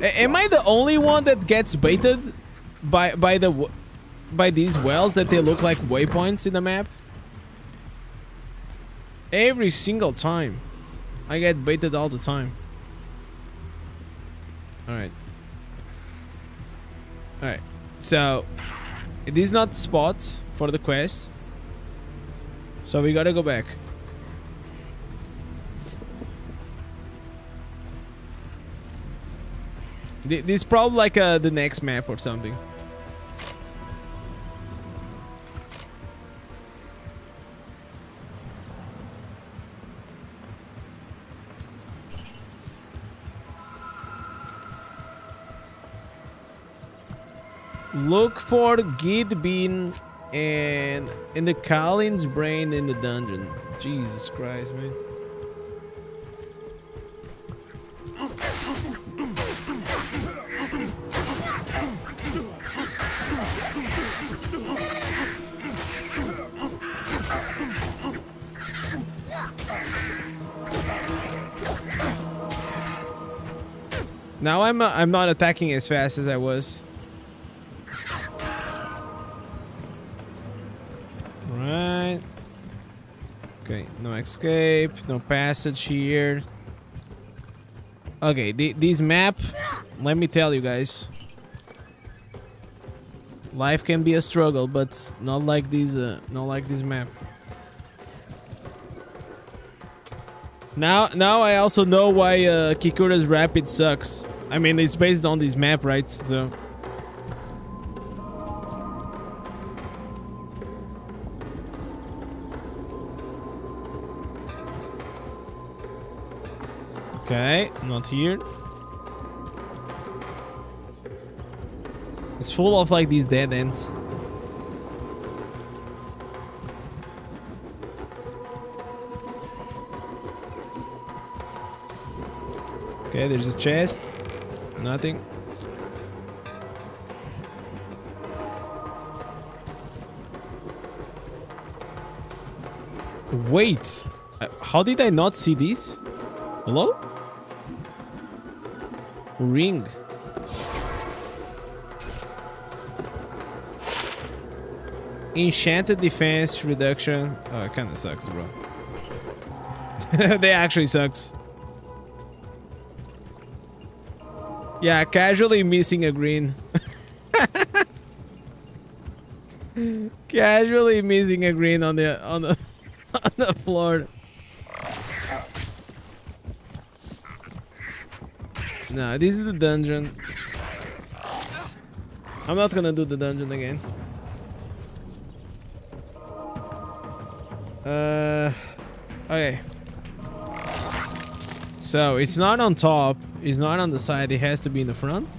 Am I the only one that gets baited by these wells that they look like waypoints in the map? Every single time. I get baited all the time. Alright. Alright. So, this is not the spot for the quest. So we gotta go back. This is probably like the next map or something. Look for Gid Bean and in the Collin's brain in the dungeon. Jesus Christ, man. Now I'm not attacking as fast as I was. Right. Okay, no escape, no passage here. Okay, this map, let me tell you guys. Life can be a struggle, but not like this map. Now I also know why Kikura's Rapid sucks. I mean, it's based on this map, right? So. Okay, not here. It's full of like these dead ends. Okay, there's a chest. Nothing. Wait. How did I not see this? Hello? Ring. Enchanted defense reduction. Oh, it kinda sucks, bro. They actually sucks. Yeah, casually missing a green. Casually missing a green on the on the floor. Nah, this is the dungeon. I'm not gonna do the dungeon again. Okay. So it's not on top, it's not on the side, it has to be in the front.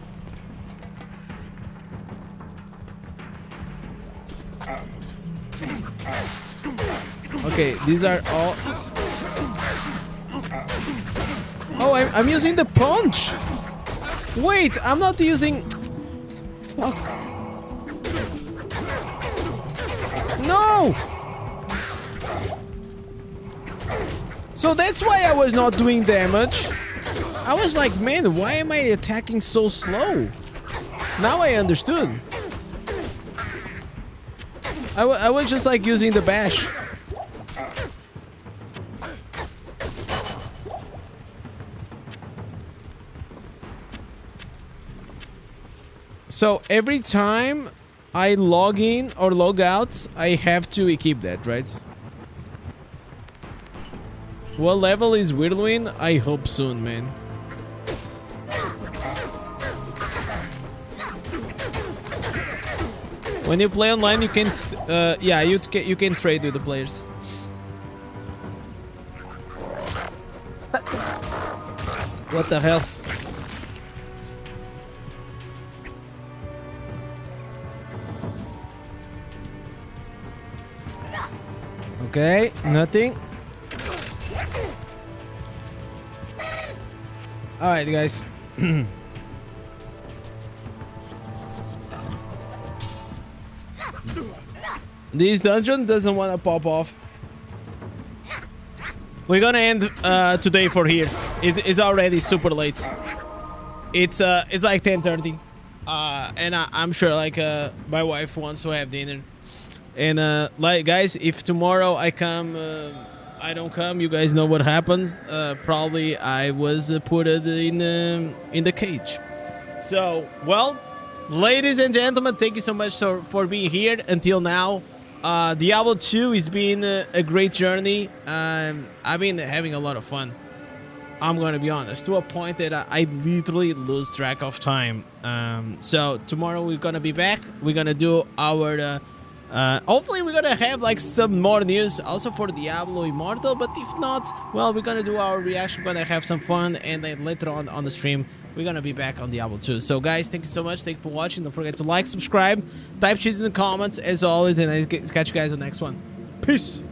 Okay, these are all. Oh, I'm using the punch. Wait, I'm not using. Fuck. No. So that's why I was not doing damage. I was like, man, why am I attacking so slow? Now I understood. I was just like using the bash. So every time I log in or log out, I have to equip that, right? What level is Whirlwind? I hope soon, man. When you play online, you can, yeah, you can trade with the players. What the hell? Okay, nothing. All right, guys. This dungeon doesn't want to pop off. We're gonna end today for here. It's already super late. It's like 10:30, and I'm sure like my wife wants to have dinner. And like guys, if tomorrow I come, I don't come, you guys know what happens. Probably I was put in the cage. So well, ladies and gentlemen, thank you so much for being here until now. Diablo 2 has been a great journey. I've been having a lot of fun. I'm gonna be honest, to a point that I literally lose track of time. So tomorrow we're gonna be back. We're gonna do our Hopefully we're gonna have like some more news also for Diablo Immortal, but if not, well, we're gonna do our reaction, we're gonna have some fun, and then later on the stream we're gonna be back on Diablo 2. So guys, thank you so much, thank you for watching. Don't forget to like, subscribe, type cheese in the comments as always, and I'll catch you guys on the next one. Peace.